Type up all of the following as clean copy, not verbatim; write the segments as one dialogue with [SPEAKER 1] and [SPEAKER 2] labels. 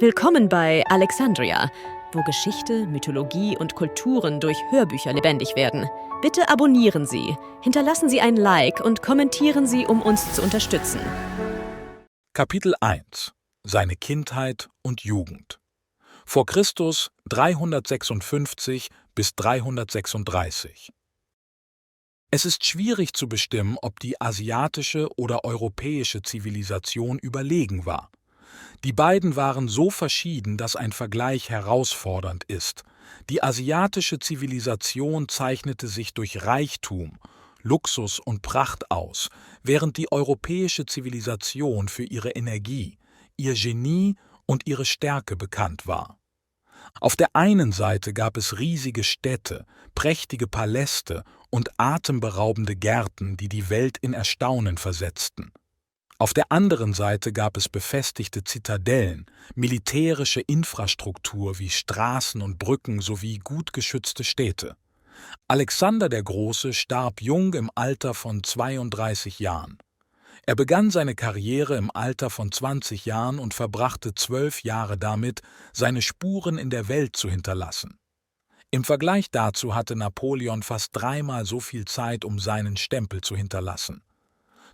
[SPEAKER 1] Willkommen bei Alexandria, wo Geschichte, Mythologie und Kulturen durch Hörbücher lebendig werden. Bitte abonnieren Sie, hinterlassen Sie ein Like und kommentieren Sie, um uns zu unterstützen.
[SPEAKER 2] Kapitel 1 – Seine Kindheit und Jugend. Vor Christus 356 bis 336. Es ist schwierig zu bestimmen, ob die asiatische oder europäische Zivilisation überlegen war. Die beiden waren so verschieden, dass ein Vergleich herausfordernd ist. Die asiatische Zivilisation zeichnete sich durch Reichtum, Luxus und Pracht aus, während die europäische Zivilisation für ihre Energie, ihr Genie und ihre Stärke bekannt war. Auf der einen Seite gab es riesige Städte, prächtige Paläste und atemberaubende Gärten, die die Welt in Erstaunen versetzten. Auf der anderen Seite gab es befestigte Zitadellen, militärische Infrastruktur wie Straßen und Brücken sowie gut geschützte Städte. Alexander der Große starb jung im Alter von 32 Jahren. Er begann seine Karriere im Alter von 20 Jahren und verbrachte 12 Jahre damit, seine Spuren in der Welt zu hinterlassen. Im Vergleich dazu hatte Napoleon fast dreimal so viel Zeit, um seinen Stempel zu hinterlassen.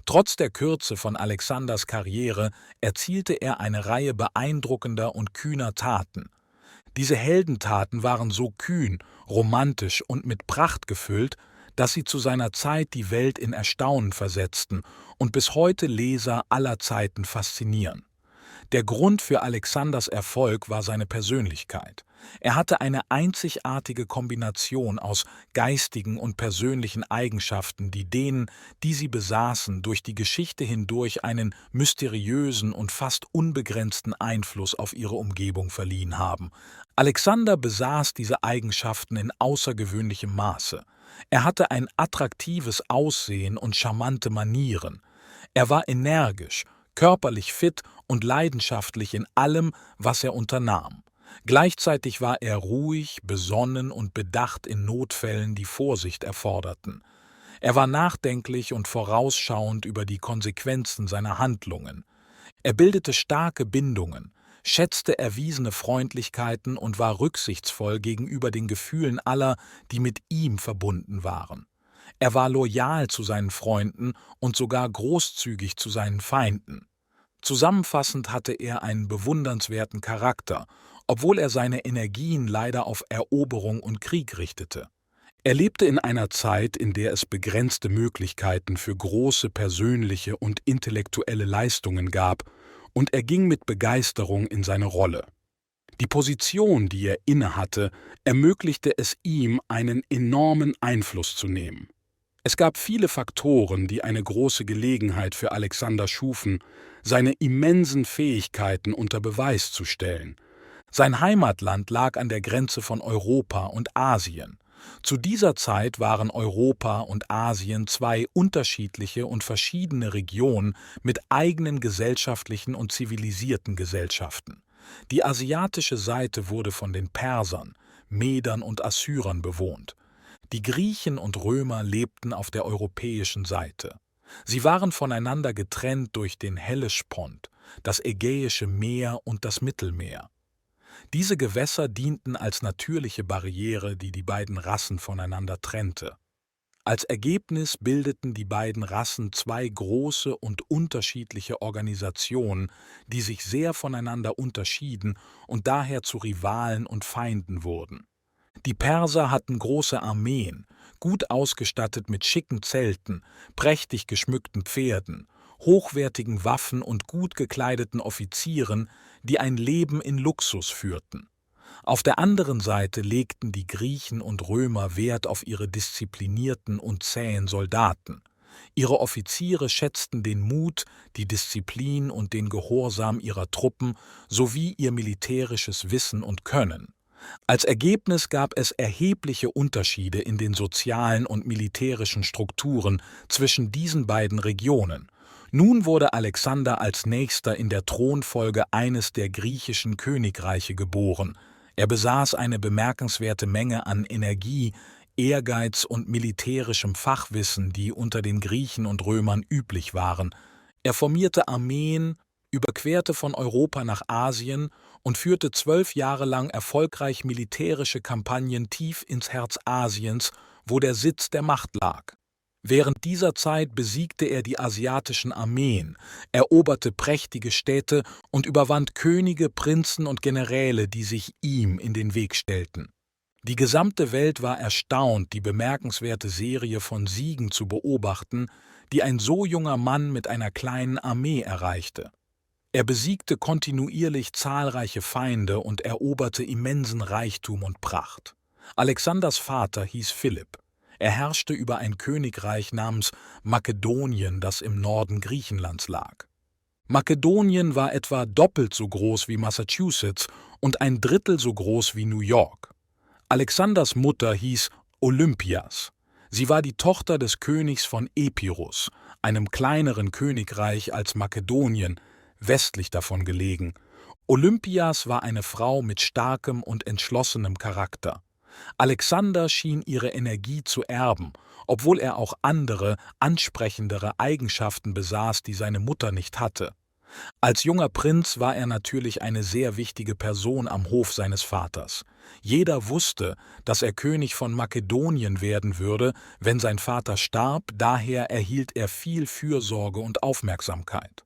[SPEAKER 2] Trotz der Kürze von Alexanders Karriere erzielte er eine Reihe beeindruckender und kühner Taten. Diese Heldentaten waren so kühn, romantisch und mit Pracht gefüllt, dass sie zu seiner Zeit die Welt in Erstaunen versetzten und bis heute Leser aller Zeiten faszinieren. Der Grund für Alexanders Erfolg war seine Persönlichkeit. Er hatte eine einzigartige Kombination aus geistigen und persönlichen Eigenschaften, die denen, die sie besaßen, durch die Geschichte hindurch einen mysteriösen und fast unbegrenzten Einfluss auf ihre Umgebung verliehen haben. Alexander besaß diese Eigenschaften in außergewöhnlichem Maße. Er hatte ein attraktives Aussehen und charmante Manieren. Er war energisch, körperlich fit und leidenschaftlich in allem, was er unternahm. Gleichzeitig war er ruhig, besonnen und bedacht in Notfällen, die Vorsicht erforderten. Er war nachdenklich und vorausschauend über die Konsequenzen seiner Handlungen. Er bildete starke Bindungen, schätzte erwiesene Freundlichkeiten und war rücksichtsvoll gegenüber den Gefühlen aller, die mit ihm verbunden waren. Er war loyal zu seinen Freunden und sogar großzügig zu seinen Feinden. Zusammenfassend hatte er einen bewundernswerten Charakter, obwohl er seine Energien leider auf Eroberung und Krieg richtete. Er lebte in einer Zeit, in der es begrenzte Möglichkeiten für große persönliche und intellektuelle Leistungen gab, und er ging mit Begeisterung in seine Rolle. Die Position, die er innehatte, ermöglichte es ihm, einen enormen Einfluss zu nehmen. Es gab viele Faktoren, die eine große Gelegenheit für Alexander schufen, seine immensen Fähigkeiten unter Beweis zu stellen. Sein Heimatland lag an der Grenze von Europa und Asien. Zu dieser Zeit waren Europa und Asien zwei unterschiedliche und verschiedene Regionen mit eigenen gesellschaftlichen und zivilisierten Gesellschaften. Die asiatische Seite wurde von den Persern, Medern und Assyrern bewohnt. Die Griechen und Römer lebten auf der europäischen Seite. Sie waren voneinander getrennt durch den Hellespont, das Ägäische Meer und das Mittelmeer. Diese Gewässer dienten als natürliche Barriere, die die beiden Rassen voneinander trennte. Als Ergebnis bildeten die beiden Rassen zwei große und unterschiedliche Organisationen, die sich sehr voneinander unterschieden und daher zu Rivalen und Feinden wurden. Die Perser hatten große Armeen, gut ausgestattet mit schicken Zelten, prächtig geschmückten Pferden, hochwertigen Waffen und gut gekleideten Offizieren, die ein Leben in Luxus führten. Auf der anderen Seite legten die Griechen und Römer Wert auf ihre disziplinierten und zähen Soldaten. Ihre Offiziere schätzten den Mut, die Disziplin und den Gehorsam ihrer Truppen sowie ihr militärisches Wissen und Können. Als Ergebnis gab es erhebliche Unterschiede in den sozialen und militärischen Strukturen zwischen diesen beiden Regionen. Nun wurde Alexander als Nächster in der Thronfolge eines der griechischen Königreiche geboren. Er besaß eine bemerkenswerte Menge an Energie, Ehrgeiz und militärischem Fachwissen, die unter den Griechen und Römern üblich waren. Er formierte Armeen, überquerte von Europa nach Asien und führte 12 Jahre lang erfolgreich militärische Kampagnen tief ins Herz Asiens, wo der Sitz der Macht lag. Während dieser Zeit besiegte er die asiatischen Armeen, eroberte prächtige Städte und überwand Könige, Prinzen und Generäle, die sich ihm in den Weg stellten. Die gesamte Welt war erstaunt, die bemerkenswerte Serie von Siegen zu beobachten, die ein so junger Mann mit einer kleinen Armee erreichte. Er besiegte kontinuierlich zahlreiche Feinde und eroberte immensen Reichtum und Pracht. Alexanders Vater hieß Philipp. Er herrschte über ein Königreich namens Makedonien, das im Norden Griechenlands lag. Makedonien war etwa doppelt so groß wie Massachusetts und ein Drittel so groß wie New York. Alexanders Mutter hieß Olympias. Sie war die Tochter des Königs von Epirus, einem kleineren Königreich als Makedonien, westlich davon gelegen. Olympias war eine Frau mit starkem und entschlossenem Charakter. Alexander schien ihre Energie zu erben, obwohl er auch andere, ansprechendere Eigenschaften besaß, die seine Mutter nicht hatte. Als junger Prinz war er natürlich eine sehr wichtige Person am Hof seines Vaters. Jeder wusste, dass er König von Makedonien werden würde, wenn sein Vater starb, daher erhielt er viel Fürsorge und Aufmerksamkeit.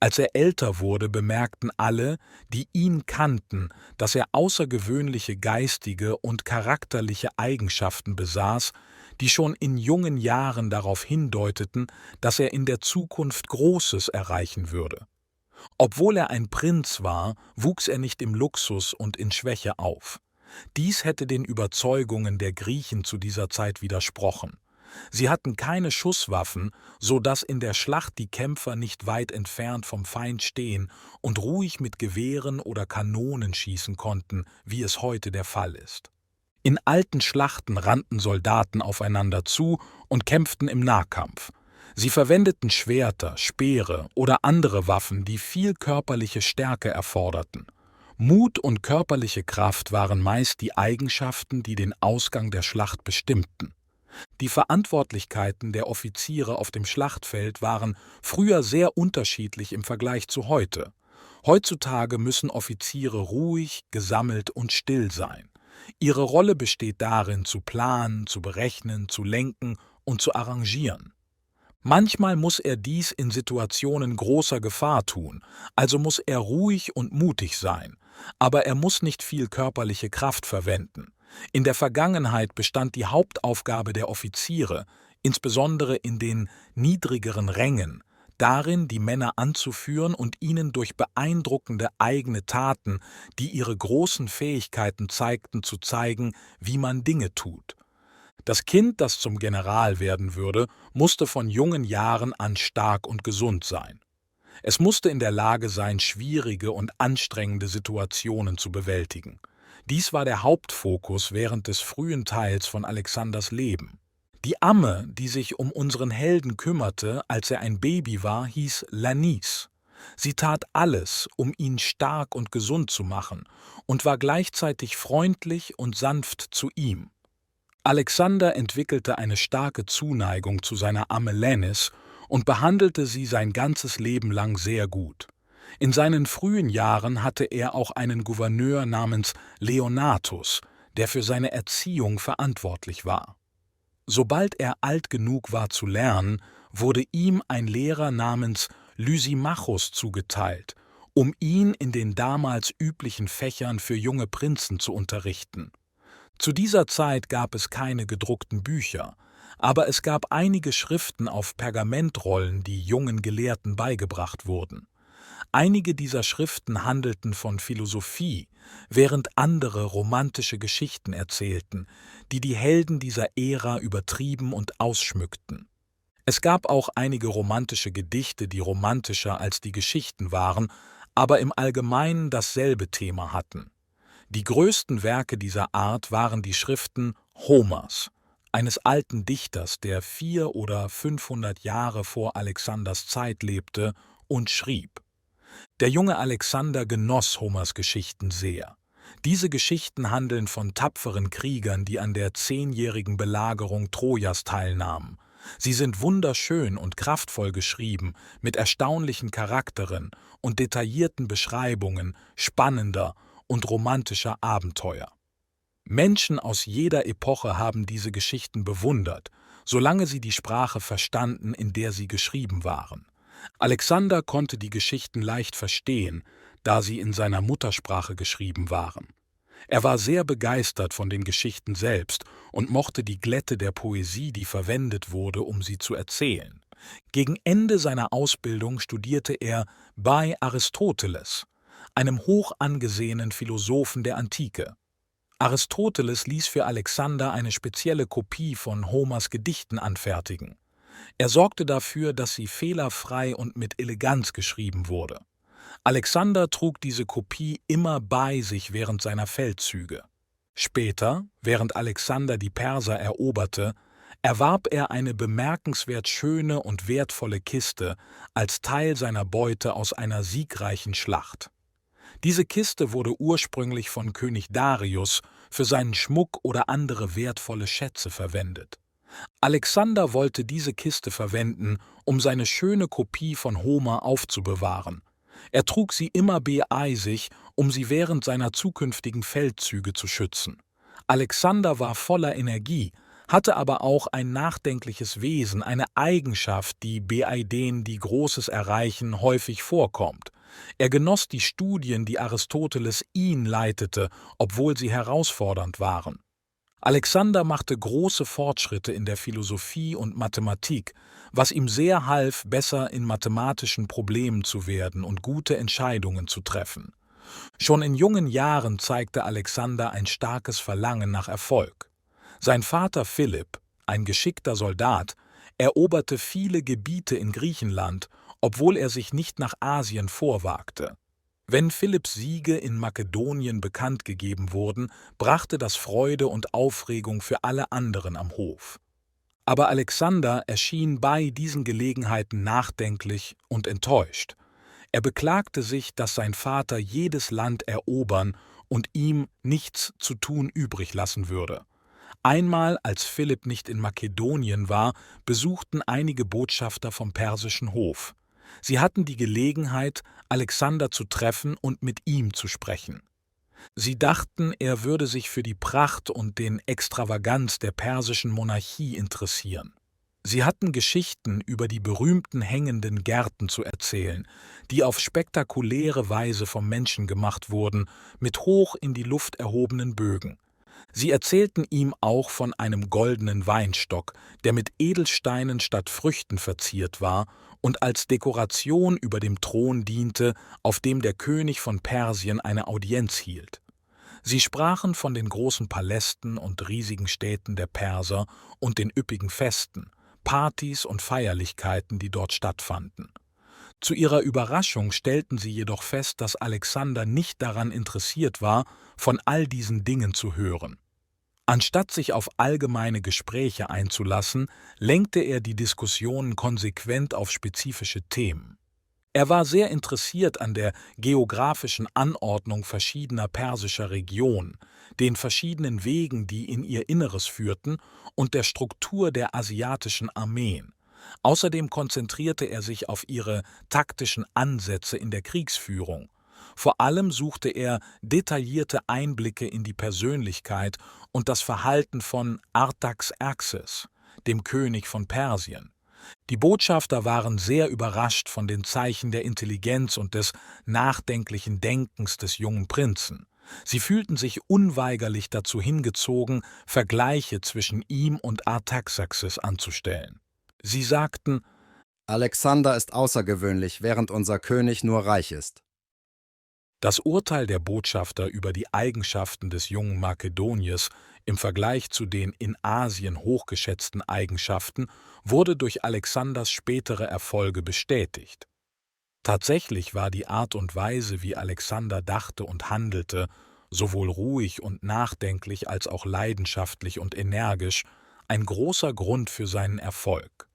[SPEAKER 2] Als er älter wurde, bemerkten alle, die ihn kannten, dass er außergewöhnliche geistige und charakterliche Eigenschaften besaß, die schon in jungen Jahren darauf hindeuteten, dass er in der Zukunft Großes erreichen würde. Obwohl er ein Prinz war, wuchs er nicht im Luxus und in Schwäche auf. Dies hätte den Überzeugungen der Griechen zu dieser Zeit widersprochen. Sie hatten keine Schusswaffen, so dass in der Schlacht die Kämpfer nicht weit entfernt vom Feind stehen und ruhig mit Gewehren oder Kanonen schießen konnten, wie es heute der Fall ist. In alten Schlachten rannten Soldaten aufeinander zu und kämpften im Nahkampf. Sie verwendeten Schwerter, Speere oder andere Waffen, die viel körperliche Stärke erforderten. Mut und körperliche Kraft waren meist die Eigenschaften, die den Ausgang der Schlacht bestimmten. Die Verantwortlichkeiten der Offiziere auf dem Schlachtfeld waren früher sehr unterschiedlich im Vergleich zu heute. Heutzutage müssen Offiziere ruhig, gesammelt und still sein. Ihre Rolle besteht darin, zu planen, zu berechnen, zu lenken und zu arrangieren. Manchmal muss er dies in Situationen großer Gefahr tun, also muss er ruhig und mutig sein, aber er muss nicht viel körperliche Kraft verwenden. In der Vergangenheit bestand die Hauptaufgabe der Offiziere, insbesondere in den niedrigeren Rängen, darin, die Männer anzuführen und ihnen durch beeindruckende eigene Taten, die ihre großen Fähigkeiten zeigten, zu zeigen, wie man Dinge tut. Das Kind, das zum General werden würde, musste von jungen Jahren an stark und gesund sein. Es musste in der Lage sein, schwierige und anstrengende Situationen zu bewältigen. Dies war der Hauptfokus während des frühen Teils von Alexanders Leben. Die Amme, die sich um unseren Helden kümmerte, als er ein Baby war, hieß Lanis. Sie tat alles, um ihn stark und gesund zu machen und war gleichzeitig freundlich und sanft zu ihm. Alexander entwickelte eine starke Zuneigung zu seiner Amme Lanis und behandelte sie sein ganzes Leben lang sehr gut. In seinen frühen Jahren hatte er auch einen Gouverneur namens Leonatus, der für seine Erziehung verantwortlich war. Sobald er alt genug war zu lernen, wurde ihm ein Lehrer namens Lysimachus zugeteilt, um ihn in den damals üblichen Fächern für junge Prinzen zu unterrichten. Zu dieser Zeit gab es keine gedruckten Bücher, aber es gab einige Schriften auf Pergamentrollen, die jungen Gelehrten beigebracht wurden. Einige dieser Schriften handelten von Philosophie, während andere romantische Geschichten erzählten, die die Helden dieser Ära übertrieben und ausschmückten. Es gab auch einige romantische Gedichte, die romantischer als die Geschichten waren, aber im Allgemeinen dasselbe Thema hatten. Die größten Werke dieser Art waren die Schriften Homers, eines alten Dichters, der 400 oder 500 Jahre vor Alexanders Zeit lebte und schrieb. Der junge Alexander genoss Homers Geschichten sehr. Diese Geschichten handeln von tapferen Kriegern, die an der 10-jährigen Belagerung Trojas teilnahmen. Sie sind wunderschön und kraftvoll geschrieben, mit erstaunlichen Charakteren und detaillierten Beschreibungen spannender und romantischer Abenteuer. Menschen aus jeder Epoche haben diese Geschichten bewundert, solange sie die Sprache verstanden, in der sie geschrieben waren. Alexander konnte die Geschichten leicht verstehen, da sie in seiner Muttersprache geschrieben waren. Er war sehr begeistert von den Geschichten selbst und mochte die Glätte der Poesie, die verwendet wurde, um sie zu erzählen. Gegen Ende seiner Ausbildung studierte er bei Aristoteles, einem hoch angesehenen Philosophen der Antike. Aristoteles ließ für Alexander eine spezielle Kopie von Homers Gedichten anfertigen. Er sorgte dafür, dass sie fehlerfrei und mit Eleganz geschrieben wurde. Alexander trug diese Kopie immer bei sich während seiner Feldzüge. Später, während Alexander die Perser eroberte, erwarb er eine bemerkenswert schöne und wertvolle Kiste als Teil seiner Beute aus einer siegreichen Schlacht. Diese Kiste wurde ursprünglich von König Darius für seinen Schmuck oder andere wertvolle Schätze verwendet. Alexander wollte diese Kiste verwenden, um seine schöne Kopie von Homer aufzubewahren. Er trug sie immer bei sich, um sie während seiner zukünftigen Feldzüge zu schützen. Alexander war voller Energie, hatte aber auch ein nachdenkliches Wesen, eine Eigenschaft, die bei denen, die Großes erreichen, häufig vorkommt. Er genoss die Studien, die Aristoteles ihn leitete, obwohl sie herausfordernd waren. Alexander machte große Fortschritte in der Philosophie und Mathematik, was ihm sehr half, besser in mathematischen Problemen zu werden und gute Entscheidungen zu treffen. Schon in jungen Jahren zeigte Alexander ein starkes Verlangen nach Erfolg. Sein Vater Philipp, ein geschickter Soldat, eroberte viele Gebiete in Griechenland, obwohl er sich nicht nach Asien vorwagte. Wenn Philipps Siege in Makedonien bekannt gegeben wurden, brachte das Freude und Aufregung für alle anderen am Hof. Aber Alexander erschien bei diesen Gelegenheiten nachdenklich und enttäuscht. Er beklagte sich, dass sein Vater jedes Land erobern und ihm nichts zu tun übrig lassen würde. Einmal, als Philipp nicht in Makedonien war, besuchten einige Botschafter vom persischen Hof. Sie hatten die Gelegenheit, Alexander zu treffen und mit ihm zu sprechen. Sie dachten, er würde sich für die Pracht und den Extravaganz der persischen Monarchie interessieren. Sie hatten Geschichten über die berühmten hängenden Gärten zu erzählen, die auf spektakuläre Weise vom Menschen gemacht wurden, mit hoch in die Luft erhobenen Bögen. Sie erzählten ihm auch von einem goldenen Weinstock, der mit Edelsteinen statt Früchten verziert war und als Dekoration über dem Thron diente, auf dem der König von Persien eine Audienz hielt. Sie sprachen von den großen Palästen und riesigen Städten der Perser und den üppigen Festen, Partys und Feierlichkeiten, die dort stattfanden. Zu ihrer Überraschung stellten sie jedoch fest, dass Alexander nicht daran interessiert war, von all diesen Dingen zu hören. Anstatt sich auf allgemeine Gespräche einzulassen, lenkte er die Diskussionen konsequent auf spezifische Themen. Er war sehr interessiert an der geografischen Anordnung verschiedener persischer Regionen, den verschiedenen Wegen, die in ihr Inneres führten, und der Struktur der asiatischen Armeen. Außerdem konzentrierte er sich auf ihre taktischen Ansätze in der Kriegsführung. Vor allem suchte er detaillierte Einblicke in die Persönlichkeit und das Verhalten von Artaxerxes, dem König von Persien. Die Botschafter waren sehr überrascht von den Zeichen der Intelligenz und des nachdenklichen Denkens des jungen Prinzen. Sie fühlten sich unweigerlich dazu hingezogen, Vergleiche zwischen ihm und Artaxerxes anzustellen. Sie sagten:
[SPEAKER 3] Alexander ist außergewöhnlich, während unser König nur reich ist.
[SPEAKER 2] Das Urteil der Botschafter über die Eigenschaften des jungen Makedoniers im Vergleich zu den in Asien hochgeschätzten Eigenschaften wurde durch Alexanders spätere Erfolge bestätigt. Tatsächlich war die Art und Weise, wie Alexander dachte und handelte, sowohl ruhig und nachdenklich als auch leidenschaftlich und energisch, ein großer Grund für seinen Erfolg.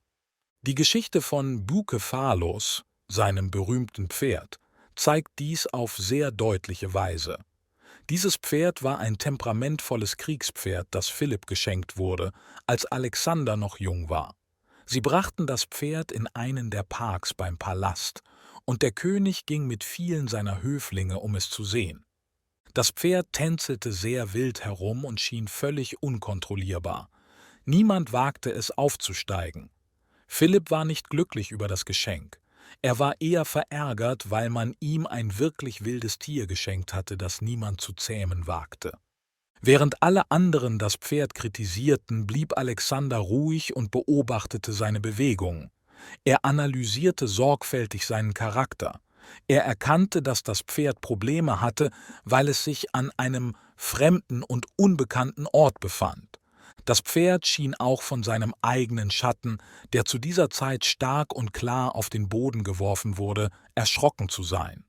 [SPEAKER 2] Die Geschichte von Bukephalos, seinem berühmten Pferd, zeigt dies auf sehr deutliche Weise. Dieses Pferd war ein temperamentvolles Kriegspferd, das Philipp geschenkt wurde, als Alexander noch jung war. Sie brachten das Pferd in einen der Parks beim Palast, und der König ging mit vielen seiner Höflinge, um es zu sehen. Das Pferd tänzelte sehr wild herum und schien völlig unkontrollierbar. Niemand wagte es aufzusteigen. Philipp war nicht glücklich über das Geschenk. Er war eher verärgert, weil man ihm ein wirklich wildes Tier geschenkt hatte, das niemand zu zähmen wagte. Während alle anderen das Pferd kritisierten, blieb Alexander ruhig und beobachtete seine Bewegungen. Er analysierte sorgfältig seinen Charakter. Er erkannte, dass das Pferd Probleme hatte, weil es sich an einem fremden und unbekannten Ort befand. Das Pferd schien auch von seinem eigenen Schatten, der zu dieser Zeit stark und klar auf den Boden geworfen wurde, erschrocken zu sein.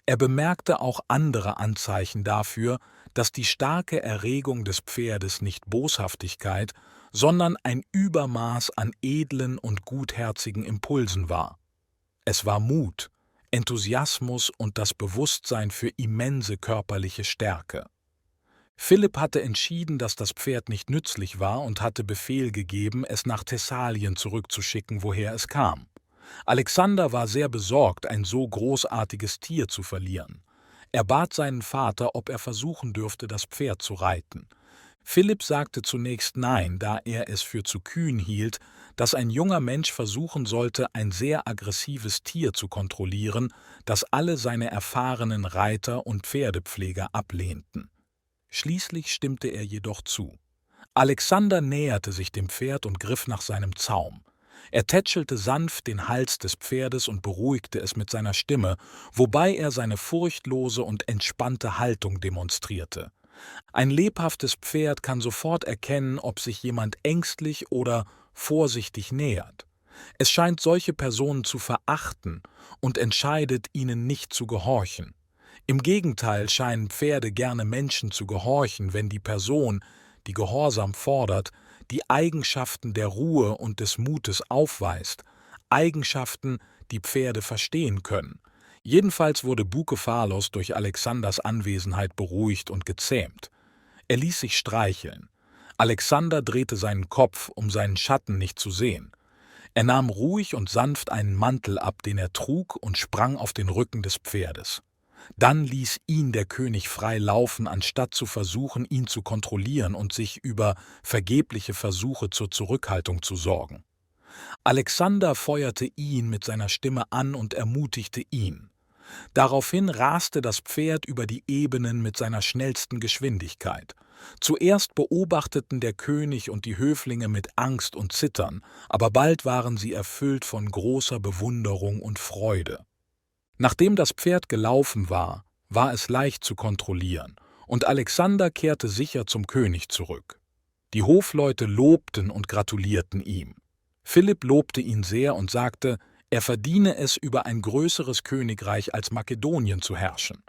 [SPEAKER 2] Er bemerkte auch andere Anzeichen dafür, dass die starke Erregung des Pferdes nicht Boshaftigkeit, sondern ein Übermaß an edlen und gutherzigen Impulsen war. Es war Mut, Enthusiasmus und das Bewusstsein für immense körperliche Stärke. Philipp hatte entschieden, dass das Pferd nicht nützlich war und hatte Befehl gegeben, es nach Thessalien zurückzuschicken, woher es kam. Alexander war sehr besorgt, ein so großartiges Tier zu verlieren. Er bat seinen Vater, ob er versuchen dürfte, das Pferd zu reiten. Philipp sagte zunächst nein, da er es für zu kühn hielt, dass ein junger Mensch versuchen sollte, ein sehr aggressives Tier zu kontrollieren, das alle seine erfahrenen Reiter und Pferdepfleger ablehnten. Schließlich stimmte er jedoch zu. Alexander näherte sich dem Pferd und griff nach seinem Zaum. Er tätschelte sanft den Hals des Pferdes und beruhigte es mit seiner Stimme, wobei er seine furchtlose und entspannte Haltung demonstrierte. Ein lebhaftes Pferd kann sofort erkennen, ob sich jemand ängstlich oder vorsichtig nähert. Es scheint solche Personen zu verachten und entscheidet, ihnen nicht zu gehorchen. Im Gegenteil scheinen Pferde gerne Menschen zu gehorchen, wenn die Person, die Gehorsam fordert, die Eigenschaften der Ruhe und des Mutes aufweist, Eigenschaften, die Pferde verstehen können. Jedenfalls wurde Bukephalos durch Alexanders Anwesenheit beruhigt und gezähmt. Er ließ sich streicheln. Alexander drehte seinen Kopf, um seinen Schatten nicht zu sehen. Er nahm ruhig und sanft einen Mantel ab, den er trug, und sprang auf den Rücken des Pferdes. Dann ließ ihn der König frei laufen, anstatt zu versuchen, ihn zu kontrollieren und sich über vergebliche Versuche zur Zurückhaltung zu sorgen. Alexander feuerte ihn mit seiner Stimme an und ermutigte ihn. Daraufhin raste das Pferd über die Ebenen mit seiner schnellsten Geschwindigkeit. Zuerst beobachteten der König und die Höflinge mit Angst und Zittern, aber bald waren sie erfüllt von großer Bewunderung und Freude. Nachdem das Pferd gelaufen war, war es leicht zu kontrollieren, und Alexander kehrte sicher zum König zurück. Die Hofleute lobten und gratulierten ihm. Philipp lobte ihn sehr und sagte, er verdiene es, über ein größeres Königreich als Makedonien zu herrschen.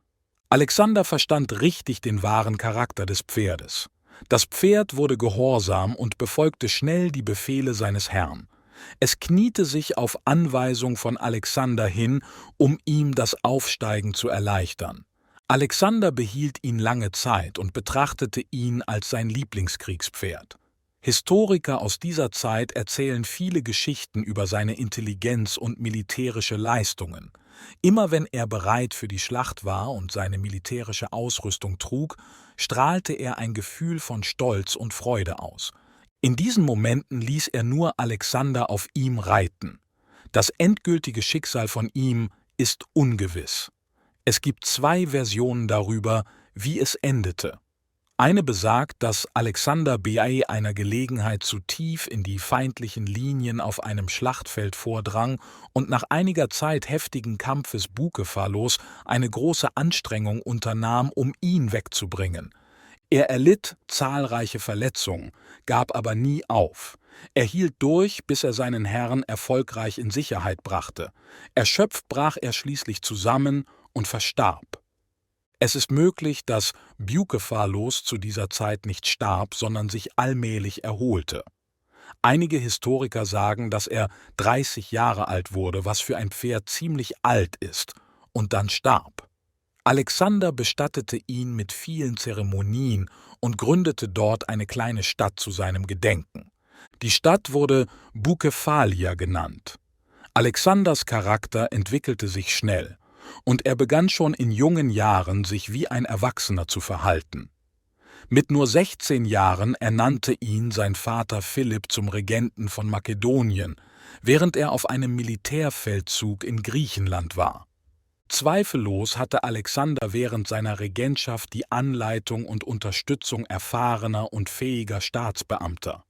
[SPEAKER 2] Alexander verstand richtig den wahren Charakter des Pferdes. Das Pferd wurde gehorsam und befolgte schnell die Befehle seines Herrn. Es kniete sich auf Anweisung von Alexander hin, um ihm das Aufsteigen zu erleichtern. Alexander behielt ihn lange Zeit und betrachtete ihn als sein Lieblingskriegspferd. Historiker aus dieser Zeit erzählen viele Geschichten über seine Intelligenz und militärische Leistungen. Immer wenn er bereit für die Schlacht war und seine militärische Ausrüstung trug, strahlte er ein Gefühl von Stolz und Freude aus. In diesen Momenten ließ er nur Alexander auf ihm reiten. Das endgültige Schicksal von ihm ist ungewiss. Es gibt zwei Versionen darüber, wie es endete. Eine besagt, dass Alexander bei einer Gelegenheit zu tief in die feindlichen Linien auf einem Schlachtfeld vordrang und nach einiger Zeit heftigen Kampfes Bukephalos eine große Anstrengung unternahm, um ihn wegzubringen. Er erlitt zahlreiche Verletzungen, gab aber nie auf. Er hielt durch, bis er seinen Herrn erfolgreich in Sicherheit brachte. Erschöpft brach er schließlich zusammen und verstarb. Es ist möglich, dass Bukephalos zu dieser Zeit nicht starb, sondern sich allmählich erholte. Einige Historiker sagen, dass er 30 Jahre alt wurde, was für ein Pferd ziemlich alt ist, und dann starb. Alexander bestattete ihn mit vielen Zeremonien und gründete dort eine kleine Stadt zu seinem Gedenken. Die Stadt wurde Bukephalia genannt. Alexanders Charakter entwickelte sich schnell, und er begann schon in jungen Jahren, sich wie ein Erwachsener zu verhalten. Mit nur 16 Jahren ernannte ihn sein Vater Philipp zum Regenten von Makedonien, während er auf einem Militärfeldzug in Griechenland war. Zweifellos hatte Alexander während seiner Regentschaft die Anleitung und Unterstützung erfahrener und fähiger Staatsbeamter.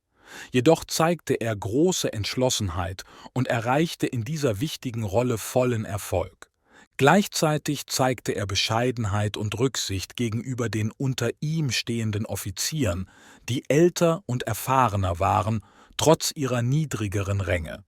[SPEAKER 2] Jedoch zeigte er große Entschlossenheit und erreichte in dieser wichtigen Rolle vollen Erfolg. Gleichzeitig zeigte er Bescheidenheit und Rücksicht gegenüber den unter ihm stehenden Offizieren, die älter und erfahrener waren, trotz ihrer niedrigeren Ränge.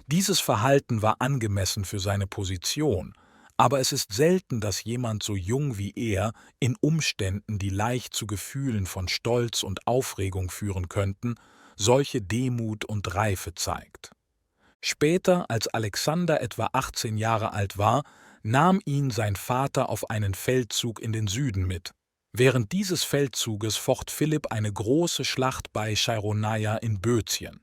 [SPEAKER 2] Dieses Verhalten war angemessen für seine Position, aber es ist selten, dass jemand so jung wie er in Umständen, die leicht zu Gefühlen von Stolz und Aufregung führen könnten, solche Demut und Reife zeigt. Später, als Alexander etwa 18 Jahre alt war, nahm ihn sein Vater auf einen Feldzug in den Süden mit. Während dieses Feldzuges focht Philipp eine große Schlacht bei Chaironeia in Böotien.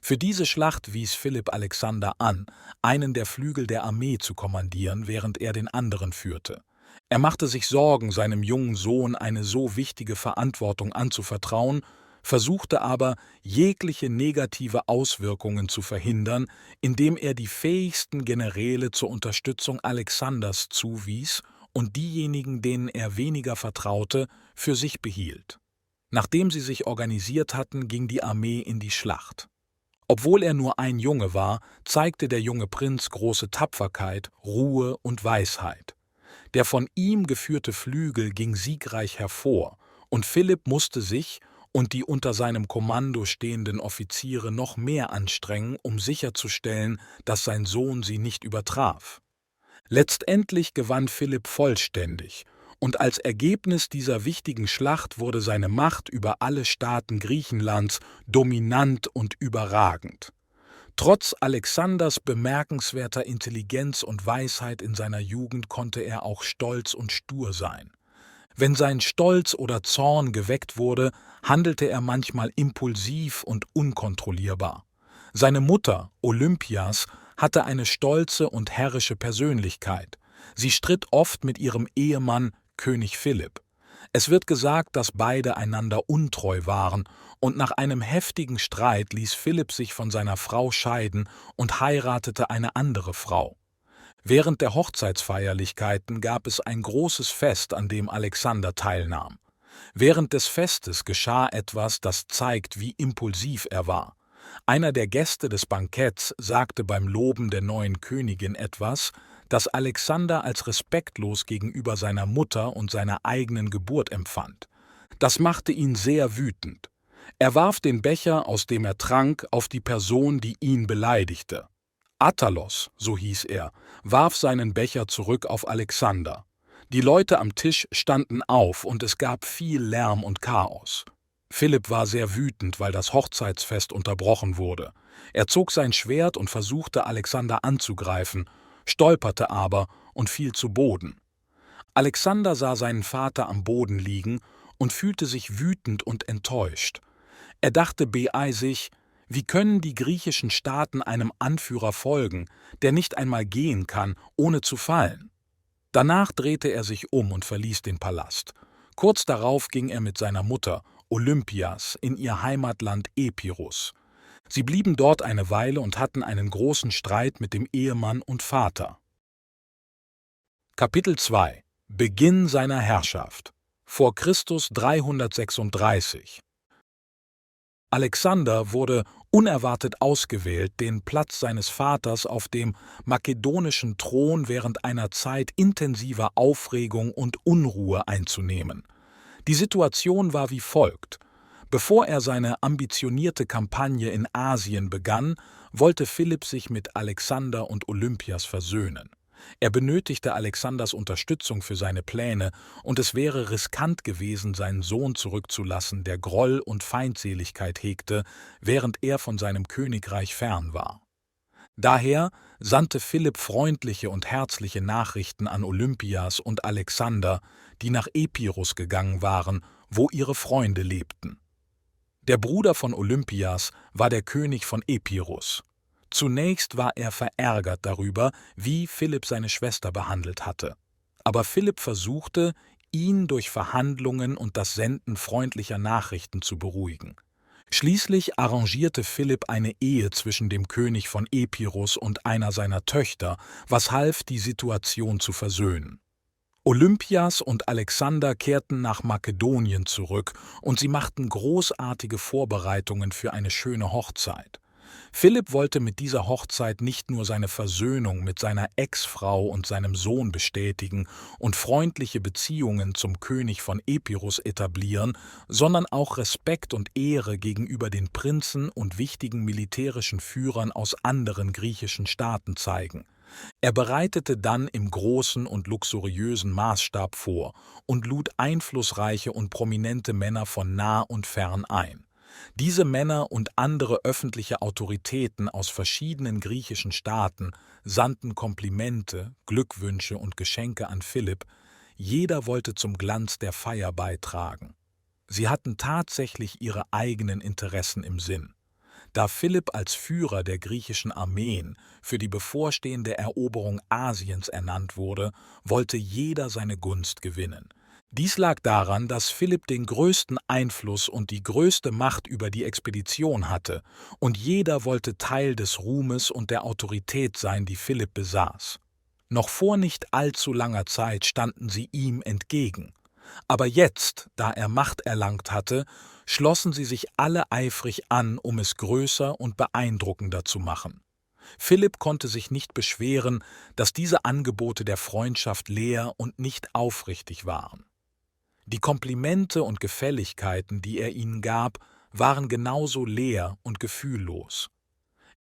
[SPEAKER 2] Für diese Schlacht wies Philipp Alexander an, einen der Flügel der Armee zu kommandieren, während er den anderen führte. Er machte sich Sorgen, seinem jungen Sohn eine so wichtige Verantwortung anzuvertrauen, versuchte aber, jegliche negative Auswirkungen zu verhindern, indem er die fähigsten Generäle zur Unterstützung Alexanders zuwies und diejenigen, denen er weniger vertraute, für sich behielt. Nachdem sie sich organisiert hatten, ging die Armee in die Schlacht. Obwohl er nur ein Junge war, zeigte der junge Prinz große Tapferkeit, Ruhe und Weisheit. Der von ihm geführte Flügel ging siegreich hervor, und Philipp musste sich und die unter seinem Kommando stehenden Offiziere noch mehr anstrengen, um sicherzustellen, dass sein Sohn sie nicht übertraf. Letztendlich gewann Philipp vollständig, und als Ergebnis dieser wichtigen Schlacht wurde seine Macht über alle Staaten Griechenlands dominant und überragend. Trotz Alexanders bemerkenswerter Intelligenz und Weisheit in seiner Jugend konnte er auch stolz und stur sein. Wenn sein Stolz oder Zorn geweckt wurde, handelte er manchmal impulsiv und unkontrollierbar. Seine Mutter, Olympias, hatte eine stolze und herrische Persönlichkeit. Sie stritt oft mit ihrem Ehemann, König Philipp. Es wird gesagt, dass beide einander untreu waren, und nach einem heftigen Streit ließ Philipp sich von seiner Frau scheiden und heiratete eine andere Frau. Während der Hochzeitsfeierlichkeiten gab es ein großes Fest, an dem Alexander teilnahm. Während des Festes geschah etwas, das zeigt, wie impulsiv er war. Einer der Gäste des Banketts sagte beim Loben der neuen Königin etwas, das Alexander als respektlos gegenüber seiner Mutter und seiner eigenen Geburt empfand. Das machte ihn sehr wütend. Er warf den Becher, aus dem er trank, auf die Person, die ihn beleidigte. Attalos, so hieß er, warf seinen Becher zurück auf Alexander. Die Leute am Tisch standen auf und es gab viel Lärm und Chaos. Philipp war sehr wütend, weil das Hochzeitsfest unterbrochen wurde. Er zog sein Schwert und versuchte, Alexander anzugreifen, stolperte aber und fiel zu Boden. Alexander sah seinen Vater am Boden liegen und fühlte sich wütend und enttäuscht. Er dachte beeisig: Wie können die griechischen Staaten einem Anführer folgen, der nicht einmal gehen kann, ohne zu fallen? Danach drehte er sich um und verließ den Palast. Kurz darauf ging er mit seiner Mutter, Olympias, in ihr Heimatland Epirus. Sie blieben dort eine Weile und hatten einen großen Streit mit dem Ehemann und Vater. Kapitel 2: Beginn seiner Herrschaft. Vor Christus 336. Alexander wurde unerwartet ausgewählt, den Platz seines Vaters auf dem makedonischen Thron während einer Zeit intensiver Aufregung und Unruhe einzunehmen. Die Situation war wie folgt: Bevor er seine ambitionierte Kampagne in Asien begann, wollte Philipp sich mit Alexander und Olympias versöhnen. Er benötigte Alexanders Unterstützung für seine Pläne, und es wäre riskant gewesen, seinen Sohn zurückzulassen, der Groll und Feindseligkeit hegte, während er von seinem Königreich fern war. Daher sandte Philipp freundliche und herzliche Nachrichten an Olympias und Alexander, die nach Epirus gegangen waren, wo ihre Freunde lebten. Der Bruder von Olympias war der König von Epirus. Zunächst war er verärgert darüber, wie Philipp seine Schwester behandelt hatte. Aber Philipp versuchte, ihn durch Verhandlungen und das Senden freundlicher Nachrichten zu beruhigen. Schließlich arrangierte Philipp eine Ehe zwischen dem König von Epirus und einer seiner Töchter, was half, die Situation zu versöhnen. Olympias und Alexander kehrten nach Makedonien zurück und sie machten großartige Vorbereitungen für eine schöne Hochzeit. Philipp wollte mit dieser Hochzeit nicht nur seine Versöhnung mit seiner Ex-Frau und seinem Sohn bestätigen und freundliche Beziehungen zum König von Epirus etablieren, sondern auch Respekt und Ehre gegenüber den Prinzen und wichtigen militärischen Führern aus anderen griechischen Staaten zeigen. Er bereitete dann im großen und luxuriösen Maßstab vor und lud einflussreiche und prominente Männer von nah und fern ein. Diese Männer und andere öffentliche Autoritäten aus verschiedenen griechischen Staaten sandten Komplimente, Glückwünsche und Geschenke an Philipp. Jeder wollte zum Glanz der Feier beitragen. Sie hatten tatsächlich ihre eigenen Interessen im Sinn. Da Philipp als Führer der griechischen Armeen für die bevorstehende Eroberung Asiens ernannt wurde, wollte jeder seine Gunst gewinnen. Dies lag daran, dass Philipp den größten Einfluss und die größte Macht über die Expedition hatte, und jeder wollte Teil des Ruhmes und der Autorität sein, die Philipp besaß. Noch vor nicht allzu langer Zeit standen sie ihm entgegen. Aber jetzt, da er Macht erlangt hatte, schlossen sie sich alle eifrig an, um es größer und beeindruckender zu machen. Philipp konnte sich nicht beschweren, dass diese Angebote der Freundschaft leer und nicht aufrichtig waren. Die Komplimente und Gefälligkeiten, die er ihnen gab, waren genauso leer und gefühllos.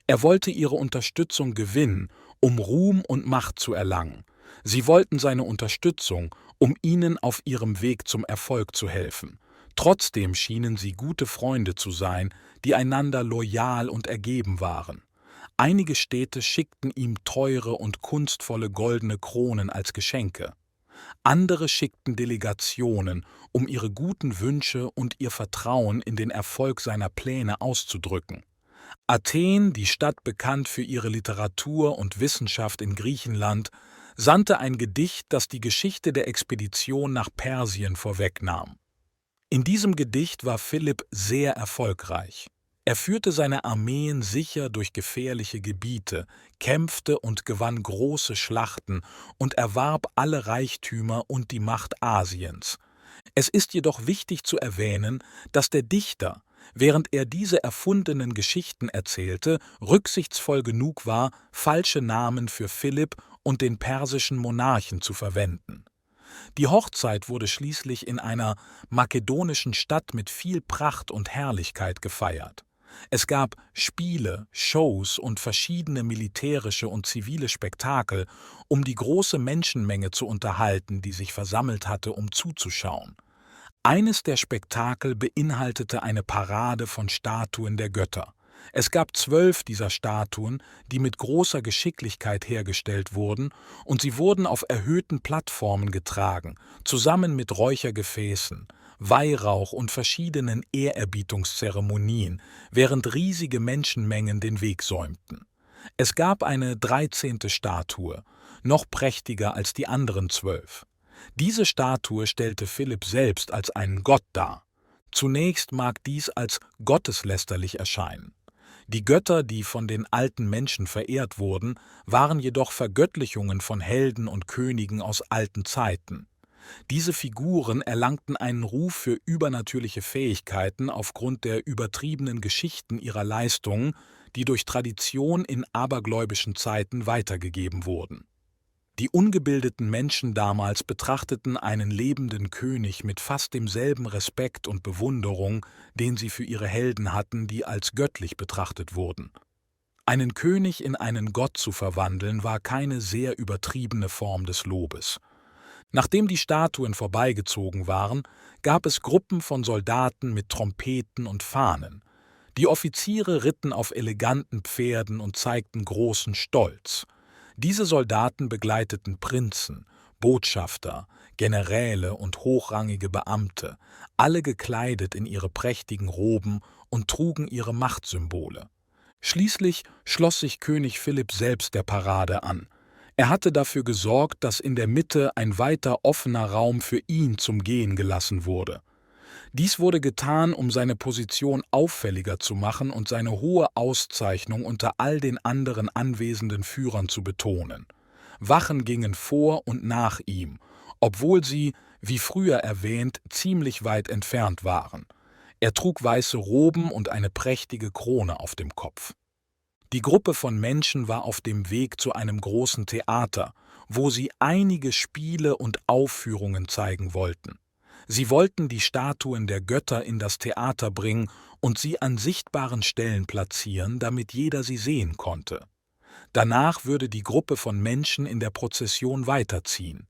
[SPEAKER 2] Er wollte ihre Unterstützung gewinnen, um Ruhm und Macht zu erlangen. Sie wollten seine Unterstützung, um ihnen auf ihrem Weg zum Erfolg zu helfen. Trotzdem schienen sie gute Freunde zu sein, die einander loyal und ergeben waren. Einige Städte schickten ihm teure und kunstvolle goldene Kronen als Geschenke. Andere schickten Delegationen, um ihre guten Wünsche und ihr Vertrauen in den Erfolg seiner Pläne auszudrücken. Athen, die Stadt bekannt für ihre Literatur und Wissenschaft in Griechenland, sandte ein Gedicht, das die Geschichte der Expedition nach Persien vorwegnahm. In diesem Gedicht war Philipp sehr erfolgreich. Er führte seine Armeen sicher durch gefährliche Gebiete, kämpfte und gewann große Schlachten und erwarb alle Reichtümer und die Macht Asiens. Es ist jedoch wichtig zu erwähnen, dass der Dichter, während er diese erfundenen Geschichten erzählte, rücksichtsvoll genug war, falsche Namen für Philipp und den persischen Monarchen zu verwenden. Die Hochzeit wurde schließlich in einer makedonischen Stadt mit viel Pracht und Herrlichkeit gefeiert. Es gab Spiele, Shows und verschiedene militärische und zivile Spektakel, um die große Menschenmenge zu unterhalten, die sich versammelt hatte, um zuzuschauen. Eines der Spektakel beinhaltete eine Parade von Statuen der Götter. Es gab 12 dieser Statuen, die mit großer Geschicklichkeit hergestellt wurden, und sie wurden auf erhöhten Plattformen getragen, zusammen mit Räuchergefäßen, Weihrauch und verschiedenen Ehrerbietungszeremonien, während riesige Menschenmengen den Weg säumten. Es gab eine 13. Statue, noch prächtiger als die anderen 12. Diese Statue stellte Philipp selbst als einen Gott dar. Zunächst mag dies als gotteslästerlich erscheinen. Die Götter, die von den alten Menschen verehrt wurden, waren jedoch Vergöttlichungen von Helden und Königen aus alten Zeiten. Diese Figuren erlangten einen Ruf für übernatürliche Fähigkeiten aufgrund der übertriebenen Geschichten ihrer Leistungen, die durch Tradition in abergläubischen Zeiten weitergegeben wurden. Die ungebildeten Menschen damals betrachteten einen lebenden König mit fast demselben Respekt und Bewunderung, den sie für ihre Helden hatten, die als göttlich betrachtet wurden. Einen König in einen Gott zu verwandeln, war keine sehr übertriebene Form des Lobes. Nachdem die Statuen vorbeigezogen waren, gab es Gruppen von Soldaten mit Trompeten und Fahnen. Die Offiziere ritten auf eleganten Pferden und zeigten großen Stolz. Diese Soldaten begleiteten Prinzen, Botschafter, Generäle und hochrangige Beamte, alle gekleidet in ihre prächtigen Roben und trugen ihre Machtsymbole. Schließlich schloss sich König Philipp selbst der Parade an. Er hatte dafür gesorgt, dass in der Mitte ein weiter offener Raum für ihn zum Gehen gelassen wurde. Dies wurde getan, um seine Position auffälliger zu machen und seine hohe Auszeichnung unter all den anderen anwesenden Führern zu betonen. Wachen gingen vor und nach ihm, obwohl sie, wie früher erwähnt, ziemlich weit entfernt waren. Er trug weiße Roben und eine prächtige Krone auf dem Kopf. Die Gruppe von Menschen war auf dem Weg zu einem großen Theater, wo sie einige Spiele und Aufführungen zeigen wollten. Sie wollten die Statuen der Götter in das Theater bringen und sie an sichtbaren Stellen platzieren, damit jeder sie sehen konnte. Danach würde die Gruppe von Menschen in der Prozession weiterziehen.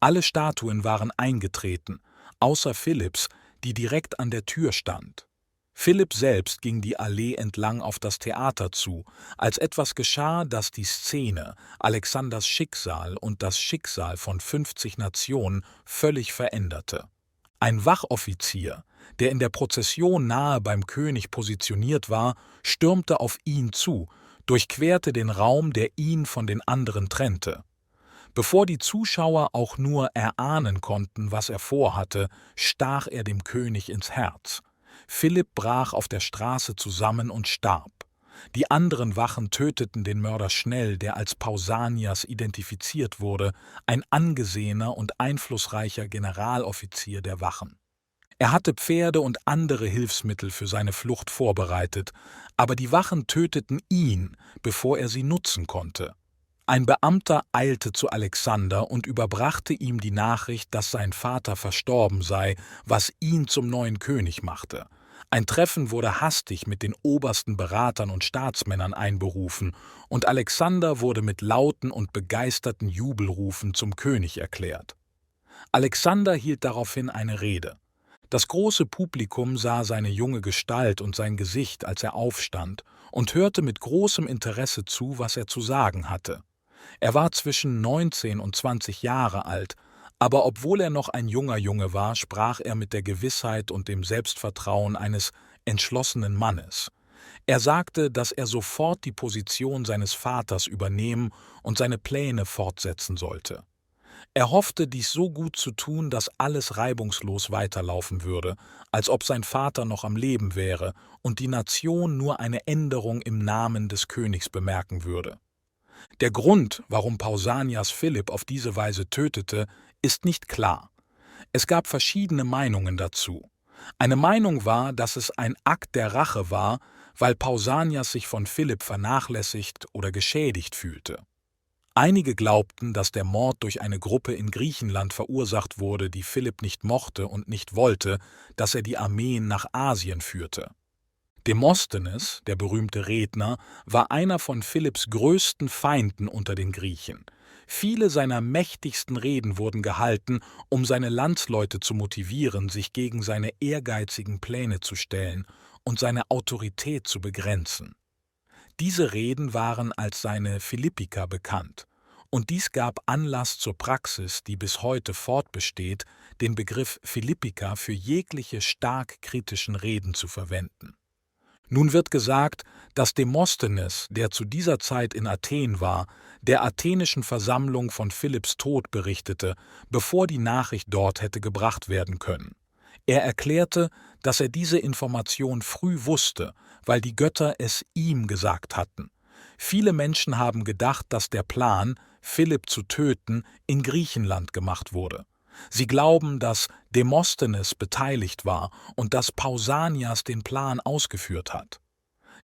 [SPEAKER 2] Alle Statuen waren eingetreten, außer Philipps, die direkt an der Tür stand. Philipp selbst ging die Allee entlang auf das Theater zu, als etwas geschah, das die Szene, Alexanders Schicksal und das Schicksal von 50 Nationen völlig veränderte. Ein Wachoffizier, der in der Prozession nahe beim König positioniert war, stürmte auf ihn zu, durchquerte den Raum, der ihn von den anderen trennte. Bevor die Zuschauer auch nur erahnen konnten, was er vorhatte, stach er dem König ins Herz. Philipp brach auf der Straße zusammen und starb. Die anderen Wachen töteten den Mörder schnell, der als Pausanias identifiziert wurde, ein angesehener und einflussreicher Generaloffizier der Wachen. Er hatte Pferde und andere Hilfsmittel für seine Flucht vorbereitet, aber die Wachen töteten ihn, bevor er sie nutzen konnte. Ein Beamter eilte zu Alexander und überbrachte ihm die Nachricht, dass sein Vater verstorben sei, was ihn zum neuen König machte. Ein Treffen wurde hastig mit den obersten Beratern und Staatsmännern einberufen, und Alexander wurde mit lauten und begeisterten Jubelrufen zum König erklärt. Alexander hielt daraufhin eine Rede. Das große Publikum sah seine junge Gestalt und sein Gesicht, als er aufstand, und hörte mit großem Interesse zu, was er zu sagen hatte. Er war zwischen 19 und 20 Jahre alt, aber obwohl er noch ein junger Junge war, sprach er mit der Gewissheit und dem Selbstvertrauen eines entschlossenen Mannes. Er sagte, dass er sofort die Position seines Vaters übernehmen und seine Pläne fortsetzen sollte. Er hoffte, dies so gut zu tun, dass alles reibungslos weiterlaufen würde, als ob sein Vater noch am Leben wäre und die Nation nur eine Änderung im Namen des Königs bemerken würde. Der Grund, warum Pausanias Philipp auf diese Weise tötete, ist nicht klar. Es gab verschiedene Meinungen dazu. Eine Meinung war, dass es ein Akt der Rache war, weil Pausanias sich von Philipp vernachlässigt oder geschädigt fühlte. Einige glaubten, dass der Mord durch eine Gruppe in Griechenland verursacht wurde, die Philipp nicht mochte und nicht wollte, dass er die Armeen nach Asien führte. Demosthenes, der berühmte Redner, war einer von Philipps größten Feinden unter den Griechen. Viele seiner mächtigsten Reden wurden gehalten, um seine Landsleute zu motivieren, sich gegen seine ehrgeizigen Pläne zu stellen und seine Autorität zu begrenzen. Diese Reden waren als seine Philippika bekannt, und dies gab Anlass zur Praxis, die bis heute fortbesteht, den Begriff Philippika für jegliche stark kritischen Reden zu verwenden. Nun wird gesagt, dass Demosthenes, der zu dieser Zeit in Athen war, der athenischen Versammlung von Philipps Tod berichtete, bevor die Nachricht dort hätte gebracht werden können. Er erklärte, dass er diese Information früh wusste, weil die Götter es ihm gesagt hatten. Viele Menschen haben gedacht, dass der Plan, Philipp zu töten, in Griechenland gemacht wurde. Sie glauben, dass Demosthenes beteiligt war und dass Pausanias den Plan ausgeführt hat.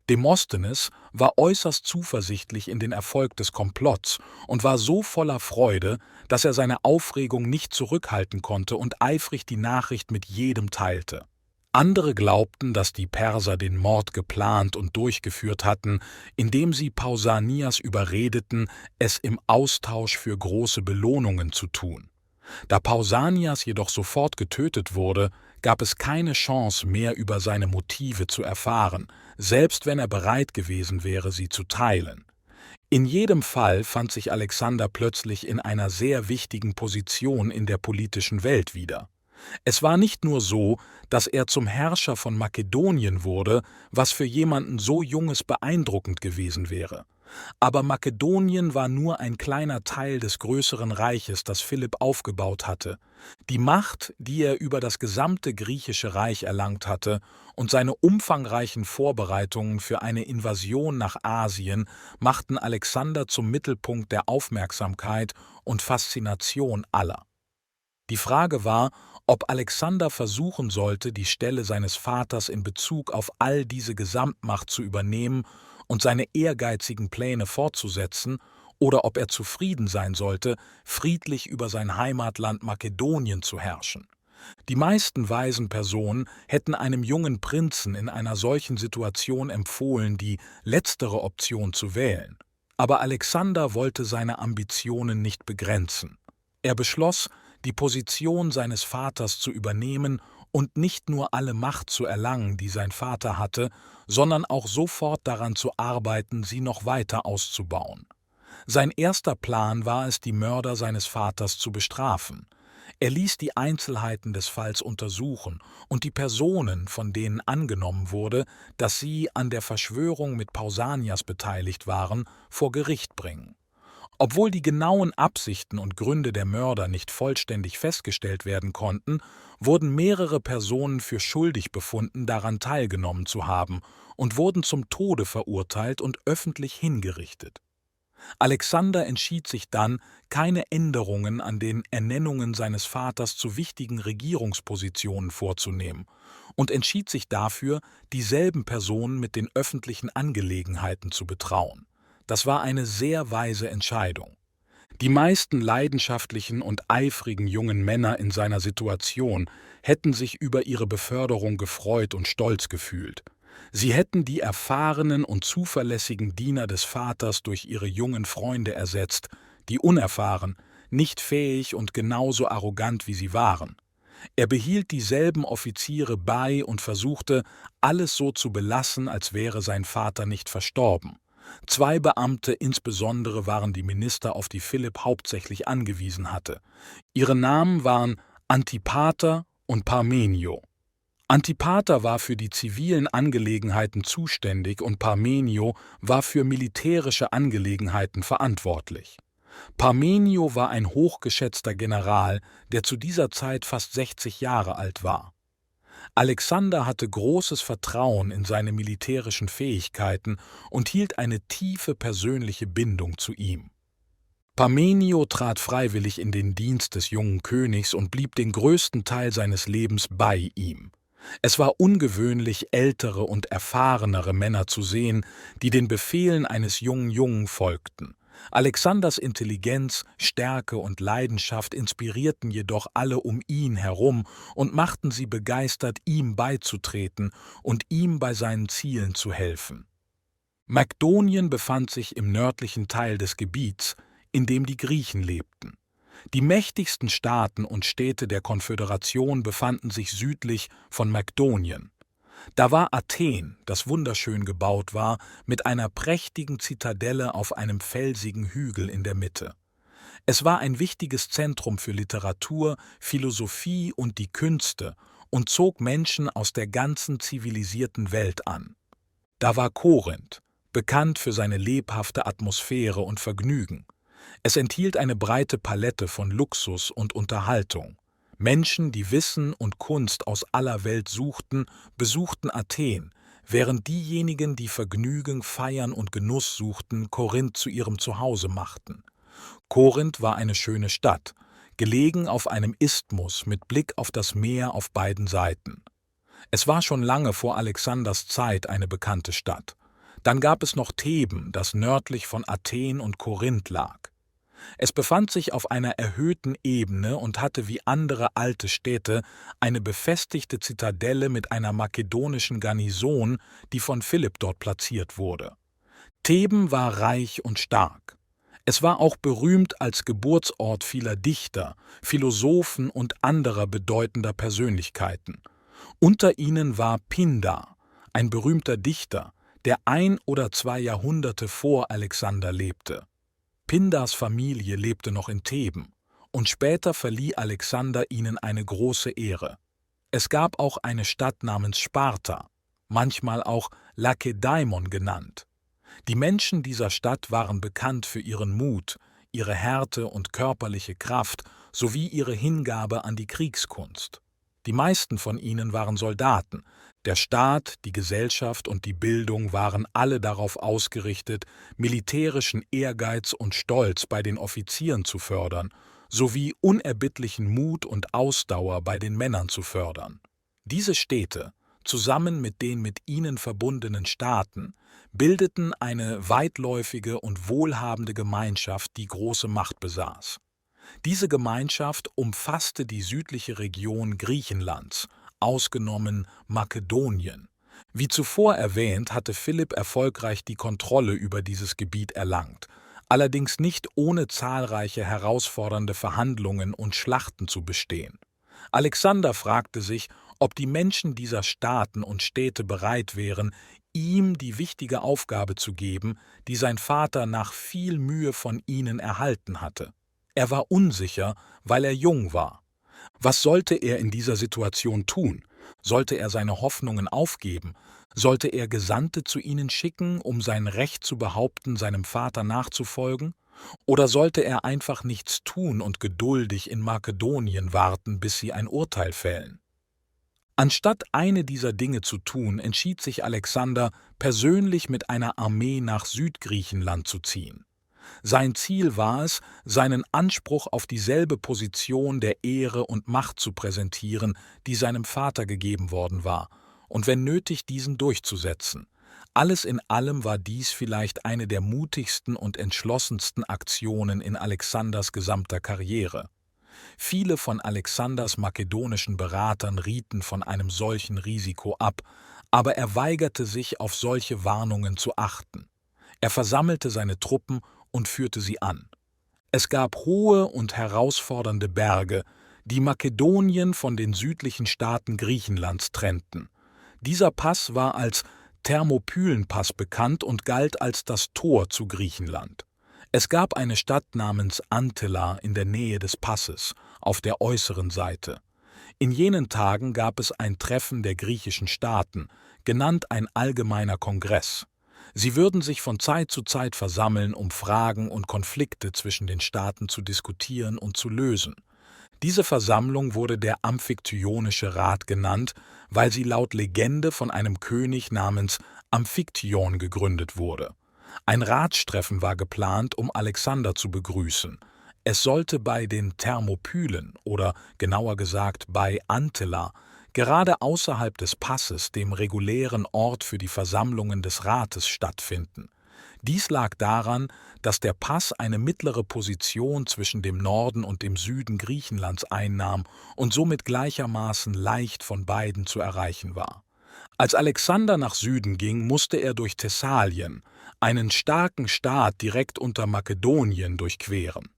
[SPEAKER 2] Demosthenes war äußerst zuversichtlich in den Erfolg des Komplotts und war so voller Freude, dass er seine Aufregung nicht zurückhalten konnte und eifrig die Nachricht mit jedem teilte. Andere glaubten, dass die Perser den Mord geplant und durchgeführt hatten, indem sie Pausanias überredeten, es im Austausch für große Belohnungen zu tun. Da Pausanias jedoch sofort getötet wurde, gab es keine Chance mehr über seine Motive zu erfahren, selbst wenn er bereit gewesen wäre, sie zu teilen. In jedem Fall fand sich Alexander plötzlich in einer sehr wichtigen Position in der politischen Welt wieder. Es war nicht nur so, dass er zum Herrscher von Makedonien wurde, was für jemanden so Junges beeindruckend gewesen wäre. Aber Makedonien war nur ein kleiner Teil des größeren Reiches, das Philipp aufgebaut hatte. Die Macht, die er über das gesamte griechische Reich erlangt hatte, und seine umfangreichen Vorbereitungen für eine Invasion nach Asien machten Alexander zum Mittelpunkt der Aufmerksamkeit und Faszination aller. Die Frage war, ob Alexander versuchen sollte, die Stelle seines Vaters in Bezug auf all diese Gesamtmacht zu übernehmen und seine ehrgeizigen Pläne fortzusetzen, oder ob er zufrieden sein sollte, friedlich über sein Heimatland Makedonien zu herrschen. Die meisten weisen Personen hätten einem jungen Prinzen in einer solchen Situation empfohlen, die letztere Option zu wählen. Aber Alexander wollte seine Ambitionen nicht begrenzen. Er beschloss, die Position seines Vaters zu übernehmen und nicht nur alle Macht zu erlangen, die sein Vater hatte, sondern auch sofort daran zu arbeiten, sie noch weiter auszubauen. Sein erster Plan war es, die Mörder seines Vaters zu bestrafen. Er ließ die Einzelheiten des Falls untersuchen und die Personen, von denen angenommen wurde, dass sie an der Verschwörung mit Pausanias beteiligt waren, vor Gericht bringen. Obwohl die genauen Absichten und Gründe der Mörder nicht vollständig festgestellt werden konnten, wurden mehrere Personen für schuldig befunden, daran teilgenommen zu haben, und wurden zum Tode verurteilt und öffentlich hingerichtet. Alexander entschied sich dann, keine Änderungen an den Ernennungen seines Vaters zu wichtigen Regierungspositionen vorzunehmen, und entschied sich dafür, dieselben Personen mit den öffentlichen Angelegenheiten zu betrauen. Das war eine sehr weise Entscheidung. Die meisten leidenschaftlichen und eifrigen jungen Männer in seiner Situation hätten sich über ihre Beförderung gefreut und stolz gefühlt. Sie hätten die erfahrenen und zuverlässigen Diener des Vaters durch ihre jungen Freunde ersetzt, die unerfahren, nicht fähig und genauso arrogant wie sie waren. Er behielt dieselben Offiziere bei und versuchte, alles so zu belassen, als wäre sein Vater nicht verstorben. 2 Beamte insbesondere waren die Minister, auf die Philipp hauptsächlich angewiesen hatte. Ihre Namen waren Antipater und Parmenio. Antipater war für die zivilen Angelegenheiten zuständig und Parmenio war für militärische Angelegenheiten verantwortlich. Parmenio war ein hochgeschätzter General, der zu dieser Zeit fast 60 Jahre alt war. Alexander hatte großes Vertrauen in seine militärischen Fähigkeiten und hielt eine tiefe persönliche Bindung zu ihm. Parmenio trat freiwillig in den Dienst des jungen Königs und blieb den größten Teil seines Lebens bei ihm. Es war ungewöhnlich, ältere und erfahrenere Männer zu sehen, die den Befehlen eines jungen folgten. Alexanders Intelligenz, Stärke und Leidenschaft inspirierten jedoch alle um ihn herum und machten sie begeistert, ihm beizutreten und ihm bei seinen Zielen zu helfen. Makedonien befand sich im nördlichen Teil des Gebiets, in dem die Griechen lebten. Die mächtigsten Staaten und Städte der Konföderation befanden sich südlich von Makedonien. Da war Athen, das wunderschön gebaut war, mit einer prächtigen Zitadelle auf einem felsigen Hügel in der Mitte. Es war ein wichtiges Zentrum für Literatur, Philosophie und die Künste und zog Menschen aus der ganzen zivilisierten Welt an. Da war Korinth, bekannt für seine lebhafte Atmosphäre und Vergnügen. Es enthielt eine breite Palette von Luxus und Unterhaltung. Menschen, die Wissen und Kunst aus aller Welt suchten, besuchten Athen, während diejenigen, die Vergnügen, Feiern und Genuss suchten, Korinth zu ihrem Zuhause machten. Korinth war eine schöne Stadt, gelegen auf einem Isthmus mit Blick auf das Meer auf beiden Seiten. Es war schon lange vor Alexanders Zeit eine bekannte Stadt. Dann gab es noch Theben, das nördlich von Athen und Korinth lag. Es befand sich auf einer erhöhten Ebene und hatte wie andere alte Städte eine befestigte Zitadelle mit einer makedonischen Garnison, die von Philipp dort platziert wurde. Theben war reich und stark. Es war auch berühmt als Geburtsort vieler Dichter, Philosophen und anderer bedeutender Persönlichkeiten. Unter ihnen war Pindar, ein berühmter Dichter, der 1 oder 2 Jahrhunderte vor Alexander lebte. Pindars Familie lebte noch in Theben, und später verlieh Alexander ihnen eine große Ehre. Es gab auch eine Stadt namens Sparta, manchmal auch Lakedaimon genannt. Die Menschen dieser Stadt waren bekannt für ihren Mut, ihre Härte und körperliche Kraft sowie ihre Hingabe an die Kriegskunst. Die meisten von ihnen waren Soldaten. Der Staat, die Gesellschaft und die Bildung waren alle darauf ausgerichtet, militärischen Ehrgeiz und Stolz bei den Offizieren zu fördern, sowie unerbittlichen Mut und Ausdauer bei den Männern zu fördern. Diese Städte, zusammen mit den mit ihnen verbundenen Staaten, bildeten eine weitläufige und wohlhabende Gemeinschaft, die große Macht besaß. Diese Gemeinschaft umfasste die südliche Region Griechenlands, ausgenommen Makedonien. Wie zuvor erwähnt, hatte Philipp erfolgreich die Kontrolle über dieses Gebiet erlangt, allerdings nicht ohne zahlreiche herausfordernde Verhandlungen und Schlachten zu bestehen. Alexander fragte sich, ob die Menschen dieser Staaten und Städte bereit wären, ihm die wichtige Aufgabe zu geben, die sein Vater nach viel Mühe von ihnen erhalten hatte. Er war unsicher, weil er jung war. Was sollte er in dieser Situation tun? Sollte er seine Hoffnungen aufgeben? Sollte er Gesandte zu ihnen schicken, um sein Recht zu behaupten, seinem Vater nachzufolgen? Oder sollte er einfach nichts tun und geduldig in Makedonien warten, bis sie ein Urteil fällen? Anstatt eine dieser Dinge zu tun, entschied sich Alexander, persönlich mit einer Armee nach Südgriechenland zu ziehen. Sein Ziel war es, seinen Anspruch auf dieselbe Position der Ehre und Macht zu präsentieren, die seinem Vater gegeben worden war, und wenn nötig diesen durchzusetzen. Alles in allem war dies vielleicht eine der mutigsten und entschlossensten Aktionen in Alexanders gesamter Karriere. Viele von Alexanders makedonischen Beratern rieten von einem solchen Risiko ab, aber er weigerte sich, auf solche Warnungen zu achten. Er versammelte seine Truppen und führte sie an. Es gab hohe und herausfordernde Berge, die Makedonien von den südlichen Staaten Griechenlands trennten. Dieser Pass war als Thermopylenpass bekannt und galt als das Tor zu Griechenland. Es gab eine Stadt namens Antilla in der Nähe des Passes, auf der äußeren Seite. In jenen Tagen gab es ein Treffen der griechischen Staaten, genannt ein allgemeiner Kongress. Sie würden sich von Zeit zu Zeit versammeln, um Fragen und Konflikte zwischen den Staaten zu diskutieren und zu lösen. Diese Versammlung wurde der Amphiktionische Rat genannt, weil sie laut Legende von einem König namens Amphiktion gegründet wurde. Ein Ratstreffen war geplant, um Alexander zu begrüßen. Es sollte bei den Thermopylen oder genauer gesagt bei Antilla, gerade außerhalb des Passes, dem regulären Ort für die Versammlungen des Rates, stattfinden. Dies lag daran, dass der Pass eine mittlere Position zwischen dem Norden und dem Süden Griechenlands einnahm und somit gleichermaßen leicht von beiden zu erreichen war. Als Alexander nach Süden ging, musste er durch Thessalien, einen starken Staat direkt unter Makedonien, durchqueren.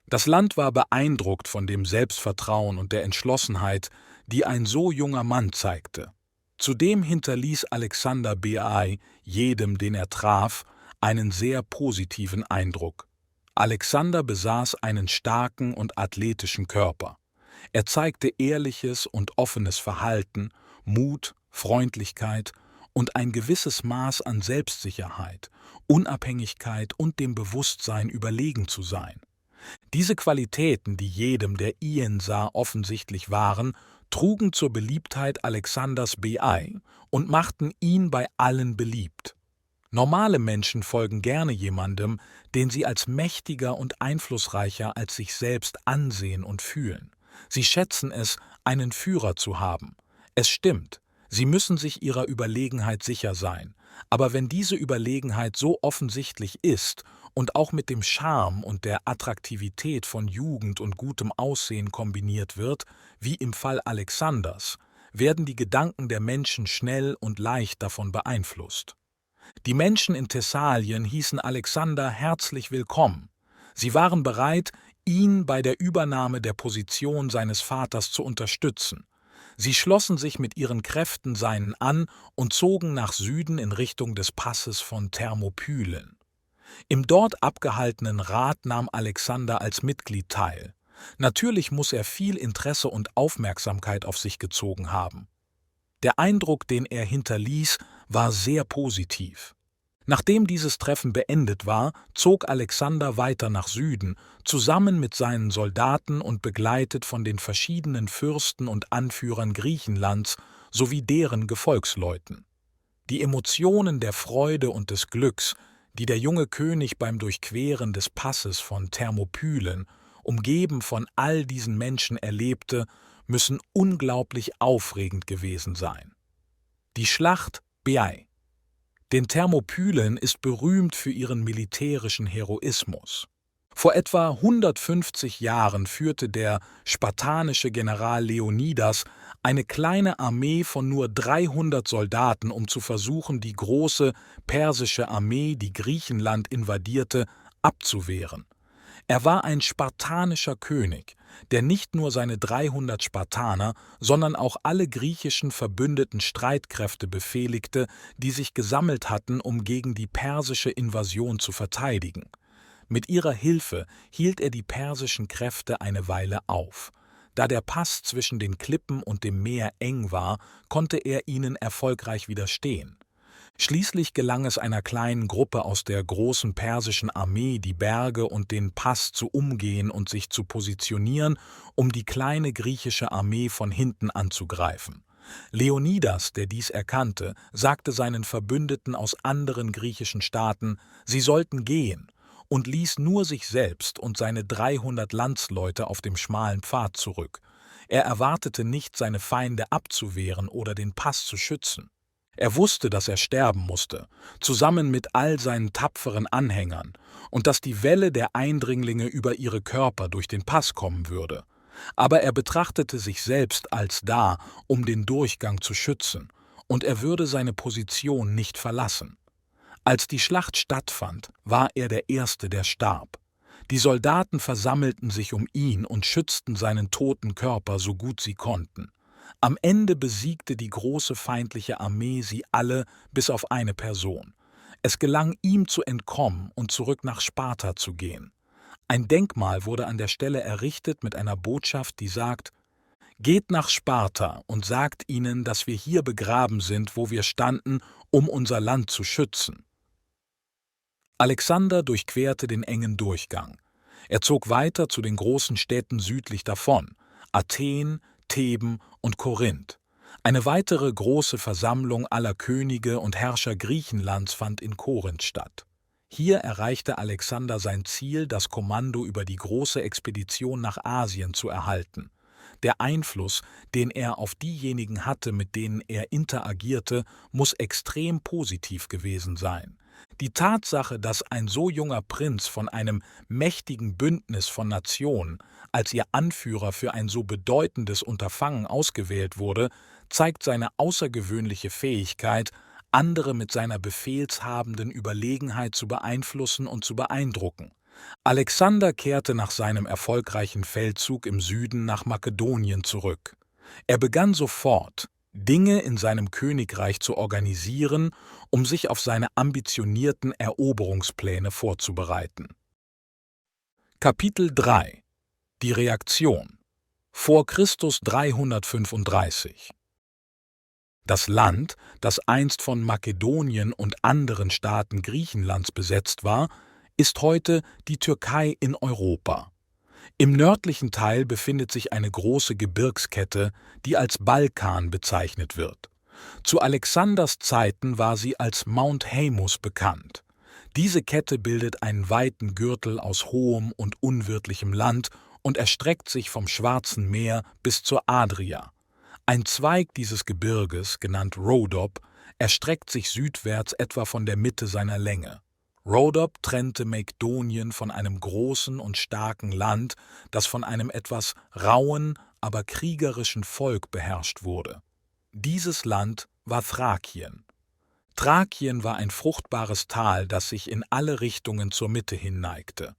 [SPEAKER 2] Das Land war beeindruckt von dem Selbstvertrauen und der Entschlossenheit, die ein so junger Mann zeigte. Zudem hinterließ Alexander Beai jedem, den er traf, einen sehr positiven Eindruck. Alexander besaß einen starken und athletischen Körper. Er zeigte ehrliches und offenes Verhalten, Mut, Freundlichkeit und ein gewisses Maß an Selbstsicherheit, Unabhängigkeit und dem Bewusstsein, überlegen zu sein. Diese Qualitäten, die jedem, der ihn sah, offensichtlich waren, trugen zur Beliebtheit Alexanders Beai und machten ihn bei allen beliebt. Normale Menschen folgen gerne jemandem, den sie als mächtiger und einflussreicher als sich selbst ansehen und fühlen. Sie schätzen es, einen Führer zu haben. Es stimmt, sie müssen sich ihrer Überlegenheit sicher sein. Aber wenn diese Überlegenheit so offensichtlich ist und auch mit dem Charme und der Attraktivität von Jugend und gutem Aussehen kombiniert wird, wie im Fall Alexanders, werden die Gedanken der Menschen schnell und leicht davon beeinflusst. Die Menschen in Thessalien hießen Alexander herzlich willkommen. Sie waren bereit, ihn bei der Übernahme der Position seines Vaters zu unterstützen. Sie schlossen sich mit ihren Kräften seinen an und zogen nach Süden in Richtung des Passes von Thermopylen. Im dort abgehaltenen Rat nahm Alexander als Mitglied teil. Natürlich muss er viel Interesse und Aufmerksamkeit auf sich gezogen haben. Der Eindruck, den er hinterließ, war sehr positiv. Nachdem dieses Treffen beendet war, zog Alexander weiter nach Süden, zusammen mit seinen Soldaten und begleitet von den verschiedenen Fürsten und Anführern Griechenlands sowie deren Gefolgsleuten. Die Emotionen der Freude und des Glücks, die der junge König beim Durchqueren des Passes von Thermopylen, umgeben von all diesen Menschen erlebte, müssen unglaublich aufregend gewesen sein. Die Schlacht Baiae. Den Thermopylen ist berühmt für ihren militärischen Heroismus. Vor etwa 150 Jahren führte der spartanische General Leonidas eine kleine Armee von nur 300 Soldaten, um zu versuchen, die große persische Armee, die Griechenland invadierte, abzuwehren. Er war ein spartanischer König, der nicht nur seine 300 Spartaner, sondern auch alle griechischen verbündeten Streitkräfte befehligte, die sich gesammelt hatten, um gegen die persische Invasion zu verteidigen. Mit ihrer Hilfe hielt er die persischen Kräfte eine Weile auf. Da der Pass zwischen den Klippen und dem Meer eng war, konnte er ihnen erfolgreich widerstehen. Schließlich gelang es einer kleinen Gruppe aus der großen persischen Armee, die Berge und den Pass zu umgehen und sich zu positionieren, um die kleine griechische Armee von hinten anzugreifen. Leonidas, der dies erkannte, sagte seinen Verbündeten aus anderen griechischen Staaten, sie sollten gehen, und ließ nur sich selbst und seine 300 Landsleute auf dem schmalen Pfad zurück. Er erwartete nicht, seine Feinde abzuwehren oder den Pass zu schützen. Er wusste, dass er sterben musste, zusammen mit all seinen tapferen Anhängern, und dass die Welle der Eindringlinge über ihre Körper durch den Pass kommen würde. Aber er betrachtete sich selbst als da, um den Durchgang zu schützen, und er würde seine Position nicht verlassen. Als die Schlacht stattfand, war er der Erste, der starb. Die Soldaten versammelten sich um ihn und schützten seinen toten Körper so gut sie konnten. Am Ende besiegte die große feindliche Armee sie alle, bis auf eine Person. Es gelang ihm zu entkommen und zurück nach Sparta zu gehen. Ein Denkmal wurde an der Stelle errichtet mit einer Botschaft, die sagt: Geht nach Sparta und sagt ihnen, dass wir hier begraben sind, wo wir standen, um unser Land zu schützen. Alexander durchquerte den engen Durchgang. Er zog weiter zu den großen Städten südlich davon: Athen, Theben und Korinth. Eine weitere große Versammlung aller Könige und Herrscher Griechenlands fand in Korinth statt. Hier erreichte Alexander sein Ziel, das Kommando über die große Expedition nach Asien zu erhalten. Der Einfluss, den er auf diejenigen hatte, mit denen er interagierte, muss extrem positiv gewesen sein. Die Tatsache, dass ein so junger Prinz von einem mächtigen Bündnis von Nationen als ihr Anführer für ein so bedeutendes Unterfangen ausgewählt wurde, zeigt seine außergewöhnliche Fähigkeit, andere mit seiner befehlshabenden Überlegenheit zu beeinflussen und zu beeindrucken. Alexander kehrte nach seinem erfolgreichen Feldzug im Süden nach Makedonien zurück. Er begann sofort, Dinge in seinem Königreich zu organisieren, um sich auf seine ambitionierten Eroberungspläne vorzubereiten. Kapitel 3 – Die Reaktion vor Christus 335. Das Land, das einst von Makedonien und anderen Staaten Griechenlands besetzt war, ist heute die Türkei in Europa. Im nördlichen Teil befindet sich eine große Gebirgskette, die als Balkan bezeichnet wird. Zu Alexanders Zeiten war sie als Mount Haemus bekannt. Diese Kette bildet einen weiten Gürtel aus hohem und unwirtlichem Land und erstreckt sich vom Schwarzen Meer bis zur Adria. Ein Zweig dieses Gebirges, genannt Rhodop, erstreckt sich südwärts etwa von der Mitte seiner Länge. Rhodop trennte Makedonien von einem großen und starken Land, das von einem etwas rauen, aber kriegerischen Volk beherrscht wurde. Dieses Land war Thrakien. Thrakien war ein fruchtbares Tal, das sich in alle Richtungen zur Mitte hin neigte.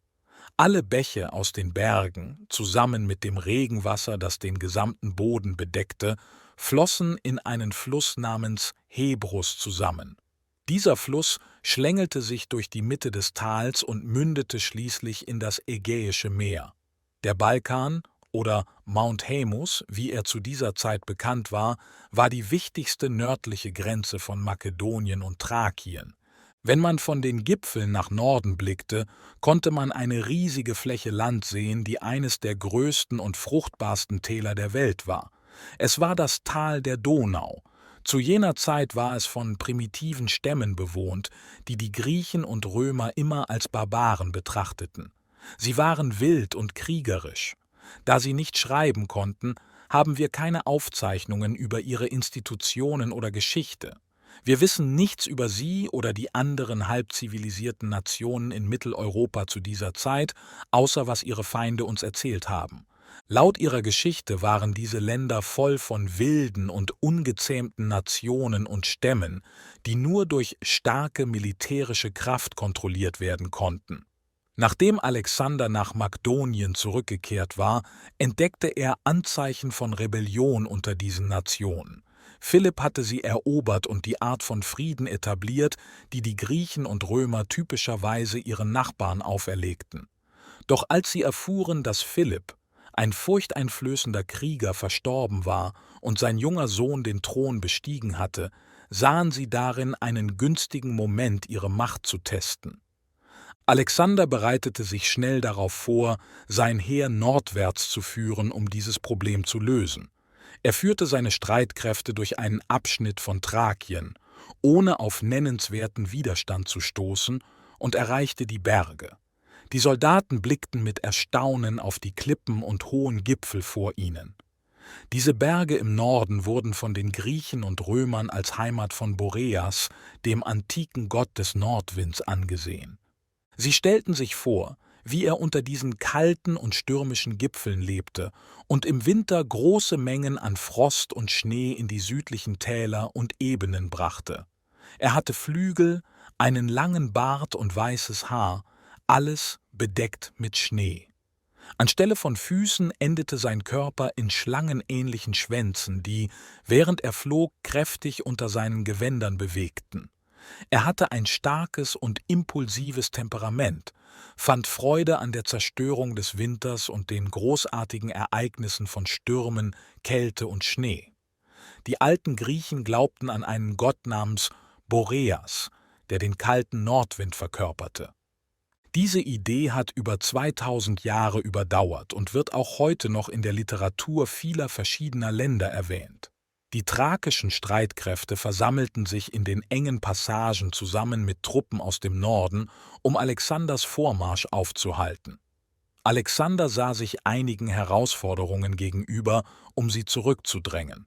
[SPEAKER 2] Alle Bäche aus den Bergen, zusammen mit dem Regenwasser, das den gesamten Boden bedeckte, flossen in einen Fluss namens Hebrus zusammen. Dieser Fluss schlängelte sich durch die Mitte des Tals und mündete schließlich in das Ägäische Meer. Der Balkan oder Mount Haemus, wie er zu dieser Zeit bekannt war die wichtigste nördliche Grenze von Makedonien und Thrakien. Wenn man von den Gipfeln nach Norden blickte, konnte man eine riesige Fläche Land sehen, die eines der größten und fruchtbarsten Täler der Welt war. Es war das Tal der Donau. Zu jener Zeit war es von primitiven Stämmen bewohnt, die die Griechen und Römer immer als Barbaren betrachteten. Sie waren wild und kriegerisch. Da sie nicht schreiben konnten, haben wir keine Aufzeichnungen über ihre Institutionen oder Geschichte. Wir wissen nichts über sie oder die anderen halbzivilisierten Nationen in Mitteleuropa zu dieser Zeit, außer was ihre Feinde uns erzählt haben. Laut ihrer Geschichte waren diese Länder voll von wilden und ungezähmten Nationen und Stämmen, die nur durch starke militärische Kraft kontrolliert werden konnten. Nachdem Alexander nach Makedonien zurückgekehrt war, entdeckte er Anzeichen von Rebellion unter diesen Nationen. Philipp hatte sie erobert und die Art von Frieden etabliert, die die Griechen und Römer typischerweise ihren Nachbarn auferlegten. Doch als sie erfuhren, dass Philipp, ein furchteinflößender Krieger, verstorben war und sein junger Sohn den Thron bestiegen hatte, sahen sie darin einen günstigen Moment, ihre Macht zu testen. Alexander bereitete sich schnell darauf vor, sein Heer nordwärts zu führen, um dieses Problem zu lösen. Er führte seine Streitkräfte durch einen Abschnitt von Thrakien, ohne auf nennenswerten Widerstand zu stoßen, und erreichte die Berge. Die Soldaten blickten mit Erstaunen auf die Klippen und hohen Gipfel vor ihnen. Diese Berge im Norden wurden von den Griechen und Römern als Heimat von Boreas, dem antiken Gott des Nordwinds, angesehen. Sie stellten sich vor, wie er unter diesen kalten und stürmischen Gipfeln lebte und im Winter große Mengen an Frost und Schnee in die südlichen Täler und Ebenen brachte. Er hatte Flügel, einen langen Bart und weißes Haar, alles bedeckt mit Schnee. Anstelle von Füßen endete sein Körper in schlangenähnlichen Schwänzen, die, während er flog, kräftig unter seinen Gewändern bewegten. Er hatte ein starkes und impulsives Temperament, fand Freude an der Zerstörung des Winters und den großartigen Ereignissen von Stürmen, Kälte und Schnee. Die alten Griechen glaubten an einen Gott namens Boreas, der den kalten Nordwind verkörperte. Diese Idee hat über 2000 Jahre überdauert und wird auch heute noch in der Literatur vieler verschiedener Länder erwähnt. Die thrakischen Streitkräfte versammelten sich in den engen Passagen zusammen mit Truppen aus dem Norden, um Alexanders Vormarsch aufzuhalten. Alexander sah sich einigen Herausforderungen gegenüber, um sie zurückzudrängen.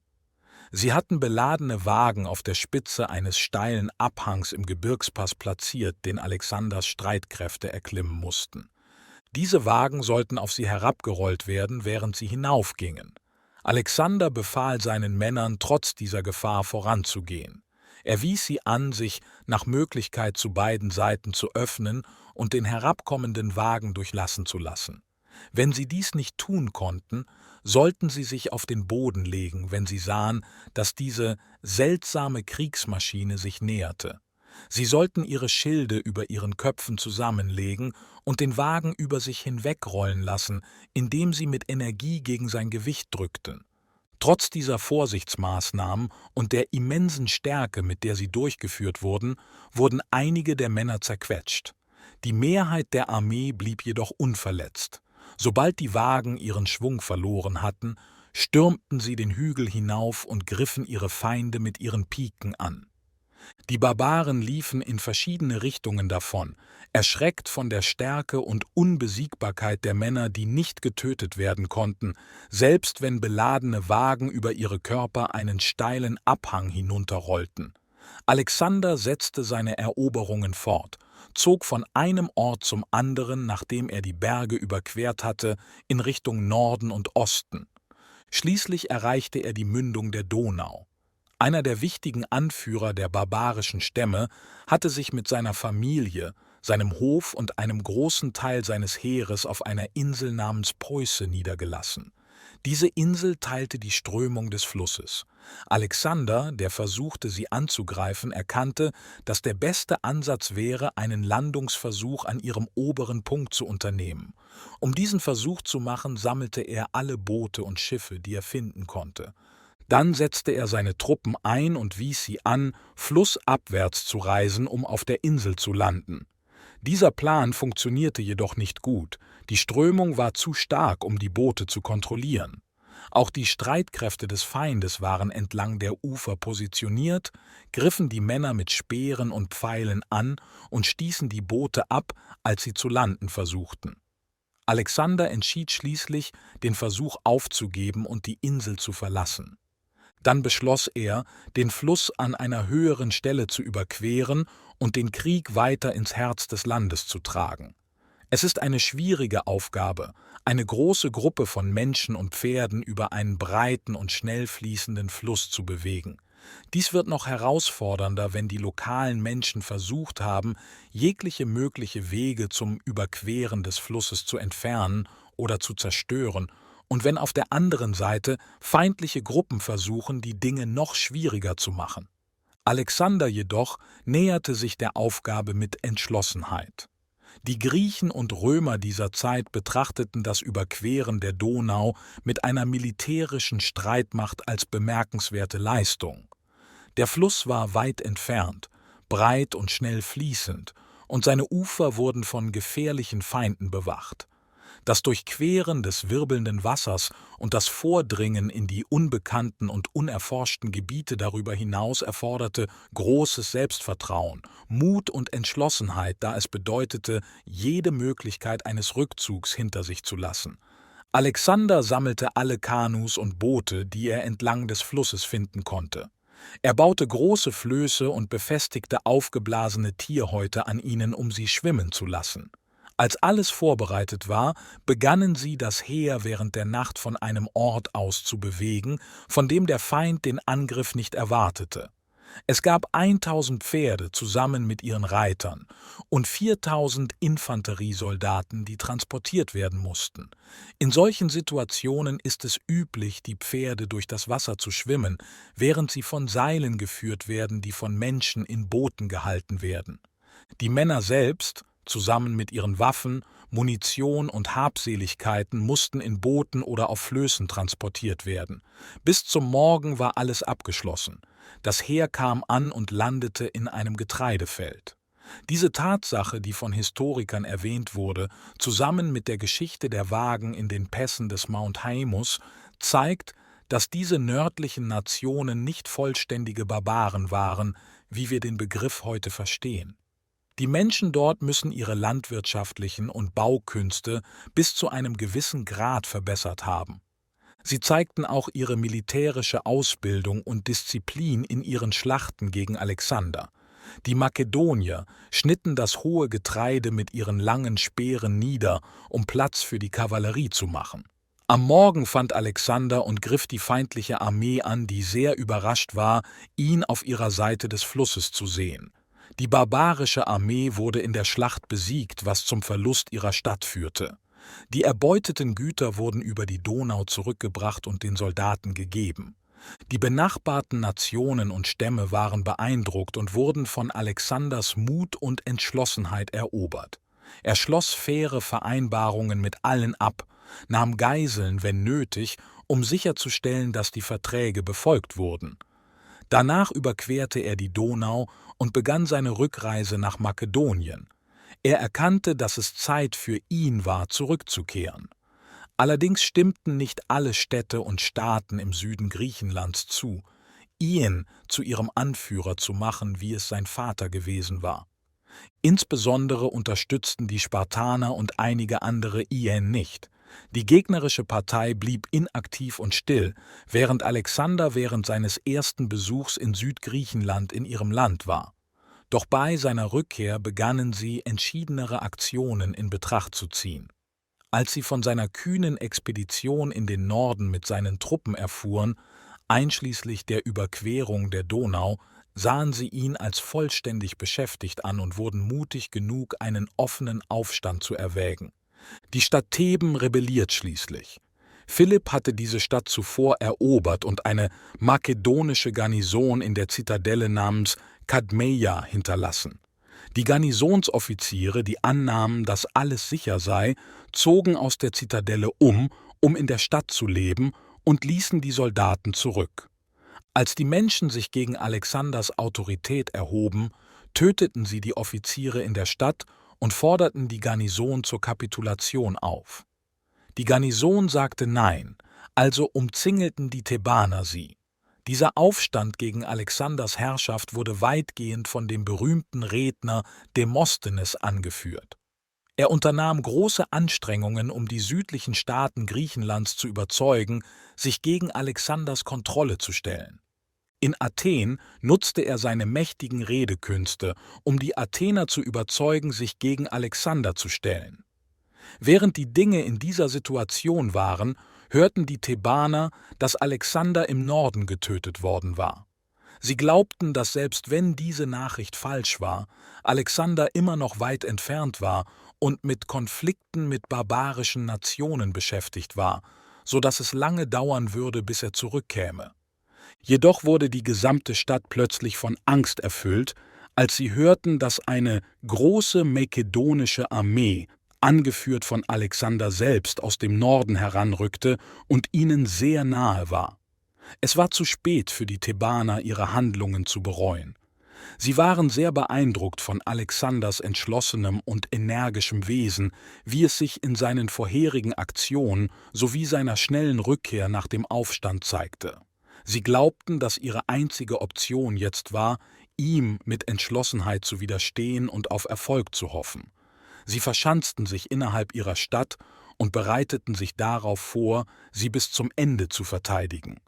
[SPEAKER 2] Sie hatten beladene Wagen auf der Spitze eines steilen Abhangs im Gebirgspass platziert, den Alexanders Streitkräfte erklimmen mussten. Diese Wagen sollten auf sie herabgerollt werden, während sie hinaufgingen. Alexander befahl seinen Männern, trotz dieser Gefahr voranzugehen. Er wies sie an, sich nach Möglichkeit zu beiden Seiten zu öffnen und den herabkommenden Wagen durchlassen zu lassen. Wenn sie dies nicht tun konnten, sollten sie sich auf den Boden legen, wenn sie sahen, dass diese seltsame Kriegsmaschine sich näherte. Sie sollten ihre Schilde über ihren Köpfen zusammenlegen und den Wagen über sich hinwegrollen lassen, indem sie mit Energie gegen sein Gewicht drückten. Trotz dieser Vorsichtsmaßnahmen und der immensen Stärke, mit der sie durchgeführt wurden, wurden einige der Männer zerquetscht. Die Mehrheit der Armee blieb jedoch unverletzt. Sobald die Wagen ihren Schwung verloren hatten, stürmten sie den Hügel hinauf und griffen ihre Feinde mit ihren Piken an. Die Barbaren liefen in verschiedene Richtungen davon, erschreckt von der Stärke und Unbesiegbarkeit der Männer, die nicht getötet werden konnten, selbst wenn beladene Wagen über ihre Körper einen steilen Abhang hinunterrollten. Alexander setzte seine Eroberungen fort, zog von einem Ort zum anderen, nachdem er die Berge überquert hatte, in Richtung Norden und Osten. Schließlich erreichte er die Mündung der Donau. Einer der wichtigen Anführer der barbarischen Stämme hatte sich mit seiner Familie, seinem Hof und einem großen Teil seines Heeres auf einer Insel namens Preuße niedergelassen. Diese Insel teilte die Strömung des Flusses. Alexander, der versuchte, sie anzugreifen, erkannte, dass der beste Ansatz wäre, einen Landungsversuch an ihrem oberen Punkt zu unternehmen. Um diesen Versuch zu machen, sammelte er alle Boote und Schiffe, die er finden konnte. Dann setzte er seine Truppen ein und wies sie an, flussabwärts zu reisen, um auf der Insel zu landen. Dieser Plan funktionierte jedoch nicht gut. Die Strömung war zu stark, um die Boote zu kontrollieren. Auch die Streitkräfte des Feindes waren entlang der Ufer positioniert, griffen die Männer mit Speeren und Pfeilen an und stießen die Boote ab, als sie zu landen versuchten. Alexander entschied schließlich, den Versuch aufzugeben und die Insel zu verlassen. Dann beschloss er, den Fluss an einer höheren Stelle zu überqueren und den Krieg weiter ins Herz des Landes zu tragen. Es ist eine schwierige Aufgabe, eine große Gruppe von Menschen und Pferden über einen breiten und schnell fließenden Fluss zu bewegen. Dies wird noch herausfordernder, wenn die lokalen Menschen versucht haben, jegliche mögliche Wege zum Überqueren des Flusses zu entfernen oder zu zerstören, und wenn auf der anderen Seite feindliche Gruppen versuchen, die Dinge noch schwieriger zu machen. Alexander jedoch näherte sich der Aufgabe mit Entschlossenheit. Die Griechen und Römer dieser Zeit betrachteten das Überqueren der Donau mit einer militärischen Streitmacht als bemerkenswerte Leistung. Der Fluss war weit entfernt, breit und schnell fließend, und seine Ufer wurden von gefährlichen Feinden bewacht. Das Durchqueren des wirbelnden Wassers und das Vordringen in die unbekannten und unerforschten Gebiete darüber hinaus erforderte großes Selbstvertrauen, Mut und Entschlossenheit, da es bedeutete, jede Möglichkeit eines Rückzugs hinter sich zu lassen. Alexander sammelte alle Kanus und Boote, die er entlang des Flusses finden konnte. Er baute große Flöße und befestigte aufgeblasene Tierhäute an ihnen, um sie schwimmen zu lassen. Als alles vorbereitet war, begannen sie, das Heer während der Nacht von einem Ort aus zu bewegen, von dem der Feind den Angriff nicht erwartete. Es gab 1000 Pferde zusammen mit ihren Reitern und 4000 Infanteriesoldaten, die transportiert werden mussten. In solchen Situationen ist es üblich, die Pferde durch das Wasser zu schwimmen, während sie von Seilen geführt werden, die von Menschen in Booten gehalten werden. Die Männer selbst, zusammen mit ihren Waffen, Munition und Habseligkeiten, mussten in Booten oder auf Flößen transportiert werden. Bis zum Morgen war alles abgeschlossen. Das Heer kam an und landete in einem Getreidefeld. Diese Tatsache, die von Historikern erwähnt wurde, zusammen mit der Geschichte der Wagen in den Pässen des Mount Haemus, zeigt, dass diese nördlichen Nationen nicht vollständige Barbaren waren, wie wir den Begriff heute verstehen. Die Menschen dort müssen ihre landwirtschaftlichen und Baukünste bis zu einem gewissen Grad verbessert haben. Sie zeigten auch ihre militärische Ausbildung und Disziplin in ihren Schlachten gegen Alexander. Die Makedonier schnitten das hohe Getreide mit ihren langen Speeren nieder, um Platz für die Kavallerie zu machen. Am Morgen fand Alexander und griff die feindliche Armee an, die sehr überrascht war, ihn auf ihrer Seite des Flusses zu sehen. Die barbarische Armee wurde in der Schlacht besiegt, was zum Verlust ihrer Stadt führte. Die erbeuteten Güter wurden über die Donau zurückgebracht und den Soldaten gegeben. Die benachbarten Nationen und Stämme waren beeindruckt und wurden von Alexanders Mut und Entschlossenheit erobert. Er schloss faire Vereinbarungen mit allen ab, nahm Geiseln, wenn nötig, um sicherzustellen, dass die Verträge befolgt wurden. Danach überquerte er die Donau und begann seine Rückreise nach Makedonien. Er erkannte, dass es Zeit für ihn war, zurückzukehren. Allerdings stimmten nicht alle Städte und Staaten im Süden Griechenlands zu, ihn zu ihrem Anführer zu machen, wie es sein Vater gewesen war. Insbesondere unterstützten die Spartaner und einige andere ihn nicht. Die gegnerische Partei blieb inaktiv und still, während Alexander während seines ersten Besuchs in Südgriechenland in ihrem Land war. Doch bei seiner Rückkehr begannen sie, entschiedenere Aktionen in Betracht zu ziehen. Als sie von seiner kühnen Expedition in den Norden mit seinen Truppen erfuhren, einschließlich der Überquerung der Donau, sahen sie ihn als vollständig beschäftigt an und wurden mutig genug, einen offenen Aufstand zu erwägen. Die Stadt Theben rebelliert schließlich. Philipp hatte diese Stadt zuvor erobert und eine makedonische Garnison in der Zitadelle namens Kadmeia hinterlassen. Die Garnisonsoffiziere, die annahmen, dass alles sicher sei, zogen aus der Zitadelle um in der Stadt zu leben, und ließen die Soldaten zurück. Als die Menschen sich gegen Alexanders Autorität erhoben, töteten sie die Offiziere in der Stadt und forderten die Garnison zur Kapitulation auf. Die Garnison sagte Nein, also umzingelten die Thebaner sie. Dieser Aufstand gegen Alexanders Herrschaft wurde weitgehend von dem berühmten Redner Demosthenes angeführt. Er unternahm große Anstrengungen, um die südlichen Staaten Griechenlands zu überzeugen, sich gegen Alexanders Kontrolle zu stellen. In Athen nutzte er seine mächtigen Redekünste, um die Athener zu überzeugen, sich gegen Alexander zu stellen. Während die Dinge in dieser Situation waren, hörten die Thebaner, dass Alexander im Norden getötet worden war. Sie glaubten, dass selbst wenn diese Nachricht falsch war, Alexander immer noch weit entfernt war und mit Konflikten mit barbarischen Nationen beschäftigt war, so dass es lange dauern würde, bis er zurückkäme. Jedoch wurde die gesamte Stadt plötzlich von Angst erfüllt, als sie hörten, dass eine große makedonische Armee, angeführt von Alexander selbst, aus dem Norden heranrückte und ihnen sehr nahe war. Es war zu spät für die Thebaner, ihre Handlungen zu bereuen. Sie waren sehr beeindruckt von Alexanders entschlossenem und energischem Wesen, wie es sich in seinen vorherigen Aktionen sowie seiner schnellen Rückkehr nach dem Aufstand zeigte. Sie glaubten, dass ihre einzige Option jetzt war, ihm mit Entschlossenheit zu widerstehen und auf Erfolg zu hoffen. Sie verschanzten sich innerhalb ihrer Stadt und bereiteten sich darauf vor, sie bis zum Ende zu verteidigen.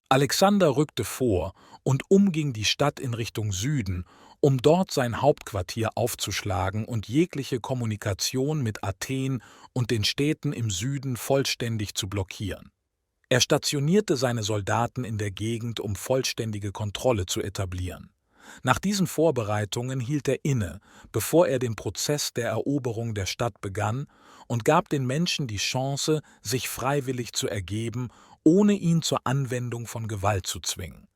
[SPEAKER 2] Alexander rückte vor und umging die Stadt in Richtung Süden, um dort sein Hauptquartier aufzuschlagen und jegliche Kommunikation mit Athen und den Städten im Süden vollständig zu blockieren. Er stationierte seine Soldaten in der Gegend, um vollständige Kontrolle zu etablieren. Nach diesen Vorbereitungen hielt er inne, bevor er den Prozess der Eroberung der Stadt begann, und gab den Menschen die Chance, sich freiwillig zu ergeben, ohne ihn zur Anwendung von Gewalt zu zwingen.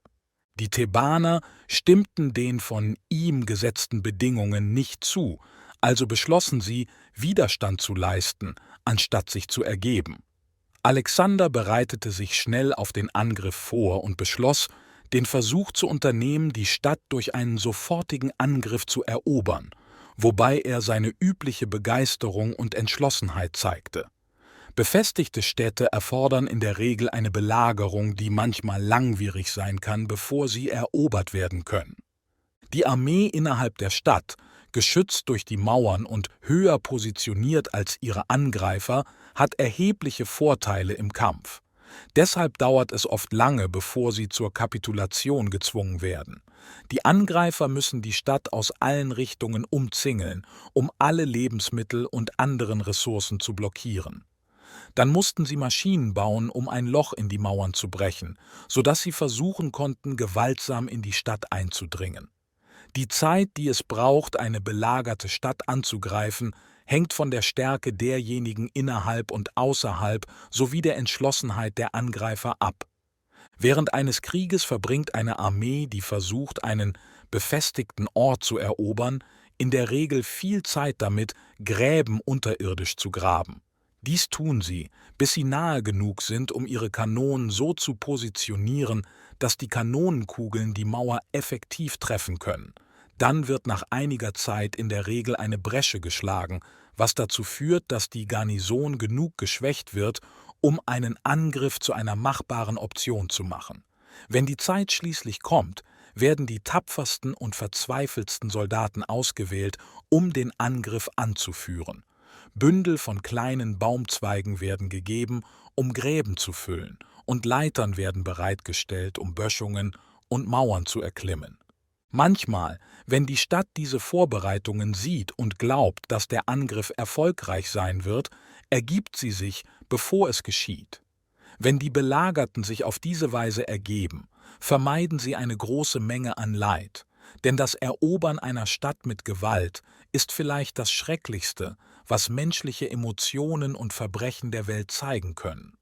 [SPEAKER 2] Die Thebaner stimmten den von ihm gesetzten Bedingungen nicht zu, also beschlossen sie, Widerstand zu leisten, anstatt sich zu ergeben. Alexander bereitete sich schnell auf den Angriff vor und beschloss, den Versuch zu unternehmen, die Stadt durch einen sofortigen Angriff zu erobern, wobei er seine übliche Begeisterung und Entschlossenheit zeigte. Befestigte Städte erfordern in der Regel eine Belagerung, die manchmal langwierig sein kann, bevor sie erobert werden können. Die Armee innerhalb der Stadt, geschützt durch die Mauern und höher positioniert als ihre Angreifer, hat erhebliche Vorteile im Kampf. Deshalb dauert es oft lange, bevor sie zur Kapitulation gezwungen werden. Die Angreifer müssen die Stadt aus allen Richtungen umzingeln, um alle Lebensmittel und anderen Ressourcen zu blockieren. Dann mussten sie Maschinen bauen, um ein Loch in die Mauern zu brechen, sodass sie versuchen konnten, gewaltsam in die Stadt einzudringen. Die Zeit, die es braucht, eine belagerte Stadt anzugreifen, hängt von der Stärke derjenigen innerhalb und außerhalb sowie der Entschlossenheit der Angreifer ab. Während eines Krieges verbringt eine Armee, die versucht, einen befestigten Ort zu erobern, in der Regel viel Zeit damit, Gräben unterirdisch zu graben. Dies tun sie, bis sie nahe genug sind, um ihre Kanonen so zu positionieren, dass die Kanonenkugeln die Mauer effektiv treffen können. Dann wird nach einiger Zeit in der Regel eine Bresche geschlagen, was dazu führt, dass die Garnison genug geschwächt wird, um einen Angriff zu einer machbaren Option zu machen. Wenn die Zeit schließlich kommt, werden die tapfersten und verzweifeltsten Soldaten ausgewählt, um den Angriff anzuführen. Bündel von kleinen Baumzweigen werden gegeben, um Gräben zu füllen, und Leitern werden bereitgestellt, um Böschungen und Mauern zu erklimmen. Manchmal, wenn die Stadt diese Vorbereitungen sieht und glaubt, dass der Angriff erfolgreich sein wird, ergibt sie sich, bevor es geschieht. Wenn die Belagerten sich auf diese Weise ergeben, vermeiden sie eine große Menge an Leid, denn das Erobern einer Stadt mit Gewalt ist vielleicht das Schrecklichste, was menschliche Emotionen und Verbrechen der Welt zeigen können.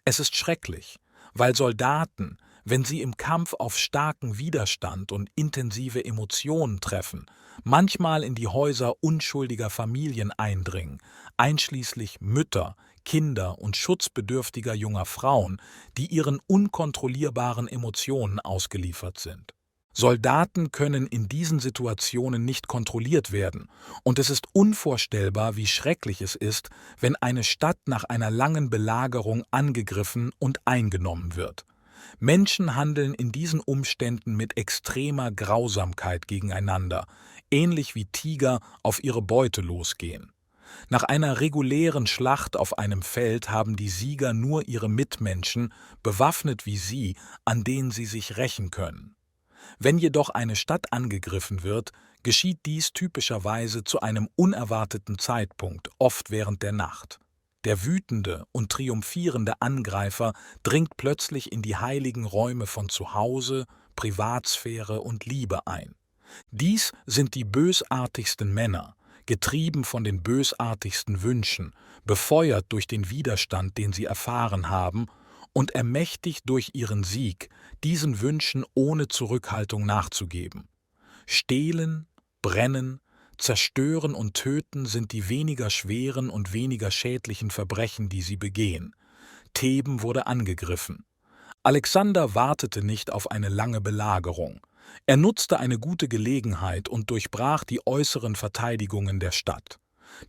[SPEAKER 2] Es ist schrecklich, weil Soldaten, wenn sie im Kampf auf starken Widerstand und intensive Emotionen treffen, manchmal in die Häuser unschuldiger Familien eindringen, einschließlich Mütter, Kinder und schutzbedürftiger junger Frauen, die ihren unkontrollierbaren Emotionen ausgeliefert sind. Soldaten können in diesen Situationen nicht kontrolliert werden, und es ist unvorstellbar, wie schrecklich es ist, wenn eine Stadt nach einer langen Belagerung angegriffen und eingenommen wird. Menschen handeln in diesen Umständen mit extremer Grausamkeit gegeneinander, ähnlich wie Tiger auf ihre Beute losgehen. Nach einer regulären Schlacht auf einem Feld haben die Sieger nur ihre Mitmenschen, bewaffnet wie sie, an denen sie sich rächen können. Wenn jedoch eine Stadt angegriffen wird, geschieht dies typischerweise zu einem unerwarteten Zeitpunkt, oft während der Nacht. Der wütende und triumphierende Angreifer dringt plötzlich in die heiligen Räume von Zuhause, Privatsphäre und Liebe ein. Dies sind die bösartigsten Männer, getrieben von den bösartigsten Wünschen, befeuert durch den Widerstand, den sie erfahren haben, und ermächtigt durch ihren Sieg, diesen Wünschen ohne Zurückhaltung nachzugeben. Stehlen, brennen, zerstören und töten sind die weniger schweren und weniger schädlichen Verbrechen, die sie begehen. Theben wurde angegriffen. Alexander wartete nicht auf eine lange Belagerung. Er nutzte eine gute Gelegenheit und durchbrach die äußeren Verteidigungen der Stadt.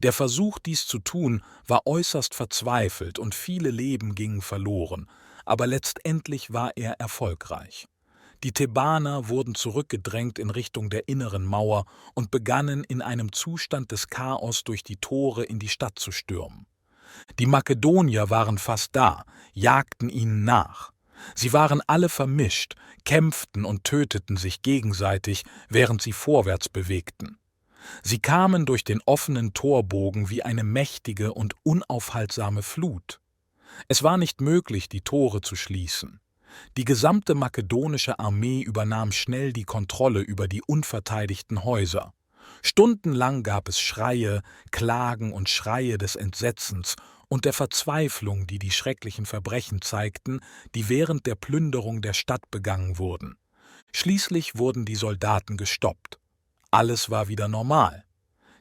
[SPEAKER 2] Der Versuch, dies zu tun, war äußerst verzweifelt und viele Leben gingen verloren, aber letztendlich war er erfolgreich. Die Thebaner wurden zurückgedrängt in Richtung der inneren Mauer und begannen in einem Zustand des Chaos durch die Tore in die Stadt zu stürmen. Die Makedonier waren fast da, jagten ihnen nach. Sie waren alle vermischt, kämpften und töteten sich gegenseitig, während sie vorwärts bewegten. Sie kamen durch den offenen Torbogen wie eine mächtige und unaufhaltsame Flut. Es war nicht möglich, die Tore zu schließen. Die gesamte makedonische Armee übernahm schnell die Kontrolle über die unverteidigten Häuser. Stundenlang gab es Schreie, Klagen und Schreie des Entsetzens und der Verzweiflung, die die schrecklichen Verbrechen zeigten, die während der Plünderung der Stadt begangen wurden. Schließlich wurden die Soldaten gestoppt. Alles war wieder normal.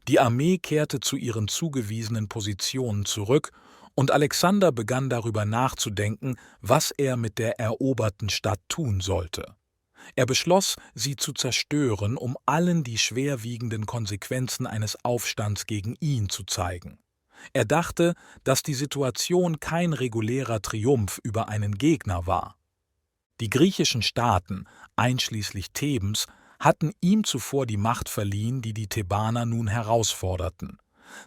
[SPEAKER 2] Die Armee kehrte zu ihren zugewiesenen Positionen zurück, und Alexander begann darüber nachzudenken, was er mit der eroberten Stadt tun sollte. Er beschloss, sie zu zerstören, um allen die schwerwiegenden Konsequenzen eines Aufstands gegen ihn zu zeigen. Er dachte, dass die Situation kein regulärer Triumph über einen Gegner war. Die griechischen Staaten, einschließlich Thebens, hatten ihm zuvor die Macht verliehen, die die Thebaner nun herausforderten.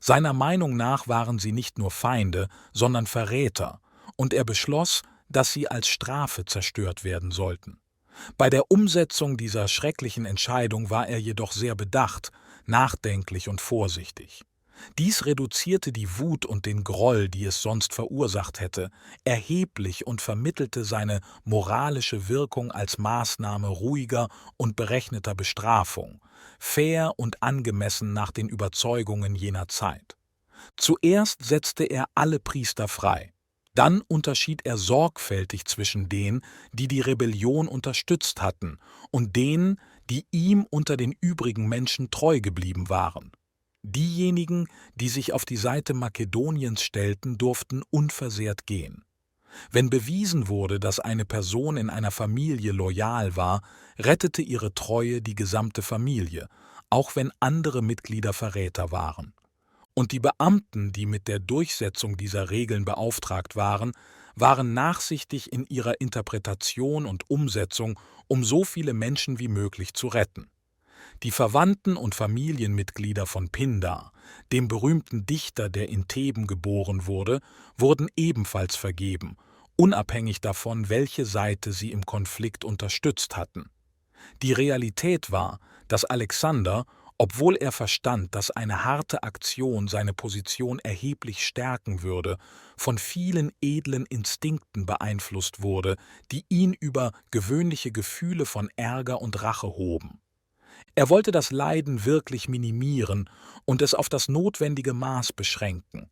[SPEAKER 2] Seiner Meinung nach waren sie nicht nur Feinde, sondern Verräter, und er beschloss, dass sie als Strafe zerstört werden sollten. Bei der Umsetzung dieser schrecklichen Entscheidung war er jedoch sehr bedacht, nachdenklich und vorsichtig. Dies reduzierte die Wut und den Groll, die es sonst verursacht hätte, erheblich und vermittelte seine moralische Wirkung als Maßnahme ruhiger und berechneter Bestrafung, fair und angemessen nach den Überzeugungen jener Zeit. Zuerst setzte er alle Priester frei. Dann unterschied er sorgfältig zwischen denen, die die Rebellion unterstützt hatten, und denen, die ihm unter den übrigen Menschen treu geblieben waren. Diejenigen, die sich auf die Seite Makedoniens stellten, durften unversehrt gehen. Wenn bewiesen wurde, dass eine Person in einer Familie loyal war, rettete ihre Treue die gesamte Familie, auch wenn andere Mitglieder Verräter waren. Und die Beamten, die mit der Durchsetzung dieser Regeln beauftragt waren, waren nachsichtig in ihrer Interpretation und Umsetzung, um so viele Menschen wie möglich zu retten. Die Verwandten und Familienmitglieder von Pindar, dem berühmten Dichter, der in Theben geboren wurde, wurden ebenfalls vergeben, unabhängig davon, welche Seite sie im Konflikt unterstützt hatten. Die Realität war, dass Alexander, obwohl er verstand, dass eine harte Aktion seine Position erheblich stärken würde, von vielen edlen Instinkten beeinflusst wurde, die ihn über gewöhnliche Gefühle von Ärger und Rache hoben. Er wollte das Leiden wirklich minimieren und es auf das notwendige Maß beschränken.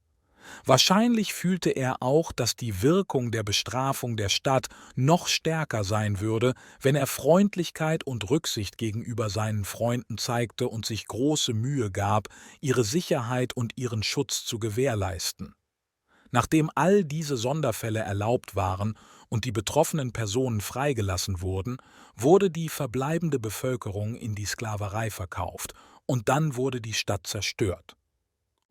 [SPEAKER 2] Wahrscheinlich fühlte er auch, dass die Wirkung der Bestrafung der Stadt noch stärker sein würde, wenn er Freundlichkeit und Rücksicht gegenüber seinen Freunden zeigte und sich große Mühe gab, ihre Sicherheit und ihren Schutz zu gewährleisten. Nachdem all diese Sonderfälle erlaubt waren und die betroffenen Personen freigelassen wurden, wurde die verbleibende Bevölkerung in die Sklaverei verkauft und dann wurde die Stadt zerstört.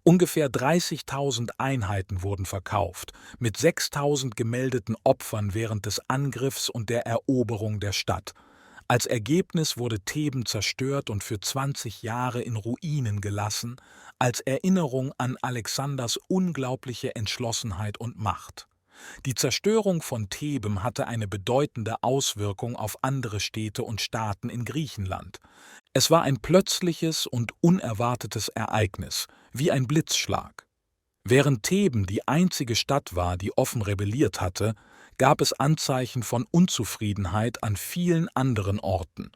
[SPEAKER 2] Ungefähr 30.000 Einheiten wurden verkauft, mit 6.000 gemeldeten Opfern während des Angriffs und der Eroberung der Stadt. Als Ergebnis wurde Theben zerstört und für 20 Jahre in Ruinen gelassen, als Erinnerung an Alexanders unglaubliche Entschlossenheit und Macht. Die Zerstörung von Theben hatte eine bedeutende Auswirkung auf andere Städte und Staaten in Griechenland. Es war ein plötzliches und unerwartetes Ereignis, wie ein Blitzschlag. Während Theben die einzige Stadt war, die offen rebelliert hatte, gab es Anzeichen von Unzufriedenheit an vielen anderen Orten.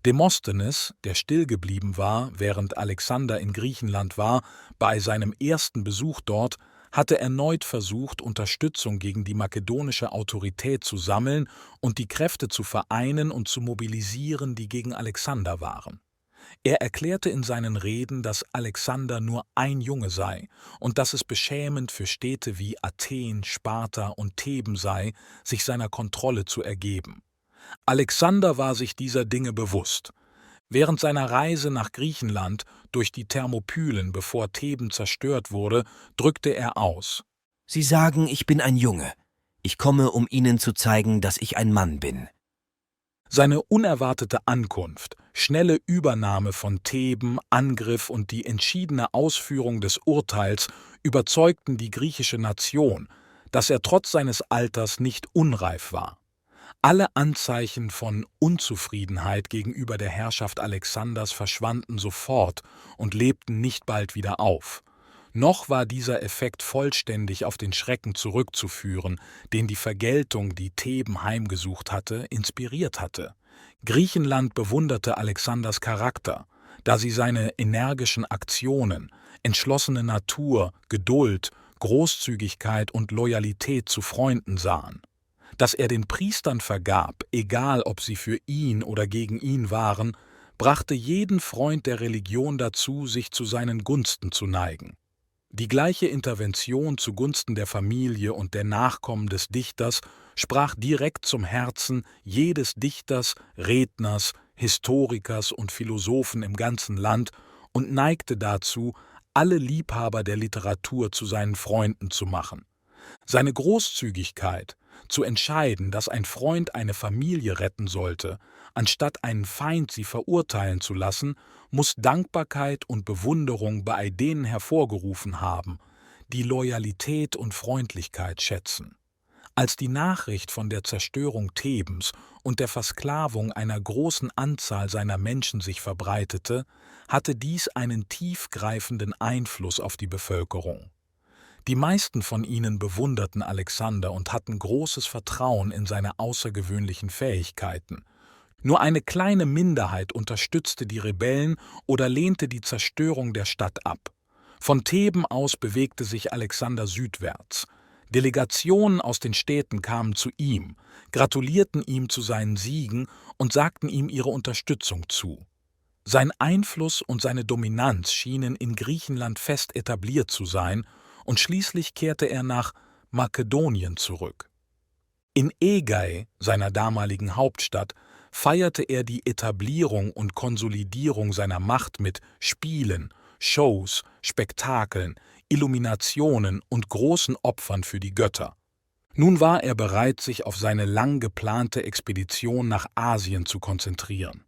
[SPEAKER 2] Demosthenes, der still geblieben war, während Alexander in Griechenland war, bei seinem ersten Besuch dort, hatte erneut versucht, Unterstützung gegen die makedonische Autorität zu sammeln und die Kräfte zu vereinen und zu mobilisieren, die gegen Alexander waren. Er erklärte in seinen Reden, dass Alexander nur ein Junge sei und dass es beschämend für Städte wie Athen, Sparta und Theben sei, sich seiner Kontrolle zu ergeben. Alexander war sich dieser Dinge bewusst. Während seiner Reise nach Griechenland durch die Thermopylen, bevor Theben zerstört wurde, drückte er aus:
[SPEAKER 4] Sie sagen, ich bin ein Junge. Ich komme, um Ihnen zu zeigen, dass ich ein Mann bin.
[SPEAKER 2] Seine unerwartete Ankunft, schnelle Übernahme von Theben, Angriff und die entschiedene Ausführung des Urteils überzeugten die griechische Nation, dass er trotz seines Alters nicht unreif war. Alle Anzeichen von Unzufriedenheit gegenüber der Herrschaft Alexanders verschwanden sofort und lebten nicht bald wieder auf. Noch war dieser Effekt vollständig auf den Schrecken zurückzuführen, den die Vergeltung, die Theben heimgesucht hatte, inspiriert hatte. Griechenland bewunderte Alexanders Charakter, da sie seine energischen Aktionen, entschlossene Natur, Geduld, Großzügigkeit und Loyalität zu Freunden sahen. Dass er den Priestern vergab, egal ob sie für ihn oder gegen ihn waren, brachte jeden Freund der Religion dazu, sich zu seinen Gunsten zu neigen. Die gleiche Intervention zugunsten der Familie und der Nachkommen des Dichters sprach direkt zum Herzen jedes Dichters, Redners, Historikers und Philosophen im ganzen Land und neigte dazu, alle Liebhaber der Literatur zu seinen Freunden zu machen. Seine Großzügigkeit, zu entscheiden, dass ein Freund eine Familie retten sollte, anstatt einen Feind sie verurteilen zu lassen, muss Dankbarkeit und Bewunderung bei denen hervorgerufen haben, die Loyalität und Freundlichkeit schätzen. Als die Nachricht von der Zerstörung Thebens und der Versklavung einer großen Anzahl seiner Menschen sich verbreitete, hatte dies einen tiefgreifenden Einfluss auf die Bevölkerung. Die meisten von ihnen bewunderten Alexander und hatten großes Vertrauen in seine außergewöhnlichen Fähigkeiten. Nur eine kleine Minderheit unterstützte die Rebellen oder lehnte die Zerstörung der Stadt ab. Von Theben aus bewegte sich Alexander südwärts. Delegationen aus den Städten kamen zu ihm, gratulierten ihm zu seinen Siegen und sagten ihm ihre Unterstützung zu. Sein Einfluss und seine Dominanz schienen in Griechenland fest etabliert zu sein, und schließlich kehrte er nach Makedonien zurück. In Ägai, seiner damaligen Hauptstadt, feierte er die Etablierung und Konsolidierung seiner Macht mit Spielen, Shows, Spektakeln, Illuminationen und großen Opfern für die Götter. Nun war er bereit, sich auf seine lang geplante Expedition nach Asien zu konzentrieren.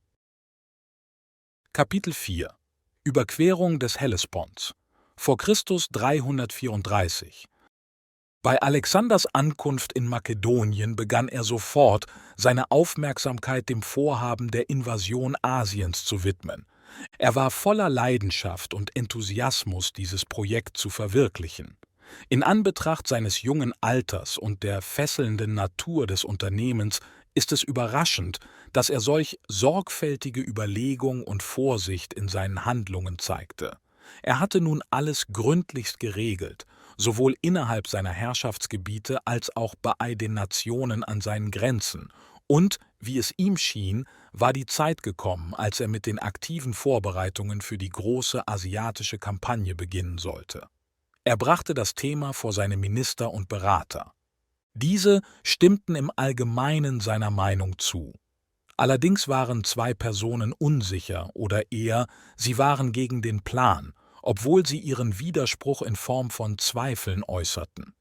[SPEAKER 2] Kapitel 4 – Überquerung des Hellesponts vor Christus 334. Bei Alexanders Ankunft in Makedonien begann er sofort, seine Aufmerksamkeit dem Vorhaben der Invasion Asiens zu widmen. Er war voller Leidenschaft und Enthusiasmus, dieses Projekt zu verwirklichen. In Anbetracht seines jungen Alters und der fesselnden Natur des Unternehmens ist es überraschend, dass er solch sorgfältige Überlegung und Vorsicht in seinen Handlungen zeigte. Er hatte nun alles gründlichst geregelt, sowohl innerhalb seiner Herrschaftsgebiete als auch bei den Nationen an seinen Grenzen, und, wie es ihm schien, war die Zeit gekommen, als er mit den aktiven Vorbereitungen für die große asiatische Kampagne beginnen sollte. Er brachte das Thema vor seine Minister und Berater. Diese stimmten im Allgemeinen seiner Meinung zu. Allerdings waren zwei Personen unsicher oder eher, sie waren gegen den Plan, obwohl sie ihren Widerspruch in Form von Zweifeln äußerten.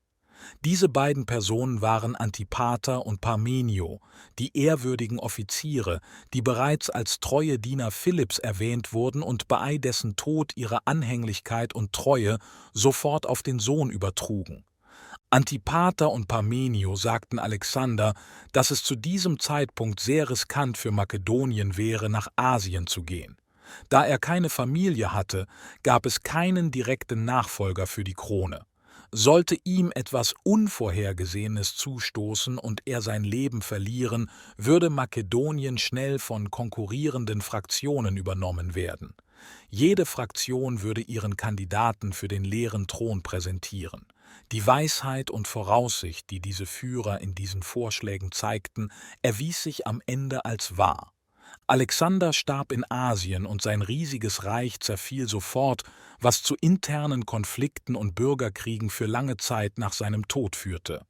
[SPEAKER 2] Diese beiden Personen waren Antipater und Parmenio, die ehrwürdigen Offiziere, die bereits als treue Diener Philipps erwähnt wurden und bei dessen Tod ihre Anhänglichkeit und Treue sofort auf den Sohn übertrugen. Antipater und Parmenio sagten Alexander, dass es zu diesem Zeitpunkt sehr riskant für Makedonien wäre, nach Asien zu gehen. Da er keine Familie hatte, gab es keinen direkten Nachfolger für die Krone. Sollte ihm etwas Unvorhergesehenes zustoßen und er sein Leben verlieren, würde Makedonien schnell von konkurrierenden Fraktionen übernommen werden. Jede Fraktion würde ihren Kandidaten für den leeren Thron präsentieren. Die Weisheit und Voraussicht, die diese Führer in diesen Vorschlägen zeigten, erwies sich am Ende als wahr. Alexander starb in Asien und sein riesiges Reich zerfiel sofort, was zu internen Konflikten und Bürgerkriegen für lange Zeit nach seinem Tod führte.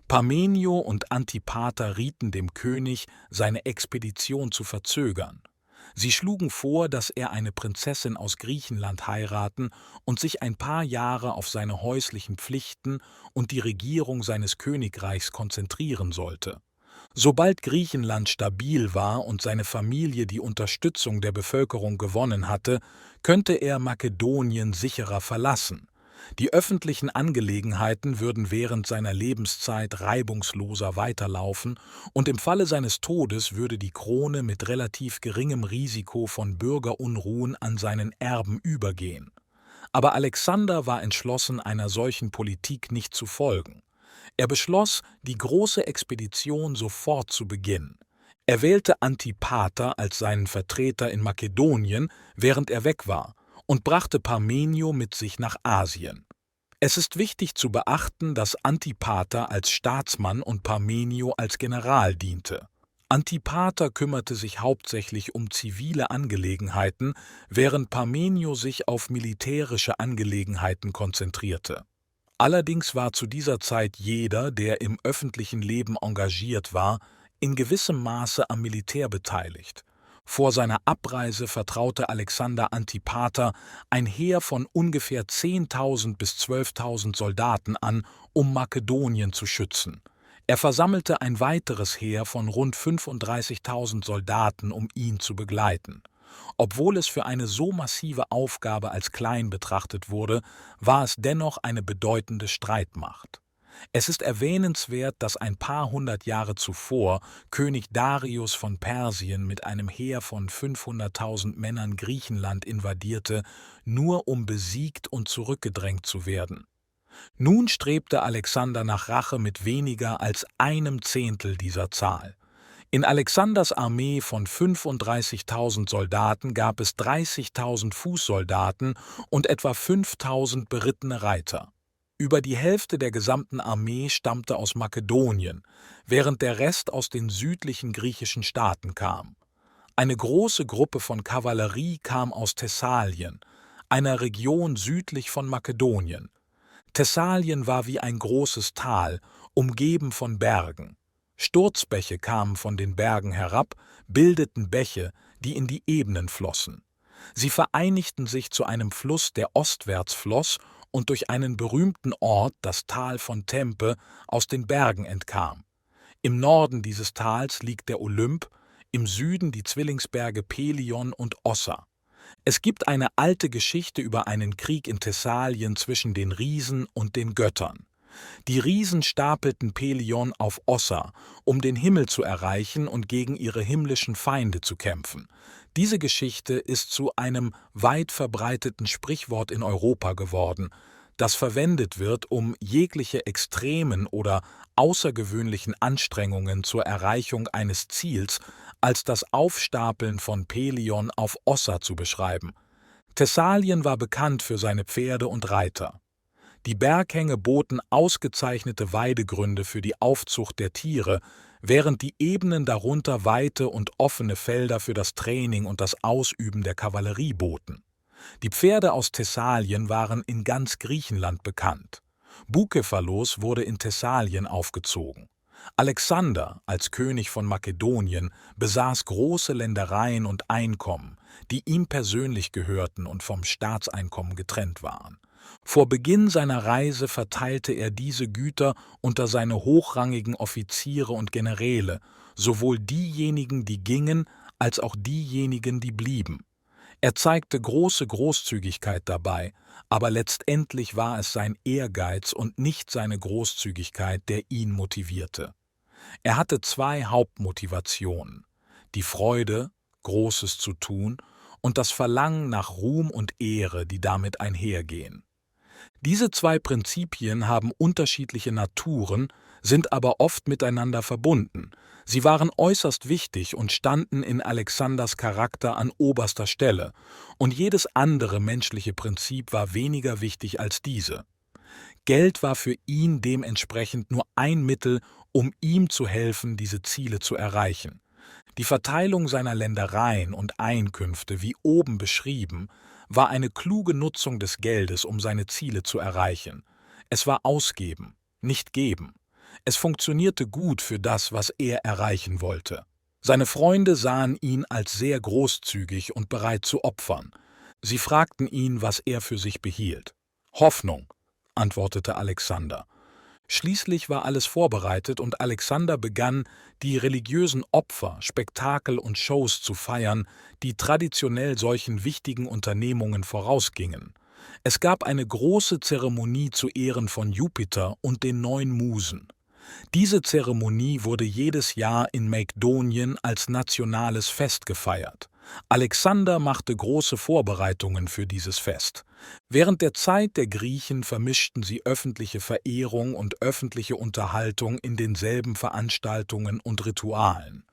[SPEAKER 2] Parmenio und Antipater rieten dem König, seine Expedition zu verzögern. Sie schlugen vor, dass er eine Prinzessin aus Griechenland heiraten und sich ein paar Jahre auf seine häuslichen Pflichten und die Regierung seines Königreichs konzentrieren sollte. Sobald Griechenland stabil war und seine Familie die Unterstützung der Bevölkerung gewonnen hatte, könnte er Makedonien sicherer verlassen. Die öffentlichen Angelegenheiten würden während seiner Lebenszeit reibungsloser weiterlaufen und im Falle seines Todes würde die Krone mit relativ geringem Risiko von Bürgerunruhen an seinen Erben übergehen. Aber Alexander war entschlossen, einer solchen Politik nicht zu folgen. Er beschloss, die große Expedition sofort zu beginnen. Er wählte Antipater als seinen Vertreter in Makedonien, während er weg war, und brachte Parmenio mit sich nach Asien. Es ist wichtig zu beachten, dass Antipater als Staatsmann und Parmenio als General diente. Antipater kümmerte sich hauptsächlich um zivile Angelegenheiten, während Parmenio sich auf militärische Angelegenheiten konzentrierte. Allerdings war zu dieser Zeit jeder, der im öffentlichen Leben engagiert war, in gewissem Maße am Militär beteiligt. Vor seiner Abreise vertraute Alexander Antipater ein Heer von ungefähr 10.000 bis 12.000 Soldaten an, um Makedonien zu schützen. Er versammelte ein weiteres Heer von rund 35.000 Soldaten, um ihn zu begleiten. Obwohl es für eine so massive Aufgabe als klein betrachtet wurde, war es dennoch eine bedeutende Streitmacht. Es ist erwähnenswert, dass ein paar hundert Jahre zuvor König Darius von Persien mit einem Heer von 500.000 Männern Griechenland invadierte, nur um besiegt und zurückgedrängt zu werden. Nun strebte Alexander nach Rache mit weniger als 1/10 dieser Zahl. In Alexanders Armee von 35.000 Soldaten gab es 30.000 Fußsoldaten und etwa 5.000 berittene Reiter. Über die Hälfte der gesamten Armee stammte aus Makedonien, während der Rest aus den südlichen griechischen Staaten kam. Eine große Gruppe von Kavallerie kam aus Thessalien, einer Region südlich von Makedonien. Thessalien war wie ein großes Tal, umgeben von Bergen. Sturzbäche kamen von den Bergen herab, bildeten Bäche, die in die Ebenen flossen. Sie vereinigten sich zu einem Fluss, der ostwärts floss und durch einen berühmten Ort, das Tal von Tempe, aus den Bergen entkam. Im Norden dieses Tals liegt der Olymp, im Süden die Zwillingsberge Pelion und Ossa. Es gibt eine alte Geschichte über einen Krieg in Thessalien zwischen den Riesen und den Göttern. Die Riesen stapelten Pelion auf Ossa, um den Himmel zu erreichen und gegen ihre himmlischen Feinde zu kämpfen. Diese Geschichte ist zu einem weit verbreiteten Sprichwort in Europa geworden, das verwendet wird, um jegliche extremen oder außergewöhnlichen Anstrengungen zur Erreichung eines Ziels als das Aufstapeln von Pelion auf Ossa zu beschreiben. Thessalien war bekannt für seine Pferde und Reiter. Die Berghänge boten ausgezeichnete Weidegründe für die Aufzucht der Tiere, während die Ebenen darunter weite und offene Felder für das Training und das Ausüben der Kavallerie boten. Die Pferde aus Thessalien waren in ganz Griechenland bekannt. Bukephalos wurde in Thessalien aufgezogen. Alexander als König von Makedonien besaß große Ländereien und Einkommen, die ihm persönlich gehörten und vom Staatseinkommen getrennt waren. Vor Beginn seiner Reise verteilte er diese Güter unter seine hochrangigen Offiziere und Generäle, sowohl diejenigen, die gingen, als auch diejenigen, die blieben. Er zeigte große Großzügigkeit dabei, aber letztendlich war es sein Ehrgeiz und nicht seine Großzügigkeit, der ihn motivierte. Er hatte zwei Hauptmotivationen: die Freude, Großes zu tun, und das Verlangen nach Ruhm und Ehre, die damit einhergehen. Diese zwei Prinzipien haben unterschiedliche Naturen, sind aber oft miteinander verbunden. Sie waren äußerst wichtig und standen in Alexanders Charakter an oberster Stelle, und jedes andere menschliche Prinzip war weniger wichtig als diese. Geld war für ihn dementsprechend nur ein Mittel, um ihm zu helfen, diese Ziele zu erreichen. Die Verteilung seiner Ländereien und Einkünfte, wie oben beschrieben, war eine kluge Nutzung des Geldes, um seine Ziele zu erreichen. Es war Ausgeben, nicht Geben. Es funktionierte gut für das, was er erreichen wollte. Seine Freunde sahen ihn als sehr großzügig und bereit zu opfern. Sie fragten ihn, was er für sich behielt. »Hoffnung«, antwortete Alexander. Schließlich war alles vorbereitet und Alexander begann, die religiösen Opfer, Spektakel und Shows zu feiern, die traditionell solchen wichtigen Unternehmungen vorausgingen. Es gab eine große Zeremonie zu Ehren von Jupiter und den 9 Musen. Diese Zeremonie wurde jedes Jahr in Makedonien als nationales Fest gefeiert. Alexander machte große Vorbereitungen für dieses Fest. Während der Zeit der Griechen vermischten sie öffentliche Verehrung und öffentliche Unterhaltung in denselben Veranstaltungen und Ritualen.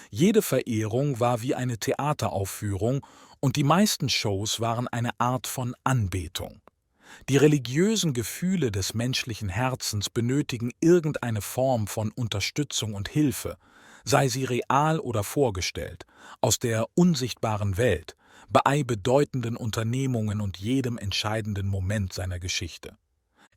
[SPEAKER 2] Jede Verehrung war wie eine Theateraufführung und die meisten Shows waren eine Art von Anbetung. Die religiösen Gefühle des menschlichen Herzens benötigen irgendeine Form von Unterstützung und Hilfe, sei sie real oder vorgestellt, aus der unsichtbaren Welt, bei bedeutenden Unternehmungen und jedem entscheidenden Moment seiner Geschichte.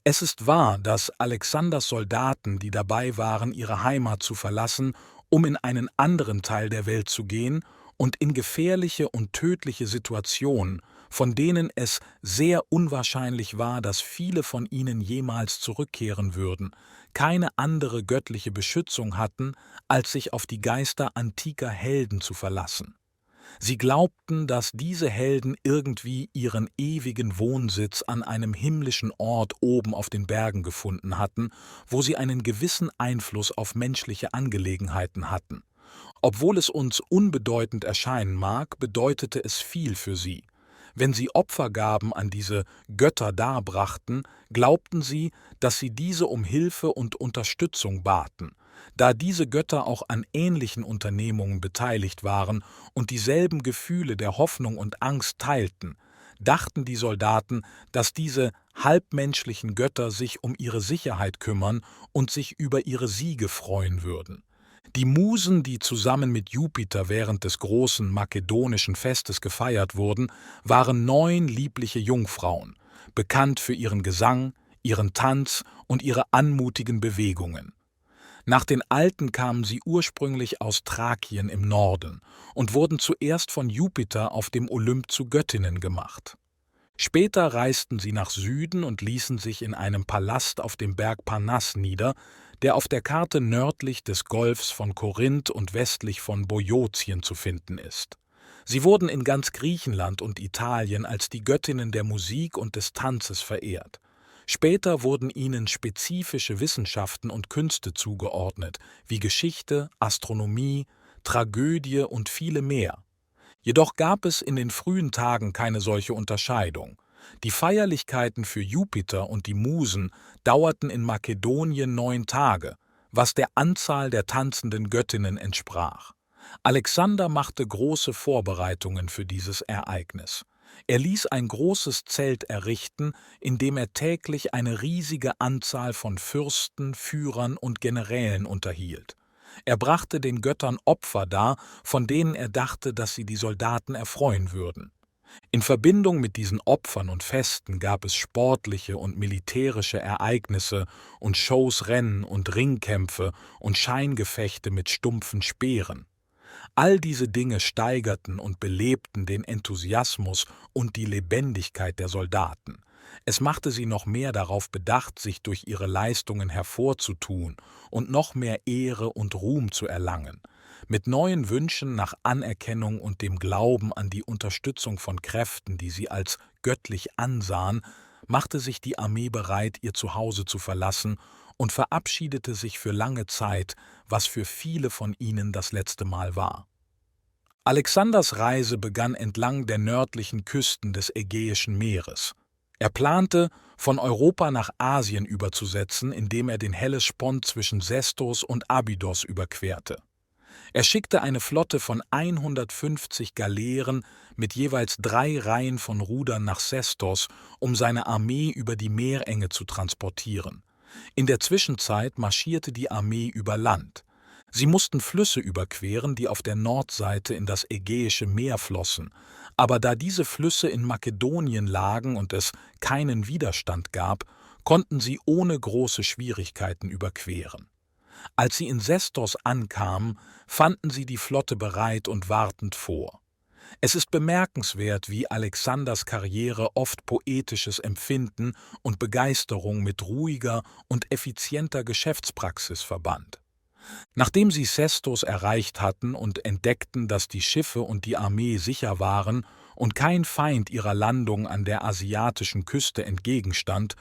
[SPEAKER 2] Es ist wahr, dass Alexanders Soldaten, die dabei waren, ihre Heimat zu verlassen, um in einen anderen Teil der Welt zu gehen und in gefährliche und tödliche Situationen, von denen es sehr unwahrscheinlich war, dass viele von ihnen jemals zurückkehren würden, keine andere göttliche Beschützung hatten, als sich auf die Geister antiker Helden zu verlassen. Sie glaubten, dass diese Helden irgendwie ihren ewigen Wohnsitz an einem himmlischen Ort oben auf den Bergen gefunden hatten, wo sie einen gewissen Einfluss auf menschliche Angelegenheiten hatten. Obwohl es uns unbedeutend erscheinen mag, bedeutete es viel für sie. Wenn sie Opfergaben an diese Götter darbrachten, glaubten sie, dass sie diese um Hilfe und Unterstützung baten. Da diese Götter auch an ähnlichen Unternehmungen beteiligt waren und dieselben Gefühle der Hoffnung und Angst teilten, dachten die Soldaten, dass diese halbmenschlichen Götter sich um ihre Sicherheit kümmern und sich über ihre Siege freuen würden. Die Musen, die zusammen mit Jupiter während des großen makedonischen Festes gefeiert wurden, waren 9 liebliche Jungfrauen, bekannt für ihren Gesang, ihren Tanz und ihre anmutigen Bewegungen. Nach den Alten kamen sie ursprünglich aus Thrakien im Norden und wurden zuerst von Jupiter auf dem Olymp zu Göttinnen gemacht. Später reisten sie nach Süden und ließen sich in einem Palast auf dem Berg Parnass nieder, der auf der Karte nördlich des Golfs von Korinth und westlich von Boeotien zu finden ist. Sie wurden in ganz Griechenland und Italien als die Göttinnen der Musik und des Tanzes verehrt. Später wurden ihnen spezifische Wissenschaften und Künste zugeordnet, wie Geschichte, Astronomie, Tragödie und viele mehr. Jedoch gab es in den frühen Tagen keine solche Unterscheidung. Die Feierlichkeiten für Jupiter und die Musen dauerten in Makedonien 9 Tage, was der Anzahl der tanzenden Göttinnen entsprach. Alexander machte große Vorbereitungen für dieses Ereignis. Er ließ ein großes Zelt errichten, in dem er täglich eine riesige Anzahl von Fürsten, Führern und Generälen unterhielt. Er brachte den Göttern Opfer dar, von denen er dachte, dass sie die Soldaten erfreuen würden. In Verbindung mit diesen Opfern und Festen gab es sportliche und militärische Ereignisse und Shows, Rennen und Ringkämpfe und Scheingefechte mit stumpfen Speeren. All diese Dinge steigerten und belebten den Enthusiasmus und die Lebendigkeit der Soldaten. Es machte sie noch mehr darauf bedacht, sich durch ihre Leistungen hervorzutun und noch mehr Ehre und Ruhm zu erlangen. Mit neuen Wünschen nach Anerkennung und dem Glauben an die Unterstützung von Kräften, die sie als göttlich ansahen, machte sich die Armee bereit, ihr Zuhause zu verlassen und verabschiedete sich für lange Zeit, was für viele von ihnen das letzte Mal war. Alexanders Reise begann entlang der nördlichen Küsten des Ägäischen Meeres. Er plante, von Europa nach Asien überzusetzen, indem er den Hellespont zwischen Sestos und Abydos überquerte. Er schickte eine Flotte von 150 Galeeren mit jeweils 3 Reihen von Rudern nach Sestos, um seine Armee über die Meerenge zu transportieren. In der Zwischenzeit marschierte die Armee über Land. Sie mussten Flüsse überqueren, die auf der Nordseite in das Ägäische Meer flossen, aber da diese Flüsse in Makedonien lagen und es keinen Widerstand gab, konnten sie ohne große Schwierigkeiten überqueren. Als sie in Sestos ankamen, fanden sie die Flotte bereit und wartend vor. Es ist bemerkenswert, wie Alexanders Karriere oft poetisches Empfinden und Begeisterung mit ruhiger und effizienter Geschäftspraxis verband. Nachdem sie Sestos erreicht hatten und entdeckten, dass die Schiffe und die Armee sicher waren und kein Feind ihrer Landung an der asiatischen Küste entgegenstand,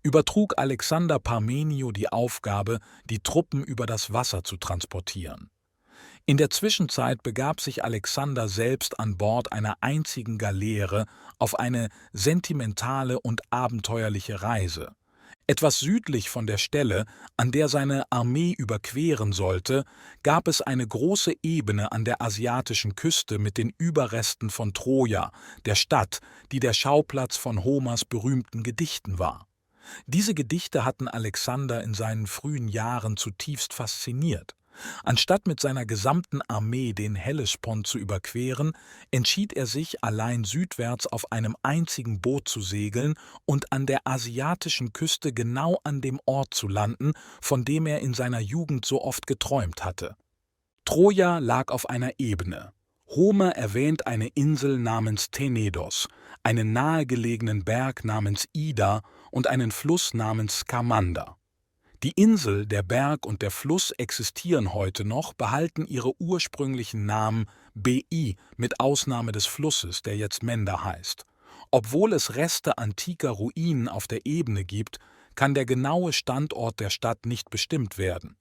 [SPEAKER 2] übertrug Alexander Parmenio die Aufgabe, die Truppen über das Wasser zu transportieren. In der Zwischenzeit begab sich Alexander selbst an Bord einer einzigen Galeere auf eine sentimentale und abenteuerliche Reise. Etwas südlich von der Stelle, an der seine Armee überqueren sollte, gab es eine große Ebene an der asiatischen Küste mit den Überresten von Troja, der Stadt, die der Schauplatz von Homers berühmten Gedichten war. Diese Gedichte hatten Alexander in seinen frühen Jahren zutiefst fasziniert. Anstatt mit seiner gesamten Armee den Hellespont zu überqueren, entschied er sich, allein südwärts auf einem einzigen Boot zu segeln und an der asiatischen Küste genau an dem Ort zu landen, von dem er in seiner Jugend so oft geträumt hatte. Troja lag auf einer Ebene. Homer erwähnt eine Insel namens Tenedos, einen nahegelegenen Berg namens Ida und einen Fluss namens Skamander. Die Insel, der Berg und der Fluss existieren heute noch, behalten ihre ursprünglichen Namen Bei mit Ausnahme des Flusses, der jetzt Menda heißt. Obwohl es Reste antiker Ruinen auf der Ebene gibt, kann der genaue Standort der Stadt nicht bestimmt werden.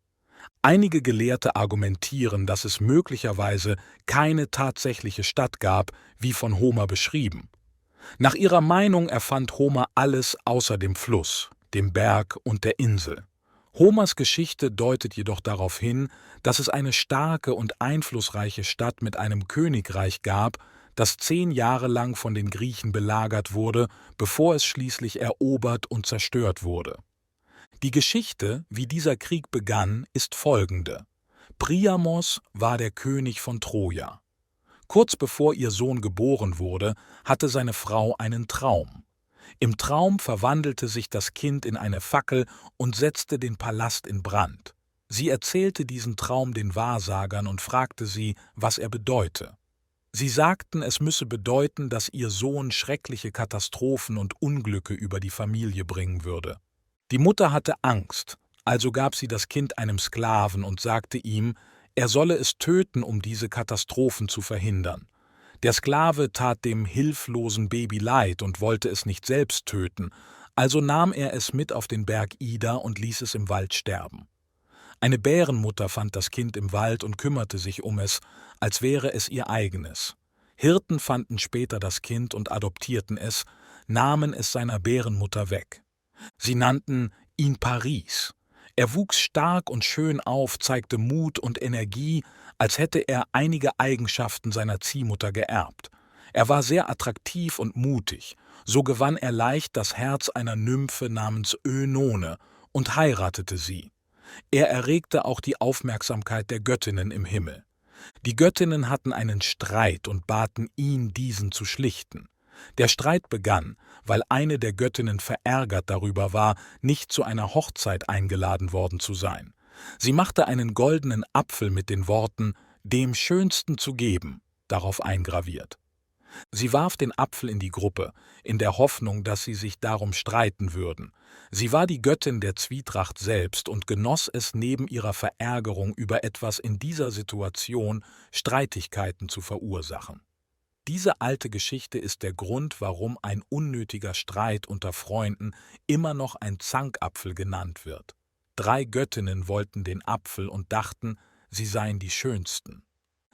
[SPEAKER 2] Einige Gelehrte argumentieren, dass es möglicherweise keine tatsächliche Stadt gab, wie von Homer beschrieben. Nach ihrer Meinung erfand Homer alles außer dem Fluss, dem Berg und der Insel. Homers Geschichte deutet jedoch darauf hin, dass es eine starke und einflussreiche Stadt mit einem Königreich gab, das 10 Jahre lang von den Griechen belagert wurde, bevor es schließlich erobert und zerstört wurde. Die Geschichte, wie dieser Krieg begann, ist folgende: Priamos war der König von Troja. Kurz bevor ihr Sohn geboren wurde, hatte seine Frau einen Traum. Im Traum verwandelte sich das Kind in eine Fackel und setzte den Palast in Brand. Sie erzählte diesen Traum den Wahrsagern und fragte sie, was er bedeute. Sie sagten, es müsse bedeuten, dass ihr Sohn schreckliche Katastrophen und Unglücke über die Familie bringen würde. Die Mutter hatte Angst, also gab sie das Kind einem Sklaven und sagte ihm, er solle es töten, um diese Katastrophen zu verhindern. Der Sklave tat dem hilflosen Baby leid und wollte es nicht selbst töten, also nahm er es mit auf den Berg Ida und ließ es im Wald sterben. Eine Bärenmutter fand das Kind im Wald und kümmerte sich um es, als wäre es ihr eigenes. Hirten fanden später das Kind und adoptierten es, nahmen es seiner Bärenmutter weg. Sie nannten ihn Paris. Er wuchs stark und schön auf, zeigte Mut und Energie, als hätte er einige Eigenschaften seiner Ziehmutter geerbt. Er war sehr attraktiv und mutig, so gewann er leicht das Herz einer Nymphe namens Öönone und heiratete sie. Er erregte auch die Aufmerksamkeit der Göttinnen im Himmel. Die Göttinnen hatten einen Streit und baten ihn, diesen zu schlichten. Der Streit begann, weil eine der Göttinnen verärgert darüber war, nicht zu einer Hochzeit eingeladen worden zu sein. Sie machte einen goldenen Apfel mit den Worten »Dem Schönsten zu geben« darauf eingraviert. Sie warf den Apfel in die Gruppe, in der Hoffnung, dass sie sich darum streiten würden. Sie war die Göttin der Zwietracht selbst und genoss es neben ihrer Verärgerung über etwas in dieser Situation, Streitigkeiten zu verursachen. Diese alte Geschichte ist der Grund, warum ein unnötiger Streit unter Freunden immer noch ein Zankapfel genannt wird. 3 Göttinnen wollten den Apfel und dachten, sie seien die Schönsten.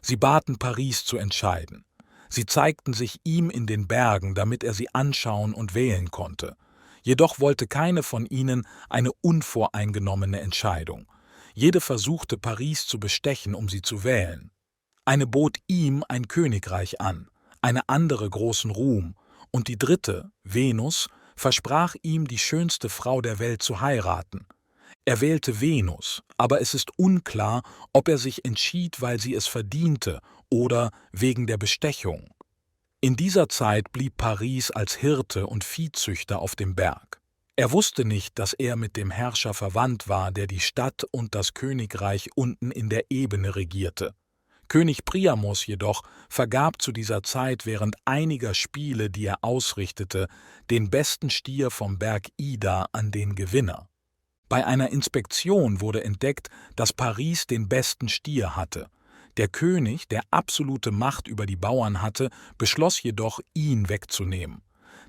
[SPEAKER 2] Sie baten Paris zu entscheiden. Sie zeigten sich ihm in den Bergen, damit er sie anschauen und wählen konnte. Jedoch wollte keine von ihnen eine unvoreingenommene Entscheidung. Jede versuchte, Paris zu bestechen, um sie zu wählen. Eine bot ihm ein Königreich an, eine andere großen Ruhm, und die dritte, Venus, versprach ihm, die schönste Frau der Welt zu heiraten. Er wählte Venus, aber es ist unklar, ob er sich entschied, weil sie es verdiente oder wegen der Bestechung. In dieser Zeit blieb Paris als Hirte und Viehzüchter auf dem Berg. Er wusste nicht, dass er mit dem Herrscher verwandt war, der die Stadt und das Königreich unten in der Ebene regierte. König Priamos jedoch vergab zu dieser Zeit während einiger Spiele, die er ausrichtete, den besten Stier vom Berg Ida an den Gewinner. Bei einer Inspektion wurde entdeckt, dass Paris den besten Stier hatte. Der König, der absolute Macht über die Bauern hatte, beschloss jedoch, ihn wegzunehmen.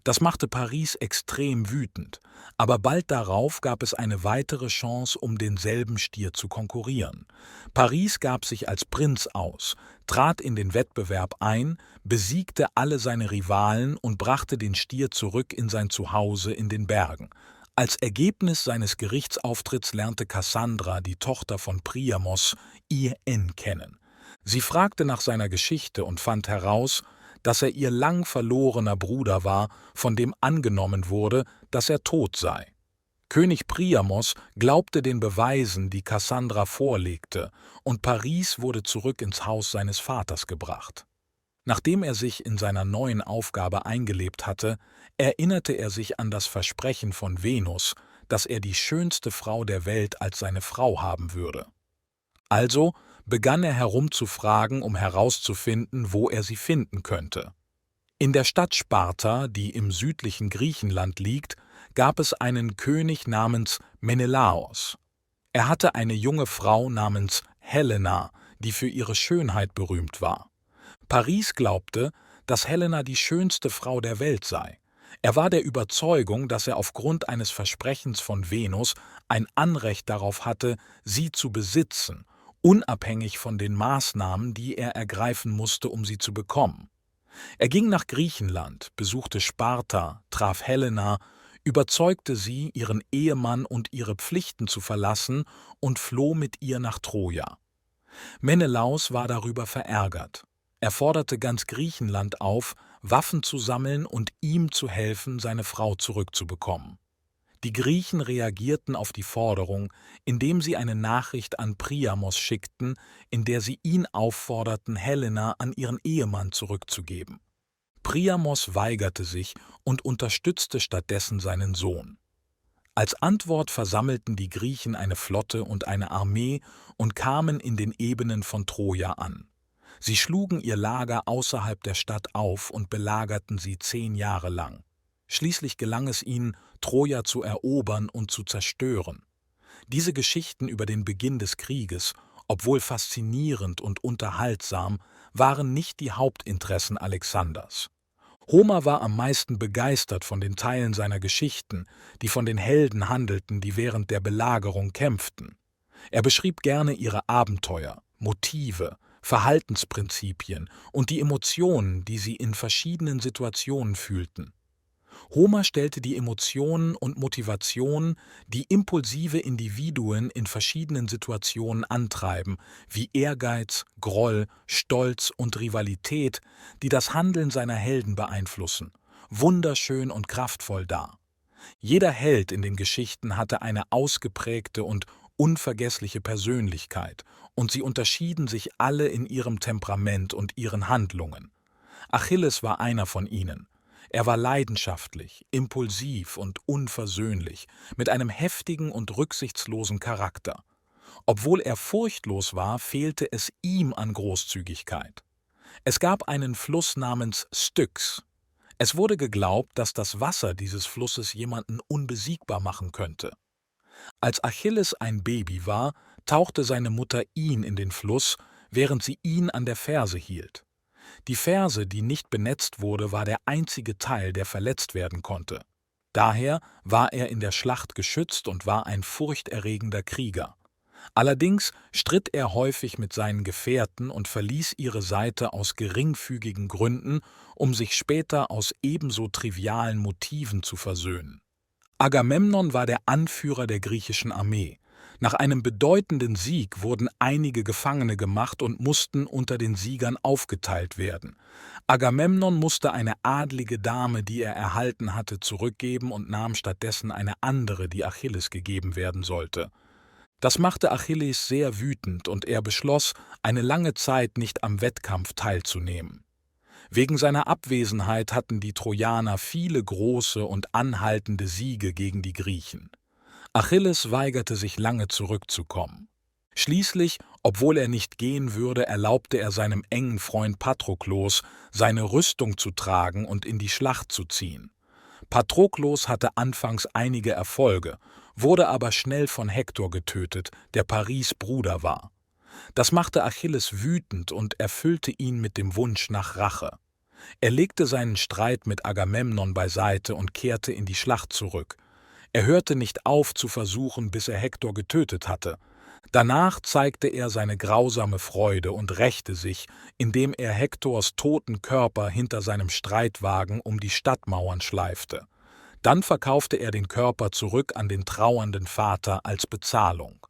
[SPEAKER 2] Das machte Paris extrem wütend, aber bald darauf gab es eine weitere Chance, um denselben Stier zu konkurrieren. Paris gab sich als Prinz aus, trat in den Wettbewerb ein, besiegte alle seine Rivalen und brachte den Stier zurück in sein Zuhause in den Bergen. Als Ergebnis seines Gerichtsauftritts lernte Kassandra, die Tochter von Priamos, ihr kennen. Sie fragte nach seiner Geschichte und fand heraus, dass er ihr lang verlorener Bruder war, von dem angenommen wurde, dass er tot sei. König Priamos glaubte den Beweisen, die Kassandra vorlegte, und Paris wurde zurück ins Haus seines Vaters gebracht. Nachdem er sich in seiner neuen Aufgabe eingelebt hatte, erinnerte er sich an das Versprechen von Venus, dass er die schönste Frau der Welt als seine Frau haben würde. Also begann er herumzufragen, um herauszufinden, wo er sie finden könnte. In der Stadt Sparta, die im südlichen Griechenland liegt, gab es einen König namens Menelaos. Er hatte eine junge Frau namens Helena, die für ihre Schönheit berühmt war. Paris glaubte, dass Helena die schönste Frau der Welt sei. Er war der Überzeugung, dass er aufgrund eines Versprechens von Venus ein Anrecht darauf hatte, sie zu besitzen, unabhängig von den Maßnahmen, die er ergreifen musste, um sie zu bekommen. Er ging nach Griechenland, besuchte Sparta, traf Helena, überzeugte sie, ihren Ehemann und ihre Pflichten zu verlassen und floh mit ihr nach Troja. Menelaos war darüber verärgert. Er forderte ganz Griechenland auf, Waffen zu sammeln und ihm zu helfen, seine Frau zurückzubekommen. Die Griechen reagierten auf die Forderung, indem sie eine Nachricht an Priamos schickten, in der sie ihn aufforderten, Helena an ihren Ehemann zurückzugeben. Priamos weigerte sich und unterstützte stattdessen seinen Sohn. Als Antwort versammelten die Griechen eine Flotte und eine Armee und kamen in den Ebenen von Troja an. Sie schlugen ihr Lager außerhalb der Stadt auf und belagerten sie 10 Jahre lang. Schließlich gelang es ihnen, Troja zu erobern und zu zerstören. Diese Geschichten über den Beginn des Krieges, obwohl faszinierend und unterhaltsam, waren nicht die Hauptinteressen Alexanders. Homer war am meisten begeistert von den Teilen seiner Geschichten, die von den Helden handelten, die während der Belagerung kämpften. Er beschrieb gerne ihre Abenteuer, Motive, Verhaltensprinzipien und die Emotionen, die sie in verschiedenen Situationen fühlten. Homer stellte die Emotionen und Motivationen, die impulsive Individuen in verschiedenen Situationen antreiben, wie Ehrgeiz, Groll, Stolz und Rivalität, die das Handeln seiner Helden beeinflussen, wunderschön und kraftvoll dar. Jeder Held in den Geschichten hatte eine ausgeprägte und unvergessliche Persönlichkeit, und sie unterschieden sich alle in ihrem Temperament und ihren Handlungen. Achilles war einer von ihnen. Er war leidenschaftlich, impulsiv und unversöhnlich, mit einem heftigen und rücksichtslosen Charakter. Obwohl er furchtlos war, fehlte es ihm an Großzügigkeit. Es gab einen Fluss namens Styx. Es wurde geglaubt, dass das Wasser dieses Flusses jemanden unbesiegbar machen könnte. Als Achilles ein Baby war, tauchte seine Mutter ihn in den Fluss, während sie ihn an der Ferse hielt. Die Ferse, die nicht benetzt wurde, war der einzige Teil, der verletzt werden konnte. Daher war er in der Schlacht geschützt und war ein furchterregender Krieger. Allerdings stritt er häufig mit seinen Gefährten und verließ ihre Seite aus geringfügigen Gründen, um sich später aus ebenso trivialen Motiven zu versöhnen. Agamemnon war der Anführer der griechischen Armee. Nach einem bedeutenden Sieg wurden einige Gefangene gemacht und mussten unter den Siegern aufgeteilt werden. Agamemnon musste eine adlige Dame, die er erhalten hatte, zurückgeben und nahm stattdessen eine andere, die Achilles gegeben werden sollte. Das machte Achilles sehr wütend und er beschloss, eine lange Zeit nicht am Wettkampf teilzunehmen. Wegen seiner Abwesenheit hatten die Trojaner viele große und anhaltende Siege gegen die Griechen. Achilles weigerte sich lange zurückzukommen. Schließlich, obwohl er nicht gehen würde, erlaubte er seinem engen Freund Patroklos, seine Rüstung zu tragen und in die Schlacht zu ziehen. Patroklos hatte anfangs einige Erfolge, wurde aber schnell von Hektor getötet, der Paris' Bruder war. Das machte Achilles wütend und erfüllte ihn mit dem Wunsch nach Rache. Er legte seinen Streit mit Agamemnon beiseite und kehrte in die Schlacht zurück. Er hörte nicht auf zu versuchen, bis er Hektor getötet hatte. Danach zeigte er seine grausame Freude und rächte sich, indem er Hektors toten Körper hinter seinem Streitwagen um die Stadtmauern schleifte. Dann verkaufte er den Körper zurück an den trauernden Vater als Bezahlung.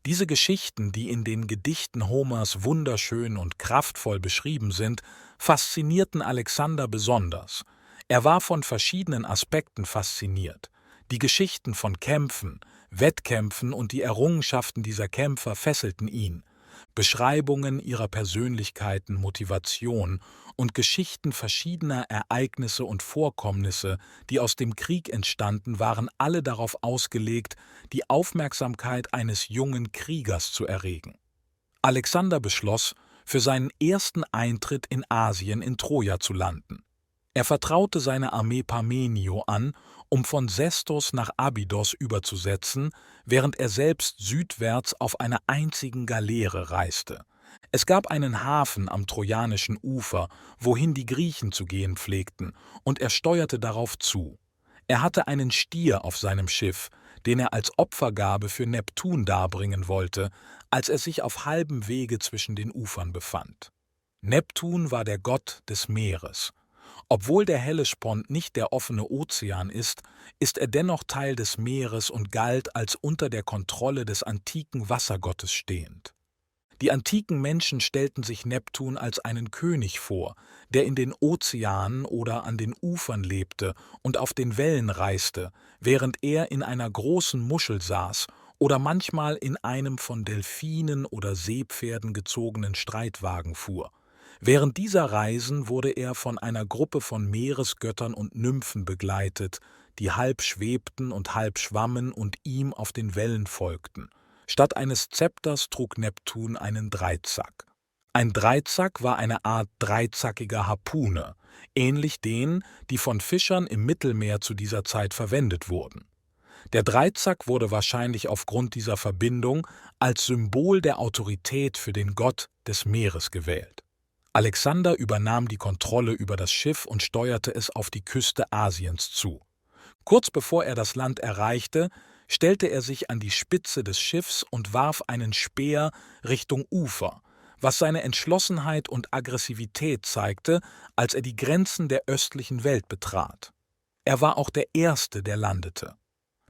[SPEAKER 2] Diese Geschichten, die in den Gedichten Homers wunderschön und kraftvoll beschrieben sind, faszinierten Alexander besonders. Er war von verschiedenen Aspekten fasziniert. Die Geschichten von Kämpfen, Wettkämpfen und die Errungenschaften dieser Kämpfer fesselten ihn. Beschreibungen ihrer Persönlichkeiten, Motivation und Geschichten verschiedener Ereignisse und Vorkommnisse, die aus dem Krieg entstanden, waren alle darauf ausgelegt, die Aufmerksamkeit eines jungen Kriegers zu erregen. Alexander beschloss, für seinen ersten Eintritt in Asien in Troja zu landen. Er vertraute seine Armee Parmenio an, um von Sestos nach Abydos überzusetzen, während er selbst südwärts auf einer einzigen Galeere reiste. Es gab einen Hafen am trojanischen Ufer, wohin die Griechen zu gehen pflegten, und er steuerte darauf zu. Er hatte einen Stier auf seinem Schiff, den er als Opfergabe für Neptun darbringen wollte, als er sich auf halbem Wege zwischen den Ufern befand. Neptun war der Gott des Meeres. Obwohl der Hellespont nicht der offene Ozean ist, ist er dennoch Teil des Meeres und galt als unter der Kontrolle des antiken Wassergottes stehend. Die antiken Menschen stellten sich Neptun als einen König vor, der in den Ozeanen oder an den Ufern lebte und auf den Wellen reiste, während er in einer großen Muschel saß oder manchmal in einem von Delfinen oder Seepferden gezogenen Streitwagen fuhr. Während dieser Reisen wurde er von einer Gruppe von Meeresgöttern und Nymphen begleitet, die halb schwebten und halb schwammen und ihm auf den Wellen folgten. Statt eines Zepters trug Neptun einen Dreizack. Ein Dreizack war eine Art dreizackiger Harpune, ähnlich denen, die von Fischern im Mittelmeer zu dieser Zeit verwendet wurden. Der Dreizack wurde wahrscheinlich aufgrund dieser Verbindung als Symbol der Autorität für den Gott des Meeres gewählt. Alexander übernahm die Kontrolle über das Schiff und steuerte es auf die Küste Asiens zu. Kurz bevor er das Land erreichte, stellte er sich an die Spitze des Schiffs und warf einen Speer Richtung Ufer, was seine Entschlossenheit und Aggressivität zeigte, als er die Grenzen der östlichen Welt betrat. Er war auch der Erste, der landete.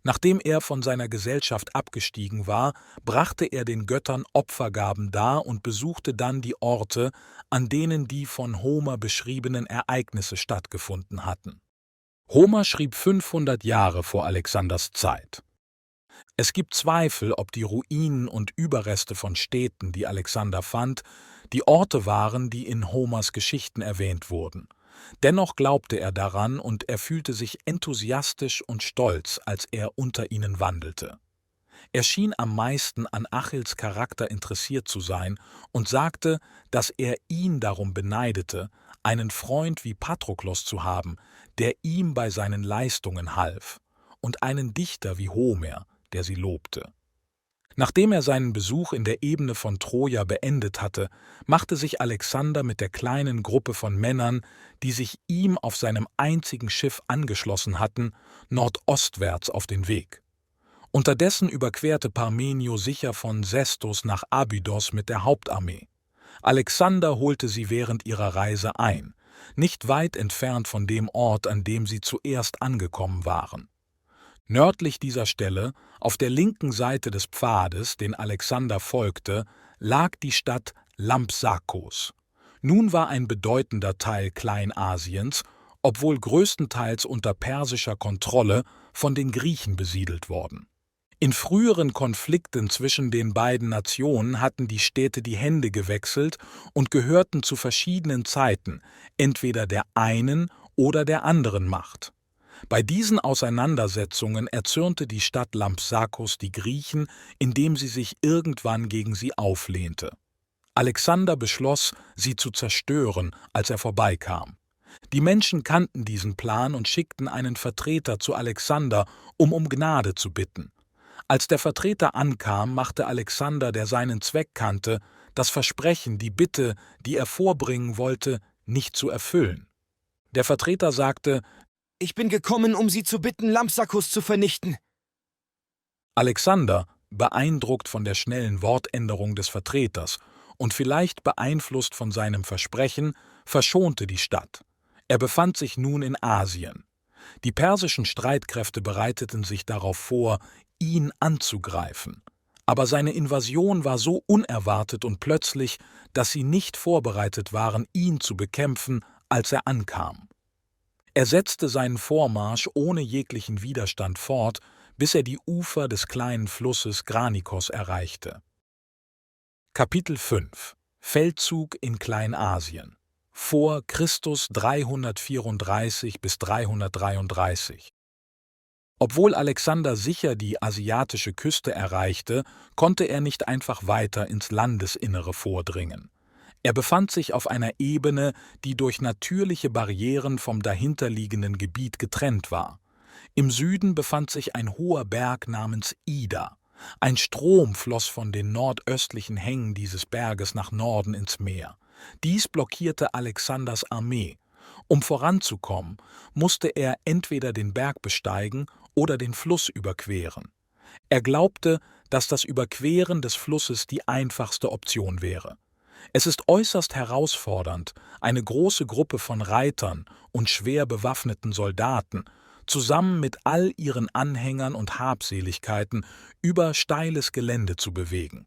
[SPEAKER 2] Nachdem er von seiner Gesellschaft abgestiegen war, brachte er den Göttern Opfergaben dar und besuchte dann die Orte, an denen die von Homer beschriebenen Ereignisse stattgefunden hatten. Homer schrieb 500 Jahre vor Alexanders Zeit. Es gibt Zweifel, ob die Ruinen und Überreste von Städten, die Alexander fand, die Orte waren, die in Homers Geschichten erwähnt wurden. Dennoch glaubte er daran und er fühlte sich enthusiastisch und stolz, als er unter ihnen wandelte. Er schien am meisten an Achilles Charakter interessiert zu sein und sagte, dass er ihn darum beneidete, einen Freund wie Patroklos zu haben, der ihm bei seinen Leistungen half, und einen Dichter wie Homer, der sie lobte. Nachdem er seinen Besuch in der Ebene von Troja beendet hatte, machte sich Alexander mit der kleinen Gruppe von Männern, die sich ihm auf seinem einzigen Schiff angeschlossen hatten, nordostwärts auf den Weg. Unterdessen überquerte Parmenio sicher von Sestos nach Abydos mit der Hauptarmee. Alexander holte sie während ihrer Reise ein, nicht weit entfernt von dem Ort, an dem sie zuerst angekommen waren. Nördlich dieser Stelle, auf der linken Seite des Pfades, den Alexander folgte, lag die Stadt Lampsakos. Nun war ein bedeutender Teil Kleinasiens, obwohl größtenteils unter persischer Kontrolle, von den Griechen besiedelt worden. In früheren Konflikten zwischen den beiden Nationen hatten die Städte die Hände gewechselt und gehörten zu verschiedenen Zeiten, entweder der einen oder der anderen Macht. Bei diesen Auseinandersetzungen erzürnte die Stadt Lampsakos die Griechen, indem sie sich irgendwann gegen sie auflehnte. Alexander beschloss, sie zu zerstören, als er vorbeikam. Die Menschen kannten diesen Plan und schickten einen Vertreter zu Alexander, um Gnade zu bitten. Als der Vertreter ankam, machte Alexander, der seinen Zweck kannte, das Versprechen, die Bitte, die er vorbringen wollte, nicht zu erfüllen. Der Vertreter sagte:
[SPEAKER 4] »Ich bin gekommen, um Sie zu bitten, Lampsakos zu vernichten.«
[SPEAKER 2] Alexander, beeindruckt von der schnellen Wortänderung des Vertreters und vielleicht beeinflusst von seinem Versprechen, verschonte die Stadt. Er befand sich nun in Asien. Die persischen Streitkräfte bereiteten sich darauf vor, ihn anzugreifen. Aber seine Invasion war so unerwartet und plötzlich, dass sie nicht vorbereitet waren, ihn zu bekämpfen, als er ankam. Er setzte seinen Vormarsch ohne jeglichen Widerstand fort, bis er die Ufer des kleinen Flusses Granikos erreichte. Kapitel 5 – Feldzug in Kleinasien. Vor Christus 334 bis 333. Obwohl Alexander sicher die asiatische Küste erreichte, konnte er nicht einfach weiter ins Landesinnere vordringen. Er befand sich auf einer Ebene, die durch natürliche Barrieren vom dahinterliegenden Gebiet getrennt war. Im Süden befand sich ein hoher Berg namens Ida. Ein Strom floss von den nordöstlichen Hängen dieses Berges nach Norden ins Meer. Dies blockierte Alexanders Armee. Um voranzukommen, musste er entweder den Berg besteigen oder den Fluss überqueren. Er glaubte, dass das Überqueren des Flusses die einfachste Option wäre. Es ist äußerst herausfordernd, eine große Gruppe von Reitern und schwer bewaffneten Soldaten zusammen mit all ihren Anhängern und Habseligkeiten über steiles Gelände zu bewegen.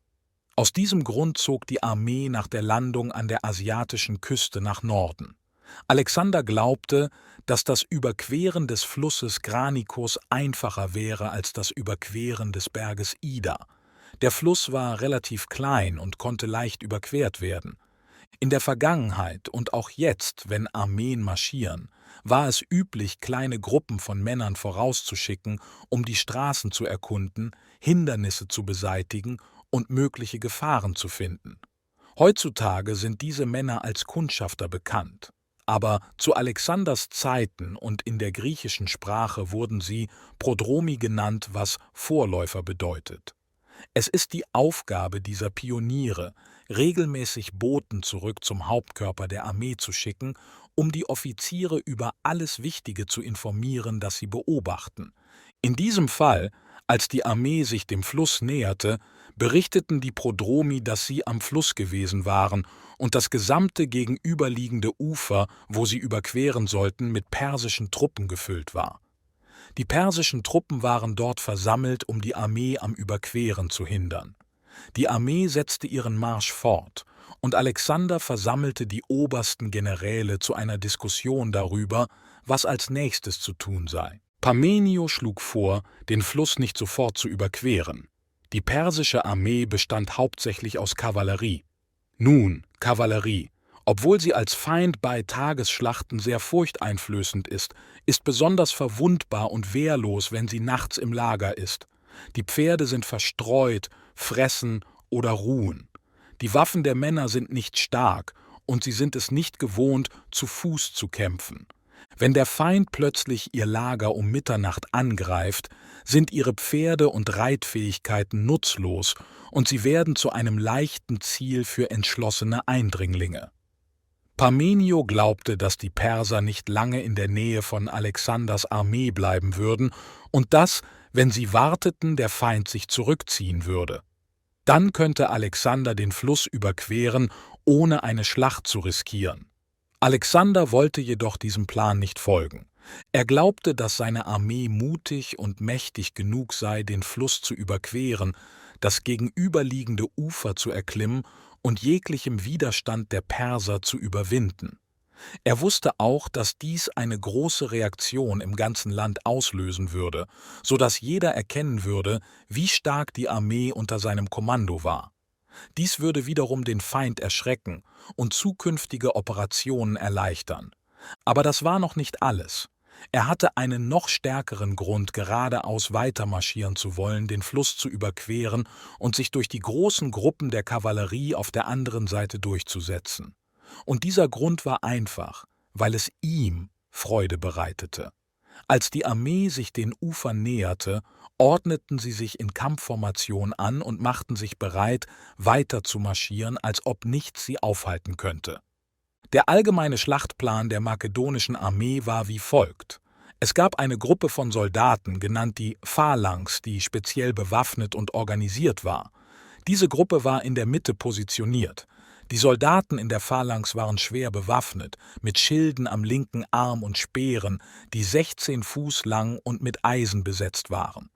[SPEAKER 2] Aus diesem Grund zog die Armee nach der Landung an der asiatischen Küste nach Norden. Alexander glaubte, dass das Überqueren des Flusses Granikos einfacher wäre als das Überqueren des Berges Ida. Der Fluss war relativ klein und konnte leicht überquert werden. In der Vergangenheit und auch jetzt, wenn Armeen marschieren, war es üblich, kleine Gruppen von Männern vorauszuschicken, um die Straßen zu erkunden, Hindernisse zu beseitigen und mögliche Gefahren zu finden. Heutzutage sind diese Männer als Kundschafter bekannt. Aber zu Alexanders Zeiten und in der griechischen Sprache wurden sie Prodromi genannt, was Vorläufer bedeutet. Es ist die Aufgabe dieser Pioniere, regelmäßig Boten zurück zum Hauptkörper der Armee zu schicken, um die Offiziere über alles Wichtige zu informieren, das sie beobachten. In diesem Fall, Als die Armee sich dem Fluss näherte, berichteten die Prodromi, dass sie am Fluss gewesen waren und das gesamte gegenüberliegende Ufer, wo sie überqueren sollten, mit persischen Truppen gefüllt war. Die persischen Truppen waren dort versammelt, um die Armee am Überqueren zu hindern. Die Armee setzte ihren Marsch fort, und Alexander versammelte die obersten Generäle zu einer Diskussion darüber, was als nächstes zu tun sei. Parmenio schlug vor, den Fluss nicht sofort zu überqueren. Die persische Armee bestand hauptsächlich aus Kavallerie. Nun, Kavallerie, obwohl sie als Feind bei Tagesschlachten sehr furchteinflößend ist besonders verwundbar und wehrlos, wenn sie nachts im Lager ist. Die Pferde sind verstreut, fressen oder ruhen. Die Waffen der Männer sind nicht stark, und sie sind es nicht gewohnt, zu Fuß zu kämpfen. Wenn der Feind plötzlich ihr Lager um Mitternacht angreift, sind ihre Pferde und Reitfähigkeiten nutzlos, und sie werden zu einem leichten Ziel für entschlossene Eindringlinge. Parmenio glaubte, dass die Perser nicht lange in der Nähe von Alexanders Armee bleiben würden und dass, wenn sie warteten, der Feind sich zurückziehen würde. Dann könnte Alexander den Fluss überqueren, ohne eine Schlacht zu riskieren. Alexander wollte jedoch diesem Plan nicht folgen. Er glaubte, dass seine Armee mutig und mächtig genug sei, den Fluss zu überqueren, das gegenüberliegende Ufer zu erklimmen und jeglichem Widerstand der Perser zu überwinden. Er wusste auch, dass dies eine große Reaktion im ganzen Land auslösen würde, so dass jeder erkennen würde, wie stark die Armee unter seinem Kommando war. Dies würde wiederum den Feind erschrecken und zukünftige Operationen erleichtern. Aber das war noch nicht alles. Er hatte einen noch stärkeren Grund, geradeaus weitermarschieren zu wollen, den Fluss zu überqueren und sich durch die großen Gruppen der Kavallerie auf der anderen Seite durchzusetzen. Und dieser Grund war einfach, weil es ihm Freude bereitete. Als die Armee sich den Ufern näherte, ordneten sie sich in Kampfformation an und machten sich bereit, weiter zu marschieren, als ob nichts sie aufhalten könnte. Der allgemeine Schlachtplan der makedonischen Armee war wie folgt. Es gab eine Gruppe von Soldaten, genannt die Phalanx, die speziell bewaffnet und organisiert war. Diese Gruppe war in der Mitte positioniert. Die Soldaten in der Phalanx waren schwer bewaffnet, mit Schilden am linken Arm und Speeren, die 16 Fuß lang und mit Eisen besetzt waren.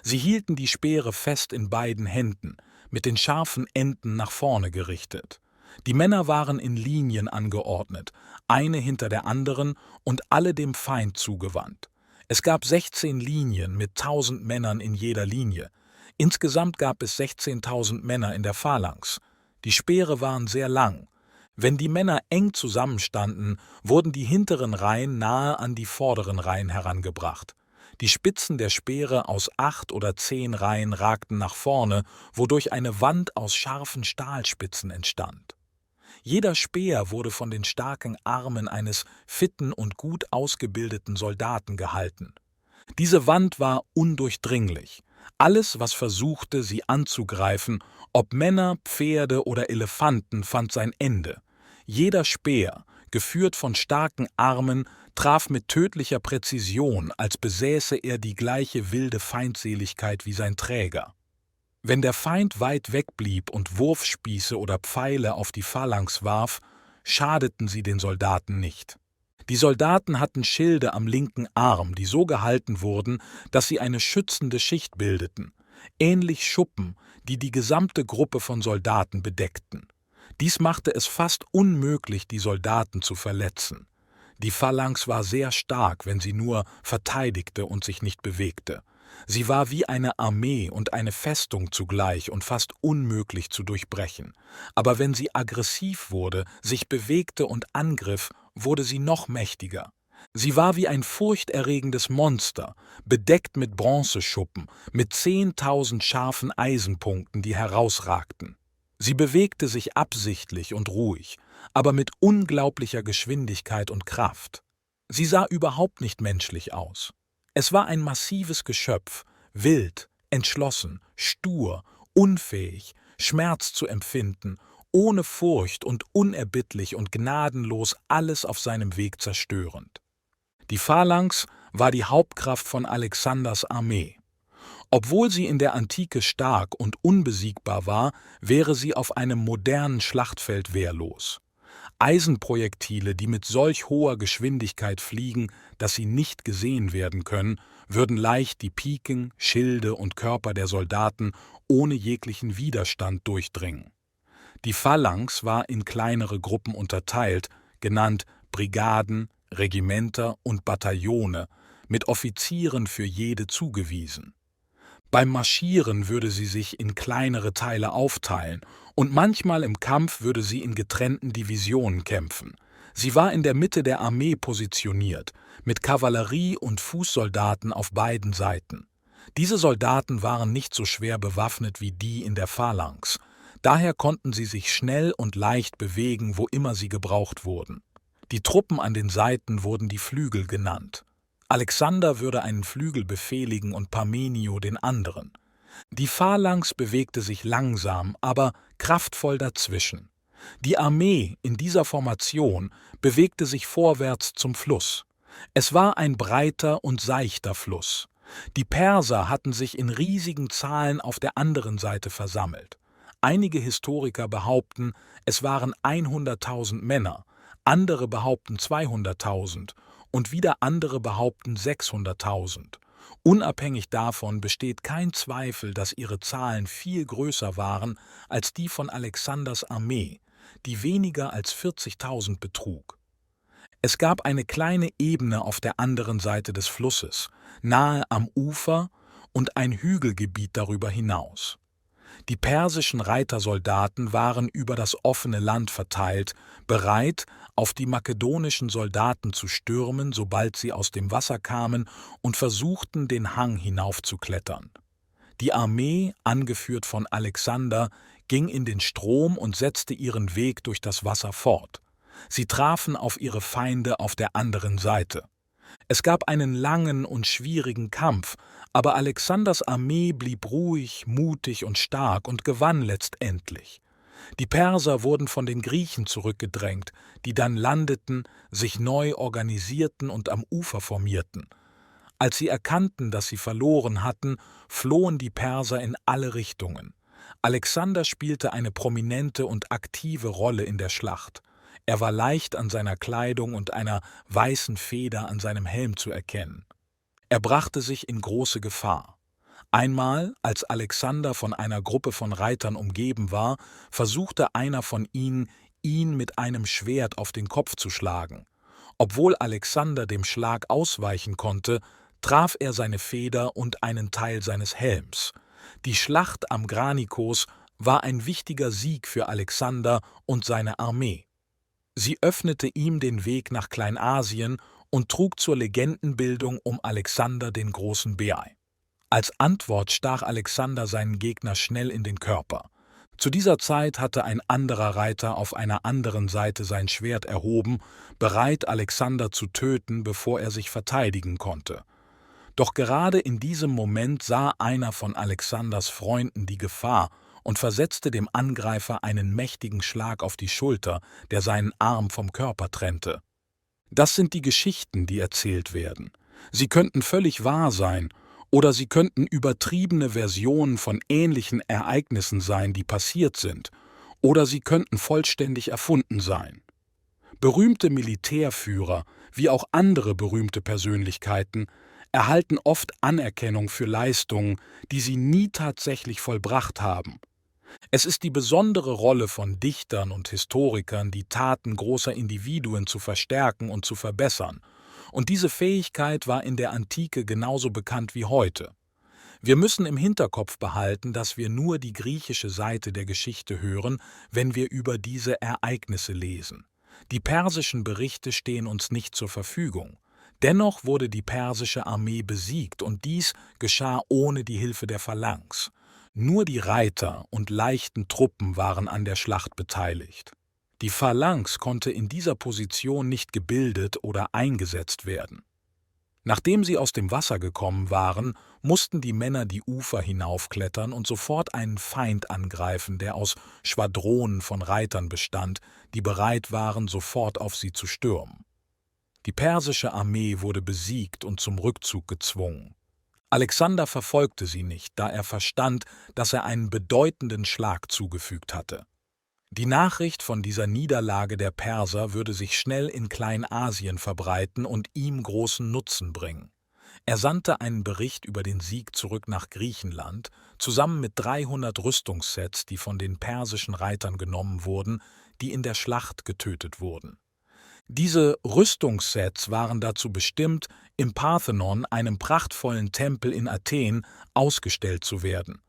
[SPEAKER 2] Sie hielten die Speere fest in beiden Händen, mit den scharfen Enden nach vorne gerichtet. Die Männer waren in Linien angeordnet, eine hinter der anderen und alle dem Feind zugewandt. Es gab 16 Linien mit 1000 Männern in jeder Linie. Insgesamt gab es 16.000 Männer in der Phalanx. Die Speere waren sehr lang. Wenn die Männer eng zusammenstanden, wurden die hinteren Reihen nahe an die vorderen Reihen herangebracht. Die Spitzen der Speere aus 8 oder 10 Reihen ragten nach vorne, wodurch eine Wand aus scharfen Stahlspitzen entstand. Jeder Speer wurde von den starken Armen eines fitten und gut ausgebildeten Soldaten gehalten. Diese Wand war undurchdringlich. Alles, was versuchte, sie anzugreifen, ob Männer, Pferde oder Elefanten, fand sein Ende. Jeder Speer, geführt von starken Armen, traf mit tödlicher Präzision, als besäße er die gleiche wilde Feindseligkeit wie sein Träger. Wenn der Feind weit weg blieb und Wurfspieße oder Pfeile auf die Phalanx warf, schadeten sie den Soldaten nicht. Die Soldaten hatten Schilde am linken Arm, die so gehalten wurden, dass sie eine schützende Schicht bildeten, ähnlich Schuppen, die die gesamte Gruppe von Soldaten bedeckten. Dies machte es fast unmöglich, die Soldaten zu verletzen. Die Phalanx war sehr stark, wenn sie nur verteidigte und sich nicht bewegte. Sie war wie eine Armee und eine Festung zugleich und fast unmöglich zu durchbrechen. Aber wenn sie aggressiv wurde, sich bewegte und angriff, wurde sie noch mächtiger. Sie war wie ein furchterregendes Monster, bedeckt mit Bronzeschuppen, mit 10.000 scharfen Eisenpunkten, die herausragten. Sie bewegte sich absichtlich und ruhig, aber mit unglaublicher Geschwindigkeit und Kraft. Sie sah überhaupt nicht menschlich aus. Es war ein massives Geschöpf, wild, entschlossen, stur, unfähig, Schmerz zu empfinden, ohne Furcht und unerbittlich und gnadenlos alles auf seinem Weg zerstörend. Die Phalanx war die Hauptkraft von Alexanders Armee. Obwohl sie in der Antike stark und unbesiegbar war, wäre sie auf einem modernen Schlachtfeld wehrlos. Eisenprojektile, die mit solch hoher Geschwindigkeit fliegen, dass sie nicht gesehen werden können, würden leicht die Piken, Schilde und Körper der Soldaten ohne jeglichen Widerstand durchdringen. Die Phalanx war in kleinere Gruppen unterteilt, genannt Brigaden, Regimenter und Bataillone, mit Offizieren für jede zugewiesen. Beim Marschieren würde sie sich in kleinere Teile aufteilen und manchmal im Kampf würde sie in getrennten Divisionen kämpfen. Sie war in der Mitte der Armee positioniert, mit Kavallerie und Fußsoldaten auf beiden Seiten. Diese Soldaten waren nicht so schwer bewaffnet wie die in der Phalanx. Daher konnten sie sich schnell und leicht bewegen, wo immer sie gebraucht wurden. Die Truppen an den Seiten wurden die Flügel genannt. Alexander würde einen Flügel befehligen und Parmenio den anderen. Die Phalanx bewegte sich langsam, aber kraftvoll dazwischen. Die Armee in dieser Formation bewegte sich vorwärts zum Fluss. Es war ein breiter und seichter Fluss. Die Perser hatten sich in riesigen Zahlen auf der anderen Seite versammelt. Einige Historiker behaupten, es waren 100.000 Männer, andere behaupten 200.000 und wieder andere behaupten 600.000. Unabhängig davon besteht kein Zweifel, dass ihre Zahlen viel größer waren als die von Alexanders Armee, die weniger als 40.000 betrug. Es gab eine kleine Ebene auf der anderen Seite des Flusses, nahe am Ufer, und ein Hügelgebiet darüber hinaus. Die persischen Reitersoldaten waren über das offene Land verteilt, bereit, auf die makedonischen Soldaten zu stürmen, sobald sie aus dem Wasser kamen und versuchten, den Hang hinaufzuklettern. Die Armee, angeführt von Alexander, ging in den Strom und setzte ihren Weg durch das Wasser fort. Sie trafen auf ihre Feinde auf der anderen Seite. Es gab einen langen und schwierigen Kampf, aber Alexanders Armee blieb ruhig, mutig und stark und gewann letztendlich. Die Perser wurden von den Griechen zurückgedrängt, die dann landeten, sich neu organisierten und am Ufer formierten. Als sie erkannten, dass sie verloren hatten, flohen die Perser in alle Richtungen. Alexander spielte eine prominente und aktive Rolle in der Schlacht. Er war leicht an seiner Kleidung und einer weißen Feder an seinem Helm zu erkennen. Er brachte sich in große Gefahr. Einmal, als Alexander von einer Gruppe von Reitern umgeben war, versuchte einer von ihnen, ihn mit einem Schwert auf den Kopf zu schlagen. Obwohl Alexander dem Schlag ausweichen konnte, traf er seine Feder und einen Teil seines Helms. Die Schlacht am Granikos war ein wichtiger Sieg für Alexander und seine Armee. Sie öffnete ihm den Weg nach Kleinasien und trug zur Legendenbildung um Alexander den großen Bär. Als Antwort stach Alexander seinen Gegner schnell in den Körper. Zu dieser Zeit hatte ein anderer Reiter auf einer anderen Seite sein Schwert erhoben, bereit, Alexander zu töten, bevor er sich verteidigen konnte. Doch gerade in diesem Moment sah einer von Alexanders Freunden die Gefahr und versetzte dem Angreifer einen mächtigen Schlag auf die Schulter, der seinen Arm vom Körper trennte. Das sind die Geschichten, die erzählt werden. Sie könnten völlig wahr sein, oder sie könnten übertriebene Versionen von ähnlichen Ereignissen sein, die passiert sind, oder sie könnten vollständig erfunden sein. Berühmte Militärführer, wie auch andere berühmte Persönlichkeiten, erhalten oft Anerkennung für Leistungen, die sie nie tatsächlich vollbracht haben. Es ist die besondere Rolle von Dichtern und Historikern, die Taten großer Individuen zu verstärken und zu verbessern, und diese Fähigkeit war in der Antike genauso bekannt wie heute. Wir müssen im Hinterkopf behalten, dass wir nur die griechische Seite der Geschichte hören, wenn wir über diese Ereignisse lesen. Die persischen Berichte stehen uns nicht zur Verfügung. Dennoch wurde die persische Armee besiegt, und dies geschah ohne die Hilfe der Phalanx. Nur die Reiter und leichten Truppen waren an der Schlacht beteiligt. Die Phalanx konnte in dieser Position nicht gebildet oder eingesetzt werden. Nachdem sie aus dem Wasser gekommen waren, mussten die Männer die Ufer hinaufklettern und sofort einen Feind angreifen, der aus Schwadronen von Reitern bestand, die bereit waren, sofort auf sie zu stürmen. Die persische Armee wurde besiegt und zum Rückzug gezwungen. Alexander verfolgte sie nicht, da er verstand, dass er einen bedeutenden Schlag zugefügt hatte. Die Nachricht von dieser Niederlage der Perser würde sich schnell in Kleinasien verbreiten und ihm großen Nutzen bringen. Er sandte einen Bericht über den Sieg zurück nach Griechenland, zusammen mit 300 Rüstungssets, die von den persischen Reitern genommen wurden, die in der Schlacht getötet wurden. Diese Rüstungssets waren dazu bestimmt, im Parthenon, einem prachtvollen Tempel in Athen, ausgestellt zu werden.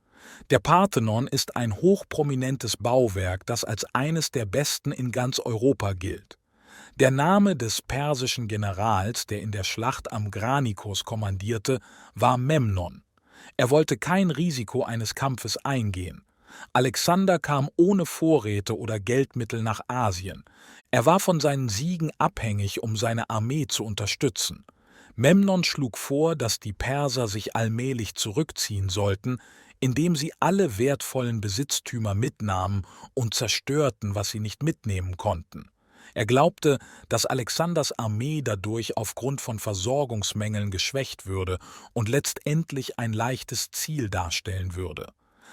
[SPEAKER 2] Der Parthenon ist ein hochprominentes Bauwerk, das als eines der besten in ganz Europa gilt. Der Name des persischen Generals, der in der Schlacht am Granikos kommandierte, war Memnon. Er wollte kein Risiko eines Kampfes eingehen. Alexander kam ohne Vorräte oder Geldmittel nach Asien. Er war von seinen Siegen abhängig, um seine Armee zu unterstützen. Memnon schlug vor, dass die Perser sich allmählich zurückziehen sollten, indem sie alle wertvollen Besitztümer mitnahmen und zerstörten, was sie nicht mitnehmen konnten. Er glaubte, dass Alexanders Armee dadurch aufgrund von Versorgungsmängeln geschwächt würde und letztendlich ein leichtes Ziel darstellen würde.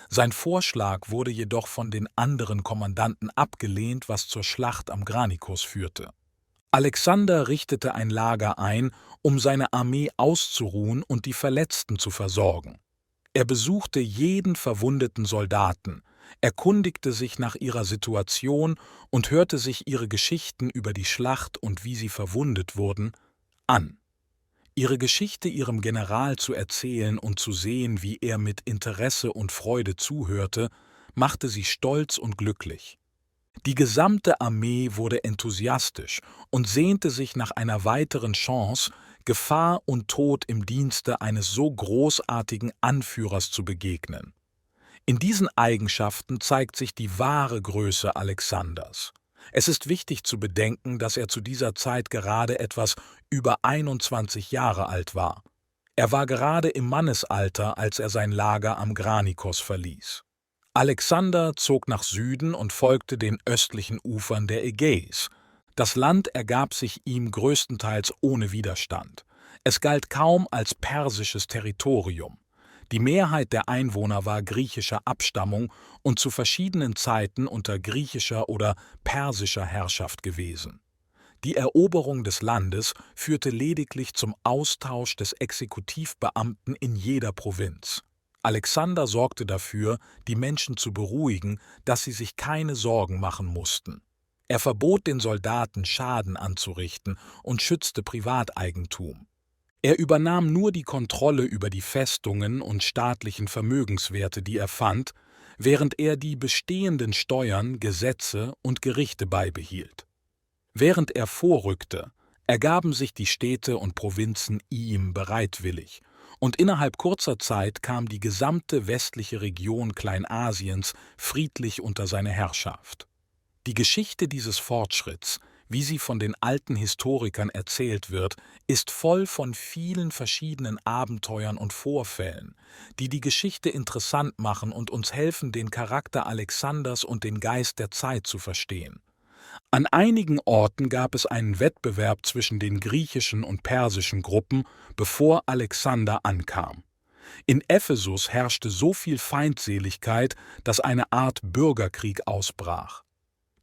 [SPEAKER 2] Sein Vorschlag wurde jedoch von den anderen Kommandanten abgelehnt, was zur Schlacht am Granikos führte. Alexander richtete ein Lager ein, um seine Armee auszuruhen und die Verletzten zu versorgen. Er besuchte jeden verwundeten Soldaten, erkundigte sich nach ihrer Situation und hörte sich ihre Geschichten über die Schlacht und wie sie verwundet wurden an. Ihre Geschichte ihrem General zu erzählen und zu sehen, wie er mit Interesse und Freude zuhörte, machte sie stolz und glücklich. Die gesamte Armee wurde enthusiastisch und sehnte sich nach einer weiteren Chance, Gefahr und Tod im Dienste eines so großartigen Anführers zu begegnen. In diesen Eigenschaften zeigt sich die wahre Größe Alexanders. Es ist wichtig zu bedenken, dass er zu dieser Zeit gerade etwas über 21 Jahre alt war. Er war gerade im Mannesalter, als er sein Lager am Granikos verließ. Alexander zog nach Süden und folgte den östlichen Ufern der Ägäis. Das Land ergab sich ihm größtenteils ohne Widerstand. Es galt kaum als persisches Territorium. Die Mehrheit der Einwohner war griechischer Abstammung und zu verschiedenen Zeiten unter griechischer oder persischer Herrschaft gewesen. Die Eroberung des Landes führte lediglich zum Austausch des Exekutivbeamten in jeder Provinz. Alexander sorgte dafür, die Menschen zu beruhigen, dass sie sich keine Sorgen machen mussten. Er verbot den Soldaten, Schaden anzurichten und schützte Privateigentum. Er übernahm nur die Kontrolle über die Festungen und staatlichen Vermögenswerte, die er fand, während er die bestehenden Steuern, Gesetze und Gerichte beibehielt. Während er vorrückte, ergaben sich die Städte und Provinzen ihm bereitwillig, und innerhalb kurzer Zeit kam die gesamte westliche Region Kleinasiens friedlich unter seine Herrschaft. Die Geschichte dieses Fortschritts, wie sie von den alten Historikern erzählt wird, ist voll von vielen verschiedenen Abenteuern und Vorfällen, die die Geschichte interessant machen und uns helfen, den Charakter Alexanders und den Geist der Zeit zu verstehen. An einigen Orten gab es einen Wettbewerb zwischen den griechischen und persischen Gruppen, bevor Alexander ankam. In Ephesus herrschte so viel Feindseligkeit, dass eine Art Bürgerkrieg ausbrach.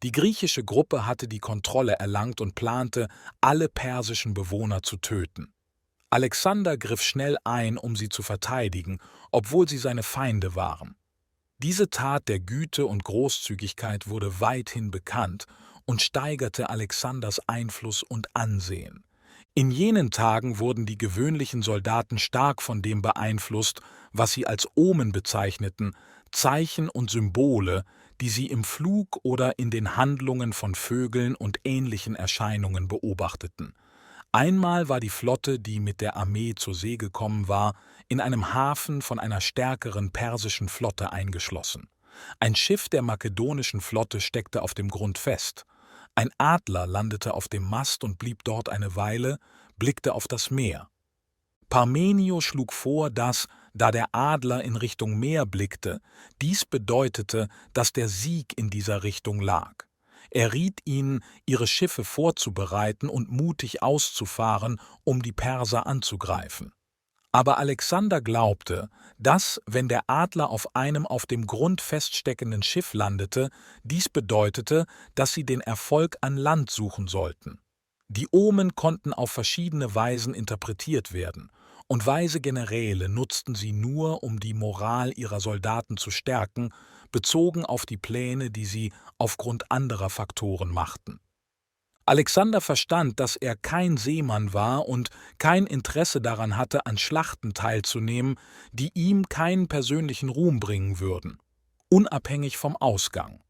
[SPEAKER 2] Die griechische Gruppe hatte die Kontrolle erlangt und plante, alle persischen Bewohner zu töten. Alexander griff schnell ein, um sie zu verteidigen, obwohl sie seine Feinde waren. Diese Tat der Güte und Großzügigkeit wurde weithin bekannt und steigerte Alexanders Einfluss und Ansehen. In jenen Tagen wurden die gewöhnlichen Soldaten stark von dem beeinflusst, was sie als Omen bezeichneten, Zeichen und Symbole, die sie im Flug oder in den Handlungen von Vögeln und ähnlichen Erscheinungen beobachteten. Einmal war die Flotte, die mit der Armee zur See gekommen war, in einem Hafen von einer stärkeren persischen Flotte eingeschlossen. Ein Schiff der makedonischen Flotte steckte auf dem Grund fest. Ein Adler landete auf dem Mast und blieb dort eine Weile, blickte auf das Meer. Parmenio schlug vor, dass, da der Adler in Richtung Meer blickte, dies bedeutete, dass der Sieg in dieser Richtung lag. Er riet ihnen, ihre Schiffe vorzubereiten und mutig auszufahren, um die Perser anzugreifen. Aber Alexander glaubte, dass, wenn der Adler auf einem auf dem Grund feststeckenden Schiff landete, dies bedeutete, dass sie den Erfolg an Land suchen sollten. Die Omen konnten auf verschiedene Weisen interpretiert werden, und weise Generäle nutzten sie nur, um die Moral ihrer Soldaten zu stärken, bezogen auf die Pläne, die sie aufgrund anderer Faktoren machten. Alexander verstand, dass er kein Seemann war und kein Interesse daran hatte, an Schlachten teilzunehmen, die ihm keinen persönlichen Ruhm bringen würden, unabhängig vom Ausgang.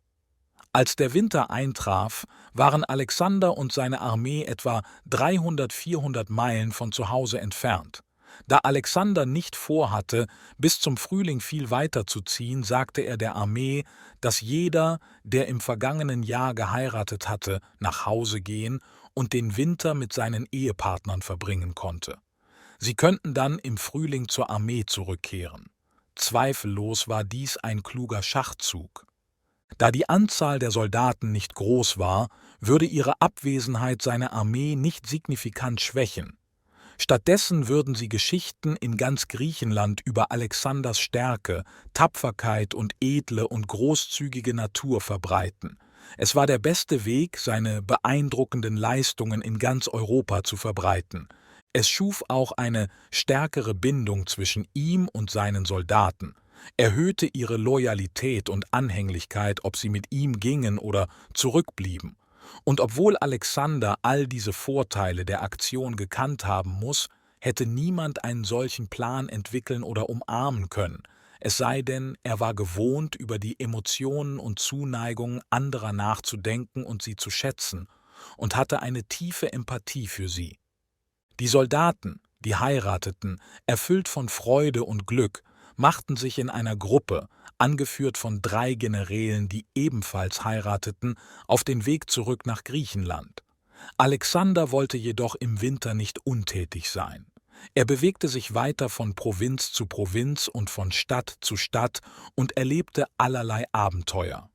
[SPEAKER 2] Als der Winter eintraf, waren Alexander und seine Armee etwa 300–400 Meilen von zu Hause entfernt. Da Alexander nicht vorhatte, bis zum Frühling viel weiter zu ziehen, sagte er der Armee, dass jeder, der im vergangenen Jahr geheiratet hatte, nach Hause gehen und den Winter mit seinen Ehepartnern verbringen konnte. Sie könnten dann im Frühling zur Armee zurückkehren. Zweifellos war dies ein kluger Schachzug. Da die Anzahl der Soldaten nicht groß war, würde ihre Abwesenheit seine Armee nicht signifikant schwächen. Stattdessen würden sie Geschichten in ganz Griechenland über Alexanders Stärke, Tapferkeit und edle und großzügige Natur verbreiten. Es war der beste Weg, seine beeindruckenden Leistungen in ganz Europa zu verbreiten. Es schuf auch eine stärkere Bindung zwischen ihm und seinen Soldaten, erhöhte ihre Loyalität und Anhänglichkeit, ob sie mit ihm gingen oder zurückblieben. Und obwohl Alexander all diese Vorteile der Aktion gekannt haben muss, hätte niemand einen solchen Plan entwickeln oder umarmen können, es sei denn, er war gewohnt, über die Emotionen und Zuneigung anderer nachzudenken und sie zu schätzen, und hatte eine tiefe Empathie für sie. Die Soldaten, die heirateten, erfüllt von Freude und Glück, machten sich in einer Gruppe, angeführt von 3 Generälen, die ebenfalls heirateten, auf den Weg zurück nach Griechenland. Alexander wollte jedoch im Winter nicht untätig sein. Er bewegte sich weiter von Provinz zu Provinz und von Stadt zu Stadt und erlebte allerlei Abenteuer.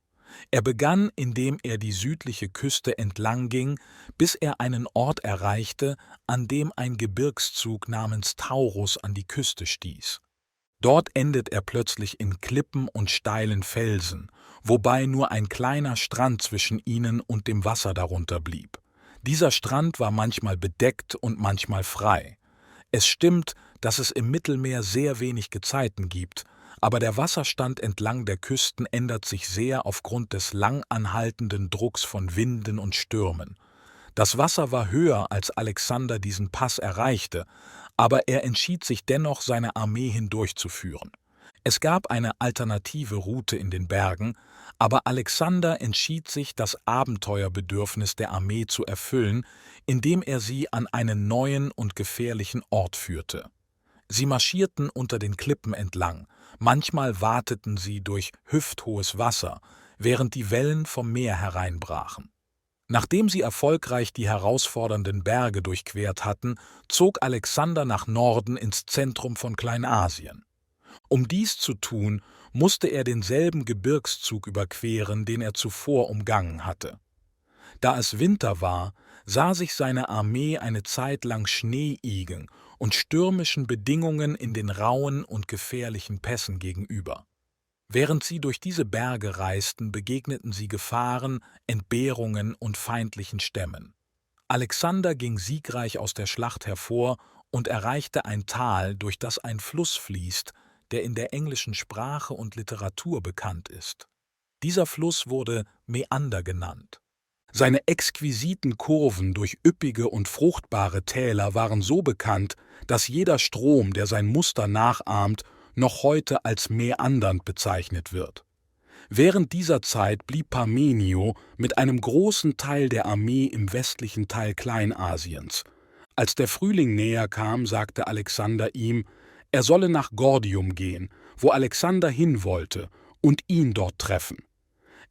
[SPEAKER 2] Er begann, indem er die südliche Küste entlang ging, bis er einen Ort erreichte, an dem ein Gebirgszug namens Taurus an die Küste stieß. Dort endet er plötzlich in Klippen und steilen Felsen, wobei nur ein kleiner Strand zwischen ihnen und dem Wasser darunter blieb. Dieser Strand war manchmal bedeckt und manchmal frei. Es stimmt, dass es im Mittelmeer sehr wenig Gezeiten gibt, aber der Wasserstand entlang der Küsten ändert sich sehr aufgrund des lang anhaltenden Drucks von Winden und Stürmen. Das Wasser war höher, als Alexander diesen Pass erreichte, aber er entschied sich dennoch, seine Armee hindurchzuführen. Es gab eine alternative Route in den Bergen, aber Alexander entschied sich, das Abenteuerbedürfnis der Armee zu erfüllen, indem er sie an einen neuen und gefährlichen Ort führte. Sie marschierten unter den Klippen entlang, manchmal wateten sie durch hüfthohes Wasser, während die Wellen vom Meer hereinbrachen. Nachdem sie erfolgreich die herausfordernden Berge durchquert hatten, zog Alexander nach Norden ins Zentrum von Kleinasien. Um dies zu tun, musste er denselben Gebirgszug überqueren, den er zuvor umgangen hatte. Da es Winter war, sah sich seine Armee eine Zeit lang Schneeigen und stürmischen Bedingungen in den rauen und gefährlichen Pässen gegenüber. Während sie durch diese Berge reisten, begegneten sie Gefahren, Entbehrungen und feindlichen Stämmen. Alexander ging siegreich aus der Schlacht hervor und erreichte ein Tal, durch das ein Fluss fließt, der in der englischen Sprache und Literatur bekannt ist. Dieser Fluss wurde Mäander genannt. Seine exquisiten Kurven durch üppige und fruchtbare Täler waren so bekannt, dass jeder Strom, der sein Muster nachahmt, noch heute als mäandernd bezeichnet wird. Während dieser Zeit blieb Parmenio mit einem großen Teil der Armee im westlichen Teil Kleinasiens. Als der Frühling näher kam, sagte Alexander ihm, er solle nach Gordium gehen, wo Alexander hin wollte, und ihn dort treffen.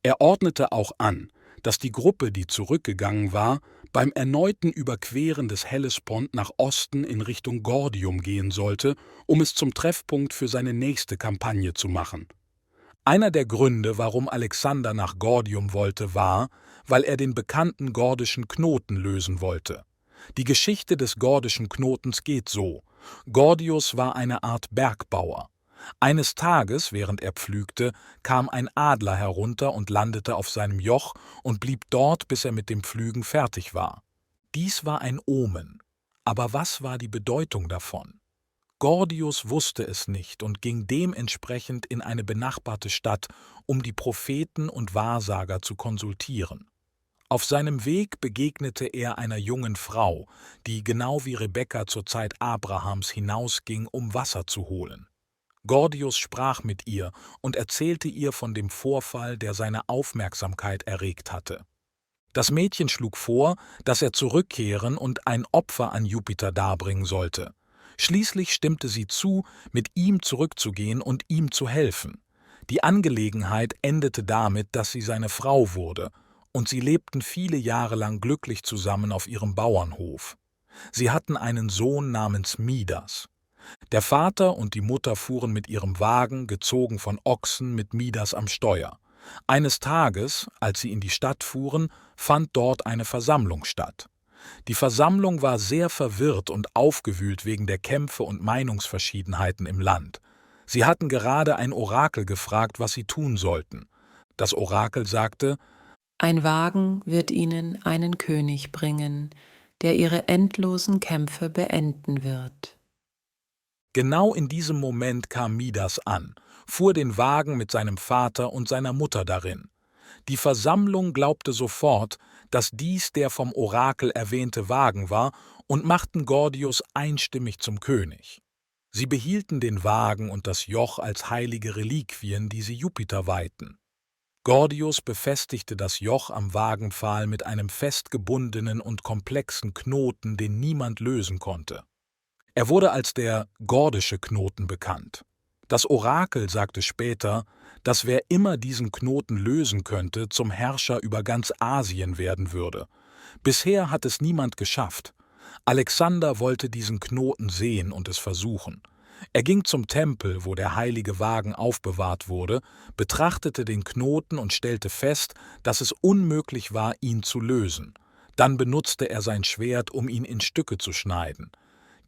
[SPEAKER 2] Er ordnete auch an, dass die Gruppe, die zurückgegangen war, beim erneuten Überqueren des Hellespont nach Osten in Richtung Gordium gehen sollte, um es zum Treffpunkt für seine nächste Kampagne zu machen. Einer der Gründe, warum Alexander nach Gordium wollte, war, weil er den bekannten gordischen Knoten lösen wollte. Die Geschichte des gordischen Knotens geht so: Gordius war eine Art Bergbauer. Eines Tages, während er pflügte, kam ein Adler herunter und landete auf seinem Joch und blieb dort, bis er mit dem Pflügen fertig war. Dies war ein Omen. Aber was war die Bedeutung davon? Gordius wusste es nicht und ging dementsprechend in eine benachbarte Stadt, um die Propheten und Wahrsager zu konsultieren. Auf seinem Weg begegnete er einer jungen Frau, die genau wie Rebekka zur Zeit Abrahams hinausging, um Wasser zu holen. Gordius sprach mit ihr und erzählte ihr von dem Vorfall, der seine Aufmerksamkeit erregt hatte. Das Mädchen schlug vor, dass er zurückkehren und ein Opfer an Jupiter darbringen sollte. Schließlich stimmte sie zu, mit ihm zurückzugehen und ihm zu helfen. Die Angelegenheit endete damit, dass sie seine Frau wurde, und sie lebten viele Jahre lang glücklich zusammen auf ihrem Bauernhof. Sie hatten einen Sohn namens Midas. Der Vater und die Mutter fuhren mit ihrem Wagen, gezogen von Ochsen, mit Midas am Steuer. Eines Tages, als sie in die Stadt fuhren, fand dort eine Versammlung statt. Die Versammlung war sehr verwirrt und aufgewühlt wegen der Kämpfe und Meinungsverschiedenheiten im Land. Sie hatten gerade ein Orakel gefragt, was sie tun sollten. Das Orakel sagte:
[SPEAKER 5] Ein Wagen wird ihnen einen König bringen, der ihre endlosen Kämpfe beenden wird.
[SPEAKER 2] Genau in diesem Moment kam Midas an, fuhr den Wagen mit seinem Vater und seiner Mutter darin. Die Versammlung glaubte sofort, dass dies der vom Orakel erwähnte Wagen war, und machten Gordius einstimmig zum König. Sie behielten den Wagen und das Joch als heilige Reliquien, die sie Jupiter weihten. Gordius befestigte das Joch am Wagenpfahl mit einem festgebundenen und komplexen Knoten, den niemand lösen konnte. Er wurde als der Gordische Knoten bekannt. Das Orakel sagte später, dass wer immer diesen Knoten lösen könnte, zum Herrscher über ganz Asien werden würde. Bisher hat es niemand geschafft. Alexander wollte diesen Knoten sehen und es versuchen. Er ging zum Tempel, wo der heilige Wagen aufbewahrt wurde, betrachtete den Knoten und stellte fest, dass es unmöglich war, ihn zu lösen. Dann benutzte er sein Schwert, um ihn in Stücke zu schneiden.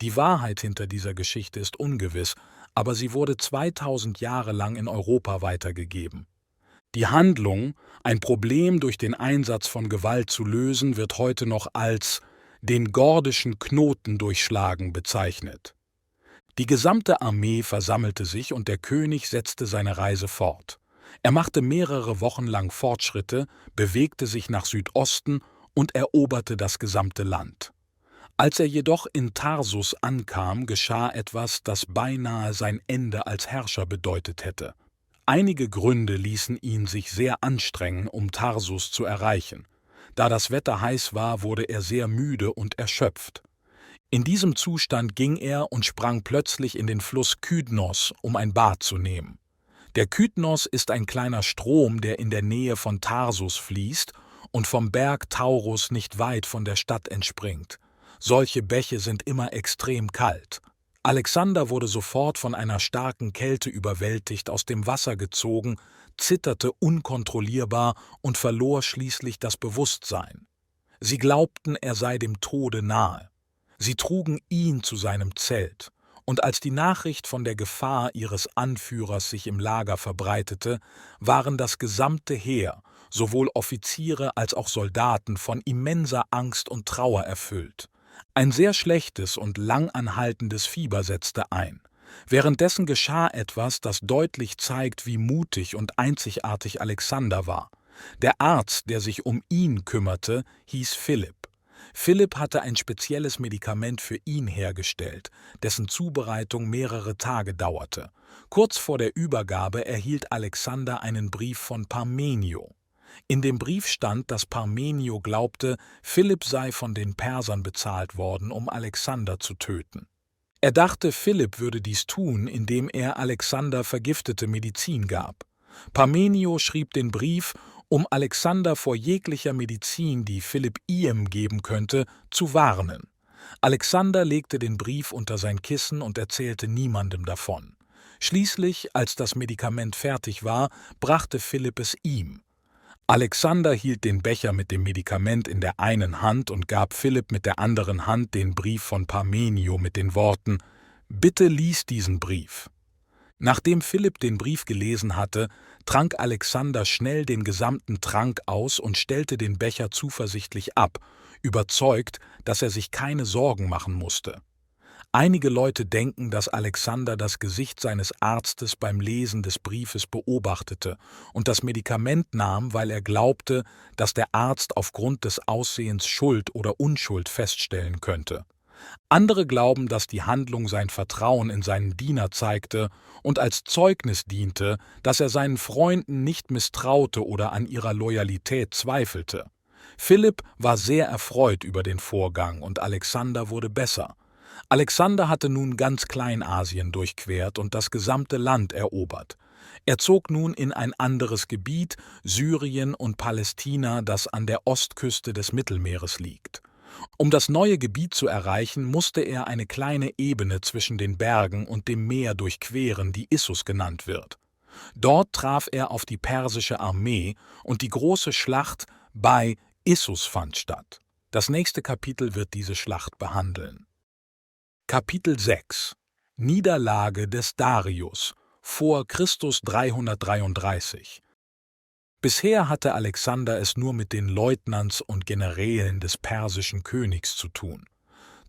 [SPEAKER 2] Die Wahrheit hinter dieser Geschichte ist ungewiss, aber sie wurde 2000 Jahre lang in Europa weitergegeben. Die Handlung, ein Problem durch den Einsatz von Gewalt zu lösen, wird heute noch als den gordischen Knoten durchschlagen bezeichnet. Die gesamte Armee versammelte sich und der König setzte seine Reise fort. Er machte mehrere Wochen lang Fortschritte, bewegte sich nach Südosten und eroberte das gesamte Land. Als er jedoch in Tarsus ankam, geschah etwas, das beinahe sein Ende als Herrscher bedeutet hätte. Einige Gründe ließen ihn sich sehr anstrengen, um Tarsus zu erreichen. Da das Wetter heiß war, wurde er sehr müde und erschöpft. In diesem Zustand ging er und sprang plötzlich in den Fluss Kydnos, um ein Bad zu nehmen. Der Kydnos ist ein kleiner Strom, der in der Nähe von Tarsus fließt und vom Berg Taurus nicht weit von der Stadt entspringt. Solche Bäche sind immer extrem kalt. Alexander wurde sofort von einer starken Kälte überwältigt, aus dem Wasser gezogen, zitterte unkontrollierbar und verlor schließlich das Bewusstsein. Sie glaubten, er sei dem Tode nahe. Sie trugen ihn zu seinem Zelt, und als die Nachricht von der Gefahr ihres Anführers sich im Lager verbreitete, waren das gesamte Heer, sowohl Offiziere als auch Soldaten, von immenser Angst und Trauer erfüllt. Ein sehr schlechtes und langanhaltendes Fieber setzte ein. Währenddessen geschah etwas, das deutlich zeigt, wie mutig und einzigartig Alexander war. Der Arzt, der sich um ihn kümmerte, hieß Philipp. Philipp hatte ein spezielles Medikament für ihn hergestellt, dessen Zubereitung mehrere Tage dauerte. Kurz vor der Übergabe erhielt Alexander einen Brief von Parmenio. In dem Brief stand, dass Parmenio glaubte, Philipp sei von den Persern bezahlt worden, um Alexander zu töten. Er dachte, Philipp würde dies tun, indem er Alexander vergiftete Medizin gab. Parmenio schrieb den Brief, um Alexander vor jeglicher Medizin, die Philipp ihm geben könnte, zu warnen. Alexander legte den Brief unter sein Kissen und erzählte niemandem davon. Schließlich, als das Medikament fertig war, brachte Philipp es ihm. Alexander hielt den Becher mit dem Medikament in der einen Hand und gab Philipp mit der anderen Hand den Brief von Parmenio mit den Worten: »Bitte lies diesen Brief.« Nachdem Philipp den Brief gelesen hatte, trank Alexander schnell den gesamten Trank aus und stellte den Becher zuversichtlich ab, überzeugt, dass er sich keine Sorgen machen musste. Einige Leute denken, dass Alexander das Gesicht seines Arztes beim Lesen des Briefes beobachtete und das Medikament nahm, weil er glaubte, dass der Arzt aufgrund des Aussehens Schuld oder Unschuld feststellen könnte. Andere glauben, dass die Handlung sein Vertrauen in seinen Diener zeigte und als Zeugnis diente, dass er seinen Freunden nicht misstraute oder an ihrer Loyalität zweifelte. Philipp war sehr erfreut über den Vorgang und Alexander wurde besser. Alexander hatte nun ganz Kleinasien durchquert und das gesamte Land erobert. Er zog nun in ein anderes Gebiet, Syrien und Palästina, das an der Ostküste des Mittelmeeres liegt. Um das neue Gebiet zu erreichen, musste er eine kleine Ebene zwischen den Bergen und dem Meer durchqueren, die Issus genannt wird. Dort traf er auf die persische Armee und die große Schlacht bei Issus fand statt. Das nächste Kapitel wird diese Schlacht behandeln. Kapitel 6 – Niederlage des Darius vor Christus 333. Bisher hatte Alexander es nur mit den Leutnants und Generälen des persischen Königs zu tun.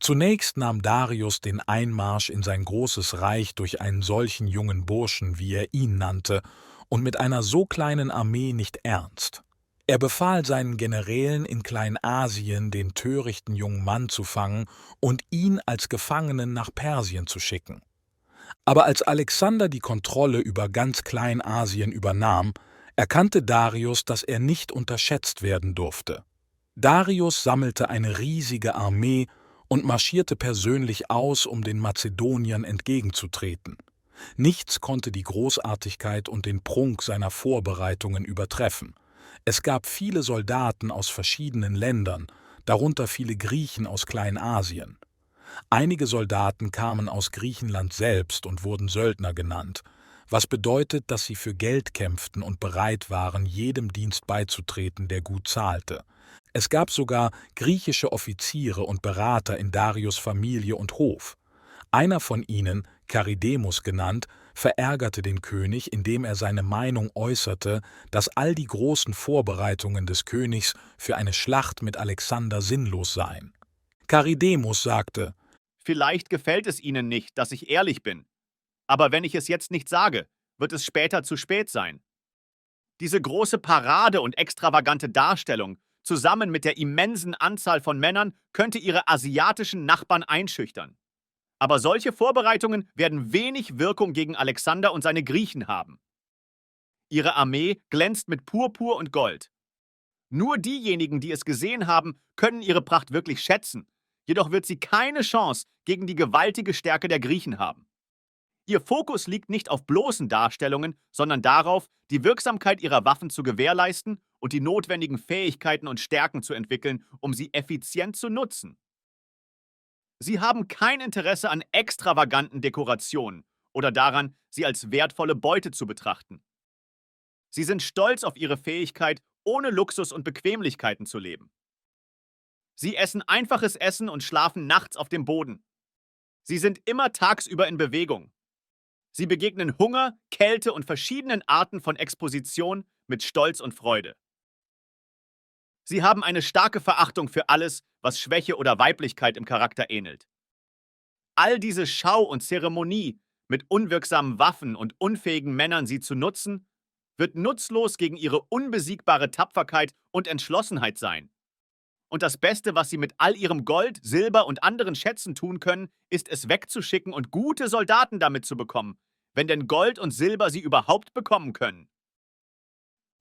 [SPEAKER 2] Zunächst nahm Darius den Einmarsch in sein großes Reich durch einen solchen jungen Burschen, wie er ihn nannte, und mit einer so kleinen Armee nicht ernst. Er befahl seinen Generälen in Kleinasien, den törichten jungen Mann zu fangen und ihn als Gefangenen nach Persien zu schicken. Aber als Alexander die Kontrolle über ganz Kleinasien übernahm, erkannte Darius, dass er nicht unterschätzt werden durfte. Darius sammelte eine riesige Armee und marschierte persönlich aus, um den Mazedoniern entgegenzutreten. Nichts konnte die Großartigkeit und den Prunk seiner Vorbereitungen übertreffen. Es gab viele Soldaten aus verschiedenen Ländern, darunter viele Griechen aus Kleinasien. Einige Soldaten kamen aus Griechenland selbst und wurden Söldner genannt, was bedeutet, dass sie für Geld kämpften und bereit waren, jedem Dienst beizutreten, der gut zahlte. Es gab sogar griechische Offiziere und Berater in Darius' Familie und Hof. Einer von ihnen, Charidemus genannt, verärgerte den König, indem er seine Meinung äußerte, dass all die großen Vorbereitungen des Königs für eine Schlacht mit Alexander sinnlos seien. Charidemus sagte:
[SPEAKER 6] Vielleicht gefällt es Ihnen nicht, dass ich ehrlich bin. Aber wenn ich es jetzt nicht sage, wird es später zu spät sein. Diese große Parade und extravagante Darstellung, zusammen mit der immensen Anzahl von Männern, könnte Ihre asiatischen Nachbarn einschüchtern. Aber solche Vorbereitungen werden wenig Wirkung gegen Alexander und seine Griechen haben. Ihre Armee glänzt mit Purpur und Gold. Nur diejenigen, die es gesehen haben, können ihre Pracht wirklich schätzen. Jedoch wird sie keine Chance gegen die gewaltige Stärke der Griechen haben. Ihr Fokus liegt nicht auf bloßen Darstellungen, sondern darauf, die Wirksamkeit ihrer Waffen zu gewährleisten und die notwendigen Fähigkeiten und Stärken zu entwickeln, um sie effizient zu nutzen. Sie haben kein Interesse an extravaganten Dekorationen oder daran, sie als wertvolle Beute zu betrachten. Sie sind stolz auf ihre Fähigkeit, ohne Luxus und Bequemlichkeiten zu leben. Sie essen einfaches Essen und schlafen nachts auf dem Boden. Sie sind immer tagsüber in Bewegung. Sie begegnen Hunger, Kälte und verschiedenen Arten von Exposition mit Stolz und Freude. Sie haben eine starke Verachtung für alles, was Schwäche oder Weiblichkeit im Charakter ähnelt. All diese Schau und Zeremonie, mit unwirksamen Waffen und unfähigen Männern sie zu nutzen, wird nutzlos gegen ihre unbesiegbare Tapferkeit und Entschlossenheit sein. Und das Beste, was sie mit all ihrem Gold, Silber und anderen Schätzen tun können, ist es wegzuschicken und gute Soldaten damit zu bekommen, wenn denn Gold und Silber sie überhaupt bekommen können.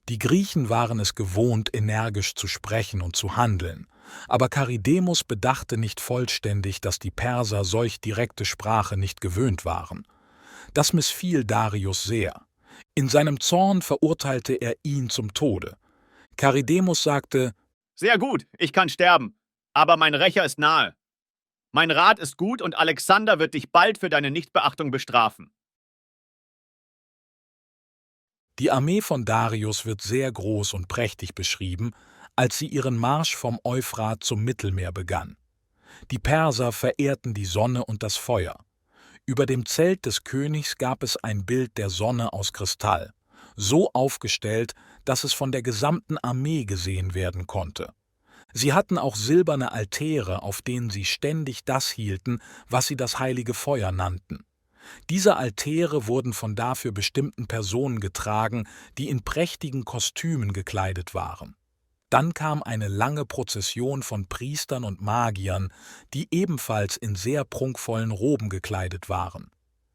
[SPEAKER 2] Die Griechen waren es gewohnt, energisch zu sprechen und zu handeln, aber Charidemus bedachte nicht vollständig, dass die Perser solch direkte Sprache nicht gewöhnt waren. Das missfiel Darius sehr. In seinem Zorn verurteilte er ihn zum Tode. Charidemus sagte:
[SPEAKER 6] Sehr gut, ich kann sterben, aber mein Rächer ist nahe. Mein Rat ist gut und Alexander wird dich bald für deine Nichtbeachtung bestrafen.
[SPEAKER 2] Die Armee von Darius wird sehr groß und prächtig beschrieben, als sie ihren Marsch vom Euphrat zum Mittelmeer begann. Die Perser verehrten die Sonne und das Feuer. Über dem Zelt des Königs gab es ein Bild der Sonne aus Kristall, so aufgestellt, dass es von der gesamten Armee gesehen werden konnte. Sie hatten auch silberne Altäre, auf denen sie ständig das hielten, was sie das heilige Feuer nannten. Diese Altäre wurden von dafür bestimmten Personen getragen, die in prächtigen Kostümen gekleidet waren. Dann kam eine lange Prozession von Priestern und Magiern, die ebenfalls in sehr prunkvollen Roben gekleidet waren.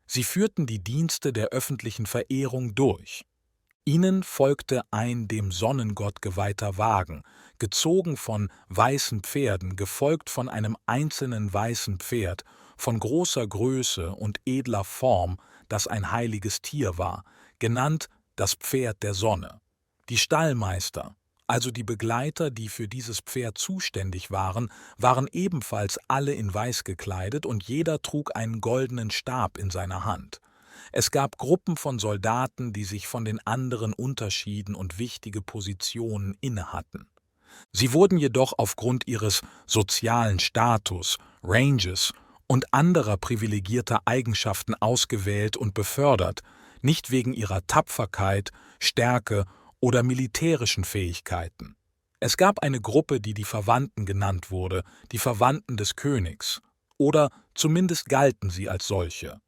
[SPEAKER 2] Sie führten die Dienste der öffentlichen Verehrung durch. Ihnen folgte ein dem Sonnengott geweihter Wagen, gezogen von weißen Pferden, gefolgt von einem einzelnen weißen Pferd, von großer Größe und edler Form, das ein heiliges Tier war, genannt das Pferd der Sonne. Die Stallmeister, also die Begleiter, die für dieses Pferd zuständig waren ebenfalls alle in Weiß gekleidet und jeder trug einen goldenen Stab in seiner Hand. Es gab Gruppen von Soldaten, die sich von den anderen unterschieden und wichtige Positionen innehatten. Sie wurden jedoch aufgrund ihres sozialen Status, Ranges und anderer privilegierter Eigenschaften ausgewählt und befördert, nicht wegen ihrer Tapferkeit, Stärke oder militärischen Fähigkeiten. Es gab eine Gruppe, die Verwandten genannt wurde, die Verwandten des Königs, oder zumindest galten sie als solche.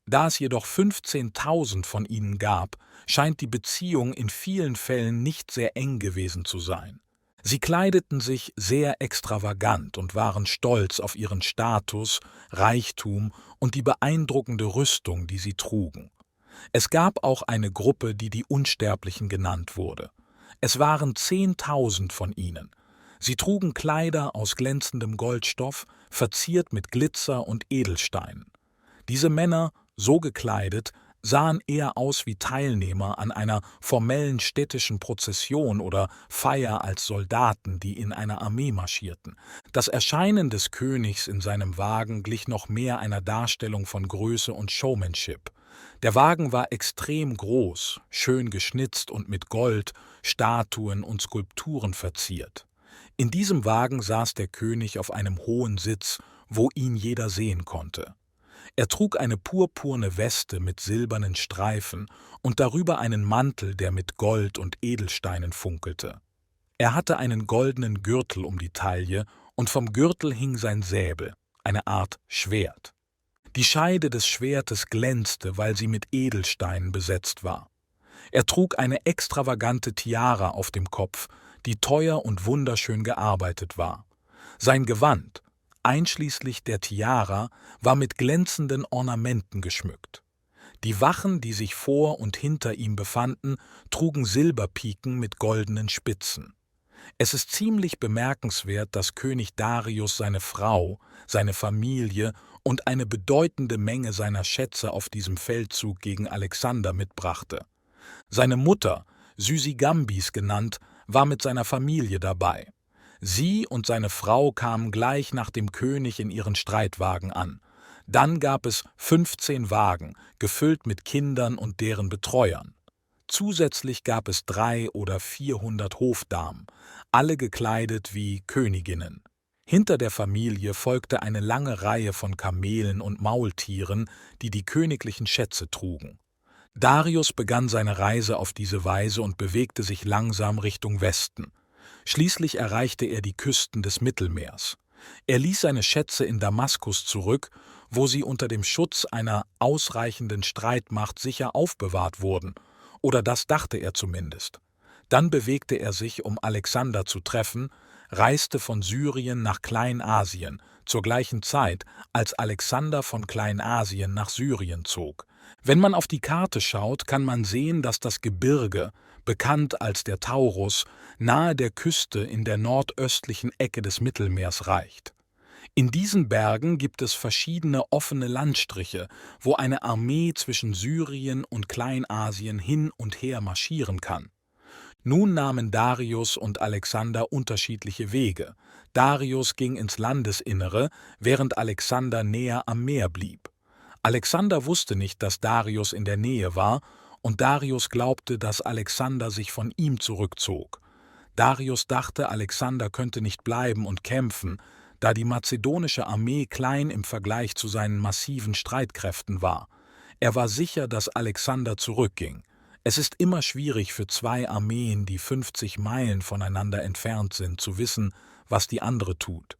[SPEAKER 2] Da es jedoch 15.000 von ihnen gab, scheint die Beziehung in vielen Fällen nicht sehr eng gewesen zu sein. Sie kleideten sich sehr extravagant und waren stolz auf ihren Status, Reichtum und die beeindruckende Rüstung, die sie trugen. Es gab auch eine Gruppe, die Unsterblichen genannt wurde. Es waren 10.000 von ihnen. Sie trugen Kleider aus glänzendem Goldstoff, verziert mit Glitzer und Edelsteinen. Diese Männer, so gekleidet, sahen eher aus wie Teilnehmer an einer formellen städtischen Prozession oder Feier als Soldaten, die in einer Armee marschierten. Das Erscheinen des Königs in seinem Wagen glich noch mehr einer Darstellung von Größe und Showmanship. Der Wagen war extrem groß, schön geschnitzt und mit Gold, Statuen und Skulpturen verziert. In diesem Wagen saß der König auf einem hohen Sitz, wo ihn jeder sehen konnte. Er trug eine purpurne Weste mit silbernen Streifen und darüber einen Mantel, der mit Gold und Edelsteinen funkelte. Er hatte einen goldenen Gürtel um die Taille und vom Gürtel hing sein Säbel, eine Art Schwert. Die Scheide des Schwertes glänzte, weil sie mit Edelsteinen besetzt war. Er trug eine extravagante Tiara auf dem Kopf, die teuer und wunderschön gearbeitet war. Sein Gewand, einschließlich der Tiara, war mit glänzenden Ornamenten geschmückt. Die Wachen, die sich vor und hinter ihm befanden, trugen Silberpiken mit goldenen Spitzen. Es ist ziemlich bemerkenswert, dass König Darius seine Frau, seine Familie und eine bedeutende Menge seiner Schätze auf diesem Feldzug gegen Alexander mitbrachte. Seine Mutter, Sysigambis genannt, war mit seiner Familie dabei. Sie und seine Frau kamen gleich nach dem König in ihren Streitwagen an. Dann gab es 15 Wagen, gefüllt mit Kindern und deren Betreuern. Zusätzlich gab es 300 oder 400 Hofdamen, alle gekleidet wie Königinnen. Hinter der Familie folgte eine lange Reihe von Kamelen und Maultieren, die königlichen Schätze trugen. Darius begann seine Reise auf diese Weise und bewegte sich langsam Richtung Westen. Schließlich erreichte er die Küsten des Mittelmeers. Er ließ seine Schätze in Damaskus zurück, wo sie unter dem Schutz einer ausreichenden Streitmacht sicher aufbewahrt wurden, oder das dachte er zumindest. Dann bewegte er sich, um Alexander zu treffen, reiste von Syrien nach Kleinasien, zur gleichen Zeit, als Alexander von Kleinasien nach Syrien zog. Wenn man auf die Karte schaut, kann man sehen, dass das Gebirge, bekannt als der Taurus, nahe der Küste in der nordöstlichen Ecke des Mittelmeers reicht. In diesen Bergen gibt es verschiedene offene Landstriche, wo eine Armee zwischen Syrien und Kleinasien hin und her marschieren kann. Nun nahmen Darius und Alexander unterschiedliche Wege. Darius ging ins Landesinnere, während Alexander näher am Meer blieb. Alexander wusste nicht, dass Darius in der Nähe war, und Darius glaubte, dass Alexander sich von ihm zurückzog. Darius dachte, Alexander könnte nicht bleiben und kämpfen, da die mazedonische Armee klein im Vergleich zu seinen massiven Streitkräften war. Er war sicher, dass Alexander zurückging. Es ist immer schwierig für zwei Armeen, die 50 Meilen voneinander entfernt sind, zu wissen, was die andere tut.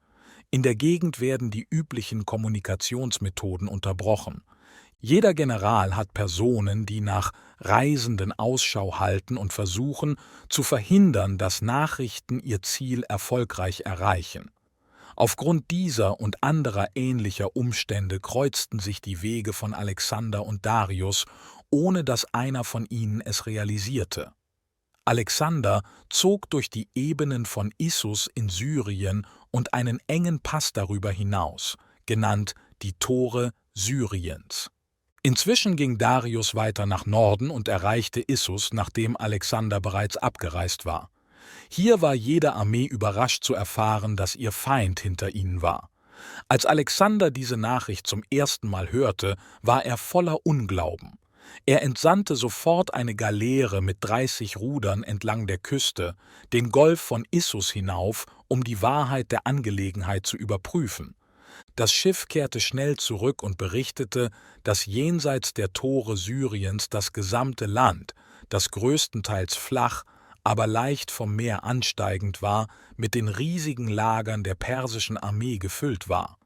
[SPEAKER 2] In der Gegend werden die üblichen Kommunikationsmethoden unterbrochen. Jeder General hat Personen, die nach Reisenden Ausschau halten und versuchen, zu verhindern, dass Nachrichten ihr Ziel erfolgreich erreichen. Aufgrund dieser und anderer ähnlicher Umstände kreuzten sich die Wege von Alexander und Darius, ohne dass einer von ihnen es realisierte. Alexander zog durch die Ebenen von Issus in Syrien und einen engen Pass darüber hinaus, genannt die Tore Syriens. Inzwischen ging Darius weiter nach Norden und erreichte Issus, nachdem Alexander bereits abgereist war. Hier war jede Armee überrascht zu erfahren, dass ihr Feind hinter ihnen war. Als Alexander diese Nachricht zum ersten Mal hörte, war er voller Unglauben. Er entsandte sofort eine Galeere mit 30 Rudern entlang der Küste, den Golf von Issus hinauf, um die Wahrheit der Angelegenheit zu überprüfen. Das Schiff kehrte schnell zurück und berichtete, dass jenseits der Tore Syriens das gesamte Land, das größtenteils flach, aber leicht vom Meer ansteigend war, mit den riesigen Lagern der persischen Armee gefüllt war.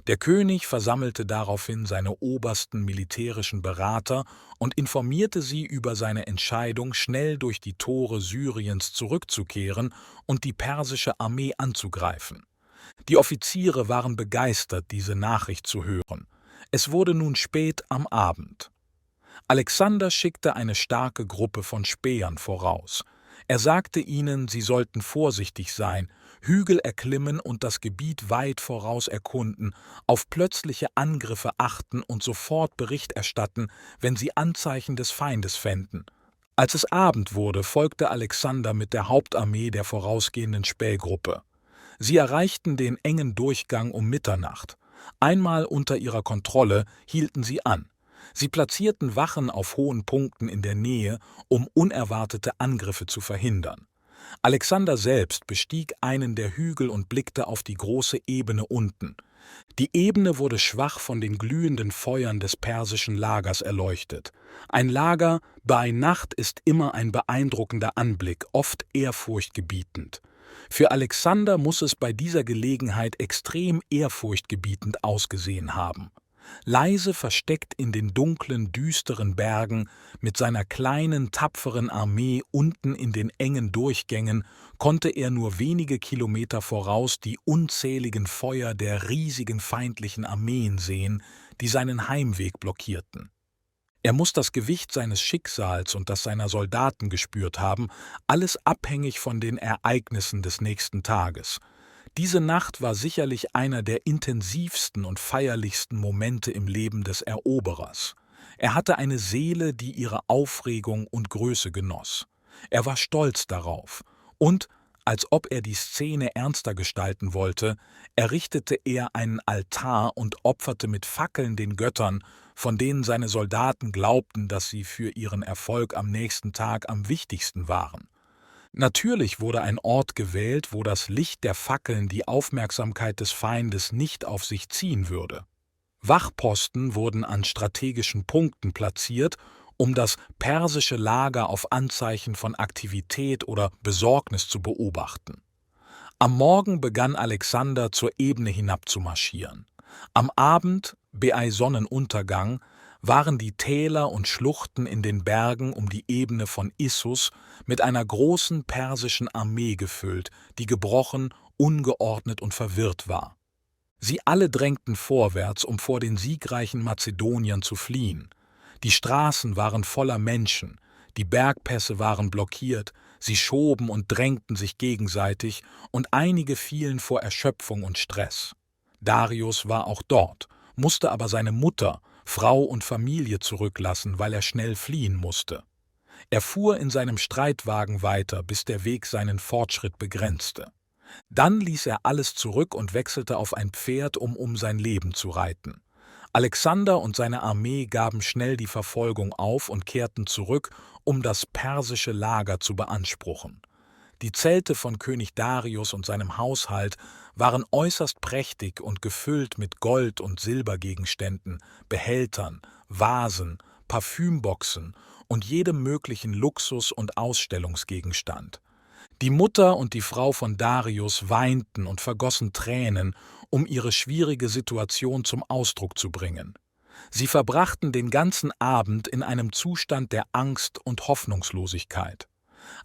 [SPEAKER 2] Der König versammelte daraufhin seine obersten militärischen Berater und informierte sie über seine Entscheidung, schnell durch die Tore Syriens zurückzukehren und die persische Armee anzugreifen. Die Offiziere waren begeistert, diese Nachricht zu hören. Es wurde nun spät am Abend. Alexander schickte eine starke Gruppe von Spähern voraus. Er sagte ihnen, sie sollten vorsichtig sein, Hügel erklimmen und das Gebiet weit voraus erkunden, auf plötzliche Angriffe achten und sofort Bericht erstatten, wenn sie Anzeichen des Feindes fänden. Als es Abend wurde, folgte Alexander mit der Hauptarmee der vorausgehenden Spähgruppe. Sie erreichten den engen Durchgang um Mitternacht. Einmal unter ihrer Kontrolle hielten sie an. Sie platzierten Wachen auf hohen Punkten in der Nähe, um unerwartete Angriffe zu verhindern. Alexander selbst bestieg einen der Hügel und blickte auf die große Ebene unten. Die Ebene wurde schwach von den glühenden Feuern des persischen Lagers erleuchtet. Ein Lager bei Nacht ist immer ein beeindruckender Anblick, oft ehrfurchtgebietend. Für Alexander muss es bei dieser Gelegenheit extrem ehrfurchtgebietend ausgesehen haben. Leise versteckt in den dunklen, düsteren Bergen, mit seiner kleinen, tapferen Armee unten in den engen Durchgängen, konnte er nur wenige Kilometer voraus die unzähligen Feuer der riesigen feindlichen Armeen sehen, die seinen Heimweg blockierten. Er muss das Gewicht seines Schicksals und das seiner Soldaten gespürt haben, alles abhängig von den Ereignissen des nächsten Tages. Diese Nacht war sicherlich einer der intensivsten und feierlichsten Momente im Leben des Eroberers. Er hatte eine Seele, die ihre Aufregung und Größe genoss. Er war stolz darauf und, als ob er die Szene ernster gestalten wollte, errichtete er einen Altar und opferte mit Fackeln den Göttern, von denen seine Soldaten glaubten, dass sie für ihren Erfolg am nächsten Tag am wichtigsten waren. Natürlich wurde ein Ort gewählt, wo das Licht der Fackeln die Aufmerksamkeit des Feindes nicht auf sich ziehen würde. Wachposten wurden an strategischen Punkten platziert, um das persische Lager auf Anzeichen von Aktivität oder Besorgnis zu beobachten. Am Morgen begann Alexander zur Ebene hinabzumarschieren. Am Abend, bei Sonnenuntergang, waren die Täler und Schluchten in den Bergen um die Ebene von Issus mit einer großen persischen Armee gefüllt, die gebrochen, ungeordnet und verwirrt war. Sie alle drängten vorwärts, um vor den siegreichen Mazedoniern zu fliehen. Die Straßen waren voller Menschen, die Bergpässe waren blockiert, sie schoben und drängten sich gegenseitig und einige fielen vor Erschöpfung und Stress. Darius war auch dort, musste aber seine Mutter, Frau und Familie zurücklassen, weil er schnell fliehen musste. Er fuhr in seinem Streitwagen weiter, bis der Weg seinen Fortschritt begrenzte. Dann ließ er alles zurück und wechselte auf ein Pferd, um sein Leben zu reiten. Alexander und seine Armee gaben schnell die Verfolgung auf und kehrten zurück, um das persische Lager zu beanspruchen. Die Zelte von König Darius und seinem Haushalt waren äußerst prächtig und gefüllt mit Gold- und Silbergegenständen, Behältern, Vasen, Parfümboxen und jedem möglichen Luxus- und Ausstellungsgegenstand. Die Mutter und die Frau von Darius weinten und vergossen Tränen, um ihre schwierige Situation zum Ausdruck zu bringen. Sie verbrachten den ganzen Abend in einem Zustand der Angst und Hoffnungslosigkeit.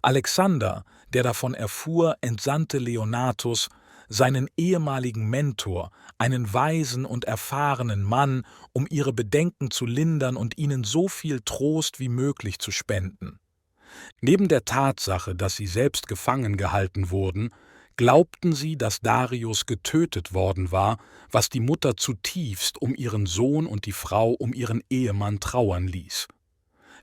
[SPEAKER 2] Alexander, der davon erfuhr, entsandte Leonatus, seinen ehemaligen Mentor, einen weisen und erfahrenen Mann, um ihre Bedenken zu lindern und ihnen so viel Trost wie möglich zu spenden. Neben der Tatsache, dass sie selbst gefangen gehalten wurden, glaubten sie, dass Darius getötet worden war, was die Mutter zutiefst um ihren Sohn und die Frau um ihren Ehemann trauern ließ.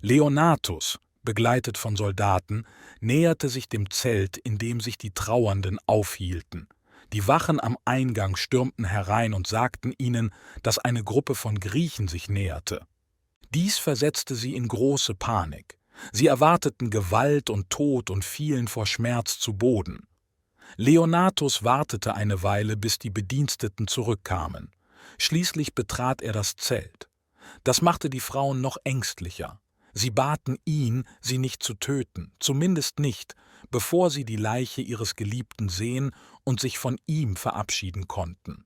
[SPEAKER 2] Leonatus, begleitet von Soldaten, näherte sich dem Zelt, in dem sich die Trauernden aufhielten. Die Wachen am Eingang stürmten herein und sagten ihnen, dass eine Gruppe von Griechen sich näherte. Dies versetzte sie in große Panik. Sie erwarteten Gewalt und Tod und fielen vor Schmerz zu Boden. Leonatus wartete eine Weile, bis die Bediensteten zurückkamen. Schließlich betrat er das Zelt. Das machte die Frauen noch ängstlicher. Sie baten ihn, sie nicht zu töten, zumindest nicht, bevor sie die Leiche ihres Geliebten sehen und sich von ihm verabschieden konnten.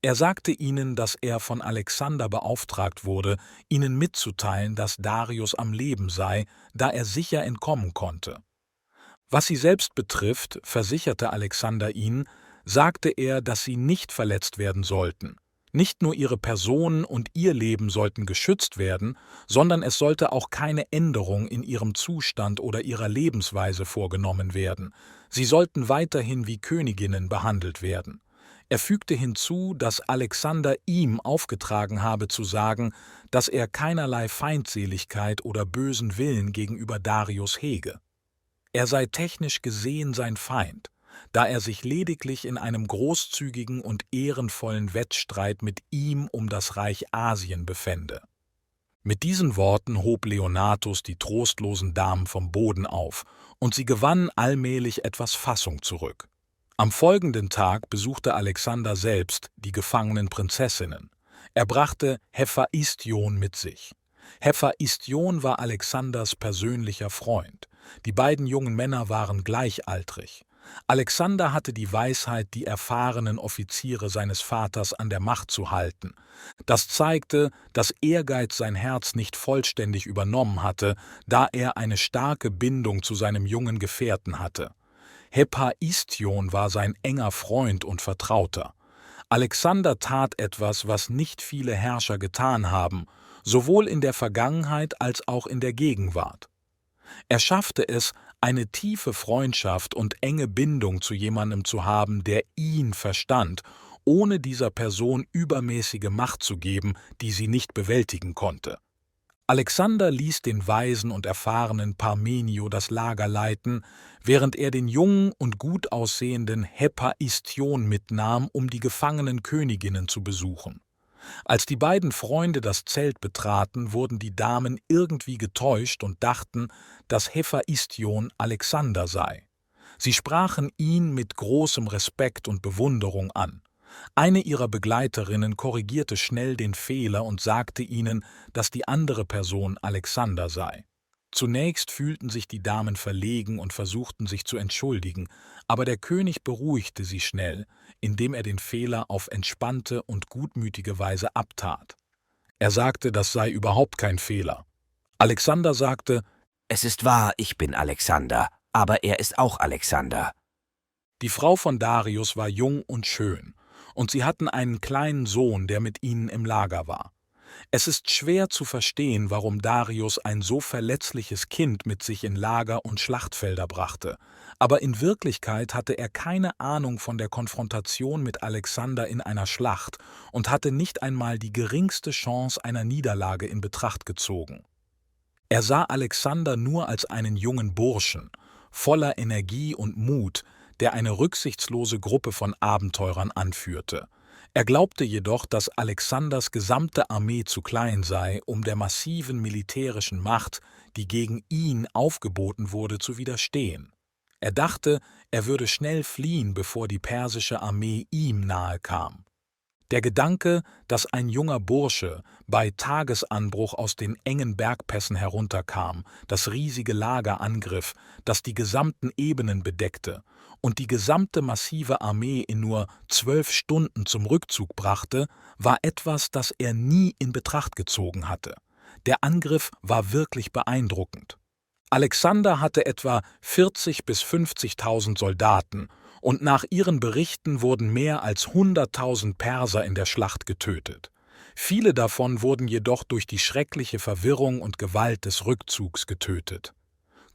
[SPEAKER 2] Er sagte ihnen, dass er von Alexander beauftragt wurde, ihnen mitzuteilen, dass Darius am Leben sei, da er sicher entkommen konnte. Was sie selbst betrifft, versicherte Alexander ihnen, sagte er, dass sie nicht verletzt werden sollten. Nicht nur ihre Person und ihr Leben sollten geschützt werden, sondern es sollte auch keine Änderung in ihrem Zustand oder ihrer Lebensweise vorgenommen werden. Sie sollten weiterhin wie Königinnen behandelt werden. Er fügte hinzu, dass Alexander ihm aufgetragen habe zu sagen, dass er keinerlei Feindseligkeit oder bösen Willen gegenüber Darius hege. Er sei technisch gesehen sein Feind, da er sich lediglich in einem großzügigen und ehrenvollen Wettstreit mit ihm um das Reich Asien befände. Mit diesen Worten hob Leonatus die trostlosen Damen vom Boden auf, und sie gewannen allmählich etwas Fassung zurück. Am folgenden Tag besuchte Alexander selbst die gefangenen Prinzessinnen. Er brachte Hephaistion mit sich. Hephaistion war Alexanders persönlicher Freund. Die beiden jungen Männer waren gleichaltrig. Alexander hatte die Weisheit, die erfahrenen Offiziere seines Vaters an der Macht zu halten. Das zeigte, dass Ehrgeiz sein Herz nicht vollständig übernommen hatte, da er eine starke Bindung zu seinem jungen Gefährten hatte. Hephaistion war sein enger Freund und Vertrauter. Alexander tat etwas, was nicht viele Herrscher getan haben, sowohl in der Vergangenheit als auch in der Gegenwart. Er schaffte es, eine tiefe Freundschaft und enge Bindung zu jemandem zu haben, der ihn verstand, ohne dieser Person übermäßige Macht zu geben, die sie nicht bewältigen konnte. Alexander ließ den weisen und erfahrenen Parmenio das Lager leiten, während er den jungen und gut aussehenden Hephaistion mitnahm, um die gefangenen Königinnen zu besuchen. Als die beiden Freunde das Zelt betraten, wurden die Damen irgendwie getäuscht und dachten, dass Hephaistion Alexander sei. Sie sprachen ihn mit großem Respekt und Bewunderung an. Eine ihrer Begleiterinnen korrigierte schnell den Fehler und sagte ihnen, dass die andere Person Alexander sei. Zunächst fühlten sich die Damen verlegen und versuchten sich zu entschuldigen, aber der König beruhigte sie schnell, indem er den Fehler auf entspannte und gutmütige Weise abtat. Er sagte, das sei überhaupt kein Fehler. Alexander sagte,
[SPEAKER 4] »Es ist wahr, ich bin Alexander, aber er ist auch Alexander.«
[SPEAKER 2] Die Frau von Darius war jung und schön, und sie hatten einen kleinen Sohn, der mit ihnen im Lager war. Es ist schwer zu verstehen, warum Darius ein so verletzliches Kind mit sich in Lager und Schlachtfelder brachte, aber in Wirklichkeit hatte er keine Ahnung von der Konfrontation mit Alexander in einer Schlacht und hatte nicht einmal die geringste Chance einer Niederlage in Betracht gezogen. Er sah Alexander nur als einen jungen Burschen, voller Energie und Mut, der eine rücksichtslose Gruppe von Abenteurern anführte. Er glaubte jedoch, dass Alexanders gesamte Armee zu klein sei, um der massiven militärischen Macht, die gegen ihn aufgeboten wurde, zu widerstehen. Er dachte, er würde schnell fliehen, bevor die persische Armee ihm nahe kam. Der Gedanke, dass ein junger Bursche bei Tagesanbruch aus den engen Bergpässen herunterkam, das riesige Lager angriff, das die gesamten Ebenen bedeckte und die gesamte massive Armee in nur 12 Stunden zum Rückzug brachte, war etwas, das er nie in Betracht gezogen hatte. Der Angriff war wirklich beeindruckend. Alexander hatte etwa 40.000 bis 50.000 Soldaten, und nach ihren Berichten wurden mehr als 100.000 Perser in der Schlacht getötet. Viele davon wurden jedoch durch die schreckliche Verwirrung und Gewalt des Rückzugs getötet.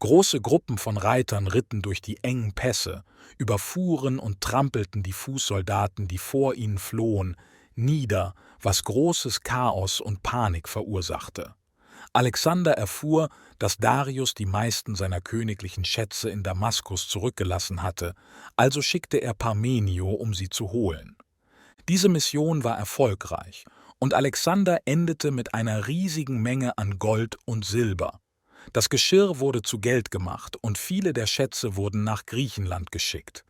[SPEAKER 2] Große Gruppen von Reitern ritten durch die engen Pässe, überfuhren und trampelten die Fußsoldaten, die vor ihnen flohen, nieder, was großes Chaos und Panik verursachte. Alexander erfuhr, dass Darius die meisten seiner königlichen Schätze in Damaskus zurückgelassen hatte, also schickte er Parmenio, um sie zu holen. Diese Mission war erfolgreich, und Alexander endete mit einer riesigen Menge an Gold und Silber. Das Geschirr wurde zu Geld gemacht und viele der Schätze wurden nach Griechenland geschickt.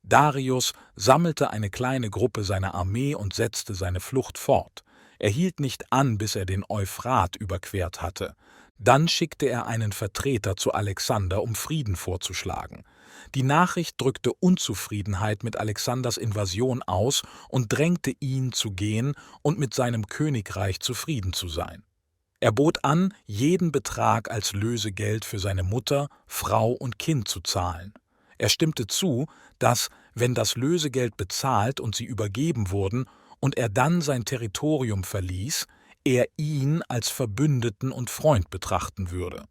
[SPEAKER 2] Darius sammelte eine kleine Gruppe seiner Armee und setzte seine Flucht fort. Er hielt nicht an, bis er den Euphrat überquert hatte. Dann schickte er einen Vertreter zu Alexander, um Frieden vorzuschlagen. Die Nachricht drückte Unzufriedenheit mit Alexanders Invasion aus und drängte ihn zu gehen und mit seinem Königreich zufrieden zu sein. Er bot an, jeden Betrag als Lösegeld für seine Mutter, Frau und Kind zu zahlen. Er stimmte zu, dass, wenn das Lösegeld bezahlt und sie übergeben wurden, und er dann sein Territorium verließ, er ihn als Verbündeten und Freund betrachten würde.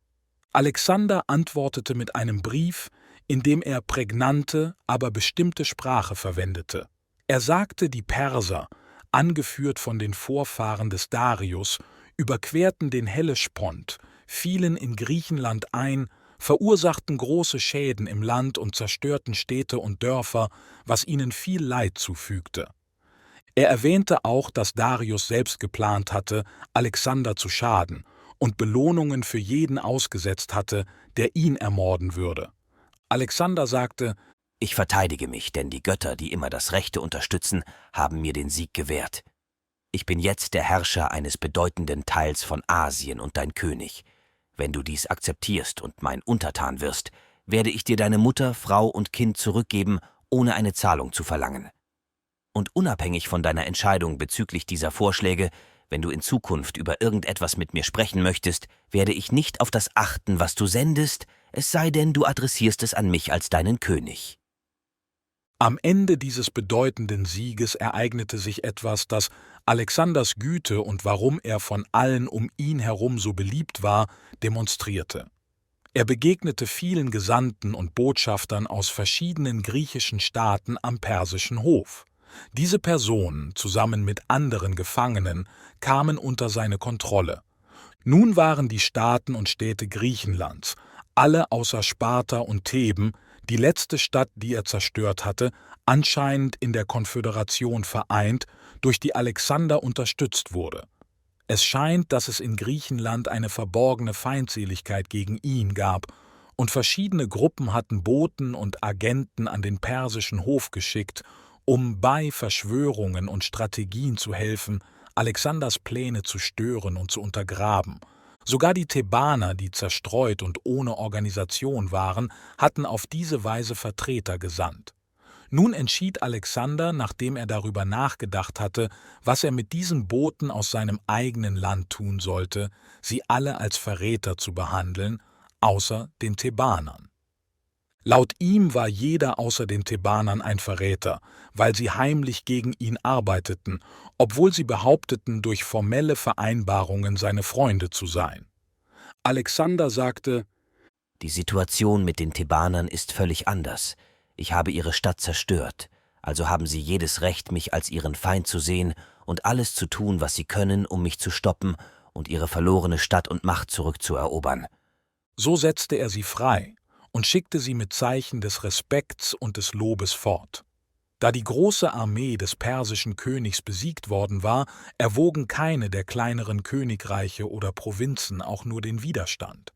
[SPEAKER 2] Alexander antwortete mit einem Brief, in dem er prägnante, aber bestimmte Sprache verwendete. Er sagte, die Perser, angeführt von den Vorfahren des Darius, überquerten den Hellespont, fielen in Griechenland ein, verursachten große Schäden im Land und zerstörten Städte und Dörfer, was ihnen viel Leid zufügte. Er erwähnte auch, dass Darius selbst geplant hatte, Alexander zu schaden und Belohnungen für jeden ausgesetzt hatte, der ihn ermorden würde. Alexander sagte:
[SPEAKER 4] Ich verteidige mich, denn die Götter, die immer das Rechte unterstützen, haben mir den Sieg gewährt. Ich bin jetzt der Herrscher eines bedeutenden Teils von Asien und dein König. Wenn du dies akzeptierst und mein Untertan wirst, werde ich dir deine Mutter, Frau und Kind zurückgeben, ohne eine Zahlung zu verlangen. Und unabhängig von deiner Entscheidung bezüglich dieser Vorschläge, wenn du in Zukunft über irgendetwas mit mir sprechen möchtest, werde ich nicht auf das achten, was du sendest, es sei denn, du adressierst es an mich als deinen König.
[SPEAKER 2] Am Ende dieses bedeutenden Sieges ereignete sich etwas, das Alexanders Güte und warum er von allen um ihn herum so beliebt war, demonstrierte. Er begegnete vielen Gesandten und Botschaftern aus verschiedenen griechischen Staaten am persischen Hof. Diese Personen, zusammen mit anderen Gefangenen, kamen unter seine Kontrolle. Nun waren die Staaten und Städte Griechenlands, alle außer Sparta und Theben, die letzte Stadt, die er zerstört hatte, anscheinend in der Konföderation vereint, durch die Alexander unterstützt wurde. Es scheint, dass es in Griechenland eine verborgene Feindseligkeit gegen ihn gab, und verschiedene Gruppen hatten Boten und Agenten an den persischen Hof geschickt, um bei Verschwörungen und Strategien zu helfen, Alexanders Pläne zu stören und zu untergraben. Sogar die Thebaner, die zerstreut und ohne Organisation waren, hatten auf diese Weise Vertreter gesandt. Nun entschied Alexander, nachdem er darüber nachgedacht hatte, was er mit diesen Boten aus seinem eigenen Land tun sollte, sie alle als Verräter zu behandeln, außer den Thebanern. Laut ihm war jeder außer den Thebanern ein Verräter, weil sie heimlich gegen ihn arbeiteten, obwohl sie behaupteten, durch formelle Vereinbarungen seine Freunde zu sein. Alexander sagte:
[SPEAKER 4] Die Situation mit den Thebanern ist völlig anders. Ich habe ihre Stadt zerstört, also haben sie jedes Recht, mich als ihren Feind zu sehen und alles zu tun, was sie können, um mich zu stoppen und ihre verlorene Stadt und Macht zurückzuerobern.
[SPEAKER 2] So setzte er sie frei und schickte sie mit Zeichen des Respekts und des Lobes fort. Da die große Armee des persischen Königs besiegt worden war, erwogen keine der kleineren Königreiche oder Provinzen auch nur den Widerstand.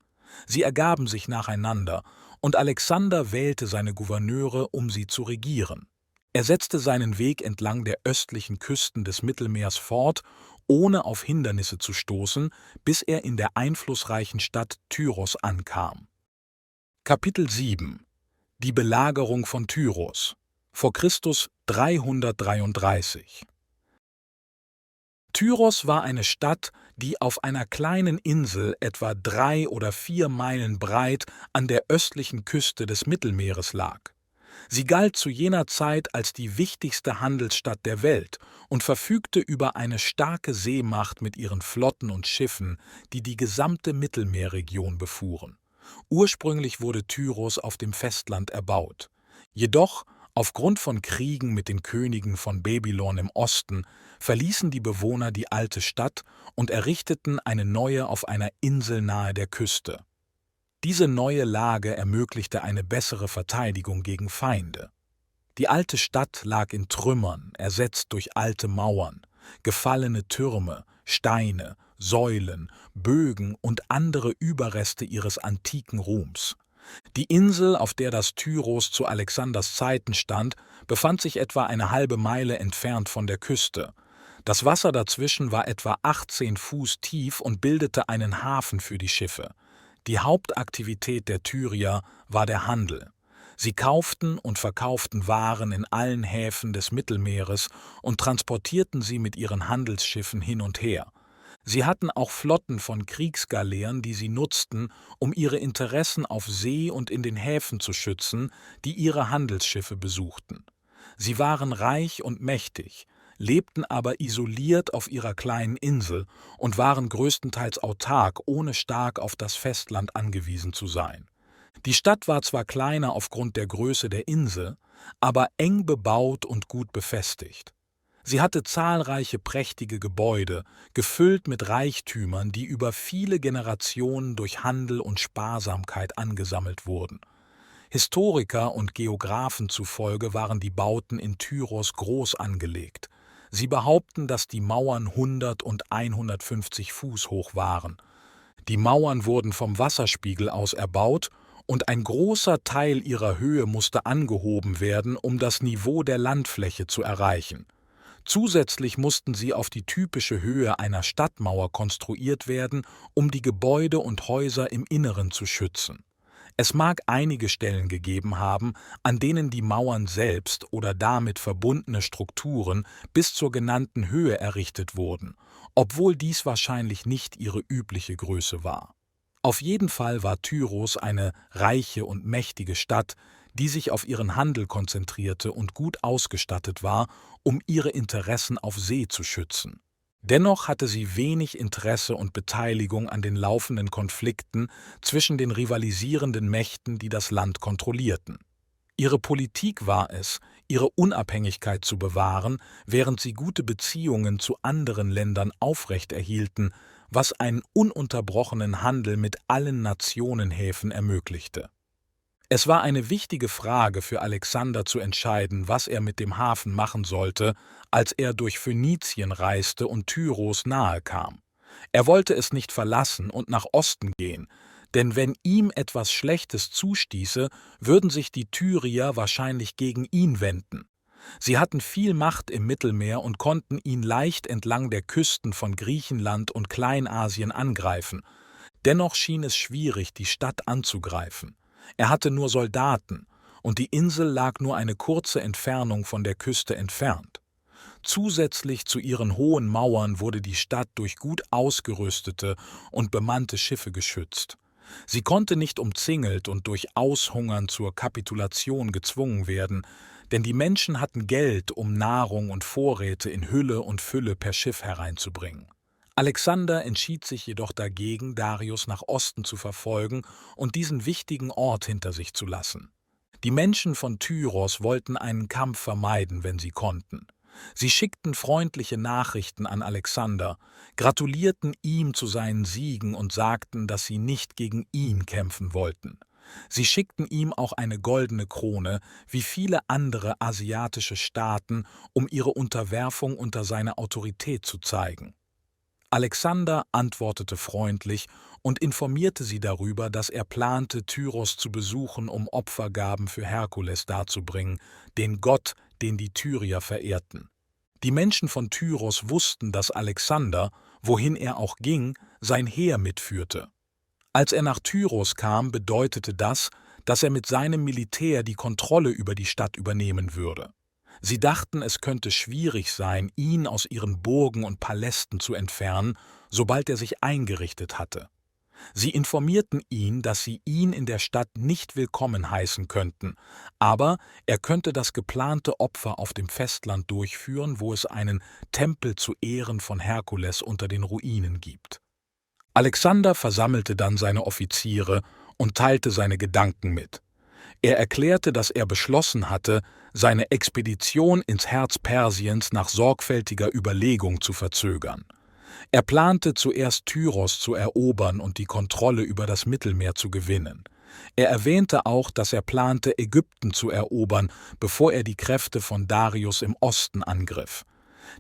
[SPEAKER 2] Sie ergaben sich nacheinander, und Alexander wählte seine Gouverneure, um sie zu regieren. Er setzte seinen Weg entlang der östlichen Küsten des Mittelmeers fort, ohne auf Hindernisse zu stoßen, bis er in der einflussreichen Stadt Tyros ankam. Kapitel 7 Die Belagerung von Tyros vor Christus 333. Tyros war eine Stadt, die auf einer kleinen Insel etwa 3 oder 4 Meilen breit an der östlichen Küste des Mittelmeeres lag. Sie galt zu jener Zeit als die wichtigste Handelsstadt der Welt und verfügte über eine starke Seemacht mit ihren Flotten und Schiffen, die die gesamte Mittelmeerregion befuhren. Ursprünglich wurde Tyros auf dem Festland erbaut. Jedoch, aufgrund von Kriegen mit den Königen von Babylon im Osten, verließen die Bewohner die alte Stadt und errichteten eine neue auf einer Insel nahe der Küste. Diese neue Lage ermöglichte eine bessere Verteidigung gegen Feinde. Die alte Stadt lag in Trümmern, ersetzt durch alte Mauern, gefallene Türme, Steine, Säulen, Bögen und andere Überreste ihres antiken Ruhms. Die Insel, auf der das Tyros zu Alexanders Zeiten stand, befand sich etwa eine halbe Meile entfernt von der Küste. Das Wasser dazwischen war etwa 18 Fuß tief und bildete einen Hafen für die Schiffe. Die Hauptaktivität der Tyrier war der Handel. Sie kauften und verkauften Waren in allen Häfen des Mittelmeeres und transportierten sie mit ihren Handelsschiffen hin und her. Sie hatten auch Flotten von Kriegsgaleeren, die sie nutzten, um ihre Interessen auf See und in den Häfen zu schützen, die ihre Handelsschiffe besuchten. Sie waren reich und mächtig, lebten aber isoliert auf ihrer kleinen Insel und waren größtenteils autark, ohne stark auf das Festland angewiesen zu sein. Die Stadt war zwar kleiner aufgrund der Größe der Insel, aber eng bebaut und gut befestigt. Sie hatte zahlreiche prächtige Gebäude, gefüllt mit Reichtümern, die über viele Generationen durch Handel und Sparsamkeit angesammelt wurden. Historiker und Geographen zufolge waren die Bauten in Tyros groß angelegt. Sie behaupten, dass die Mauern 100 und 150 Fuß hoch waren. Die Mauern wurden vom Wasserspiegel aus erbaut und ein großer Teil ihrer Höhe musste angehoben werden, um das Niveau der Landfläche zu erreichen. Zusätzlich mussten sie auf die typische Höhe einer Stadtmauer konstruiert werden, um die Gebäude und Häuser im Inneren zu schützen. Es mag einige Stellen gegeben haben, an denen die Mauern selbst oder damit verbundene Strukturen bis zur genannten Höhe errichtet wurden, obwohl dies wahrscheinlich nicht ihre übliche Größe war. Auf jeden Fall war Tyros eine reiche und mächtige Stadt, die sich auf ihren Handel konzentrierte und gut ausgestattet war, um ihre Interessen auf See zu schützen. Dennoch hatte sie wenig Interesse und Beteiligung an den laufenden Konflikten zwischen den rivalisierenden Mächten, die das Land kontrollierten. Ihre Politik war es, ihre Unabhängigkeit zu bewahren, während sie gute Beziehungen zu anderen Ländern aufrechterhielten, was einen ununterbrochenen Handel mit allen Nationenhäfen ermöglichte. Es war eine wichtige Frage für Alexander zu entscheiden, was er mit dem Hafen machen sollte, als er durch Phönizien reiste und Tyros nahe kam. Er wollte es nicht verlassen und nach Osten gehen, denn wenn ihm etwas Schlechtes zustieße, würden sich die Tyrier wahrscheinlich gegen ihn wenden. Sie hatten viel Macht im Mittelmeer und konnten ihn leicht entlang der Küsten von Griechenland und Kleinasien angreifen. Dennoch schien es schwierig, die Stadt anzugreifen. Er hatte nur Soldaten, und die Insel lag nur eine kurze Entfernung von der Küste entfernt. Zusätzlich zu ihren hohen Mauern wurde die Stadt durch gut ausgerüstete und bemannte Schiffe geschützt. Sie konnte nicht umzingelt und durch Aushungern zur Kapitulation gezwungen werden, denn die Menschen hatten Geld, um Nahrung und Vorräte in Hülle und Fülle per Schiff hereinzubringen. Alexander entschied sich jedoch dagegen, Darius nach Osten zu verfolgen und diesen wichtigen Ort hinter sich zu lassen. Die Menschen von Tyros wollten einen Kampf vermeiden, wenn sie konnten. Sie schickten freundliche Nachrichten an Alexander, gratulierten ihm zu seinen Siegen und sagten, dass sie nicht gegen ihn kämpfen wollten. Sie schickten ihm auch eine goldene Krone, wie viele andere asiatische Staaten, um ihre Unterwerfung unter seine Autorität zu zeigen. Alexander antwortete freundlich und informierte sie darüber, dass er plante, Tyros zu besuchen, um Opfergaben für Herkules darzubringen, den Gott, den die Tyrier verehrten. Die Menschen von Tyros wussten, dass Alexander, wohin er auch ging, sein Heer mitführte. Als er nach Tyros kam, bedeutete das, dass er mit seinem Militär die Kontrolle über die Stadt übernehmen würde. Sie dachten, es könnte schwierig sein, ihn aus ihren Burgen und Palästen zu entfernen, sobald er sich eingerichtet hatte. Sie informierten ihn, dass sie ihn in der Stadt nicht willkommen heißen könnten, aber er könnte das geplante Opfer auf dem Festland durchführen, wo es einen Tempel zu Ehren von Herkules unter den Ruinen gibt. Alexander versammelte dann seine Offiziere und teilte seine Gedanken mit. Er erklärte, dass er beschlossen hatte, seine Expedition ins Herz Persiens nach sorgfältiger Überlegung zu verzögern. Er plante zuerst Tyros zu erobern und die Kontrolle über das Mittelmeer zu gewinnen. Er erwähnte auch, dass er plante, Ägypten zu erobern, bevor er die Kräfte von Darius im Osten angriff.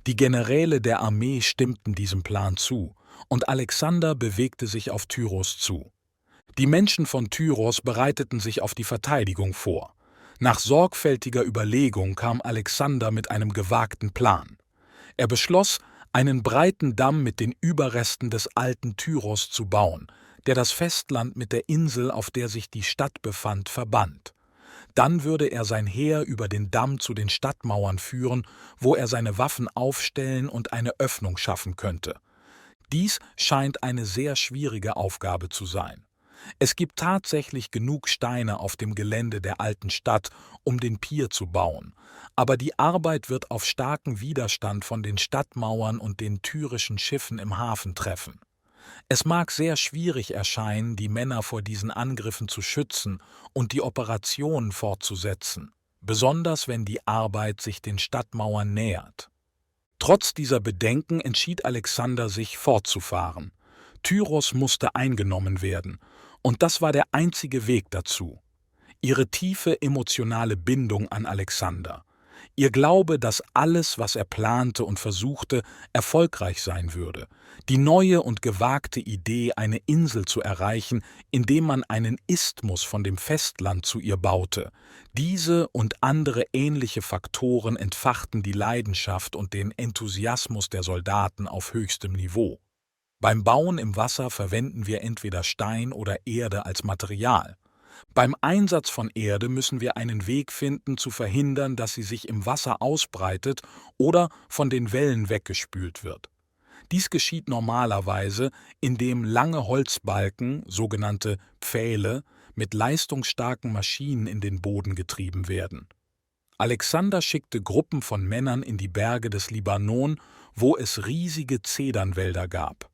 [SPEAKER 2] Die Generäle der Armee stimmten diesem Plan zu, und Alexander bewegte sich auf Tyros zu. Die Menschen von Tyros bereiteten sich auf die Verteidigung vor. Nach sorgfältiger Überlegung kam Alexander mit einem gewagten Plan. Er beschloss, einen breiten Damm mit den Überresten des alten Tyros zu bauen, der das Festland mit der Insel, auf der sich die Stadt befand, verband. Dann würde er sein Heer über den Damm zu den Stadtmauern führen, wo er seine Waffen aufstellen und eine Öffnung schaffen könnte. Dies scheint eine sehr schwierige Aufgabe zu sein. Es gibt tatsächlich genug Steine auf dem Gelände der alten Stadt, um den Pier zu bauen, aber die Arbeit wird auf starken Widerstand von den Stadtmauern und den tyrischen Schiffen im Hafen treffen. Es mag sehr schwierig erscheinen, die Männer vor diesen Angriffen zu schützen und die Operationen fortzusetzen, besonders wenn die Arbeit sich den Stadtmauern nähert. Trotz dieser Bedenken entschied Alexander sich, fortzufahren. Tyros musste eingenommen werden, und das war der einzige Weg dazu. Ihre tiefe emotionale Bindung an Alexander, ihr Glaube, dass alles, was er plante und versuchte, erfolgreich sein würde, die neue und gewagte Idee, eine Insel zu erreichen, indem man einen Isthmus von dem Festland zu ihr baute. Diese und andere ähnliche Faktoren entfachten die Leidenschaft und den Enthusiasmus der Soldaten auf höchstem Niveau. Beim Bauen im Wasser verwenden wir entweder Stein oder Erde als Material. Beim Einsatz von Erde müssen wir einen Weg finden, zu verhindern, dass sie sich im Wasser ausbreitet oder von den Wellen weggespült wird. Dies geschieht normalerweise, indem lange Holzbalken, sogenannte Pfähle, mit leistungsstarken Maschinen in den Boden getrieben werden. Alexander schickte Gruppen von Männern in die Berge des Libanon, wo es riesige Zedernwälder gab.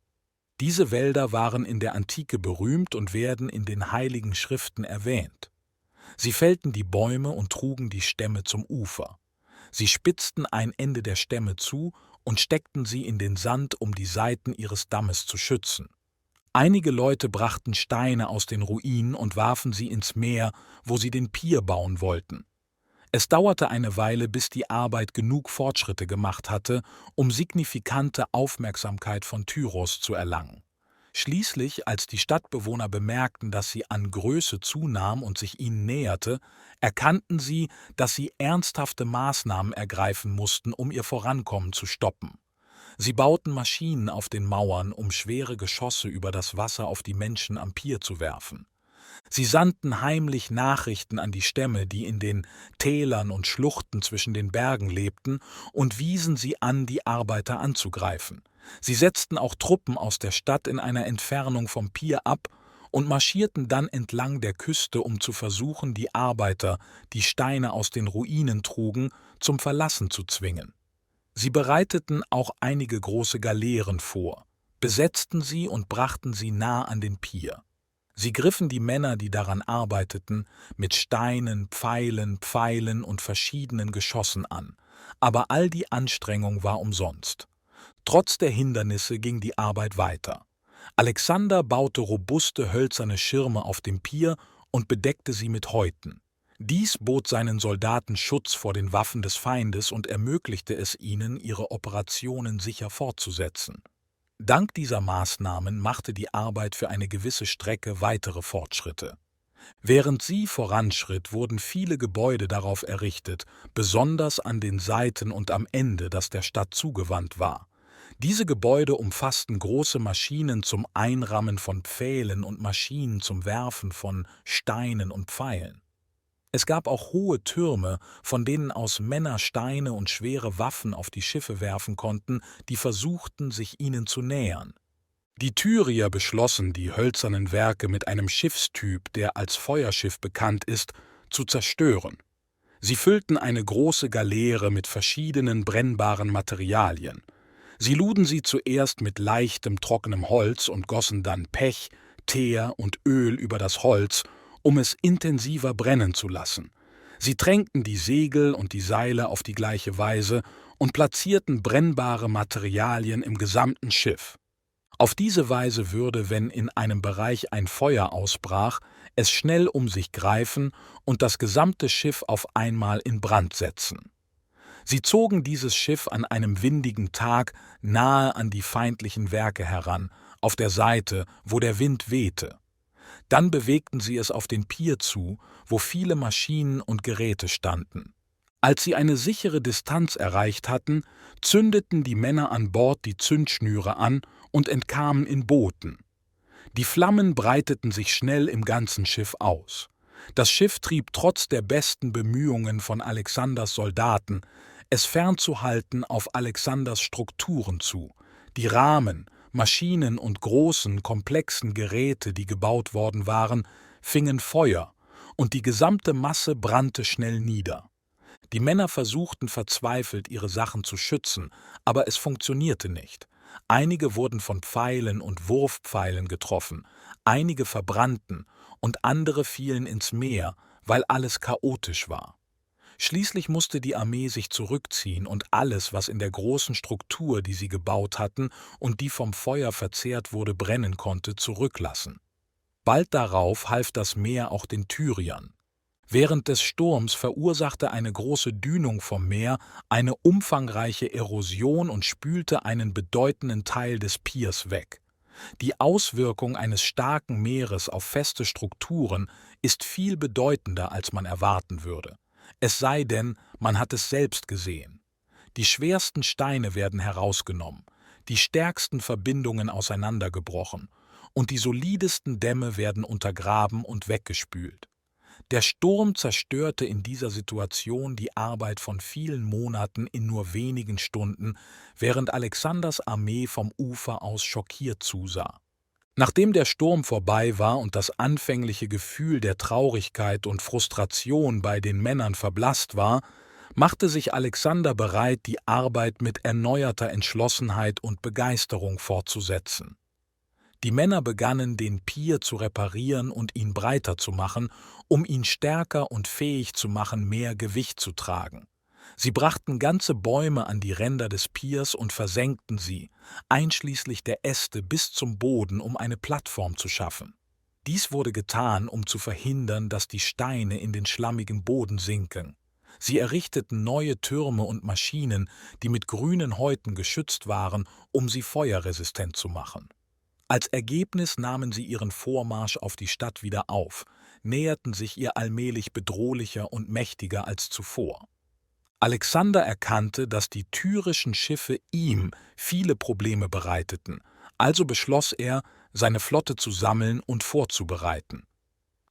[SPEAKER 2] Diese Wälder waren in der Antike berühmt und werden in den Heiligen Schriften erwähnt. Sie fällten die Bäume und trugen die Stämme zum Ufer. Sie spitzten ein Ende der Stämme zu und steckten sie in den Sand, um die Seiten ihres Dammes zu schützen. Einige Leute brachten Steine aus den Ruinen und warfen sie ins Meer, wo sie den Pier bauen wollten. Es dauerte eine Weile, bis die Arbeit genug Fortschritte gemacht hatte, um signifikante Aufmerksamkeit von Tyros zu erlangen. Schließlich, als die Stadtbewohner bemerkten, dass sie an Größe zunahm und sich ihnen näherte, erkannten sie, dass sie ernsthafte Maßnahmen ergreifen mussten, um ihr Vorankommen zu stoppen. Sie bauten Maschinen auf den Mauern, um schwere Geschosse über das Wasser auf die Menschen am Pier zu werfen. Sie sandten heimlich Nachrichten an die Stämme, die in den Tälern und Schluchten zwischen den Bergen lebten, und wiesen sie an, die Arbeiter anzugreifen. Sie setzten auch Truppen aus der Stadt in einer Entfernung vom Pier ab und marschierten dann entlang der Küste, um zu versuchen, die Arbeiter, die Steine aus den Ruinen trugen, zum Verlassen zu zwingen. Sie bereiteten auch einige große Galeeren vor, besetzten sie und brachten sie nah an den Pier. Sie griffen die Männer, die daran arbeiteten, mit Steinen, Pfeilen und verschiedenen Geschossen an, aber all die Anstrengung war umsonst. Trotz der Hindernisse ging die Arbeit weiter. Alexander baute robuste hölzerne Schirme auf dem Pier und bedeckte sie mit Häuten. Dies bot seinen Soldaten Schutz vor den Waffen des Feindes und ermöglichte es ihnen, ihre Operationen sicher fortzusetzen. Dank dieser Maßnahmen machte die Arbeit für eine gewisse Strecke weitere Fortschritte. Während sie voranschritt, wurden viele Gebäude darauf errichtet, besonders an den Seiten und am Ende, das der Stadt zugewandt war. Diese Gebäude umfassten große Maschinen zum Einrammen von Pfählen und Maschinen zum Werfen von Steinen und Pfeilen. Es gab auch hohe Türme, von denen aus Männer Steine und schwere Waffen auf die Schiffe werfen konnten, die versuchten, sich ihnen zu nähern. Die Tyrier beschlossen, die hölzernen Werke mit einem Schiffstyp, der als Feuerschiff bekannt ist, zu zerstören. Sie füllten eine große Galeere mit verschiedenen brennbaren Materialien. Sie luden sie zuerst mit leichtem, trockenem Holz und gossen dann Pech, Teer und Öl über das Holz, um es intensiver brennen zu lassen. Sie tränkten die Segel und die Seile auf die gleiche Weise und platzierten brennbare Materialien im gesamten Schiff. Auf diese Weise würde, wenn in einem Bereich ein Feuer ausbrach, es schnell um sich greifen und das gesamte Schiff auf einmal in Brand setzen. Sie zogen dieses Schiff an einem windigen Tag nahe an die feindlichen Werke heran, auf der Seite, wo der Wind wehte. Dann bewegten sie es auf den Pier zu, wo viele Maschinen und Geräte standen. Als sie eine sichere Distanz erreicht hatten, zündeten die Männer an Bord die Zündschnüre an und entkamen in Booten. Die Flammen breiteten sich schnell im ganzen Schiff aus. Das Schiff trieb trotz der besten Bemühungen von Alexanders Soldaten, es fernzuhalten auf Alexanders Strukturen zu. Die Rahmen, Maschinen und großen, komplexen Geräte, die gebaut worden waren, fingen Feuer, und die gesamte Masse brannte schnell nieder. Die Männer versuchten verzweifelt, ihre Sachen zu schützen, aber es funktionierte nicht. Einige wurden von Pfeilen und Wurfpfeilen getroffen, einige verbrannten und andere fielen ins Meer, weil alles chaotisch war. Schließlich musste die Armee sich zurückziehen und alles, was in der großen Struktur, die sie gebaut hatten und die vom Feuer verzehrt wurde, brennen konnte, zurücklassen. Bald darauf half das Meer auch den Tyriern. Während des Sturms verursachte eine große Dünung vom Meer eine umfangreiche Erosion und spülte einen bedeutenden Teil des Piers weg. Die Auswirkung eines starken Meeres auf feste Strukturen ist viel bedeutender, als man erwarten würde. Es sei denn, man hat es selbst gesehen. Die schwersten Steine werden herausgenommen, die stärksten Verbindungen auseinandergebrochen und die solidesten Dämme werden untergraben und weggespült. Der Sturm zerstörte in dieser Situation die Arbeit von vielen Monaten in nur wenigen Stunden, während Alexanders Armee vom Ufer aus schockiert zusah. Nachdem der Sturm vorbei war und das anfängliche Gefühl der Traurigkeit und Frustration bei den Männern verblasst war, machte sich Alexander bereit, die Arbeit mit erneuerter Entschlossenheit und Begeisterung fortzusetzen. Die Männer begannen, den Pier zu reparieren und ihn breiter zu machen, um ihn stärker und fähig zu machen, mehr Gewicht zu tragen. Sie brachten ganze Bäume an die Ränder des Piers und versenkten sie, einschließlich der Äste bis zum Boden, um eine Plattform zu schaffen. Dies wurde getan, um zu verhindern, dass die Steine in den schlammigen Boden sinken. Sie errichteten neue Türme und Maschinen, die mit grünen Häuten geschützt waren, um sie feuerresistent zu machen. Als Ergebnis nahmen sie ihren Vormarsch auf die Stadt wieder auf, näherten sich ihr allmählich bedrohlicher und mächtiger als zuvor. Alexander erkannte, dass die tyrischen Schiffe ihm viele Probleme bereiteten, also beschloss er, seine Flotte zu sammeln und vorzubereiten.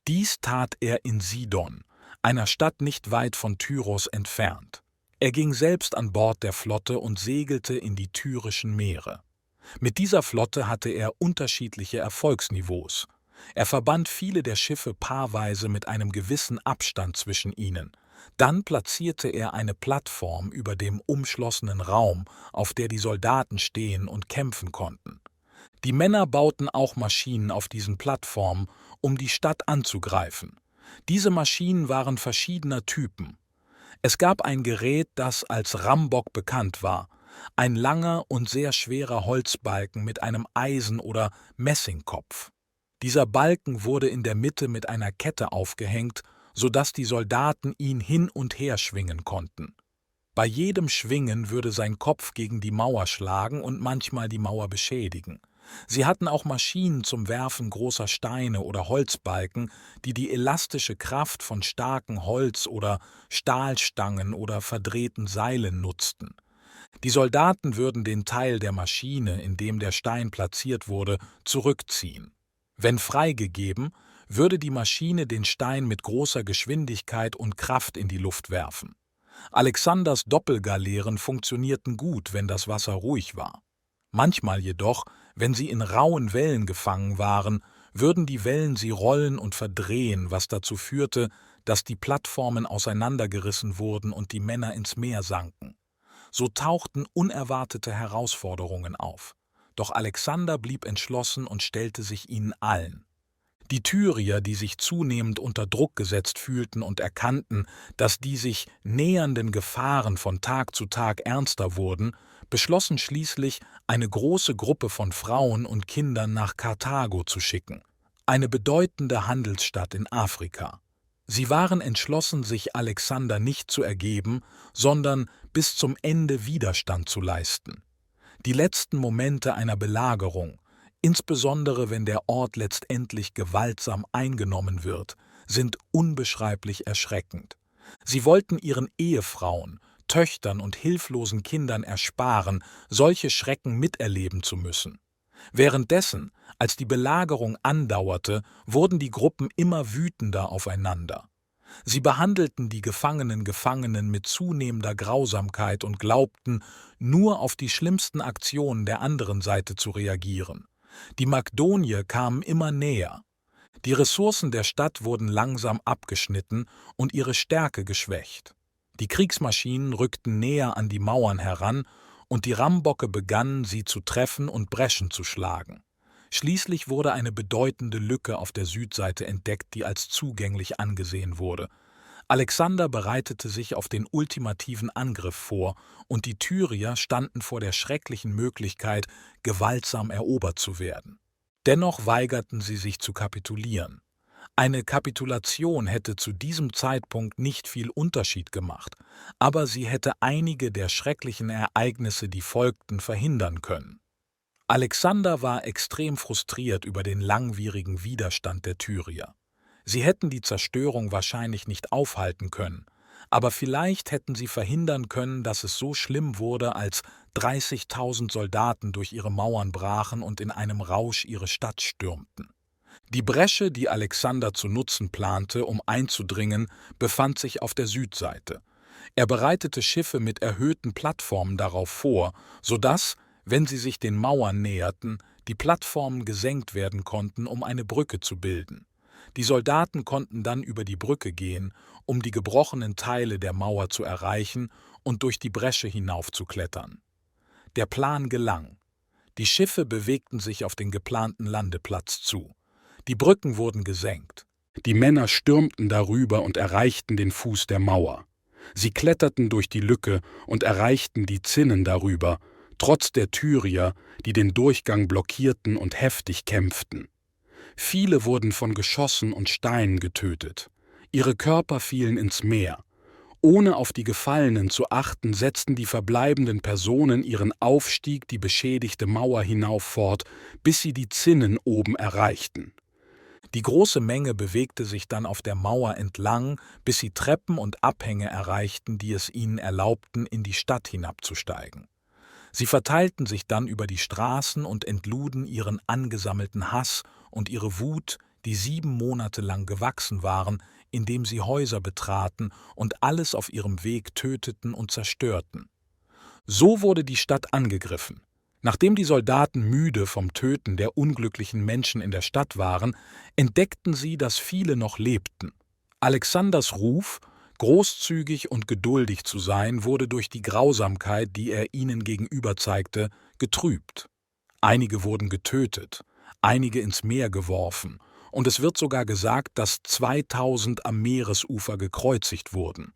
[SPEAKER 2] Dies tat er in Sidon, einer Stadt nicht weit von Tyros entfernt. Er ging selbst an Bord der Flotte und segelte in die tyrischen Meere. Mit dieser Flotte hatte er unterschiedliche Erfolgsniveaus. Er verband viele der Schiffe paarweise mit einem gewissen Abstand zwischen ihnen. Dann platzierte er eine Plattform über dem umschlossenen Raum, auf der die Soldaten stehen und kämpfen konnten. Die Männer bauten auch Maschinen auf diesen Plattformen, um die Stadt anzugreifen. Diese Maschinen waren verschiedener Typen. Es gab ein Gerät, das als Rambock bekannt war, ein langer und sehr schwerer Holzbalken mit einem Eisen- oder Messingkopf. Dieser Balken wurde in der Mitte mit einer Kette aufgehängt, sodass die Soldaten ihn hin und her schwingen konnten. Bei jedem Schwingen würde sein Kopf gegen die Mauer schlagen und manchmal die Mauer beschädigen. Sie hatten auch Maschinen zum Werfen großer Steine oder Holzbalken, die die elastische Kraft von starken Holz- oder Stahlstangen oder verdrehten Seilen nutzten. Die Soldaten würden den Teil der Maschine, in dem der Stein platziert wurde, zurückziehen. Wenn freigegeben, würde die Maschine den Stein mit großer Geschwindigkeit und Kraft in die Luft werfen. Alexanders Doppelgaleeren funktionierten gut, wenn das Wasser ruhig war. Manchmal jedoch, wenn sie in rauen Wellen gefangen waren, würden die Wellen sie rollen und verdrehen, was dazu führte, dass die Plattformen auseinandergerissen wurden und die Männer ins Meer sanken. So tauchten unerwartete Herausforderungen auf. Doch Alexander blieb entschlossen und stellte sich ihnen allen. Die Tyrier, die sich zunehmend unter Druck gesetzt fühlten und erkannten, dass die sich nähernden Gefahren von Tag zu Tag ernster wurden, beschlossen schließlich, eine große Gruppe von Frauen und Kindern nach Karthago zu schicken, eine bedeutende Handelsstadt in Afrika. Sie waren entschlossen, sich Alexander nicht zu ergeben, sondern bis zum Ende Widerstand zu leisten. Die letzten Momente einer Belagerung, insbesondere wenn der Ort letztendlich gewaltsam eingenommen wird, sind unbeschreiblich erschreckend. Sie wollten ihren Ehefrauen, Töchtern und hilflosen Kindern ersparen, solche Schrecken miterleben zu müssen. Währenddessen, als die Belagerung andauerte, wurden die Gruppen immer wütender aufeinander. Sie behandelten die Gefangenen mit zunehmender Grausamkeit und glaubten, nur auf die schlimmsten Aktionen der anderen Seite zu reagieren. Die Makdonier kamen immer näher. Die Ressourcen der Stadt wurden langsam abgeschnitten und ihre Stärke geschwächt. Die Kriegsmaschinen rückten näher an die Mauern heran und die Rambocke begannen, sie zu treffen und Breschen zu schlagen. Schließlich wurde eine bedeutende Lücke auf der Südseite entdeckt, die als zugänglich angesehen wurde. Alexander bereitete sich auf den ultimativen Angriff vor, und die Tyrier standen vor der schrecklichen Möglichkeit, gewaltsam erobert zu werden. Dennoch weigerten sie sich zu kapitulieren. Eine Kapitulation hätte zu diesem Zeitpunkt nicht viel Unterschied gemacht, aber sie hätte einige der schrecklichen Ereignisse, die folgten, verhindern können. Alexander war extrem frustriert über den langwierigen Widerstand der Tyrier. Sie hätten die Zerstörung wahrscheinlich nicht aufhalten können, aber vielleicht hätten sie verhindern können, dass es so schlimm wurde, als 30.000 Soldaten durch ihre Mauern brachen und in einem Rausch ihre Stadt stürmten. Die Bresche, die Alexander zu nutzen plante, um einzudringen, befand sich auf der Südseite. Er bereitete Schiffe mit erhöhten Plattformen darauf vor, sodass, wenn sie sich den Mauern näherten, die Plattformen gesenkt werden konnten, um eine Brücke zu bilden. Die Soldaten konnten dann über die Brücke gehen, um die gebrochenen Teile der Mauer zu erreichen und durch die Bresche hinaufzuklettern. Der Plan gelang. Die Schiffe bewegten sich auf den geplanten Landeplatz zu. Die Brücken wurden gesenkt. Die Männer stürmten darüber und erreichten den Fuß der Mauer. Sie kletterten durch die Lücke und erreichten die Zinnen darüber, trotz der Tyrier, die den Durchgang blockierten und heftig kämpften. Viele wurden von Geschossen und Steinen getötet. Ihre Körper fielen ins Meer. Ohne auf die Gefallenen zu achten, setzten die verbleibenden Personen ihren Aufstieg die beschädigte Mauer hinauf fort, bis sie die Zinnen oben erreichten. Die große Menge bewegte sich dann auf der Mauer entlang, bis sie Treppen und Abhänge erreichten, die es ihnen erlaubten, in die Stadt hinabzusteigen. Sie verteilten sich dann über die Straßen und entluden ihren angesammelten Hass und ihre Wut, die 7 Monate lang gewachsen waren, indem sie Häuser betraten und alles auf ihrem Weg töteten und zerstörten. So wurde die Stadt angegriffen. Nachdem die Soldaten müde vom Töten der unglücklichen Menschen in der Stadt waren, entdeckten sie, dass viele noch lebten. Alexanders Ruf, großzügig und geduldig zu sein, wurde durch die Grausamkeit, die er ihnen gegenüber zeigte, getrübt. Einige wurden getötet, einige ins Meer geworfen, und es wird sogar gesagt, dass 2000 am Meeresufer gekreuzigt wurden.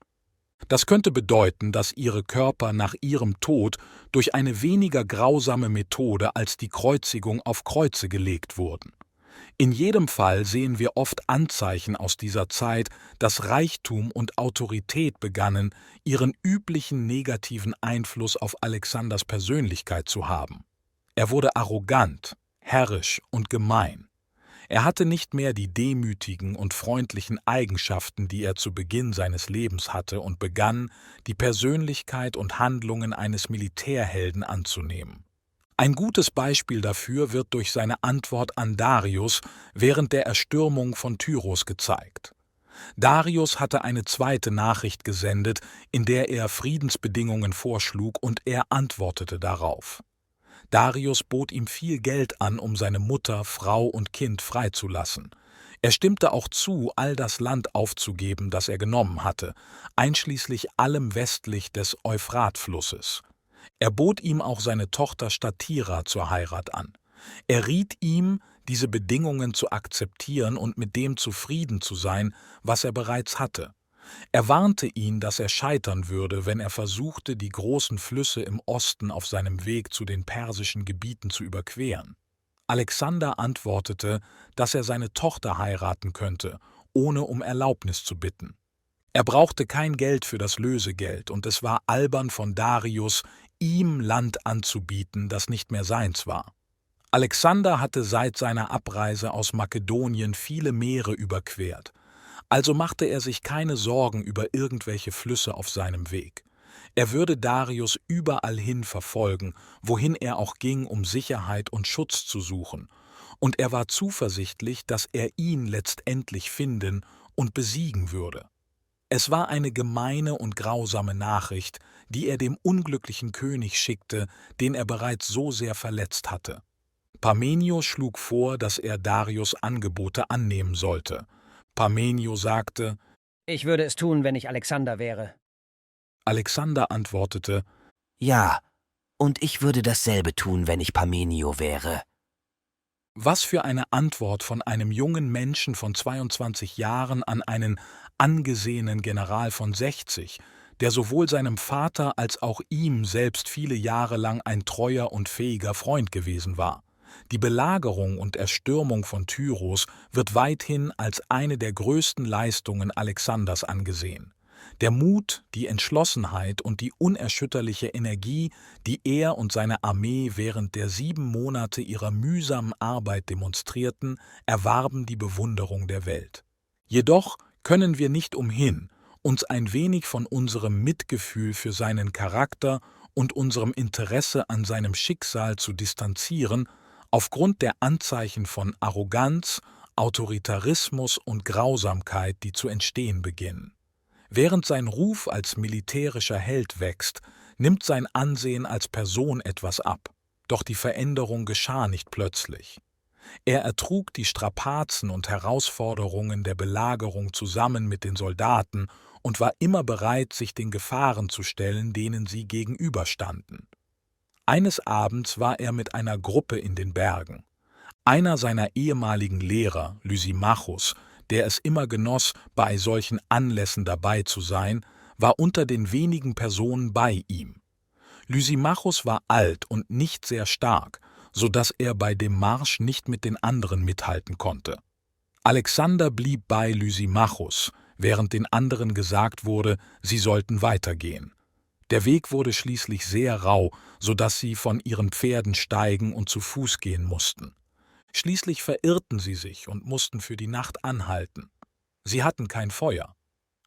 [SPEAKER 2] Das könnte bedeuten, dass ihre Körper nach ihrem Tod durch eine weniger grausame Methode als die Kreuzigung auf Kreuze gelegt wurden. In jedem Fall sehen wir oft Anzeichen aus dieser Zeit, dass Reichtum und Autorität begannen, ihren üblichen negativen Einfluss auf Alexanders Persönlichkeit zu haben. Er wurde arrogant, herrisch und gemein. Er hatte nicht mehr die demütigen und freundlichen Eigenschaften, die er zu Beginn seines Lebens hatte, und begann, die Persönlichkeit und Handlungen eines Militärhelden anzunehmen. Ein gutes Beispiel dafür wird durch seine Antwort an Darius während der Erstürmung von Tyros gezeigt. Darius hatte eine zweite Nachricht gesendet, in der er Friedensbedingungen vorschlug, und er antwortete darauf. Darius bot ihm viel Geld an, um seine Mutter, Frau und Kind freizulassen. Er stimmte auch zu, all das Land aufzugeben, das er genommen hatte, einschließlich allem westlich des Euphratflusses. Er bot ihm auch seine Tochter Statira zur Heirat an. Er riet ihm, diese Bedingungen zu akzeptieren und mit dem zufrieden zu sein, was er bereits hatte. Er warnte ihn, dass er scheitern würde, wenn er versuchte, die großen Flüsse im Osten auf seinem Weg zu den persischen Gebieten zu überqueren. Alexander antwortete, dass er seine Tochter heiraten könnte, ohne um Erlaubnis zu bitten. Er brauchte kein Geld für das Lösegeld, und es war albern von Darius, ihm Land anzubieten, das nicht mehr seins war. Alexander hatte seit seiner Abreise aus Makedonien viele Meere überquert, also machte er sich keine Sorgen über irgendwelche Flüsse auf seinem Weg. Er würde Darius überall hin verfolgen, wohin er auch ging, um Sicherheit und Schutz zu suchen, und er war zuversichtlich, dass er ihn letztendlich finden und besiegen würde. Es war eine gemeine und grausame Nachricht, die er dem unglücklichen König schickte, den er bereits so sehr verletzt hatte. Parmenio schlug vor, dass er Darius' Angebote annehmen sollte. Parmenio sagte:
[SPEAKER 7] Ich würde es tun, wenn ich Alexander wäre.
[SPEAKER 2] Alexander antwortete:
[SPEAKER 4] Ja, und ich würde dasselbe tun, wenn ich Parmenio wäre.
[SPEAKER 2] Was für eine Antwort von einem jungen Menschen von 22 Jahren an einen angesehenen General von 60, der sowohl seinem Vater als auch ihm selbst viele Jahre lang ein treuer und fähiger Freund gewesen war. Die Belagerung und Erstürmung von Tyros wird weithin als eine der größten Leistungen Alexanders angesehen. Der Mut, die Entschlossenheit und die unerschütterliche Energie, die er und seine Armee während der 7 Monate ihrer mühsamen Arbeit demonstrierten, erwarben die Bewunderung der Welt. Jedoch können wir nicht umhin, uns ein wenig von unserem Mitgefühl für seinen Charakter und unserem Interesse an seinem Schicksal zu distanzieren, aufgrund der Anzeichen von Arroganz, Autoritarismus und Grausamkeit, die zu entstehen beginnen. Während sein Ruf als militärischer Held wächst, nimmt sein Ansehen als Person etwas ab, doch die Veränderung geschah nicht plötzlich. Er ertrug die Strapazen und Herausforderungen der Belagerung zusammen mit den Soldaten und war immer bereit, sich den Gefahren zu stellen, denen sie gegenüberstanden. Eines Abends war er mit einer Gruppe in den Bergen. Einer seiner ehemaligen Lehrer, Lysimachus, der es immer genoss, bei solchen Anlässen dabei zu sein, war unter den wenigen Personen bei ihm. Lysimachus war alt und nicht sehr stark, so dass er bei dem Marsch nicht mit den anderen mithalten konnte. Alexander blieb bei Lysimachus, während den anderen gesagt wurde, sie sollten weitergehen. Der Weg wurde schließlich sehr rau, so dass sie von ihren Pferden steigen und zu Fuß gehen mussten. Schließlich verirrten sie sich und mussten für die Nacht anhalten. Sie hatten kein Feuer,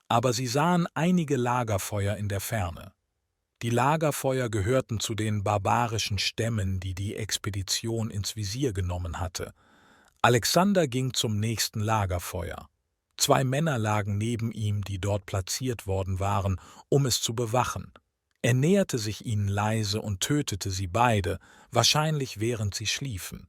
[SPEAKER 2] aber sie sahen einige Lagerfeuer in der Ferne. Die Lagerfeuer gehörten zu den barbarischen Stämmen, die die Expedition ins Visier genommen hatte. Alexander ging zum nächsten Lagerfeuer. 2 Männer lagen neben ihm, die dort platziert worden waren, um es zu bewachen. Er näherte sich ihnen leise und tötete sie beide, wahrscheinlich während sie schliefen.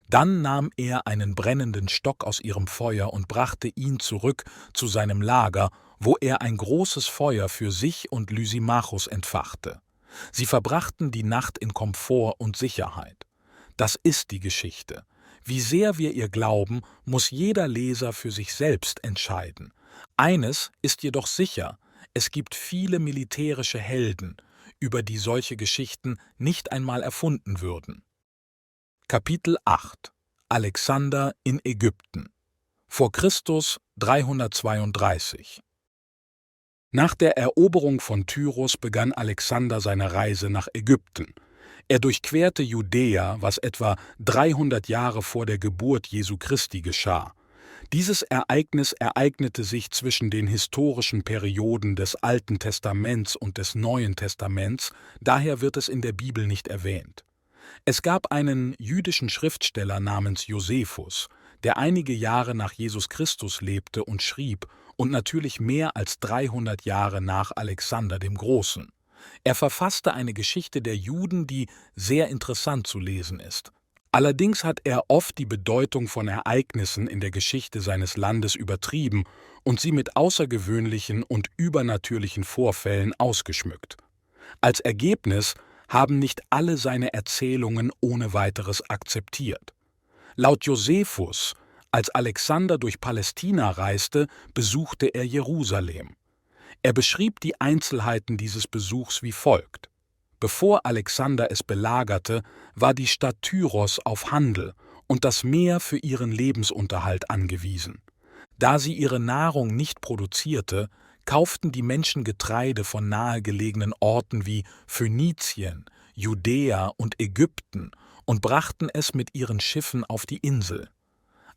[SPEAKER 2] Dann nahm er einen brennenden Stock aus ihrem Feuer und brachte ihn zurück zu seinem Lager, wo er ein großes Feuer für sich und Lysimachus entfachte. Sie verbrachten die Nacht in Komfort und Sicherheit. Das ist die Geschichte. Wie sehr wir ihr glauben, muss jeder Leser für sich selbst entscheiden. Eines ist jedoch sicher: Es gibt viele militärische Helden, über die solche Geschichten nicht einmal erfunden würden. Kapitel 8: Alexander in Ägypten. Vor Christus 332. Nach der Eroberung von Tyros begann Alexander seine Reise nach Ägypten. Er durchquerte Judäa, was etwa 300 Jahre vor der Geburt Jesu Christi geschah. Dieses Ereignis ereignete sich zwischen den historischen Perioden des Alten Testaments und des Neuen Testaments, daher wird es in der Bibel nicht erwähnt. Es gab einen jüdischen Schriftsteller namens Josephus, der einige Jahre nach Jesus Christus lebte und schrieb, und natürlich mehr als 300 Jahre nach Alexander dem Großen. Er verfasste eine Geschichte der Juden, die sehr interessant zu lesen ist. Allerdings hat er oft die Bedeutung von Ereignissen in der Geschichte seines Landes übertrieben und sie mit außergewöhnlichen und übernatürlichen Vorfällen ausgeschmückt. Als Ergebnis haben nicht alle seine Erzählungen ohne weiteres akzeptiert. Laut Josephus, als Alexander durch Palästina reiste, besuchte er Jerusalem. Er beschrieb die Einzelheiten dieses Besuchs wie folgt: Bevor Alexander es belagerte, war die Stadt Tyros auf Handel und das Meer für ihren Lebensunterhalt angewiesen. Da sie ihre Nahrung nicht produzierte, kauften die Menschen Getreide von nahegelegenen Orten wie Phönizien, Judäa und Ägypten und brachten es mit ihren Schiffen auf die Insel.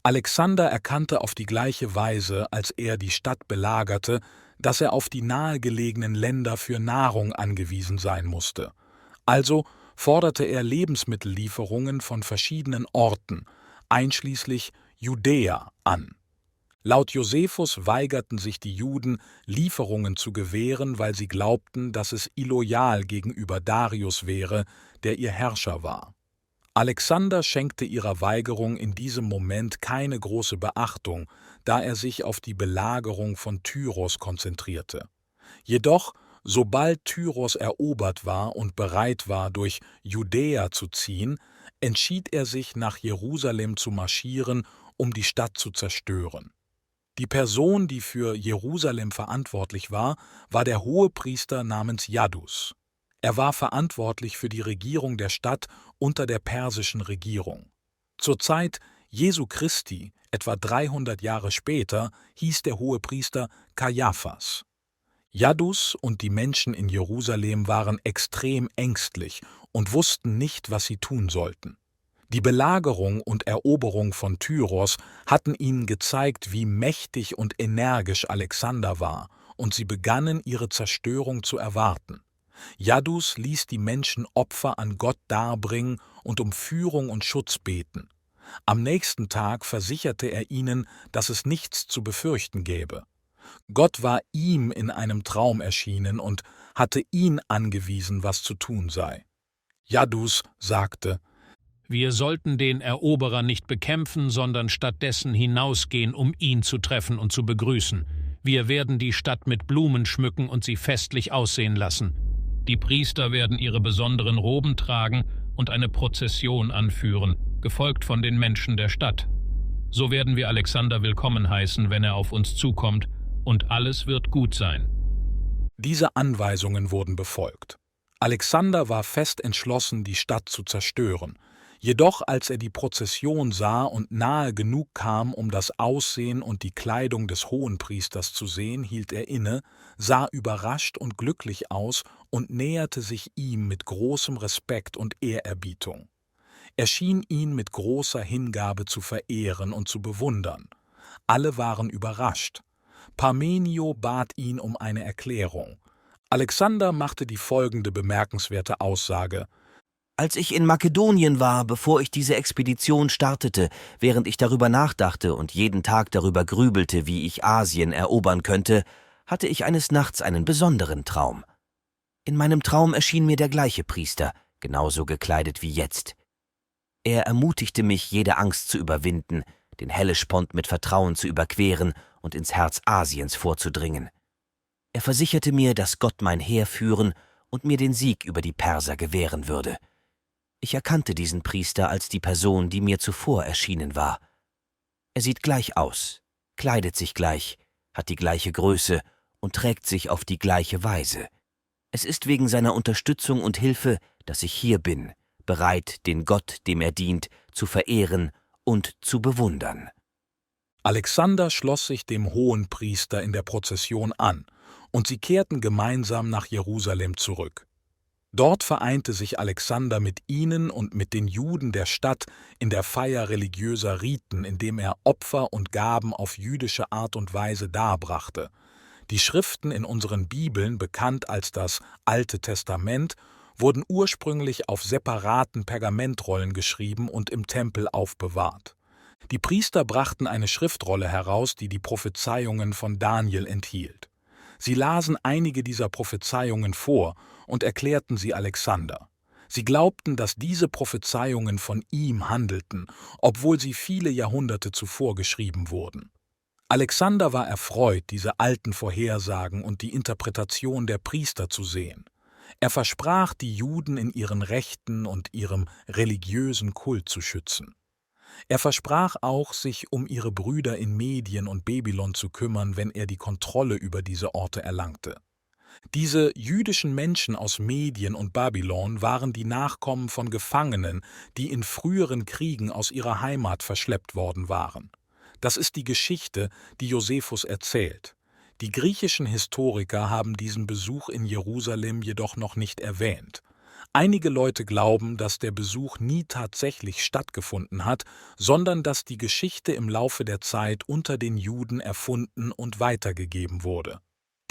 [SPEAKER 2] Alexander erkannte auf die gleiche Weise, als er die Stadt belagerte, dass er auf die nahegelegenen Länder für Nahrung angewiesen sein musste. Also forderte er Lebensmittellieferungen von verschiedenen Orten, einschließlich Judäa, an. Laut Josephus weigerten sich die Juden, Lieferungen zu gewähren, weil sie glaubten, dass es illoyal gegenüber Darius wäre, der ihr Herrscher war. Alexander schenkte ihrer Weigerung in diesem Moment keine große Beachtung, da er sich auf die Belagerung von Tyros konzentrierte. Jedoch, sobald Tyros erobert war und bereit war, durch Judäa zu ziehen, entschied er sich, nach Jerusalem zu marschieren, um die Stadt zu zerstören. Die Person, die für Jerusalem verantwortlich war, war der Hohepriester namens Jaddus. Er war verantwortlich für die Regierung der Stadt unter der persischen Regierung. Zur Zeit Jesu Christi, etwa 300 Jahre später, hieß der Hohepriester Kajaphas. Jaddus und die Menschen in Jerusalem waren extrem ängstlich und wussten nicht, was sie tun sollten. Die Belagerung und Eroberung von Tyros hatten ihnen gezeigt, wie mächtig und energisch Alexander war, und sie begannen, ihre Zerstörung zu erwarten. Jaddus ließ die Menschen Opfer an Gott darbringen und um Führung und Schutz beten. Am nächsten Tag versicherte er ihnen, dass es nichts zu befürchten gäbe. Gott war ihm in einem Traum erschienen und hatte ihn angewiesen, was zu tun sei. Jaddus sagte:
[SPEAKER 8] Wir sollten den Eroberer nicht bekämpfen, sondern stattdessen hinausgehen, um ihn zu treffen und zu begrüßen. Wir werden die Stadt mit Blumen schmücken und sie festlich aussehen lassen. Die Priester werden ihre besonderen Roben tragen und eine Prozession anführen, gefolgt von den Menschen der Stadt. So werden wir Alexander willkommen heißen, wenn er auf uns zukommt, und alles wird gut sein.
[SPEAKER 2] Diese Anweisungen wurden befolgt. Alexander war fest entschlossen, die Stadt zu zerstören. Jedoch, als er die Prozession sah und nahe genug kam, um das Aussehen und die Kleidung des Hohenpriesters zu sehen, hielt er inne, sah überrascht und glücklich aus und näherte sich ihm mit großem Respekt und Ehrerbietung. Er schien ihn mit großer Hingabe zu verehren und zu bewundern. Alle waren überrascht. Parmenio bat ihn um eine Erklärung. Alexander machte die folgende bemerkenswerte Aussage:
[SPEAKER 4] Als ich in Makedonien war, bevor ich diese Expedition startete, während ich darüber nachdachte und jeden Tag darüber grübelte, wie ich Asien erobern könnte, hatte ich eines Nachts einen besonderen Traum. In meinem Traum erschien mir der gleiche Priester, genauso gekleidet wie jetzt. Er ermutigte mich, jede Angst zu überwinden, den Hellespont mit Vertrauen zu überqueren und ins Herz Asiens vorzudringen. Er versicherte mir, dass Gott mein Heer führen und mir den Sieg über die Perser gewähren würde. Ich erkannte diesen Priester als die Person, die mir zuvor erschienen war. Er sieht gleich aus, kleidet sich gleich, hat die gleiche Größe und trägt sich auf die gleiche Weise. Es ist wegen seiner Unterstützung und Hilfe, dass ich hier bin, bereit, den Gott, dem er dient, zu verehren, und zu bewundern.
[SPEAKER 2] Alexander schloss sich dem Hohenpriester in der Prozession an, und sie kehrten gemeinsam nach Jerusalem zurück. Dort vereinte sich Alexander mit ihnen und mit den Juden der Stadt in der Feier religiöser Riten, indem er Opfer und Gaben auf jüdische Art und Weise darbrachte. Die Schriften in unseren Bibeln, bekannt als das Alte Testament, wurden ursprünglich auf separaten Pergamentrollen geschrieben und im Tempel aufbewahrt. Die Priester brachten eine Schriftrolle heraus, die die Prophezeiungen von Daniel enthielt. Sie lasen einige dieser Prophezeiungen vor und erklärten sie Alexander. Sie glaubten, dass diese Prophezeiungen von ihm handelten, obwohl sie viele Jahrhunderte zuvor geschrieben wurden. Alexander war erfreut, diese alten Vorhersagen und die Interpretation der Priester zu sehen. Er versprach, die Juden in ihren Rechten und ihrem religiösen Kult zu schützen. Er versprach auch, sich um ihre Brüder in Medien und Babylon zu kümmern, wenn er die Kontrolle über diese Orte erlangte. Diese jüdischen Menschen aus Medien und Babylon waren die Nachkommen von Gefangenen, die in früheren Kriegen aus ihrer Heimat verschleppt worden waren. Das ist die Geschichte, die Josephus erzählt. Die griechischen Historiker haben diesen Besuch in Jerusalem jedoch noch nicht erwähnt. Einige Leute glauben, dass der Besuch nie tatsächlich stattgefunden hat, sondern dass die Geschichte im Laufe der Zeit unter den Juden erfunden und weitergegeben wurde.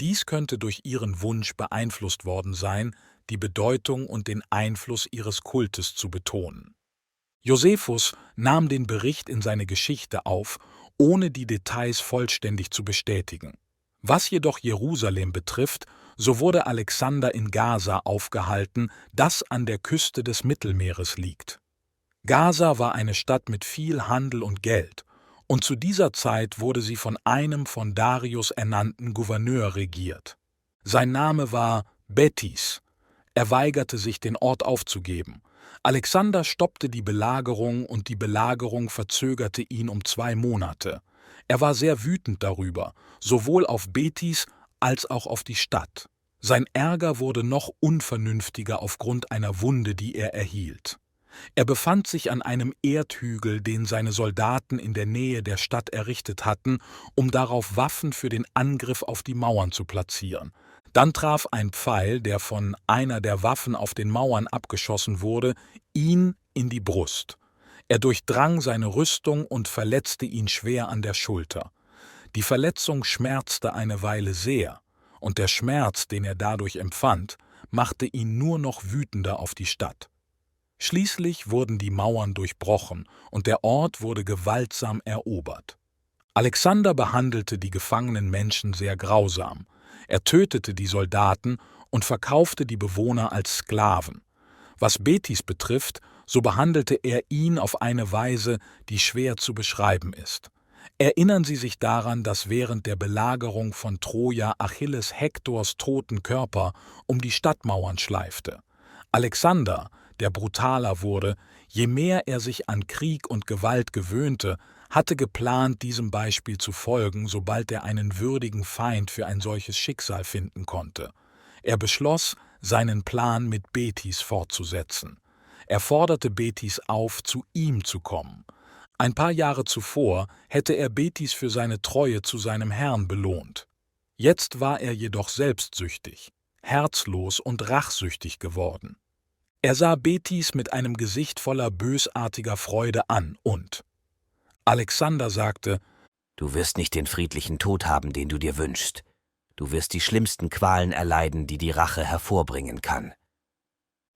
[SPEAKER 2] Dies könnte durch ihren Wunsch beeinflusst worden sein, die Bedeutung und den Einfluss ihres Kultes zu betonen. Josephus nahm den Bericht in seine Geschichte auf, ohne die Details vollständig zu bestätigen. Was jedoch Jerusalem betrifft, so wurde Alexander in Gaza aufgehalten, das an der Küste des Mittelmeeres liegt. Gaza war eine Stadt mit viel Handel und Geld, und zu dieser Zeit wurde sie von einem von Darius ernannten Gouverneur regiert. Sein Name war Betis. Er weigerte sich, den Ort aufzugeben. Alexander stoppte die Belagerung und die Belagerung verzögerte ihn um 2 Monate. Er war sehr wütend darüber, sowohl auf Betis als auch auf die Stadt. Sein Ärger wurde noch unvernünftiger aufgrund einer Wunde, die er erhielt. Er befand sich an einem Erdhügel, den seine Soldaten in der Nähe der Stadt errichtet hatten, um darauf Waffen für den Angriff auf die Mauern zu platzieren. Dann traf ein Pfeil, der von einer der Waffen auf den Mauern abgeschossen wurde, ihn in die Brust. Er durchdrang seine Rüstung und verletzte ihn schwer an der Schulter. Die Verletzung schmerzte eine Weile sehr, und der Schmerz, den er dadurch empfand, machte ihn nur noch wütender auf die Stadt. Schließlich wurden die Mauern durchbrochen und der Ort wurde gewaltsam erobert. Alexander behandelte die gefangenen Menschen sehr grausam. Er tötete die Soldaten und verkaufte die Bewohner als Sklaven. Was Betis betrifft, so behandelte er ihn auf eine Weise, die schwer zu beschreiben ist. Erinnern Sie sich daran, dass während der Belagerung von Troja Achilles Hektors toten Körper um die Stadtmauern schleifte. Alexander, der brutaler wurde, je mehr er sich an Krieg und Gewalt gewöhnte, hatte geplant, diesem Beispiel zu folgen, sobald er einen würdigen Feind für ein solches Schicksal finden konnte. Er beschloss, seinen Plan mit Betis fortzusetzen. Er forderte Betis auf, zu ihm zu kommen. Ein paar Jahre zuvor hätte er Betis für seine Treue zu seinem Herrn belohnt. Jetzt war er jedoch selbstsüchtig, herzlos und rachsüchtig geworden. Er sah Betis mit einem Gesicht voller bösartiger Freude an und Alexander sagte:
[SPEAKER 4] »Du wirst nicht den friedlichen Tod haben, den du dir wünschst. Du wirst die schlimmsten Qualen erleiden, die die Rache hervorbringen kann.«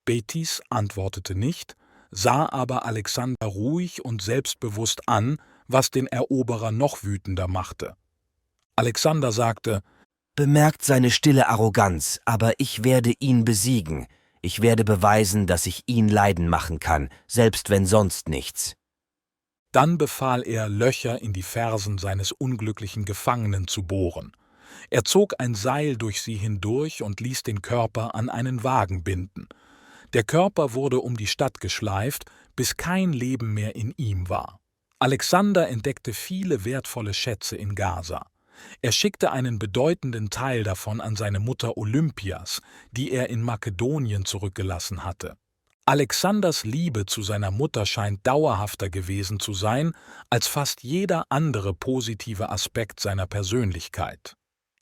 [SPEAKER 2] Betis antwortete nicht, sah aber Alexander ruhig und selbstbewusst an, was den Eroberer noch wütender machte. Alexander sagte:
[SPEAKER 4] »Bemerkt seine stille Arroganz, aber ich werde ihn besiegen. Ich werde beweisen, dass ich ihn leiden machen kann, selbst wenn sonst nichts.«
[SPEAKER 2] Dann befahl er, Löcher in die Fersen seines unglücklichen Gefangenen zu bohren. Er zog ein Seil durch sie hindurch und ließ den Körper an einen Wagen binden. Der Körper wurde um die Stadt geschleift, bis kein Leben mehr in ihm war. Alexander entdeckte viele wertvolle Schätze in Gaza. Er schickte einen bedeutenden Teil davon an seine Mutter Olympias, die er in Makedonien zurückgelassen hatte. Alexanders Liebe zu seiner Mutter scheint dauerhafter gewesen zu sein als fast jeder andere positive Aspekt seiner Persönlichkeit.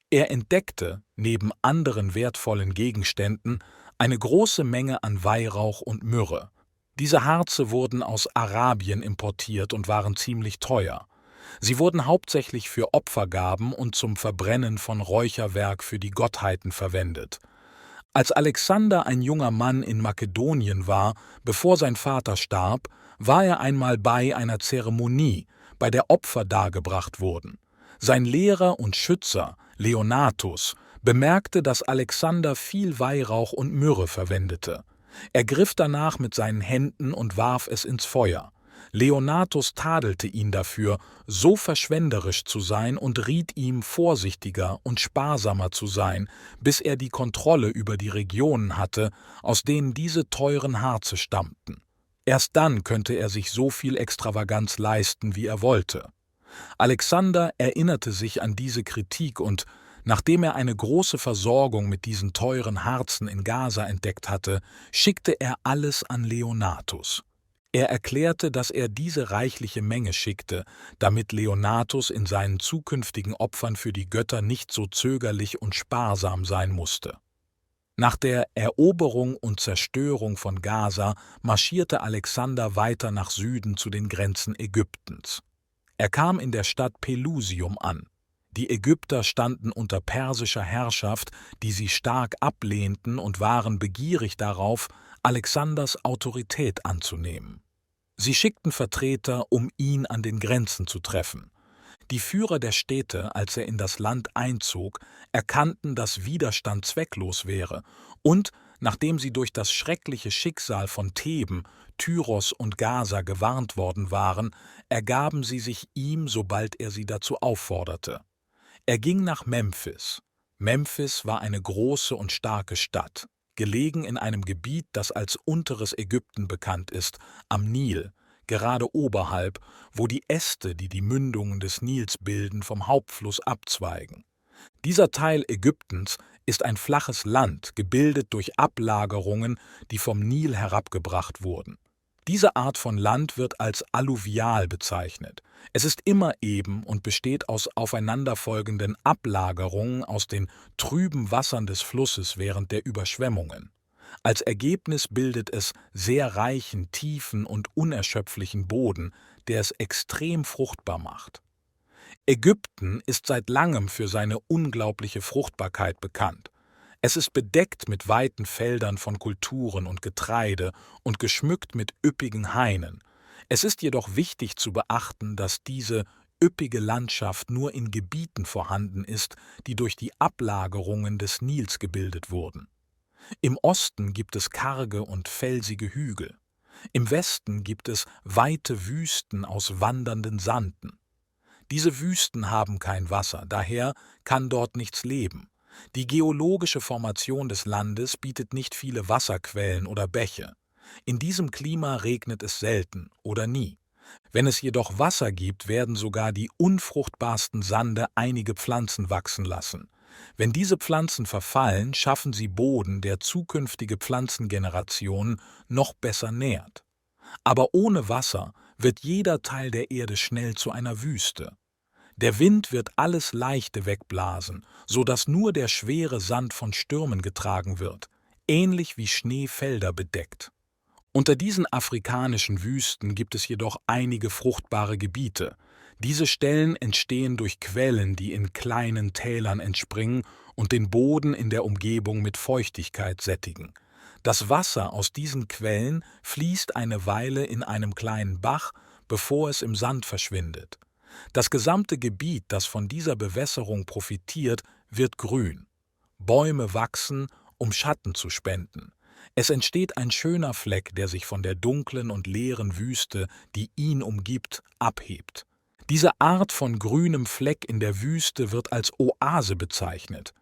[SPEAKER 2] Er entdeckte, neben anderen wertvollen Gegenständen, eine große Menge an Weihrauch und Myrrhe. Diese Harze wurden aus Arabien importiert und waren ziemlich teuer. Sie wurden hauptsächlich für Opfergaben und zum Verbrennen von Räucherwerk für die Gottheiten verwendet. Als Alexander ein junger Mann in Makedonien war, bevor sein Vater starb, war er einmal bei einer Zeremonie, bei der Opfer dargebracht wurden. Sein Lehrer und Schützer, Leonatus, bemerkte, dass Alexander viel Weihrauch und Myrrhe verwendete. Er griff danach mit seinen Händen und warf es ins Feuer. Leonatus tadelte ihn dafür, so verschwenderisch zu sein und riet ihm, vorsichtiger und sparsamer zu sein, bis er die Kontrolle über die Regionen hatte, aus denen diese teuren Harze stammten. Erst dann könnte er sich so viel Extravaganz leisten, wie er wollte. Alexander erinnerte sich an diese Kritik und, nachdem er eine große Versorgung mit diesen teuren Harzen in Gaza entdeckt hatte, schickte er alles an Leonatus. Er erklärte, dass er diese reichliche Menge schickte, damit Leonatus in seinen zukünftigen Opfern für die Götter nicht so zögerlich und sparsam sein musste. Nach der Eroberung und Zerstörung von Gaza marschierte Alexander weiter nach Süden zu den Grenzen Ägyptens. Er kam in der Stadt Pelusium an. Die Ägypter standen unter persischer Herrschaft, die sie stark ablehnten und waren begierig darauf, Alexanders Autorität anzunehmen. Sie schickten Vertreter, um ihn an den Grenzen zu treffen. Die Führer der Städte, als er in das Land einzog, erkannten, dass Widerstand zwecklos wäre und, nachdem sie durch das schreckliche Schicksal von Theben, Tyros und Gaza gewarnt worden waren, ergaben sie sich ihm, sobald er sie dazu aufforderte. Er ging nach Memphis. Memphis war eine große und starke Stadt, gelegen in einem Gebiet, das als unteres Ägypten bekannt ist, am Nil, gerade oberhalb, wo die Äste, die die Mündungen des Nils bilden, vom Hauptfluss abzweigen. Dieser Teil Ägyptens ist ein flaches Land, gebildet durch Ablagerungen, die vom Nil herabgebracht wurden. Diese Art von Land wird als alluvial bezeichnet. Es ist immer eben und besteht aus aufeinanderfolgenden Ablagerungen aus den trüben Wassern des Flusses während der Überschwemmungen. Als Ergebnis bildet es sehr reichen, tiefen und unerschöpflichen Boden, der es extrem fruchtbar macht. Ägypten ist seit langem für seine unglaubliche Fruchtbarkeit bekannt. Es ist bedeckt mit weiten Feldern von Kulturen und Getreide und geschmückt mit üppigen Hainen. Es ist jedoch wichtig zu beachten, dass diese üppige Landschaft nur in Gebieten vorhanden ist, die durch die Ablagerungen des Nils gebildet wurden. Im Osten gibt es karge und felsige Hügel. Im Westen gibt es weite Wüsten aus wandernden Sanden. Diese Wüsten haben kein Wasser, daher kann dort nichts leben. Die geologische Formation des Landes bietet nicht viele Wasserquellen oder Bäche. In diesem Klima regnet es selten oder nie. Wenn es jedoch Wasser gibt, werden sogar die unfruchtbarsten Sande einige Pflanzen wachsen lassen. Wenn diese Pflanzen verfallen, schaffen sie Boden, der zukünftige Pflanzengenerationen noch besser nährt. Aber ohne Wasser wird jeder Teil der Erde schnell zu einer Wüste. Der Wind wird alles Leichte wegblasen, so dass nur der schwere Sand von Stürmen getragen wird, ähnlich wie Schnee Felder bedeckt. Unter diesen afrikanischen Wüsten gibt es jedoch einige fruchtbare Gebiete. Diese Stellen entstehen durch Quellen, die in kleinen Tälern entspringen und den Boden in der Umgebung mit Feuchtigkeit sättigen. Das Wasser aus diesen Quellen fließt eine Weile in einem kleinen Bach, bevor es im Sand verschwindet. Das gesamte Gebiet, das von dieser Bewässerung profitiert, wird grün. Bäume wachsen, um Schatten zu spenden. Es entsteht ein schöner Fleck, der sich von der dunklen und leeren Wüste, die ihn umgibt, abhebt. Diese Art von grünem Fleck in der Wüste wird als Oase bezeichnet.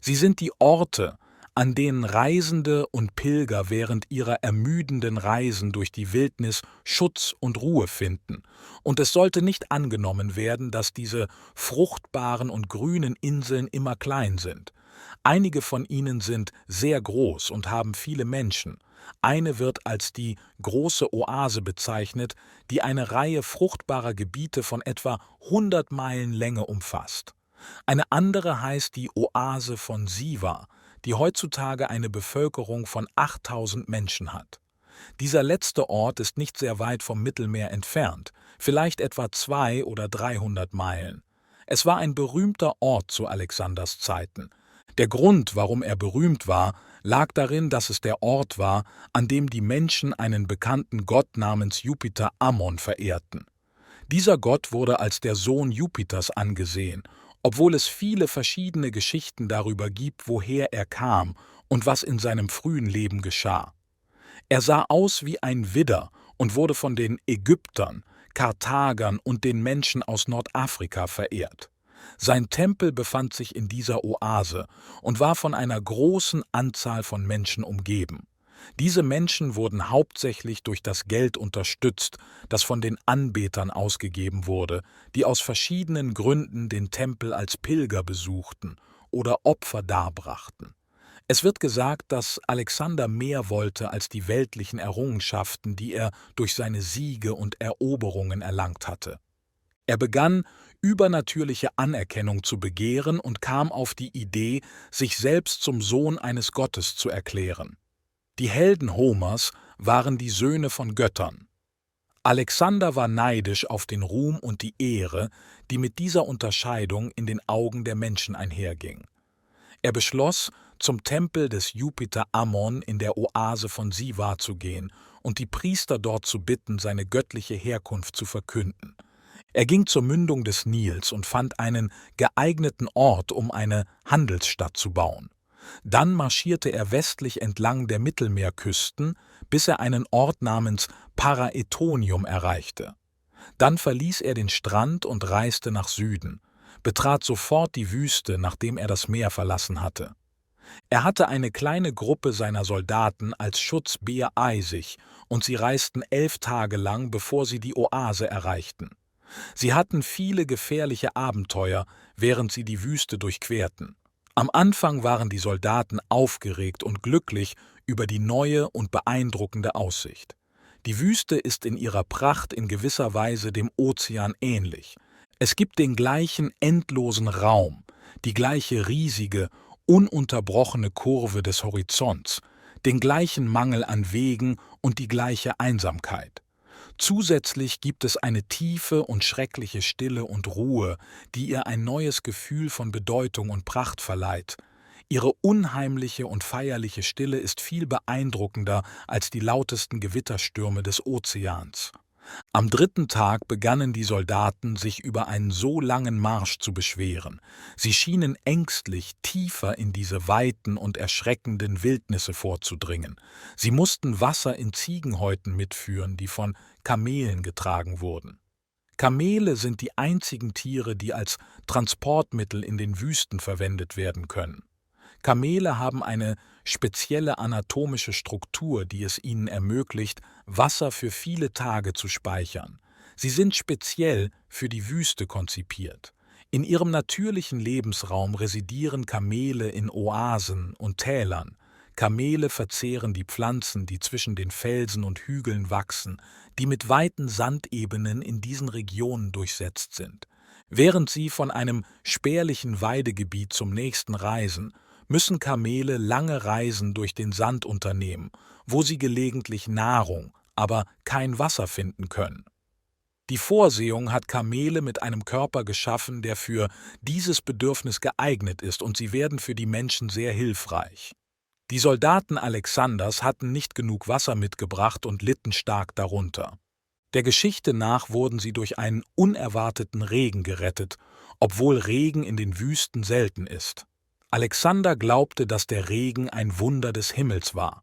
[SPEAKER 2] Sie sind die Orte, an denen Reisende und Pilger während ihrer ermüdenden Reisen durch die Wildnis Schutz und Ruhe finden, und es sollte nicht angenommen werden, dass diese fruchtbaren und grünen Inseln immer klein sind. Einige von ihnen sind sehr groß und haben viele Menschen. Eine wird als die große Oase bezeichnet, die eine Reihe fruchtbarer Gebiete von etwa 100 Meilen Länge umfasst. Eine andere heißt die Oase von Siwa, die heutzutage eine Bevölkerung von 8000 Menschen hat. Dieser letzte Ort ist nicht sehr weit vom Mittelmeer entfernt, vielleicht etwa 200 oder 300 Meilen. Es war ein berühmter Ort zu Alexanders Zeiten. Der Grund, warum er berühmt war, lag darin, dass es der Ort war, an dem die Menschen einen bekannten Gott namens Jupiter Ammon verehrten. Dieser Gott wurde als der Sohn Jupiters angesehen, obwohl es viele verschiedene Geschichten darüber gibt, woher er kam und was in seinem frühen Leben geschah. Er sah aus wie ein Widder und wurde von den Ägyptern, Karthagern und den Menschen aus Nordafrika verehrt. Sein Tempel befand sich in dieser Oase und war von einer großen Anzahl von Menschen umgeben. Diese Menschen wurden hauptsächlich durch das Geld unterstützt, das von den Anbetern ausgegeben wurde, die aus verschiedenen Gründen den Tempel als Pilger besuchten oder Opfer darbrachten. Es wird gesagt, dass Alexander mehr wollte als die weltlichen Errungenschaften, die er durch seine Siege und Eroberungen erlangt hatte. Er begann, übernatürliche Anerkennung zu begehren und kam auf die Idee, sich selbst zum Sohn eines Gottes zu erklären. Die Helden Homers waren die Söhne von Göttern. Alexander war neidisch auf den Ruhm und die Ehre, die mit dieser Unterscheidung in den Augen der Menschen einherging. Er beschloss, zum Tempel des Jupiter Ammon in der Oase von Siwa zu gehen und die Priester dort zu bitten, seine göttliche Herkunft zu verkünden. Er ging zur Mündung des Nils und fand einen geeigneten Ort, um eine Handelsstadt zu bauen. Dann marschierte er westlich entlang der Mittelmeerküsten, bis er einen Ort namens Paraetonium erreichte. Dann verließ er den Strand und reiste nach Süden, betrat sofort die Wüste, nachdem er das Meer verlassen hatte. Er hatte eine kleine Gruppe seiner Soldaten als Schutz bei sich, und sie reisten 11 Tage lang, bevor sie die Oase erreichten. Sie hatten viele gefährliche Abenteuer, während sie die Wüste durchquerten. Am Anfang waren die Soldaten aufgeregt und glücklich über die neue und beeindruckende Aussicht. Die Wüste ist in ihrer Pracht in gewisser Weise dem Ozean ähnlich. Es gibt den gleichen endlosen Raum, die gleiche riesige, ununterbrochene Kurve des Horizonts, den gleichen Mangel an Wegen und die gleiche Einsamkeit. Zusätzlich gibt es eine tiefe und schreckliche Stille und Ruhe, die ihr ein neues Gefühl von Bedeutung und Pracht verleiht. Ihre unheimliche und feierliche Stille ist viel beeindruckender als die lautesten Gewitterstürme des Ozeans. Am 3. Tag begannen die Soldaten, sich über einen so langen Marsch zu beschweren. Sie schienen ängstlich tiefer in diese weiten und erschreckenden Wildnisse vorzudringen. Sie mussten Wasser in Ziegenhäuten mitführen, die von Kamelen getragen wurden. Kamele sind die einzigen Tiere, die als Transportmittel in den Wüsten verwendet werden können. Kamele haben eine spezielle anatomische Struktur, die es ihnen ermöglicht, Wasser für viele Tage zu speichern. Sie sind speziell für die Wüste konzipiert. In ihrem natürlichen Lebensraum residieren Kamele in Oasen und Tälern. Kamele verzehren die Pflanzen, die zwischen den Felsen und Hügeln wachsen, die mit weiten Sandebenen in diesen Regionen durchsetzt sind. Während sie von einem spärlichen Weidegebiet zum nächsten reisen, müssen Kamele lange Reisen durch den Sand unternehmen, wo sie gelegentlich Nahrung, aber kein Wasser finden können. Die Vorsehung hat Kamele mit einem Körper geschaffen, der für dieses Bedürfnis geeignet ist, und sie werden für die Menschen sehr hilfreich. Die Soldaten Alexanders hatten nicht genug Wasser mitgebracht und litten stark darunter. Der Geschichte nach wurden sie durch einen unerwarteten Regen gerettet, obwohl Regen in den Wüsten selten ist. Alexander glaubte, dass der Regen ein Wunder des Himmels war.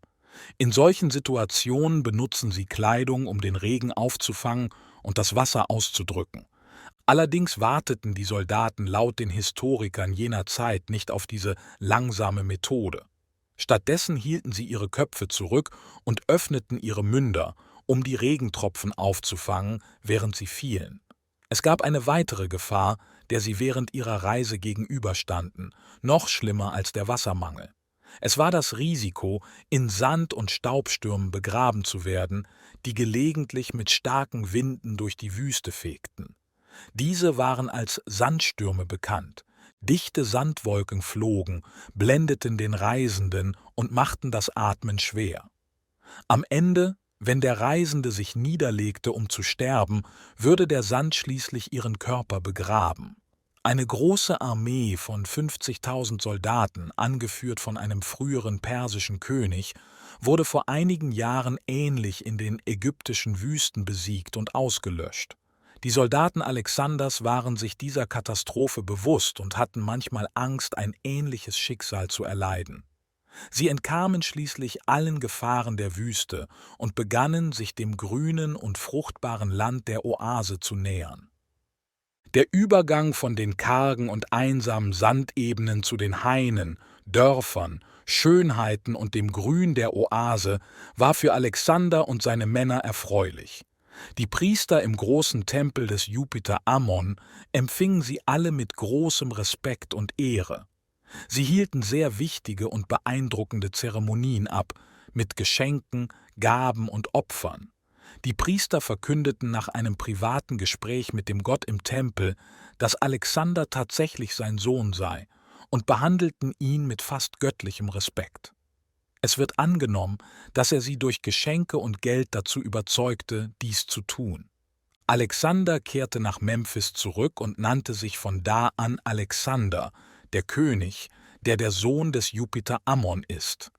[SPEAKER 2] In solchen Situationen benutzen sie Kleidung, um den Regen aufzufangen und das Wasser auszudrücken. Allerdings warteten die Soldaten laut den Historikern jener Zeit nicht auf diese langsame Methode. Stattdessen hielten sie ihre Köpfe zurück und öffneten ihre Münder, um die Regentropfen aufzufangen, während sie fielen. Es gab eine weitere Gefahr, der sie während ihrer Reise gegenüberstanden, noch schlimmer als der Wassermangel. Es war das Risiko, in Sand- und Staubstürmen begraben zu werden, die gelegentlich mit starken Winden durch die Wüste fegten. Diese waren als Sandstürme bekannt. Dichte Sandwolken flogen, blendeten den Reisenden und machten das Atmen schwer. Am Ende, wenn der Reisende sich niederlegte, um zu sterben, würde der Sand schließlich ihren Körper begraben. Eine große Armee von 50.000 Soldaten, angeführt von einem früheren persischen König, wurde vor einigen Jahren ähnlich in den ägyptischen Wüsten besiegt und ausgelöscht. Die Soldaten Alexanders waren sich dieser Katastrophe bewusst und hatten manchmal Angst, ein ähnliches Schicksal zu erleiden. Sie entkamen schließlich allen Gefahren der Wüste und begannen, sich dem grünen und fruchtbaren Land der Oase zu nähern. Der Übergang von den kargen und einsamen Sandebenen zu den Hainen, Dörfern, Schönheiten und dem Grün der Oase war für Alexander und seine Männer erfreulich. Die Priester im großen Tempel des Jupiter Ammon empfingen sie alle mit großem Respekt und Ehre. Sie hielten sehr wichtige und beeindruckende Zeremonien ab, mit Geschenken, Gaben und Opfern. Die Priester verkündeten nach einem privaten Gespräch mit dem Gott im Tempel, dass Alexander tatsächlich sein Sohn sei, und behandelten ihn mit fast göttlichem Respekt. Es wird angenommen, dass er sie durch Geschenke und Geld dazu überzeugte, dies zu tun. Alexander kehrte nach Memphis zurück und nannte sich von da an Alexander, der König, der Sohn des Jupiter Ammon ist.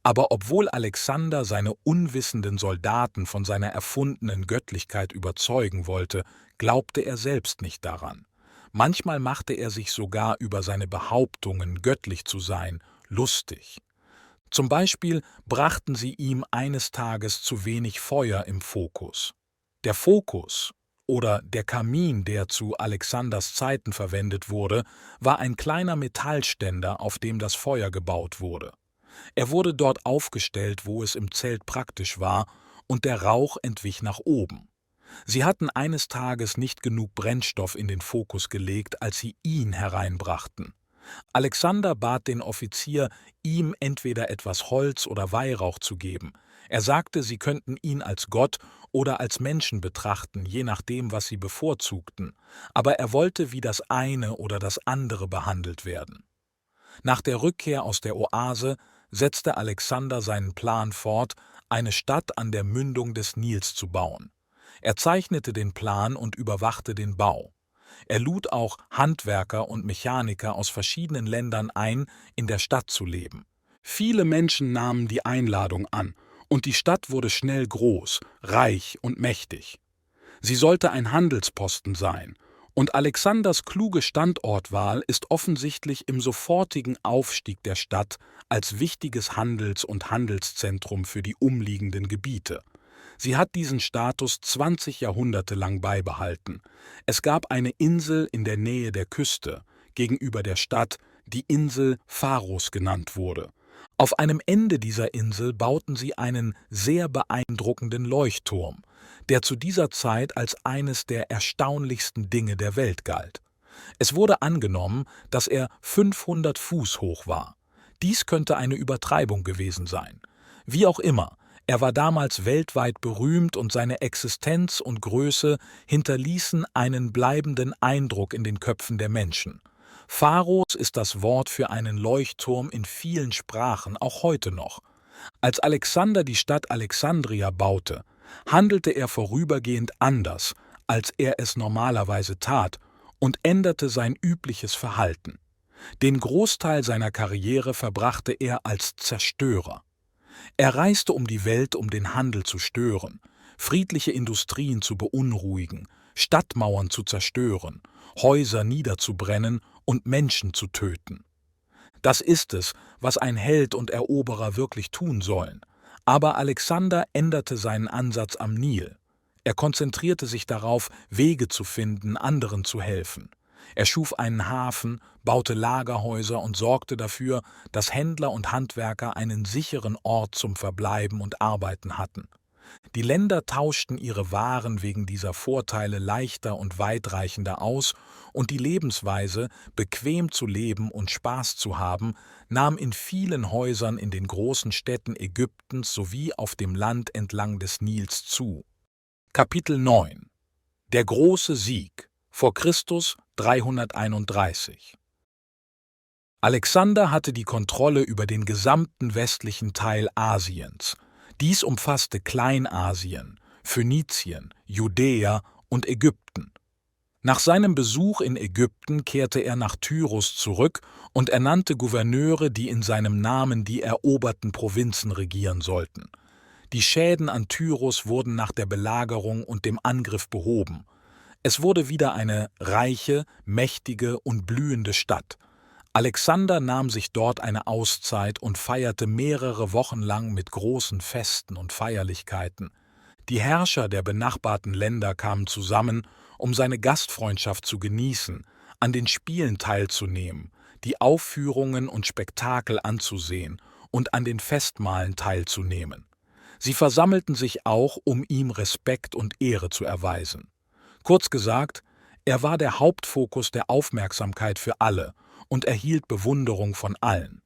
[SPEAKER 2] Aber obwohl Alexander seine unwissenden Soldaten von seiner erfundenen Göttlichkeit überzeugen wollte, glaubte er selbst nicht daran. Manchmal machte er sich sogar über seine Behauptungen, göttlich zu sein, lustig. Zum Beispiel brachten sie ihm eines Tages zu wenig Feuer im Fokus. Der Fokus oder der Kamin, der zu Alexanders Zeiten verwendet wurde, war ein kleiner Metallständer, auf dem das Feuer gebaut wurde. Er wurde dort aufgestellt, wo es im Zelt praktisch war, und der Rauch entwich nach oben. Sie hatten eines Tages nicht genug Brennstoff in den Fokus gelegt, als sie ihn hereinbrachten. Alexander bat den Offizier, ihm entweder etwas Holz oder Weihrauch zu geben. Er sagte, sie könnten ihn als Gott oder als Menschen betrachten, je nachdem, was sie bevorzugten, aber er wollte wie das eine oder das andere behandelt werden. Nach der Rückkehr aus der Oase setzte Alexander seinen Plan fort, eine Stadt an der Mündung des Nils zu bauen. Er zeichnete den Plan und überwachte den Bau. Er lud auch Handwerker und Mechaniker aus verschiedenen Ländern ein, in der Stadt zu leben. Viele Menschen nahmen die Einladung an, und die Stadt wurde schnell groß, reich und mächtig. Sie sollte ein Handelsposten sein, und Alexanders kluge Standortwahl ist offensichtlich im sofortigen Aufstieg der Stadt als wichtiges Handels- und Handelszentrum für die umliegenden Gebiete. Sie hat diesen Status 20 Jahrhunderte lang beibehalten. Es gab eine Insel in der Nähe der Küste, gegenüber der Stadt, die Insel Pharos genannt wurde. Auf einem Ende dieser Insel bauten sie einen sehr beeindruckenden Leuchtturm, der zu dieser Zeit als eines der erstaunlichsten Dinge der Welt galt. Es wurde angenommen, dass er 500 Fuß hoch war. Dies könnte eine Übertreibung gewesen sein. Wie auch immer, er war damals weltweit berühmt und seine Existenz und Größe hinterließen einen bleibenden Eindruck in den Köpfen der Menschen. Pharos ist das Wort für einen Leuchtturm in vielen Sprachen, auch heute noch. Als Alexander die Stadt Alexandria baute, handelte er vorübergehend anders, als er es normalerweise tat, und änderte sein übliches Verhalten. Den Großteil seiner Karriere verbrachte er als Zerstörer. Er reiste um die Welt, um den Handel zu stören, friedliche Industrien zu beunruhigen, Stadtmauern zu zerstören, Häuser niederzubrennen und Menschen zu töten. Das ist es, was ein Held und Eroberer wirklich tun sollen. Aber Alexander änderte seinen Ansatz am Nil. Er konzentrierte sich darauf, Wege zu finden, anderen zu helfen. Er schuf einen Hafen, baute Lagerhäuser und sorgte dafür, dass Händler und Handwerker einen sicheren Ort zum Verbleiben und Arbeiten hatten. Die Länder tauschten ihre Waren wegen dieser Vorteile leichter und weitreichender aus, und die Lebensweise, bequem zu leben und Spaß zu haben, nahm in vielen Häusern in den großen Städten Ägyptens sowie auf dem Land entlang des Nils zu. Kapitel 9 Der große Sieg vor Christus 331. Alexander hatte die Kontrolle über den gesamten westlichen Teil Asiens. Dies umfasste Kleinasien, Phönizien, Judäa und Ägypten. Nach seinem Besuch in Ägypten kehrte er nach Tyrus zurück und ernannte Gouverneure, die in seinem Namen die eroberten Provinzen regieren sollten. Die Schäden an Tyrus wurden nach der Belagerung und dem Angriff behoben. Es wurde wieder eine reiche, mächtige und blühende Stadt. Alexander nahm sich dort eine Auszeit und feierte mehrere Wochen lang mit großen Festen und Feierlichkeiten. Die Herrscher der benachbarten Länder kamen zusammen, um seine Gastfreundschaft zu genießen, an den Spielen teilzunehmen, die Aufführungen und Spektakel anzusehen und an den Festmahlen teilzunehmen. Sie versammelten sich auch, um ihm Respekt und Ehre zu erweisen. Kurz gesagt, er war der Hauptfokus der Aufmerksamkeit für alle und erhielt Bewunderung von allen.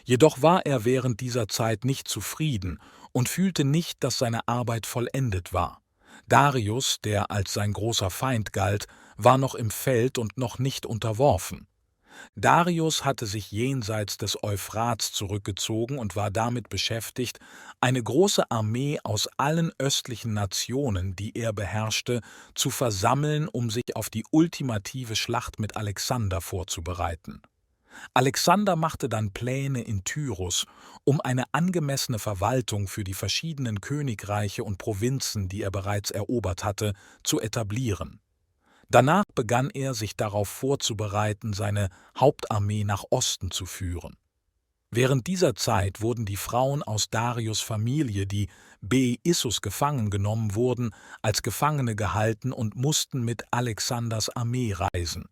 [SPEAKER 2] Jedoch war er während dieser Zeit nicht zufrieden und fühlte nicht, dass seine Arbeit vollendet war. Darius, der als sein großer Feind galt, war noch im Feld und noch nicht unterworfen. Darius hatte sich jenseits des Euphrats zurückgezogen und war damit beschäftigt, eine große Armee aus allen östlichen Nationen, die er beherrschte, zu versammeln, um sich auf die ultimative Schlacht mit Alexander vorzubereiten. Alexander machte dann Pläne in Tyrus, um eine angemessene Verwaltung für die verschiedenen Königreiche und Provinzen, die er bereits erobert hatte, zu etablieren. Danach begann er, sich darauf vorzubereiten, seine Hauptarmee nach Osten zu führen. Während dieser Zeit wurden die Frauen aus Darius' Familie, die Issus gefangen genommen wurden, als Gefangene gehalten und mussten mit Alexanders Armee reisen.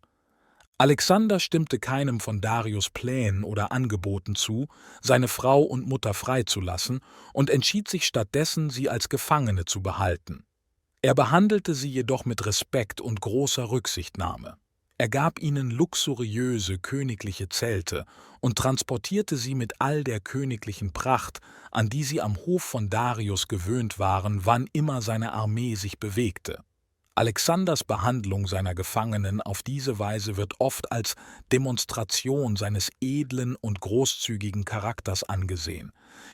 [SPEAKER 2] Alexander stimmte keinem von Darius' Plänen oder Angeboten zu, seine Frau und Mutter freizulassen, und entschied sich stattdessen, sie als Gefangene zu behalten. Er behandelte sie jedoch mit Respekt und großer Rücksichtnahme. Er gab ihnen luxuriöse königliche Zelte und transportierte sie mit all der königlichen Pracht, an die sie am Hof von Darius gewöhnt waren, wann immer seine Armee sich bewegte. Alexanders Behandlung seiner Gefangenen auf diese Weise wird oft als Demonstration seines edlen und großzügigen Charakters angesehen.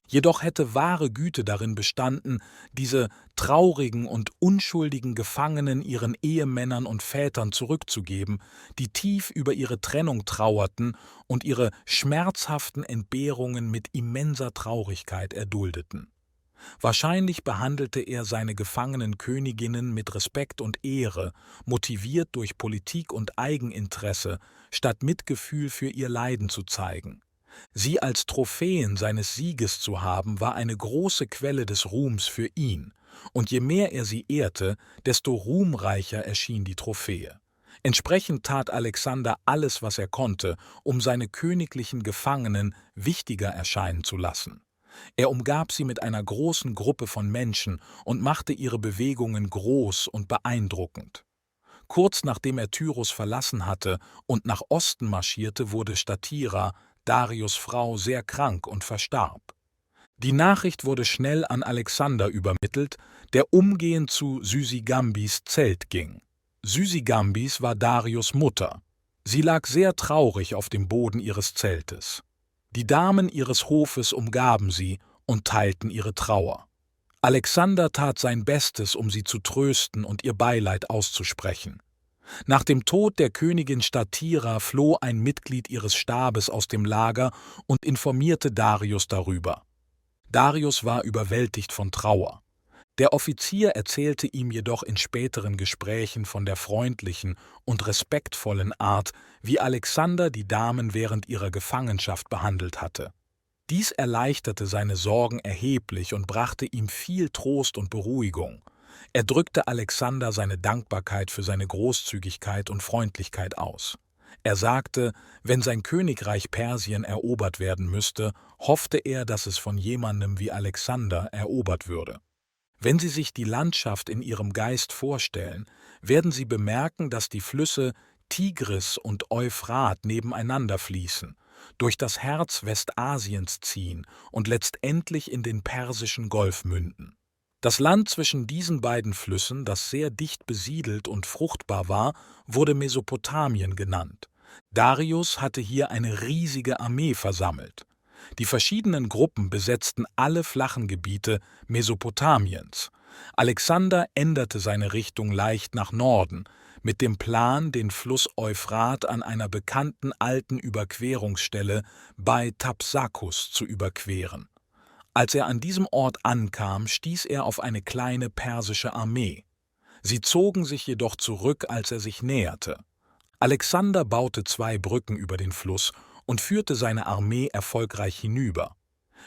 [SPEAKER 2] Jedoch hätte wahre Güte darin bestanden, diese traurigen und unschuldigen Gefangenen ihren Ehemännern und Vätern zurückzugeben, die tief über ihre Trennung trauerten und ihre schmerzhaften Entbehrungen mit immenser Traurigkeit erduldeten. Wahrscheinlich behandelte er seine gefangenen Königinnen mit Respekt und Ehre, motiviert durch Politik und Eigeninteresse, statt Mitgefühl für ihr Leiden zu zeigen. Sie als Trophäen seines Sieges zu haben, war eine große Quelle des Ruhms für ihn, und je mehr er sie ehrte, desto ruhmreicher erschien die Trophäe. Entsprechend tat Alexander alles, was er konnte, um seine königlichen Gefangenen wichtiger erscheinen zu lassen. Er umgab sie mit einer großen Gruppe von Menschen und machte ihre Bewegungen groß und beeindruckend. Kurz nachdem er Tyrus verlassen hatte und nach Osten marschierte, wurde Statira, Darius' Frau, sehr krank und verstarb. Die Nachricht wurde schnell an Alexander übermittelt, der umgehend zu Sysigambis Zelt ging. Sysigambis war Darius' Mutter. Sie lag sehr traurig auf dem Boden ihres Zeltes. Die Damen ihres Hofes umgaben sie und teilten ihre Trauer. Alexander tat sein Bestes, um sie zu trösten und ihr Beileid auszusprechen. Nach dem Tod der Königin Statira floh ein Mitglied ihres Stabes aus dem Lager und informierte Darius darüber. Darius war überwältigt von Trauer. Der Offizier erzählte ihm jedoch in späteren Gesprächen von der freundlichen und respektvollen Art, wie Alexander die Damen während ihrer Gefangenschaft behandelt hatte. Dies erleichterte seine Sorgen erheblich und brachte ihm viel Trost und Beruhigung. Er drückte Alexander seine Dankbarkeit für seine Großzügigkeit und Freundlichkeit aus. Er sagte, wenn sein Königreich Persien erobert werden müsste, hoffte er, dass es von jemandem wie Alexander erobert würde. Wenn Sie sich die Landschaft in Ihrem Geist vorstellen, werden Sie bemerken, dass die Flüsse Tigris und Euphrat nebeneinander fließen, durch das Herz Westasiens ziehen und letztendlich in den Persischen Golf münden. Das Land zwischen diesen beiden Flüssen, das sehr dicht besiedelt und fruchtbar war, wurde Mesopotamien genannt. Darius hatte hier eine riesige Armee versammelt. Die verschiedenen Gruppen besetzten alle flachen Gebiete Mesopotamiens. Alexander änderte seine Richtung leicht nach Norden, mit dem Plan, den Fluss Euphrat an einer bekannten alten Überquerungsstelle bei Thapsakos zu überqueren. Als er an diesem Ort ankam, stieß er auf eine kleine persische Armee. Sie zogen sich jedoch zurück, als er sich näherte. Alexander baute 2 Brücken über den Fluss und führte seine Armee erfolgreich hinüber.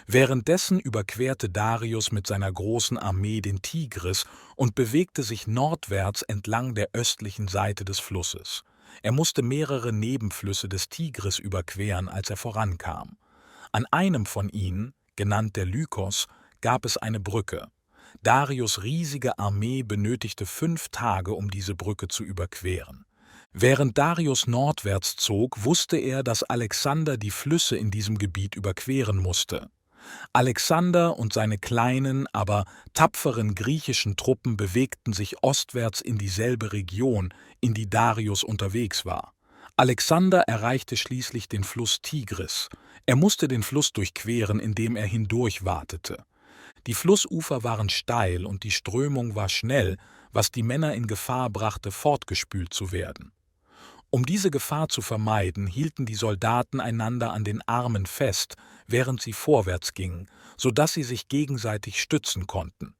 [SPEAKER 2] Währenddessen überquerte Darius mit seiner großen Armee den Tigris und bewegte sich nordwärts entlang der östlichen Seite des Flusses. Er musste mehrere Nebenflüsse des Tigris überqueren, als er vorankam. An einem von ihnen, genannt der Lykos, gab es eine Brücke. Darius' riesige Armee benötigte 5 Tage, um diese Brücke zu überqueren. Während Darius nordwärts zog, wusste er, dass Alexander die Flüsse in diesem Gebiet überqueren musste. Alexander und seine kleinen, aber tapferen griechischen Truppen bewegten sich ostwärts in dieselbe Region, in die Darius unterwegs war. Alexander erreichte schließlich den Fluss Tigris. Er musste den Fluss durchqueren, indem er hindurch watete. Die Flussufer waren steil und die Strömung war schnell, was die Männer in Gefahr brachte, fortgespült zu werden. Um diese Gefahr zu vermeiden, hielten die Soldaten einander an den Armen fest, während sie vorwärts gingen, sodass sie sich gegenseitig stützen konnten.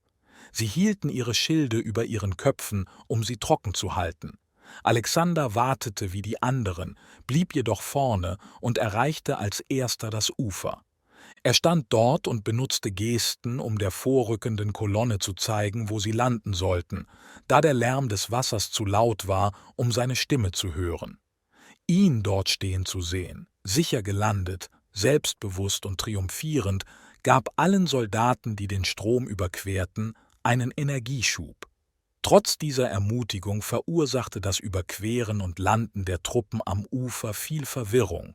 [SPEAKER 2] Sie hielten ihre Schilde über ihren Köpfen, um sie trocken zu halten. Alexander wartete wie die anderen, blieb jedoch vorne und erreichte als erster das Ufer. Er stand dort und benutzte Gesten, um der vorrückenden Kolonne zu zeigen, wo sie landen sollten, da der Lärm des Wassers zu laut war, um seine Stimme zu hören. Ihn dort stehen zu sehen, sicher gelandet, selbstbewusst und triumphierend, gab allen Soldaten, die den Strom überquerten, einen Energieschub. Trotz dieser Ermutigung verursachte das Überqueren und Landen der Truppen am Ufer viel Verwirrung.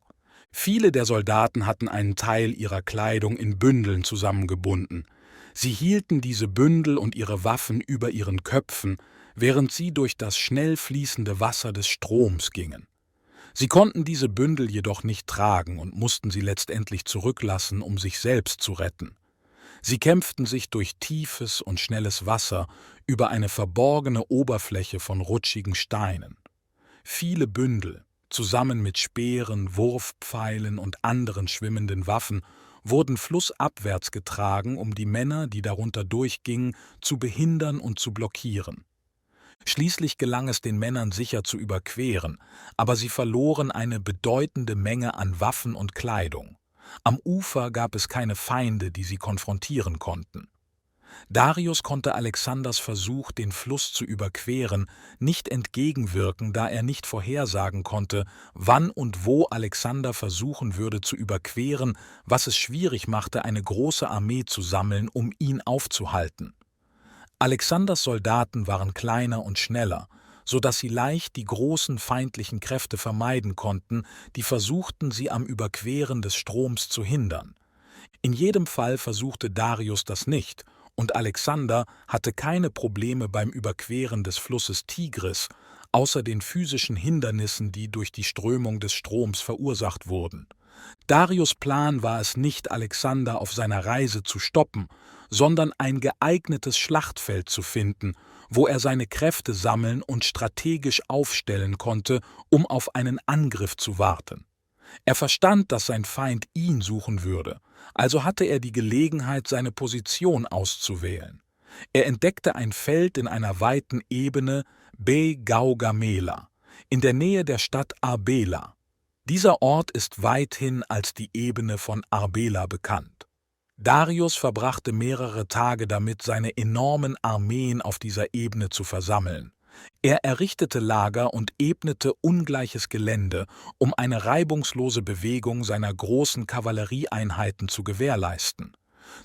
[SPEAKER 2] Viele der Soldaten hatten einen Teil ihrer Kleidung in Bündeln zusammengebunden. Sie hielten diese Bündel und ihre Waffen über ihren Köpfen, während sie durch das schnell fließende Wasser des Stroms gingen. Sie konnten diese Bündel jedoch nicht tragen und mussten sie letztendlich zurücklassen, um sich selbst zu retten. Sie kämpften sich durch tiefes und schnelles Wasser über eine verborgene Oberfläche von rutschigen Steinen. Viele Bündel, zusammen mit Speeren, Wurfpfeilen und anderen schwimmenden Waffen, wurden flussabwärts getragen, um die Männer, die darunter durchgingen, zu behindern und zu blockieren. Schließlich gelang es den Männern sicher zu überqueren, aber sie verloren eine bedeutende Menge an Waffen und Kleidung. Am Ufer gab es keine Feinde, die sie konfrontieren konnten. Darius konnte Alexanders Versuch, den Fluss zu überqueren, nicht entgegenwirken, da er nicht vorhersagen konnte, wann und wo Alexander versuchen würde zu überqueren, was es schwierig machte, eine große Armee zu sammeln, um ihn aufzuhalten. Alexanders Soldaten waren kleiner und schneller, so dass sie leicht die großen feindlichen Kräfte vermeiden konnten, die versuchten, sie am Überqueren des Stroms zu hindern. In jedem Fall versuchte Darius das nicht, und Alexander hatte keine Probleme beim Überqueren des Flusses Tigris, außer den physischen Hindernissen, die durch die Strömung des Stroms verursacht wurden. Darius' Plan war es nicht, Alexander auf seiner Reise zu stoppen, sondern ein geeignetes Schlachtfeld zu finden, wo er seine Kräfte sammeln und strategisch aufstellen konnte, um auf einen Angriff zu warten. Er verstand, dass sein Feind ihn suchen würde, also hatte er die Gelegenheit, seine Position auszuwählen. Er entdeckte ein Feld in einer weiten Ebene Be-Gaugamela, in der Nähe der Stadt Arbela. Dieser Ort ist weithin als die Ebene von Arbela bekannt. Darius verbrachte mehrere Tage damit, seine enormen Armeen auf dieser Ebene zu versammeln. Er errichtete Lager und ebnete ungleiches Gelände, um eine reibungslose Bewegung seiner großen Kavallerieeinheiten zu gewährleisten.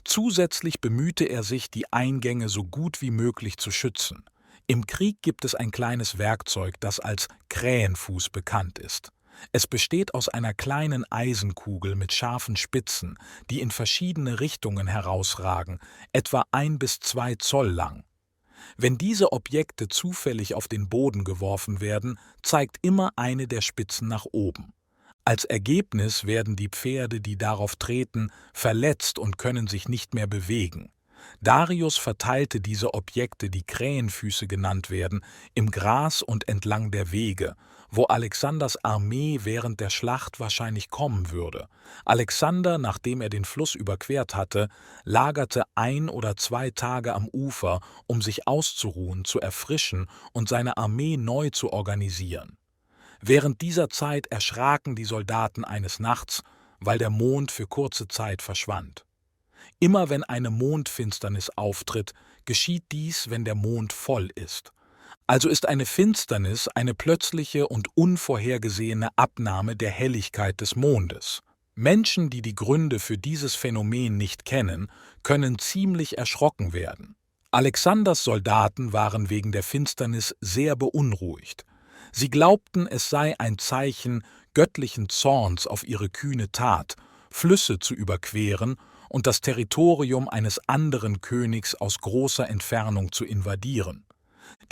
[SPEAKER 2] Zusätzlich bemühte er sich, die Eingänge so gut wie möglich zu schützen. Im Krieg gibt es ein kleines Werkzeug, das als Krähenfuß bekannt ist. Es besteht aus einer kleinen Eisenkugel mit scharfen Spitzen, die in verschiedene Richtungen herausragen, etwa 1 bis 2 Zoll lang. Wenn diese Objekte zufällig auf den Boden geworfen werden, zeigt immer eine der Spitzen nach oben. Als Ergebnis werden die Pferde, die darauf treten, verletzt und können sich nicht mehr bewegen. Darius verteilte diese Objekte, die Krähenfüße genannt werden, im Gras und entlang der Wege, wo Alexanders Armee während der Schlacht wahrscheinlich kommen würde. Alexander, nachdem er den Fluss überquert hatte, lagerte 1 oder 2 Tage am Ufer, um sich auszuruhen, zu erfrischen und seine Armee neu zu organisieren. Während dieser Zeit erschraken die Soldaten eines Nachts, weil der Mond für kurze Zeit verschwand. Immer wenn eine Mondfinsternis auftritt, geschieht dies, wenn der Mond voll ist. Also ist eine Finsternis eine plötzliche und unvorhergesehene Abnahme der Helligkeit des Mondes. Menschen, die die Gründe für dieses Phänomen nicht kennen, können ziemlich erschrocken werden. Alexanders Soldaten waren wegen der Finsternis sehr beunruhigt. Sie glaubten, es sei ein Zeichen göttlichen Zorns auf ihre kühne Tat, Flüsse zu überqueren und das Territorium eines anderen Königs aus großer Entfernung zu invadieren.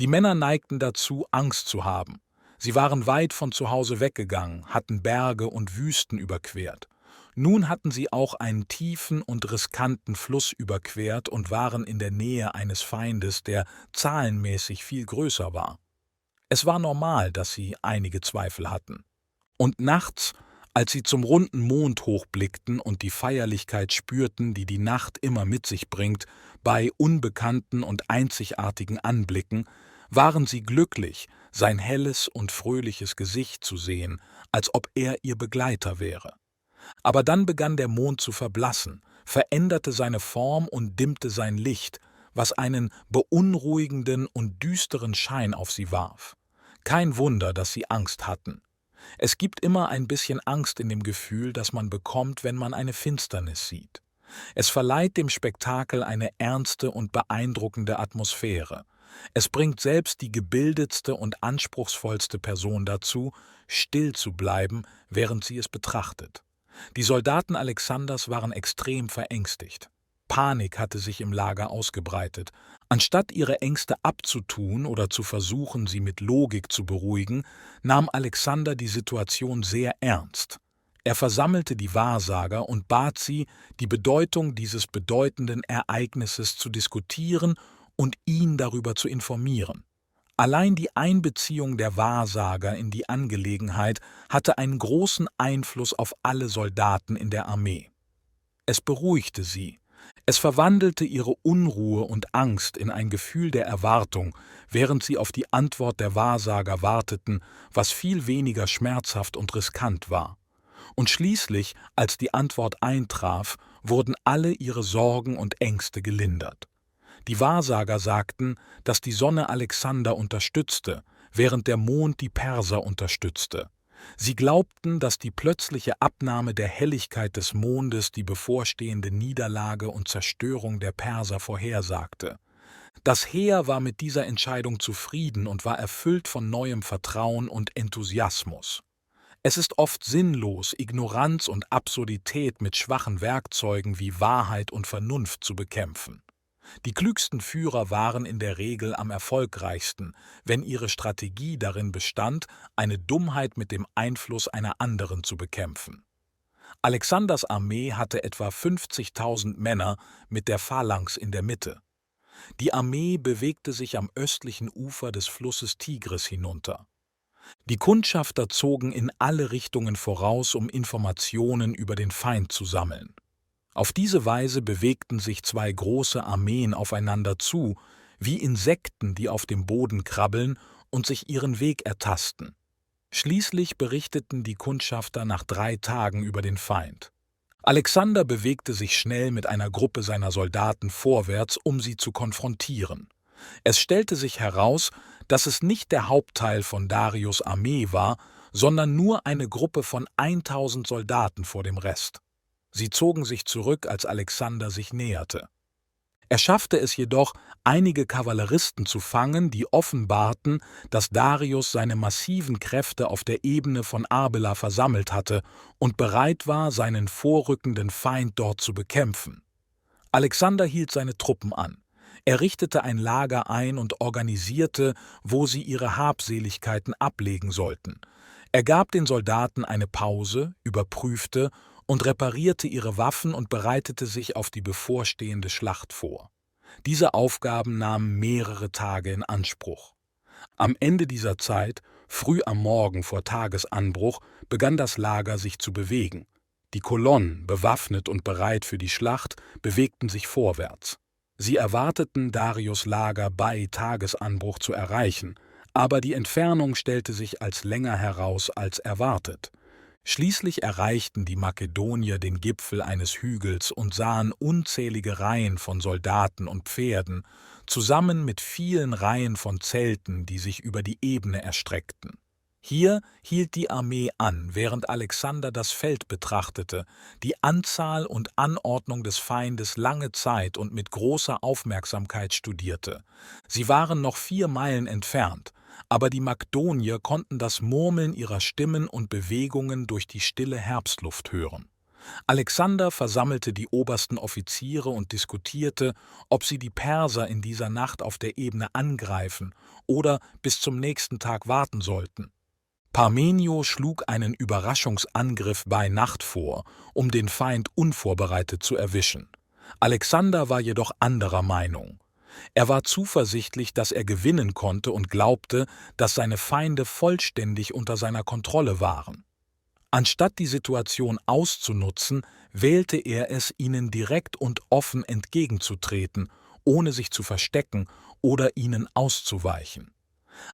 [SPEAKER 2] Die Männer neigten dazu, Angst zu haben. Sie waren weit von zu Hause weggegangen, hatten Berge und Wüsten überquert. Nun hatten sie auch einen tiefen und riskanten Fluss überquert und waren in der Nähe eines Feindes, der zahlenmäßig viel größer war. Es war normal, dass sie einige Zweifel hatten. Und nachts, als sie zum runden Mond hochblickten und die Feierlichkeit spürten, die die Nacht immer mit sich bringt, bei unbekannten und einzigartigen Anblicken, waren sie glücklich, sein helles und fröhliches Gesicht zu sehen, als ob er ihr Begleiter wäre. Aber dann begann der Mond zu verblassen, veränderte seine Form und dimmte sein Licht, was einen beunruhigenden und düsteren Schein auf sie warf. Kein Wunder, dass sie Angst hatten. Es gibt immer ein bisschen Angst in dem Gefühl, das man bekommt, wenn man eine Finsternis sieht. Es verleiht dem Spektakel eine ernste und beeindruckende Atmosphäre. Es bringt selbst die gebildetste und anspruchsvollste Person dazu, still zu bleiben, während sie es betrachtet. Die Soldaten Alexanders waren extrem verängstigt. Panik hatte sich im Lager ausgebreitet. Anstatt ihre Ängste abzutun oder zu versuchen, sie mit Logik zu beruhigen, nahm Alexander die Situation sehr ernst. Er versammelte die Wahrsager und bat sie, die Bedeutung dieses bedeutenden Ereignisses zu diskutieren und ihn darüber zu informieren. Allein die Einbeziehung der Wahrsager in die Angelegenheit hatte einen großen Einfluss auf alle Soldaten in der Armee. Es beruhigte sie. Es verwandelte ihre Unruhe und Angst in ein Gefühl der Erwartung, während sie auf die Antwort der Wahrsager warteten, was viel weniger schmerzhaft und riskant war. Und schließlich, als die Antwort eintraf, wurden alle ihre Sorgen und Ängste gelindert. Die Wahrsager sagten, dass die Sonne Alexander unterstützte, während der Mond die Perser unterstützte. Sie glaubten, dass die plötzliche Abnahme der Helligkeit des Mondes die bevorstehende Niederlage und Zerstörung der Perser vorhersagte. Das Heer war mit dieser Entscheidung zufrieden und war erfüllt von neuem Vertrauen und Enthusiasmus. Es ist oft sinnlos, Ignoranz und Absurdität mit schwachen Werkzeugen wie Wahrheit und Vernunft zu bekämpfen. Die klügsten Führer waren in der Regel am erfolgreichsten, wenn ihre Strategie darin bestand, eine Dummheit mit dem Einfluss einer anderen zu bekämpfen. Alexanders Armee hatte etwa 50.000 Männer mit der Phalanx in der Mitte. Die Armee bewegte sich am östlichen Ufer des Flusses Tigris hinunter. Die Kundschafter zogen in alle Richtungen voraus, um Informationen über den Feind zu sammeln. Auf diese Weise bewegten sich zwei große Armeen aufeinander zu, wie Insekten, die auf dem Boden krabbeln und sich ihren Weg ertasten. Schließlich berichteten die Kundschafter nach 3 Tagen über den Feind. Alexander bewegte sich schnell mit einer Gruppe seiner Soldaten vorwärts, um sie zu konfrontieren. Es stellte sich heraus, dass es nicht der Hauptteil von Darius' Armee war, sondern nur eine Gruppe von 1000 Soldaten vor dem Rest. Sie zogen sich zurück, als Alexander sich näherte. Er schaffte es jedoch, einige Kavalleristen zu fangen, die offenbarten, dass Darius seine massiven Kräfte auf der Ebene von Arbela versammelt hatte und bereit war, seinen vorrückenden Feind dort zu bekämpfen. Alexander hielt seine Truppen an. Er richtete ein Lager ein und organisierte, wo sie ihre Habseligkeiten ablegen sollten. Er gab den Soldaten eine Pause, überprüfte und reparierte ihre Waffen und bereitete sich auf die bevorstehende Schlacht vor. Diese Aufgaben nahmen mehrere Tage in Anspruch. Am Ende dieser Zeit, früh am Morgen vor Tagesanbruch, begann das Lager sich zu bewegen. Die Kolonnen, bewaffnet und bereit für die Schlacht, bewegten sich vorwärts. Sie erwarteten, Darius' Lager bei Tagesanbruch zu erreichen, aber die Entfernung stellte sich als länger heraus als erwartet. Schließlich erreichten die Makedonier den Gipfel eines Hügels und sahen unzählige Reihen von Soldaten und Pferden, zusammen mit vielen Reihen von Zelten, die sich über die Ebene erstreckten. Hier hielt die Armee an, während Alexander das Feld betrachtete, die Anzahl und Anordnung des Feindes lange Zeit und mit großer Aufmerksamkeit studierte. Sie waren noch 4 Meilen entfernt, aber die Makedonier konnten das Murmeln ihrer Stimmen und Bewegungen durch die stille Herbstluft hören. Alexander versammelte die obersten Offiziere und diskutierte, ob sie die Perser in dieser Nacht auf der Ebene angreifen oder bis zum nächsten Tag warten sollten. Parmenio schlug einen Überraschungsangriff bei Nacht vor, um den Feind unvorbereitet zu erwischen. Alexander war jedoch anderer Meinung. Er war zuversichtlich, dass er gewinnen konnte und glaubte, dass seine Feinde vollständig unter seiner Kontrolle waren. Anstatt die Situation auszunutzen, wählte er es, ihnen direkt und offen entgegenzutreten, ohne sich zu verstecken oder ihnen auszuweichen.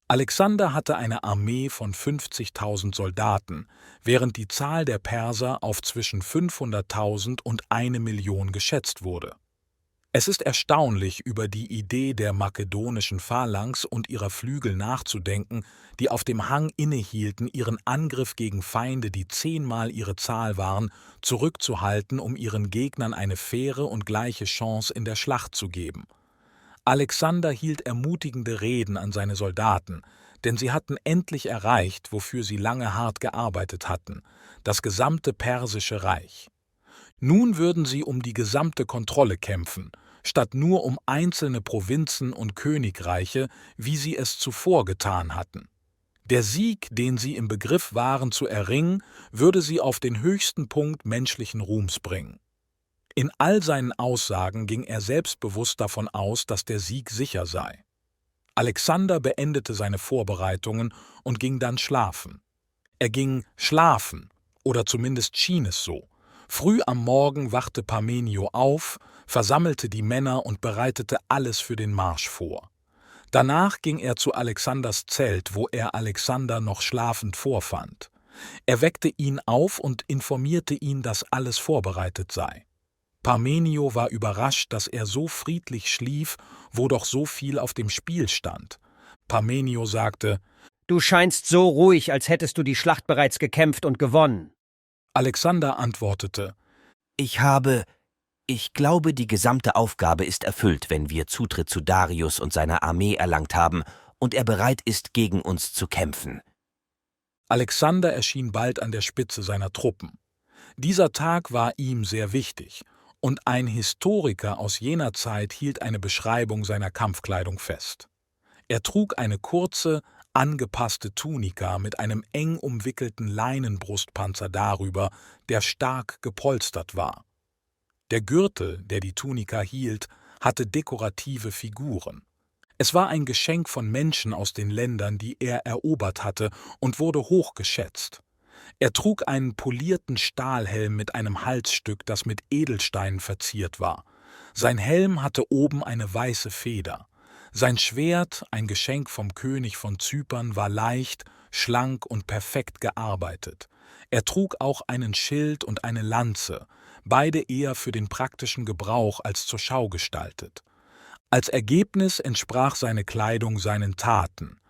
[SPEAKER 2] Alexander hatte eine Armee von 50.000 Soldaten, während die Zahl der Perser auf zwischen 500.000 und 1 Million geschätzt wurde. Es ist erstaunlich, über die Idee der makedonischen Phalanx und ihrer Flügel nachzudenken, die auf dem Hang innehielten, ihren Angriff gegen Feinde, die 10-mal ihre Zahl waren, zurückzuhalten, um ihren Gegnern eine faire und gleiche Chance in der Schlacht zu geben. Alexander hielt ermutigende Reden an seine Soldaten, denn sie hatten endlich erreicht, wofür sie lange hart gearbeitet hatten, das gesamte persische Reich. Nun würden sie um die gesamte Kontrolle kämpfen, statt nur um einzelne Provinzen und Königreiche, wie sie es zuvor getan hatten. Der Sieg, den sie im Begriff waren zu erringen, würde sie auf den höchsten Punkt menschlichen Ruhms bringen. In all seinen Aussagen ging er selbstbewusst davon aus, dass der Sieg sicher sei. Alexander beendete seine Vorbereitungen und ging dann schlafen. Er ging schlafen, oder zumindest schien es so. Früh am Morgen wachte Parmenio auf, versammelte die Männer und bereitete alles für den Marsch vor. Danach ging er zu Alexanders Zelt, wo er Alexander noch schlafend vorfand. Er weckte ihn auf und informierte ihn, dass alles vorbereitet sei. Parmenio war überrascht, dass er so friedlich schlief, wo doch so viel auf dem Spiel stand. Parmenio sagte:
[SPEAKER 7] »Du scheinst so ruhig, als hättest du die Schlacht bereits gekämpft und gewonnen.«
[SPEAKER 2] Alexander antwortete:
[SPEAKER 4] Ich glaube, die gesamte Aufgabe ist erfüllt, wenn wir Zutritt zu Darius und seiner Armee erlangt haben und er bereit ist, gegen uns zu kämpfen.«
[SPEAKER 2] Alexander erschien bald an der Spitze seiner Truppen. Dieser Tag war ihm sehr wichtig, und ein Historiker aus jener Zeit hielt eine Beschreibung seiner Kampfkleidung fest. Er trug eine kurze, angepasste Tunika mit einem eng umwickelten Leinenbrustpanzer darüber, der stark gepolstert war. Der Gürtel, der die Tunika hielt, hatte dekorative Figuren. Es war ein Geschenk von Menschen aus den Ländern, die er erobert hatte, und wurde hoch geschätzt. Er trug einen polierten Stahlhelm mit einem Halsstück, das mit Edelsteinen verziert war. Sein Helm hatte oben eine weiße Feder. Sein Schwert, ein Geschenk vom König von Zypern, war leicht, schlank und perfekt gearbeitet. Er trug auch einen Schild und eine Lanze, beide eher für den praktischen Gebrauch als zur Schau gestaltet. Als Ergebnis entsprach seine Kleidung seinen Taten.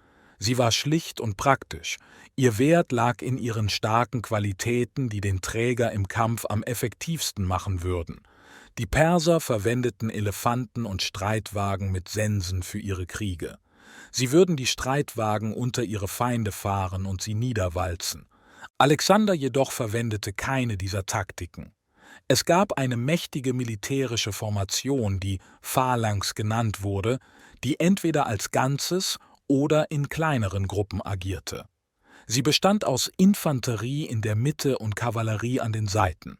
[SPEAKER 2] Sie war schlicht und praktisch. Ihr Wert lag in ihren starken Qualitäten, die den Träger im Kampf am effektivsten machen würden. Die Perser verwendeten Elefanten und Streitwagen mit Sensen für ihre Kriege. Sie würden die Streitwagen unter ihre Feinde fahren und sie niederwalzen. Alexander jedoch verwendete keine dieser Taktiken. Es gab eine mächtige militärische Formation, die Phalanx genannt wurde, die entweder als Ganzes oder in kleineren Gruppen agierte. Sie bestand aus Infanterie in der Mitte und Kavallerie an den Seiten.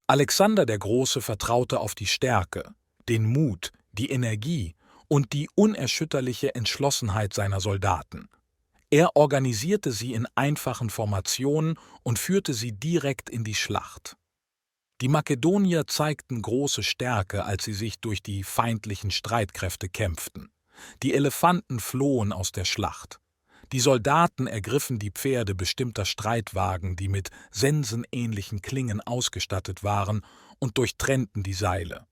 [SPEAKER 2] Alexander der Große vertraute auf die Stärke, den Mut, die Energie und die unerschütterliche Entschlossenheit seiner Soldaten. Er organisierte sie in einfachen Formationen und führte sie direkt in die Schlacht. Die Makedonier zeigten große Stärke, als sie sich durch die feindlichen Streitkräfte kämpften. Die Elefanten flohen aus der Schlacht. Die Soldaten ergriffen die Pferde bestimmter Streitwagen, die mit sensenähnlichen Klingen ausgestattet waren, und durchtrennten die Seile.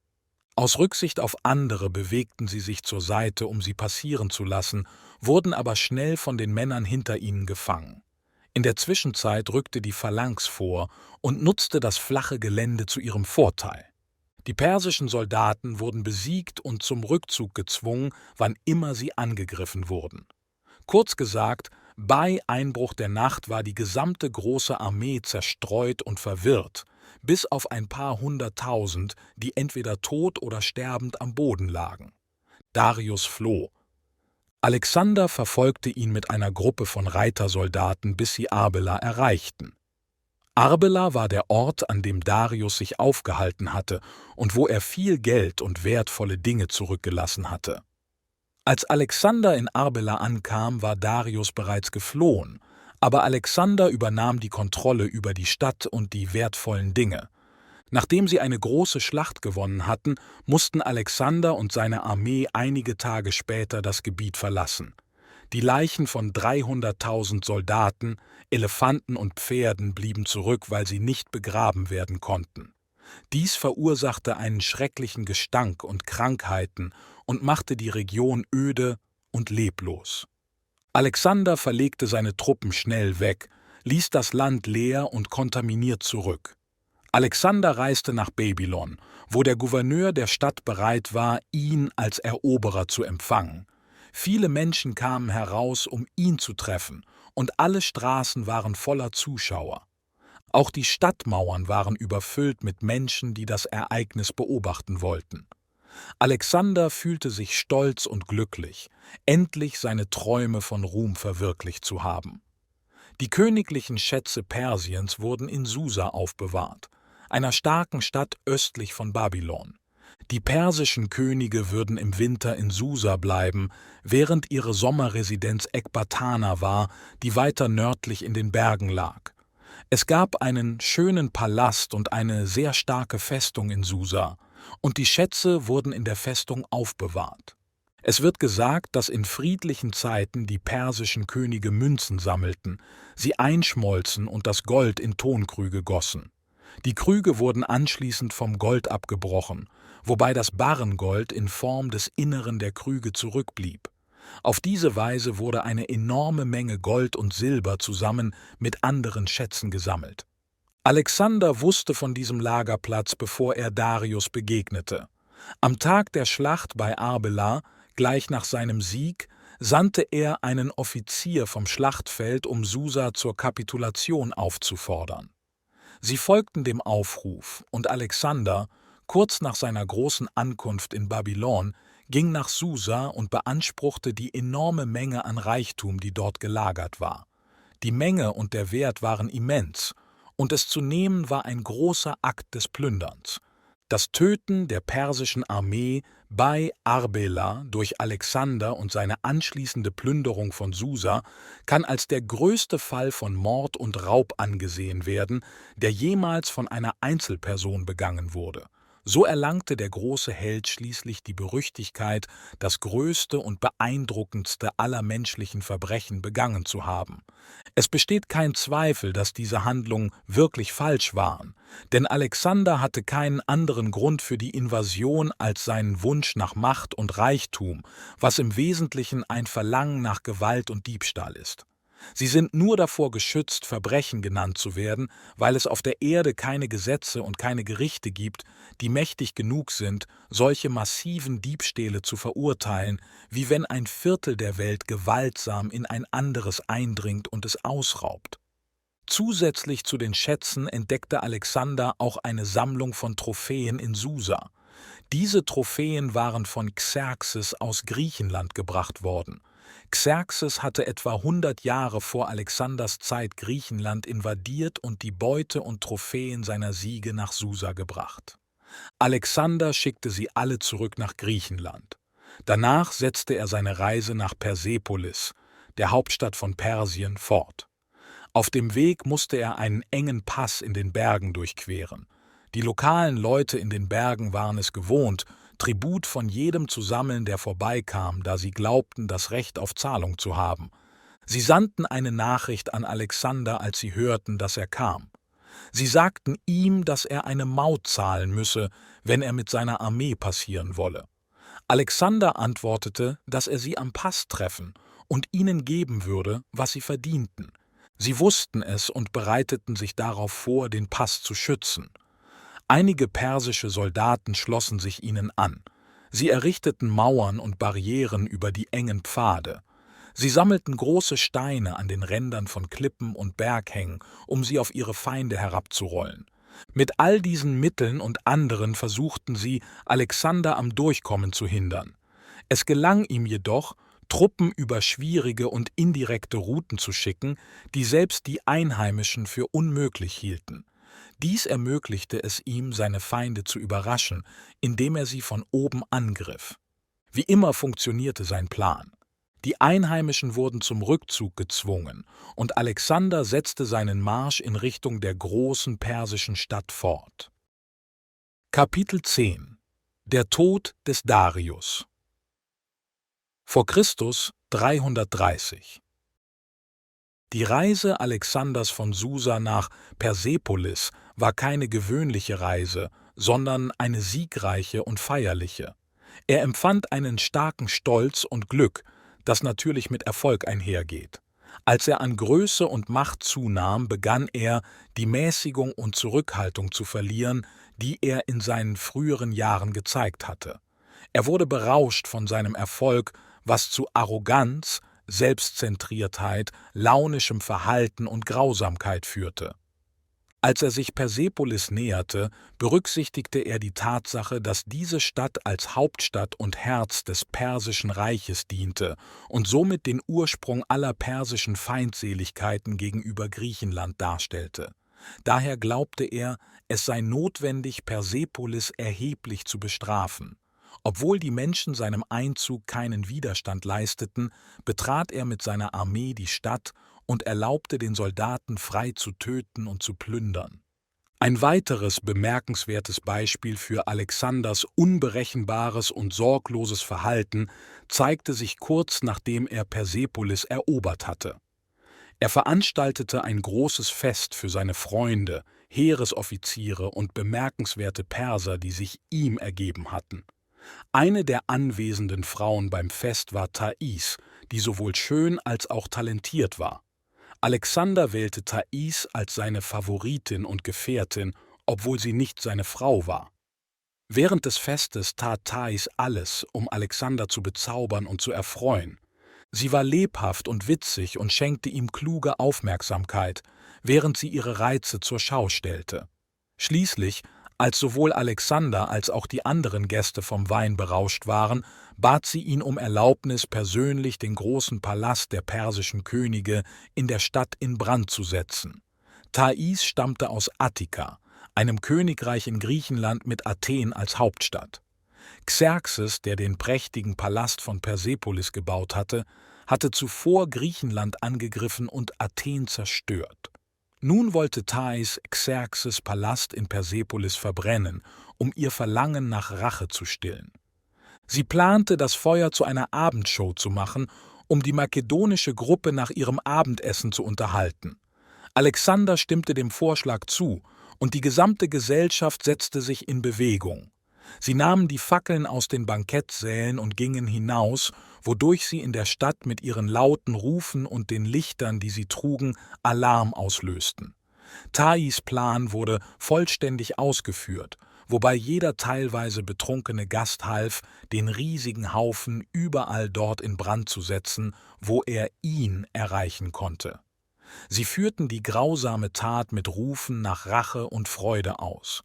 [SPEAKER 2] Aus Rücksicht auf andere bewegten sie sich zur Seite, um sie passieren zu lassen, wurden aber schnell von den Männern hinter ihnen gefangen. In der Zwischenzeit rückte die Phalanx vor und nutzte das flache Gelände zu ihrem Vorteil. Die persischen Soldaten wurden besiegt und zum Rückzug gezwungen, wann immer sie angegriffen wurden. Kurz gesagt, bei Einbruch der Nacht war die gesamte große Armee zerstreut und verwirrt, bis auf ein paar 100.000, die entweder tot oder sterbend am Boden lagen. Darius floh. Alexander verfolgte ihn mit einer Gruppe von Reitersoldaten, bis sie Arbela erreichten. Arbela war der Ort, an dem Darius sich aufgehalten hatte und wo er viel Geld und wertvolle Dinge zurückgelassen hatte. Als Alexander in Arbela ankam, war Darius bereits geflohen, aber Alexander übernahm die Kontrolle über die Stadt und die wertvollen Dinge. Nachdem sie eine große Schlacht gewonnen hatten, mussten Alexander und seine Armee einige Tage später das Gebiet verlassen. Die Leichen von 300.000 Soldaten, Elefanten und Pferden blieben zurück, weil sie nicht begraben werden konnten. Dies verursachte einen schrecklichen Gestank und Krankheiten und machte die Region öde und leblos. Alexander verlegte seine Truppen schnell weg, ließ das Land leer und kontaminiert zurück. Alexander reiste nach Babylon, wo der Gouverneur der Stadt bereit war, ihn als Eroberer zu empfangen. Viele Menschen kamen heraus, um ihn zu treffen, und alle Straßen waren voller Zuschauer. Auch die Stadtmauern waren überfüllt mit Menschen, die das Ereignis beobachten wollten. Alexander fühlte sich stolz und glücklich, endlich seine Träume von Ruhm verwirklicht zu haben. Die königlichen Schätze Persiens wurden in Susa aufbewahrt, einer starken Stadt östlich von Babylon. Die persischen Könige würden im Winter in Susa bleiben, während ihre Sommerresidenz Ekbatana war, die weiter nördlich in den Bergen lag. Es gab einen schönen Palast und eine sehr starke Festung in Susa, und die Schätze wurden in der Festung aufbewahrt. Es wird gesagt, dass in friedlichen Zeiten die persischen Könige Münzen sammelten, sie einschmolzen und das Gold in Tonkrüge gossen. Die Krüge wurden anschließend vom Gold abgebrochen, wobei das Barrengold in Form des Inneren der Krüge zurückblieb. Auf diese Weise wurde eine enorme Menge Gold und Silber zusammen mit anderen Schätzen gesammelt. Alexander wusste von diesem Lagerplatz, bevor er Darius begegnete. Am Tag der Schlacht bei Arbela, gleich nach seinem Sieg, sandte er einen Offizier vom Schlachtfeld, um Susa zur Kapitulation aufzufordern. Sie folgten dem Aufruf, und Alexander, kurz nach seiner großen Ankunft in Babylon, ging nach Susa und beanspruchte die enorme Menge an Reichtum, die dort gelagert war. Die Menge und der Wert waren immens, und es zu nehmen war ein großer Akt des Plünderns. Das Töten der persischen Armee bei Arbela durch Alexander und seine anschließende Plünderung von Susa kann als der größte Fall von Mord und Raub angesehen werden, der jemals von einer Einzelperson begangen wurde. So erlangte der große Held schließlich die Berüchtigkeit, das größte und beeindruckendste aller menschlichen Verbrechen begangen zu haben. Es besteht kein Zweifel, dass diese Handlungen wirklich falsch waren, denn Alexander hatte keinen anderen Grund für die Invasion als seinen Wunsch nach Macht und Reichtum, was im Wesentlichen ein Verlangen nach Gewalt und Diebstahl ist. Sie sind nur davor geschützt, Verbrechen genannt zu werden, weil es auf der Erde keine Gesetze und keine Gerichte gibt, die mächtig genug sind, solche massiven Diebstähle zu verurteilen, wie wenn ein Viertel der Welt gewaltsam in ein anderes eindringt und es ausraubt. Zusätzlich zu den Schätzen entdeckte Alexander auch eine Sammlung von Trophäen in Susa. Diese Trophäen waren von Xerxes aus Griechenland gebracht worden. Xerxes hatte etwa 100 Jahre vor Alexanders Zeit Griechenland invadiert und die Beute und Trophäen seiner Siege nach Susa gebracht. Alexander schickte sie alle zurück nach Griechenland. Danach setzte er seine Reise nach Persepolis, der Hauptstadt von Persien, fort. Auf dem Weg musste er einen engen Pass in den Bergen durchqueren. Die lokalen Leute in den Bergen waren es gewohnt, Tribut von jedem zu sammeln, der vorbeikam, da sie glaubten, das Recht auf Zahlung zu haben. Sie sandten eine Nachricht an Alexander, als sie hörten, dass er kam. Sie sagten ihm, dass er eine Maut zahlen müsse, wenn er mit seiner Armee passieren wolle. Alexander antwortete, dass er sie am Pass treffen und ihnen geben würde, was sie verdienten. Sie wussten es und bereiteten sich darauf vor, den Pass zu schützen. Einige persische Soldaten schlossen sich ihnen an. Sie errichteten Mauern und Barrieren über die engen Pfade. Sie sammelten große Steine an den Rändern von Klippen und Berghängen, um sie auf ihre Feinde herabzurollen. Mit all diesen Mitteln und anderen versuchten sie, Alexander am Durchkommen zu hindern. Es gelang ihm jedoch, Truppen über schwierige und indirekte Routen zu schicken, die selbst die Einheimischen für unmöglich hielten. Dies ermöglichte es ihm, seine Feinde zu überraschen, indem er sie von oben angriff. Wie immer funktionierte sein Plan. Die Einheimischen wurden zum Rückzug gezwungen, und Alexander setzte seinen Marsch in Richtung der großen persischen Stadt fort. Kapitel 10 – Der Tod des Darius. Vor Christus 330. Die Reise Alexanders von Susa nach Persepolis war keine gewöhnliche Reise, sondern eine siegreiche und feierliche. Er empfand einen starken Stolz und Glück, das natürlich mit Erfolg einhergeht. Als er an Größe und Macht zunahm, begann er, die Mäßigung und Zurückhaltung zu verlieren, die er in seinen früheren Jahren gezeigt hatte. Er wurde berauscht von seinem Erfolg, was zu Arroganz, Selbstzentriertheit, launischem Verhalten und Grausamkeit führte. Als er sich Persepolis näherte, berücksichtigte er die Tatsache, dass diese Stadt als Hauptstadt und Herz des Persischen Reiches diente und somit den Ursprung aller persischen Feindseligkeiten gegenüber Griechenland darstellte. Daher glaubte er, es sei notwendig, Persepolis erheblich zu bestrafen. Obwohl die Menschen seinem Einzug keinen Widerstand leisteten, betrat er mit seiner Armee die Stadt und erlaubte den Soldaten frei zu töten und zu plündern. Ein weiteres bemerkenswertes Beispiel für Alexanders unberechenbares und sorgloses Verhalten zeigte sich kurz nachdem er Persepolis erobert hatte. Er veranstaltete ein großes Fest für seine Freunde, Heeresoffiziere und bemerkenswerte Perser, die sich ihm ergeben hatten. Eine der anwesenden Frauen beim Fest war Thais, die sowohl schön als auch talentiert war. Alexander wählte Thais als seine Favoritin und Gefährtin, obwohl sie nicht seine Frau war. Während des Festes tat Thais alles, um Alexander zu bezaubern und zu erfreuen. Sie war lebhaft und witzig und schenkte ihm kluge Aufmerksamkeit, während sie ihre Reize zur Schau stellte. Schließlich, als sowohl Alexander als auch die anderen Gäste vom Wein berauscht waren, bat sie ihn um Erlaubnis, persönlich den großen Palast der persischen Könige in der Stadt in Brand zu setzen. Thais stammte aus Attika, einem Königreich in Griechenland mit Athen als Hauptstadt. Xerxes, der den prächtigen Palast von Persepolis gebaut hatte, hatte zuvor Griechenland angegriffen und Athen zerstört. Nun wollte Thais Xerxes Palast in Persepolis verbrennen, um ihr Verlangen nach Rache zu stillen. Sie plante, das Feuer zu einer Abendshow zu machen, um die makedonische Gruppe nach ihrem Abendessen zu unterhalten. Alexander stimmte dem Vorschlag zu, und die gesamte Gesellschaft setzte sich in Bewegung. Sie nahmen die Fackeln aus den Bankettsälen und gingen hinaus, wodurch sie in der Stadt mit ihren lauten Rufen und den Lichtern, die sie trugen, Alarm auslösten. Thais Plan wurde vollständig ausgeführt, wobei jeder teilweise betrunkene Gast half, den riesigen Haufen überall dort in Brand zu setzen, wo er ihn erreichen konnte. Sie führten die grausame Tat mit Rufen nach Rache und Freude aus.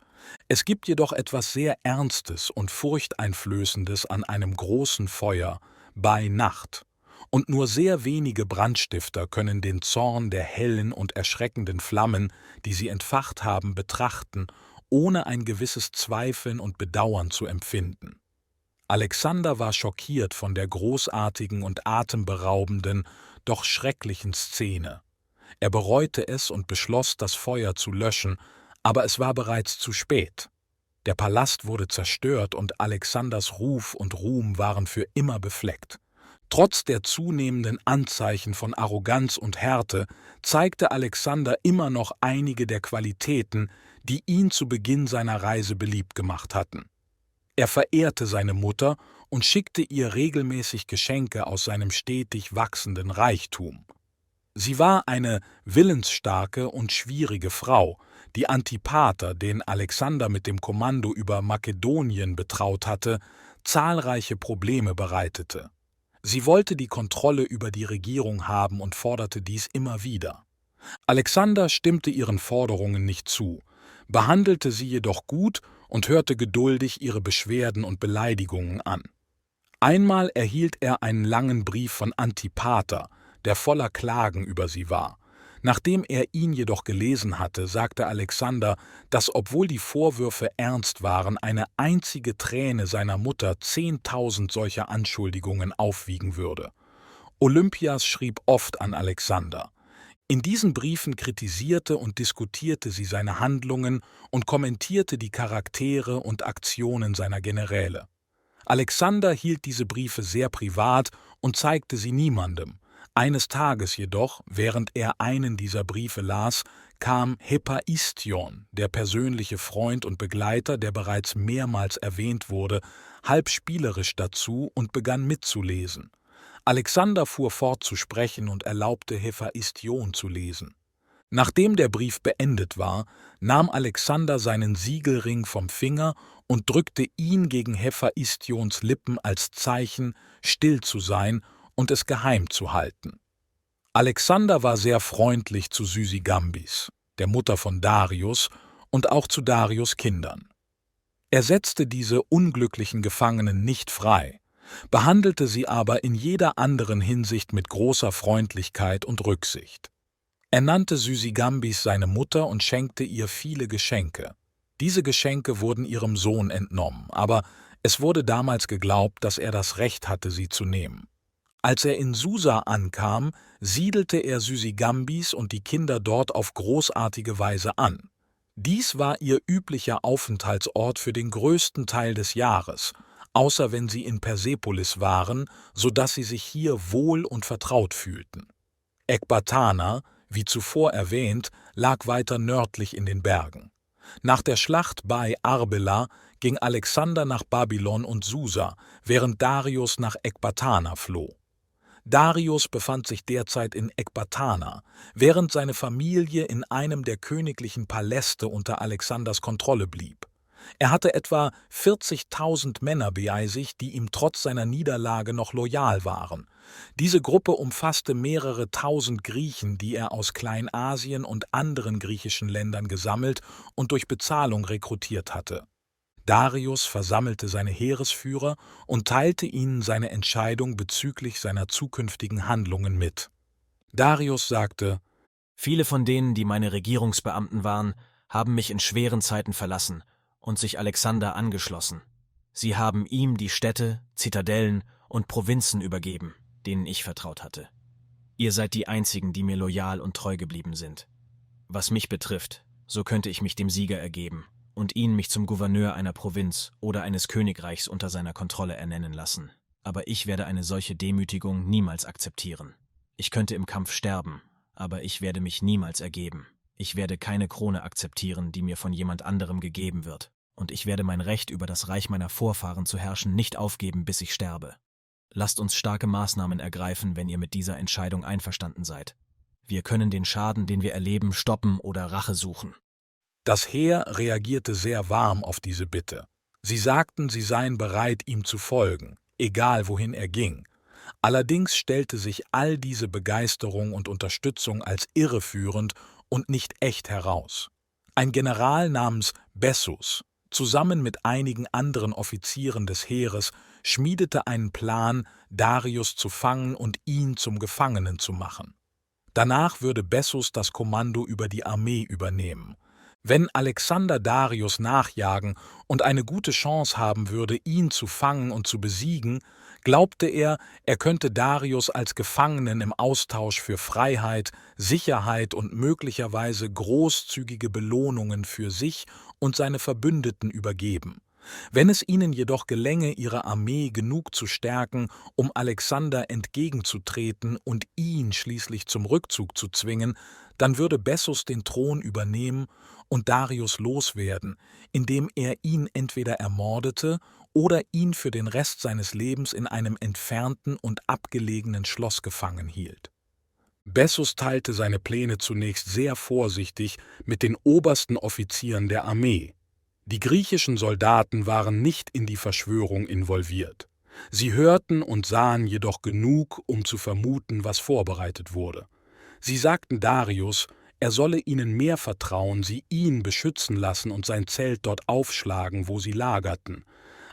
[SPEAKER 2] Es gibt jedoch etwas sehr Ernstes und Furchteinflößendes an einem großen Feuer bei Nacht, und nur sehr wenige Brandstifter können den Zorn der hellen und erschreckenden Flammen, die sie entfacht haben, betrachten, ohne ein gewisses Zweifeln und Bedauern zu empfinden. Alexander war schockiert von der großartigen und atemberaubenden, doch schrecklichen Szene. Er bereute es und beschloss, das Feuer zu löschen, aber es war bereits zu spät. Der Palast wurde zerstört und Alexanders Ruf und Ruhm waren für immer befleckt. Trotz der zunehmenden Anzeichen von Arroganz und Härte zeigte Alexander immer noch einige der Qualitäten, die ihn zu Beginn seiner Reise beliebt gemacht hatten. Er verehrte seine Mutter und schickte ihr regelmäßig Geschenke aus seinem stetig wachsenden Reichtum. Sie war eine willensstarke und schwierige Frau, die Antipater, den Alexander mit dem Kommando über Makedonien betraut hatte, zahlreiche Probleme bereitete. Sie wollte die Kontrolle über die Regierung haben und forderte dies immer wieder. Alexander stimmte ihren Forderungen nicht zu, behandelte sie jedoch gut und hörte geduldig ihre Beschwerden und Beleidigungen an. Einmal erhielt er einen langen Brief von Antipater, der voller Klagen über sie war. Nachdem er ihn jedoch gelesen hatte, sagte Alexander, dass, obwohl die Vorwürfe ernst waren, eine einzige Träne seiner Mutter 10.000 solcher Anschuldigungen aufwiegen würde. Olympias schrieb oft an Alexander. In diesen Briefen kritisierte und diskutierte sie seine Handlungen und kommentierte die Charaktere und Aktionen seiner Generäle. Alexander hielt diese Briefe sehr privat und zeigte sie niemandem. Eines Tages jedoch, während er einen dieser Briefe las, kam Hephaistion, der persönliche Freund und Begleiter, der bereits mehrmals erwähnt wurde, halb spielerisch dazu und begann mitzulesen. Alexander fuhr fort zu sprechen und erlaubte Hephaistion zu lesen. Nachdem der Brief beendet war, nahm Alexander seinen Siegelring vom Finger und drückte ihn gegen Hephaistions Lippen als Zeichen, still zu sein und es geheim zu halten. Alexander war sehr freundlich zu Sysigambis, der Mutter von Darius, und auch zu Darius' Kindern. Er setzte diese unglücklichen Gefangenen nicht frei, behandelte sie aber in jeder anderen Hinsicht mit großer Freundlichkeit und Rücksicht. Er nannte Sysigambis seine Mutter und schenkte ihr viele Geschenke. Diese Geschenke wurden ihrem Sohn entnommen, aber es wurde damals geglaubt, dass er das Recht hatte, sie zu nehmen. Als er in Susa ankam, siedelte er Sysigambis und die Kinder dort auf großartige Weise an. Dies war ihr üblicher Aufenthaltsort für den größten Teil des Jahres, außer wenn sie in Persepolis waren, so dass sie sich hier wohl und vertraut fühlten. Ekbatana, wie zuvor erwähnt, lag weiter nördlich in den Bergen. Nach der Schlacht bei Arbela ging Alexander nach Babylon und Susa, während Darius nach Ekbatana floh. Darius befand sich derzeit in Ekbatana, während seine Familie in einem der königlichen Paläste unter Alexanders Kontrolle blieb. Er hatte etwa 40.000 Männer bei sich, die ihm trotz seiner Niederlage noch loyal waren. Diese Gruppe umfasste mehrere tausend Griechen, die er aus Kleinasien und anderen griechischen Ländern gesammelt und durch Bezahlung rekrutiert hatte. Darius versammelte seine Heeresführer und teilte ihnen seine Entscheidung bezüglich seiner zukünftigen Handlungen mit. Darius sagte:
[SPEAKER 9] Viele von denen, die meine Regierungsbeamten waren, haben mich in schweren Zeiten verlassen und sich Alexander angeschlossen. Sie haben ihm die Städte, Zitadellen und Provinzen übergeben, denen ich vertraut hatte. Ihr seid die Einzigen, die mir loyal und treu geblieben sind. Was mich betrifft, so könnte ich mich dem Sieger ergeben und ihn mich zum Gouverneur einer Provinz oder eines Königreichs unter seiner Kontrolle ernennen lassen. Aber ich werde eine solche Demütigung niemals akzeptieren. Ich könnte im Kampf sterben, aber ich werde mich niemals ergeben. Ich werde keine Krone akzeptieren, die mir von jemand anderem gegeben wird. Und ich werde mein Recht, über das Reich meiner Vorfahren zu herrschen, nicht aufgeben, bis ich sterbe. Lasst uns starke Maßnahmen ergreifen, wenn ihr mit dieser Entscheidung einverstanden seid. Wir können den Schaden, den wir erleben, stoppen oder Rache suchen.
[SPEAKER 2] Das Heer reagierte sehr warm auf diese Bitte. Sie sagten, sie seien bereit, ihm zu folgen, egal wohin er ging. Allerdings stellte sich all diese Begeisterung und Unterstützung als irreführend und nicht echt heraus. Ein General namens Bessus, zusammen mit einigen anderen Offizieren des Heeres, schmiedete einen Plan, Darius zu fangen und ihn zum Gefangenen zu machen. Danach würde Bessus das Kommando über die Armee übernehmen. Wenn Alexander Darius nachjagen und eine gute Chance haben würde, ihn zu fangen und zu besiegen, glaubte er, er könnte Darius als Gefangenen im Austausch für Freiheit, Sicherheit und möglicherweise großzügige Belohnungen für sich und seine Verbündeten übergeben. Wenn es ihnen jedoch gelänge, ihre Armee genug zu stärken, um Alexander entgegenzutreten und ihn schließlich zum Rückzug zu zwingen, dann würde Bessus den Thron übernehmen und Darius loswerden, indem er ihn entweder ermordete oder ihn für den Rest seines Lebens in einem entfernten und abgelegenen Schloss gefangen hielt. Bessus teilte seine Pläne zunächst sehr vorsichtig mit den obersten Offizieren der Armee. Die griechischen Soldaten waren nicht in die Verschwörung involviert. Sie hörten und sahen jedoch genug, um zu vermuten, was vorbereitet wurde. Sie sagten Darius, er solle ihnen mehr vertrauen, sie ihn beschützen lassen und sein Zelt dort aufschlagen, wo sie lagerten.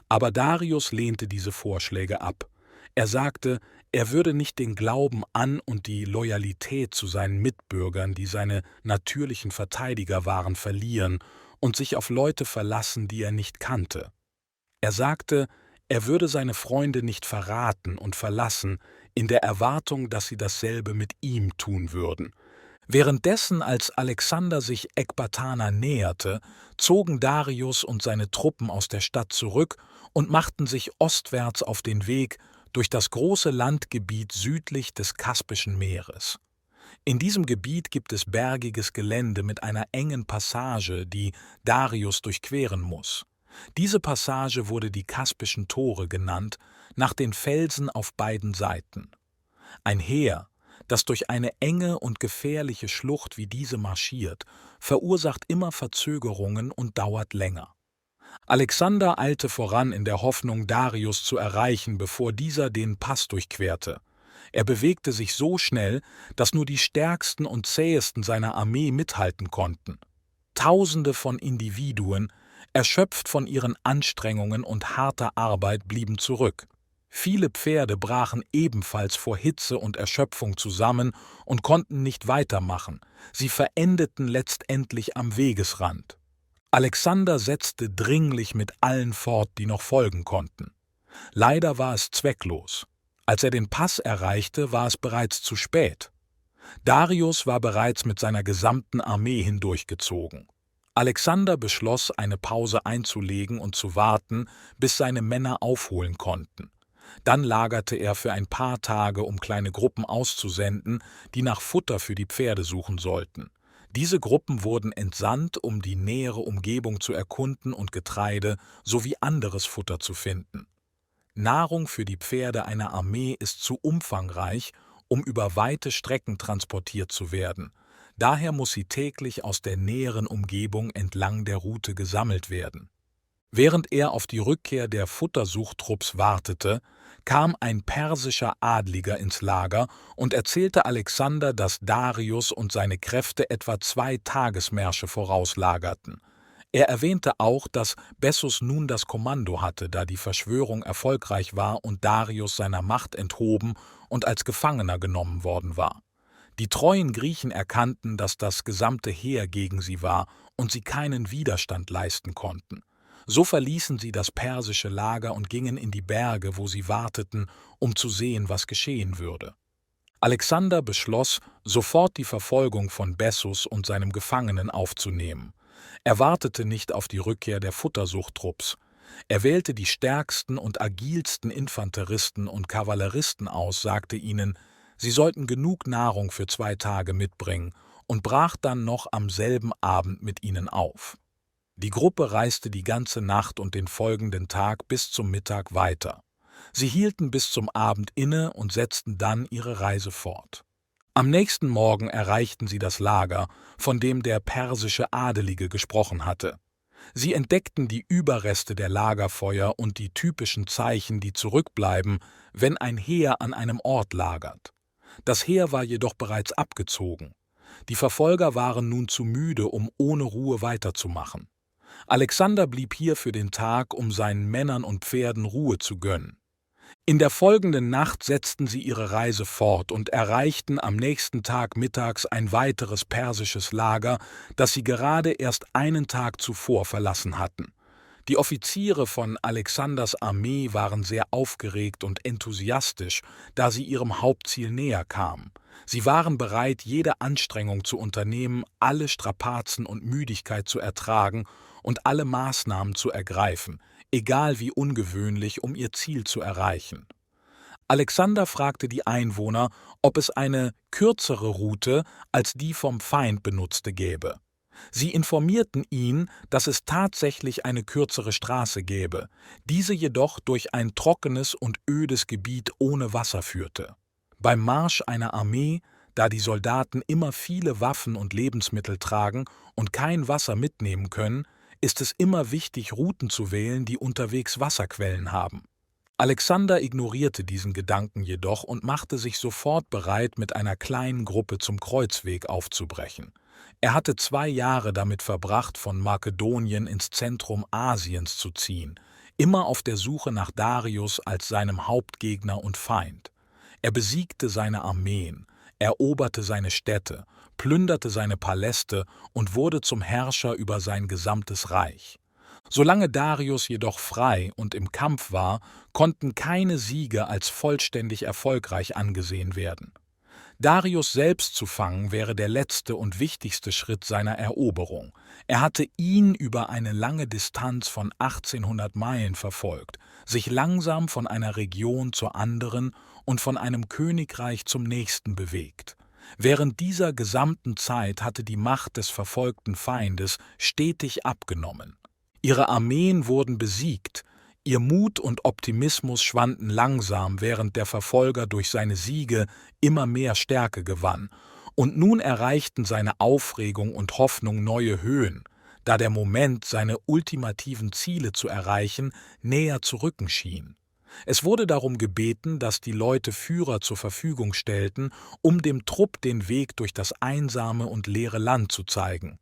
[SPEAKER 2] Aber Darius lehnte diese Vorschläge ab. Er sagte, er würde nicht den Glauben an und die Loyalität zu seinen Mitbürgern, die seine natürlichen Verteidiger waren, verlieren und sich auf Leute verlassen, die er nicht kannte. Er sagte, er würde seine Freunde nicht verraten und verlassen, in der Erwartung, dass sie dasselbe mit ihm tun würden. Währenddessen, als Alexander sich Ekbatana näherte, zogen Darius und seine Truppen aus der Stadt zurück und machten sich ostwärts auf den Weg durch das große Landgebiet südlich des Kaspischen Meeres. In diesem Gebiet gibt es bergiges Gelände mit einer engen Passage, die Darius durchqueren muss. Diese Passage wurde die Kaspischen Tore genannt, nach den Felsen auf beiden Seiten. Ein Heer, das durch eine enge und gefährliche Schlucht wie diese marschiert, verursacht immer Verzögerungen und dauert länger. Alexander eilte voran in der Hoffnung, Darius zu erreichen, bevor dieser den Pass durchquerte. Er bewegte sich so schnell, dass nur die stärksten und zähesten seiner Armee mithalten konnten. Tausende von Individuen, erschöpft von ihren Anstrengungen und harter Arbeit, blieben zurück. Viele Pferde brachen ebenfalls vor Hitze und Erschöpfung zusammen und konnten nicht weitermachen. Sie verendeten letztendlich am Wegesrand. Alexander setzte dringlich mit allen fort, die noch folgen konnten. Leider war es zwecklos. Als er den Pass erreichte, war es bereits zu spät. Darius war bereits mit seiner gesamten Armee hindurchgezogen. Alexander beschloss, eine Pause einzulegen und zu warten, bis seine Männer aufholen konnten. Dann lagerte er für ein paar Tage, um kleine Gruppen auszusenden, die nach Futter für die Pferde suchen sollten. Diese Gruppen wurden entsandt, um die nähere Umgebung zu erkunden und Getreide sowie anderes Futter zu finden. Nahrung für die Pferde einer Armee ist zu umfangreich, um über weite Strecken transportiert zu werden. Daher muss sie täglich aus der näheren Umgebung entlang der Route gesammelt werden. Während er auf die Rückkehr der Futtersuchtrupps wartete, kam ein persischer Adliger ins Lager und erzählte Alexander, dass Darius und seine Kräfte etwa 2 Tagesmärsche vorauslagerten. Er erwähnte auch, dass Bessus nun das Kommando hatte, da die Verschwörung erfolgreich war und Darius seiner Macht enthoben und als Gefangener genommen worden war. Die treuen Griechen erkannten, dass das gesamte Heer gegen sie war und sie keinen Widerstand leisten konnten. So verließen sie das persische Lager und gingen in die Berge, wo sie warteten, um zu sehen, was geschehen würde. Alexander beschloss, sofort die Verfolgung von Bessus und seinem Gefangenen aufzunehmen. Er wartete nicht auf die Rückkehr der Futtersuchttrupps. Er wählte die stärksten und agilsten Infanteristen und Kavalleristen aus, sagte ihnen, sie sollten genug Nahrung für 2 Tage mitbringen und brach dann noch am selben Abend mit ihnen auf. Die Gruppe reiste die ganze Nacht und den folgenden Tag bis zum Mittag weiter. Sie hielten bis zum Abend inne und setzten dann ihre Reise fort. Am nächsten Morgen erreichten sie das Lager, von dem der persische Adelige gesprochen hatte. Sie entdeckten die Überreste der Lagerfeuer und die typischen Zeichen, die zurückbleiben, wenn ein Heer an einem Ort lagert. Das Heer war jedoch bereits abgezogen. Die Verfolger waren nun zu müde, um ohne Ruhe weiterzumachen. Alexander blieb hier für den Tag, um seinen Männern und Pferden Ruhe zu gönnen. In der folgenden Nacht setzten sie ihre Reise fort und erreichten am nächsten Tag mittags ein weiteres persisches Lager, das sie gerade erst einen Tag zuvor verlassen hatten. Die Offiziere von Alexanders Armee waren sehr aufgeregt und enthusiastisch, da sie ihrem Hauptziel näher kamen. Sie waren bereit, jede Anstrengung zu unternehmen, alle Strapazen und Müdigkeit zu ertragen und alle Maßnahmen zu ergreifen, egal wie ungewöhnlich, um ihr Ziel zu erreichen. Alexander fragte die Einwohner, ob es eine kürzere Route als die vom Feind benutzte gäbe. Sie informierten ihn, dass es tatsächlich eine kürzere Straße gäbe, diese jedoch durch ein trockenes und ödes Gebiet ohne Wasser führte. Beim Marsch einer Armee, da die Soldaten immer viele Waffen und Lebensmittel tragen und kein Wasser mitnehmen können, ist es immer wichtig, Routen zu wählen, die unterwegs Wasserquellen haben. Alexander ignorierte diesen Gedanken jedoch und machte sich sofort bereit, mit einer kleinen Gruppe zum Kreuzweg aufzubrechen. Er hatte 2 Jahre damit verbracht, von Makedonien ins Zentrum Asiens zu ziehen, immer auf der Suche nach Darius als seinem Hauptgegner und Feind. Er besiegte seine Armeen, eroberte seine Städte, plünderte seine Paläste und wurde zum Herrscher über sein gesamtes Reich. Solange Darius jedoch frei und im Kampf war, konnten keine Siege als vollständig erfolgreich angesehen werden. Darius selbst zu fangen wäre der letzte und wichtigste Schritt seiner Eroberung. Er hatte ihn über eine lange Distanz von 1800 Meilen verfolgt, sich langsam von einer Region zur anderen und von einem Königreich zum nächsten bewegt. Während dieser gesamten Zeit hatte die Macht des verfolgten Feindes stetig abgenommen. Ihre Armeen wurden besiegt, ihr Mut und Optimismus schwanden langsam, während der Verfolger durch seine Siege immer mehr Stärke gewann, und nun erreichten seine Aufregung und Hoffnung neue Höhen, da der Moment, seine ultimativen Ziele zu erreichen, näher zu rücken schien. Es wurde darum gebeten, dass die Leute Führer zur Verfügung stellten, um dem Trupp den Weg durch das einsame und leere Land zu zeigen.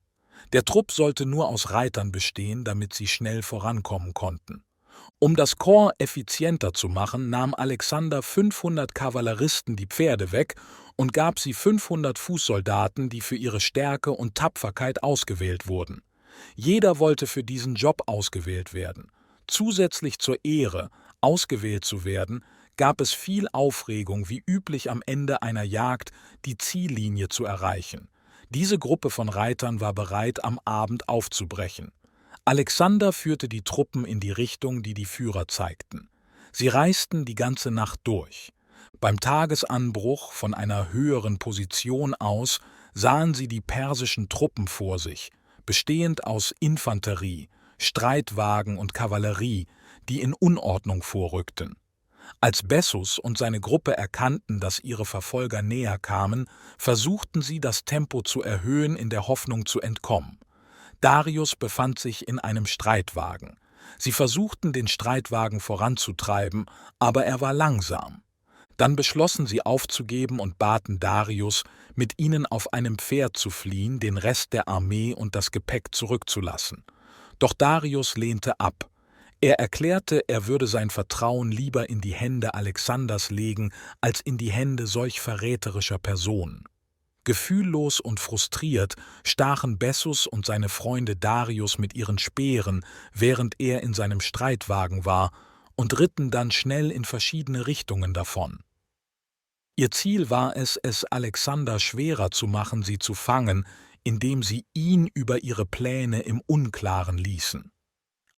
[SPEAKER 2] Der Trupp sollte nur aus Reitern bestehen, damit sie schnell vorankommen konnten. Um das Korps effizienter zu machen, nahm Alexander 500 Kavalleristen die Pferde weg und gab sie 500 Fußsoldaten, die für ihre Stärke und Tapferkeit ausgewählt wurden. Jeder wollte für diesen Job ausgewählt werden. Zusätzlich zur Ehre, ausgewählt zu werden, gab es viel Aufregung, wie üblich am Ende einer Jagd, die Ziellinie zu erreichen. Diese Gruppe von Reitern war bereit, am Abend aufzubrechen. Alexander führte die Truppen in die Richtung, die die Führer zeigten. Sie reisten die ganze Nacht durch. Beim Tagesanbruch von einer höheren Position aus sahen sie die persischen Truppen vor sich, bestehend aus Infanterie, Streitwagen und Kavallerie, die in Unordnung vorrückten. Als Bessus und seine Gruppe erkannten, dass ihre Verfolger näher kamen, versuchten sie, das Tempo zu erhöhen, in der Hoffnung zu entkommen. Darius befand sich in einem Streitwagen. Sie versuchten, den Streitwagen voranzutreiben, aber er war langsam. Dann beschlossen sie aufzugeben und baten Darius, mit ihnen auf einem Pferd zu fliehen, den Rest der Armee und das Gepäck zurückzulassen. Doch Darius lehnte ab. Er erklärte, er würde sein Vertrauen lieber in die Hände Alexanders legen, als in die Hände solch verräterischer Personen. Gefühllos und frustriert stachen Bessus und seine Freunde Darius mit ihren Speeren, während er in seinem Streitwagen war, und ritten dann schnell in verschiedene Richtungen davon. Ihr Ziel war es, Alexander schwerer zu machen, sie zu fangen, indem sie ihn über ihre Pläne im Unklaren ließen.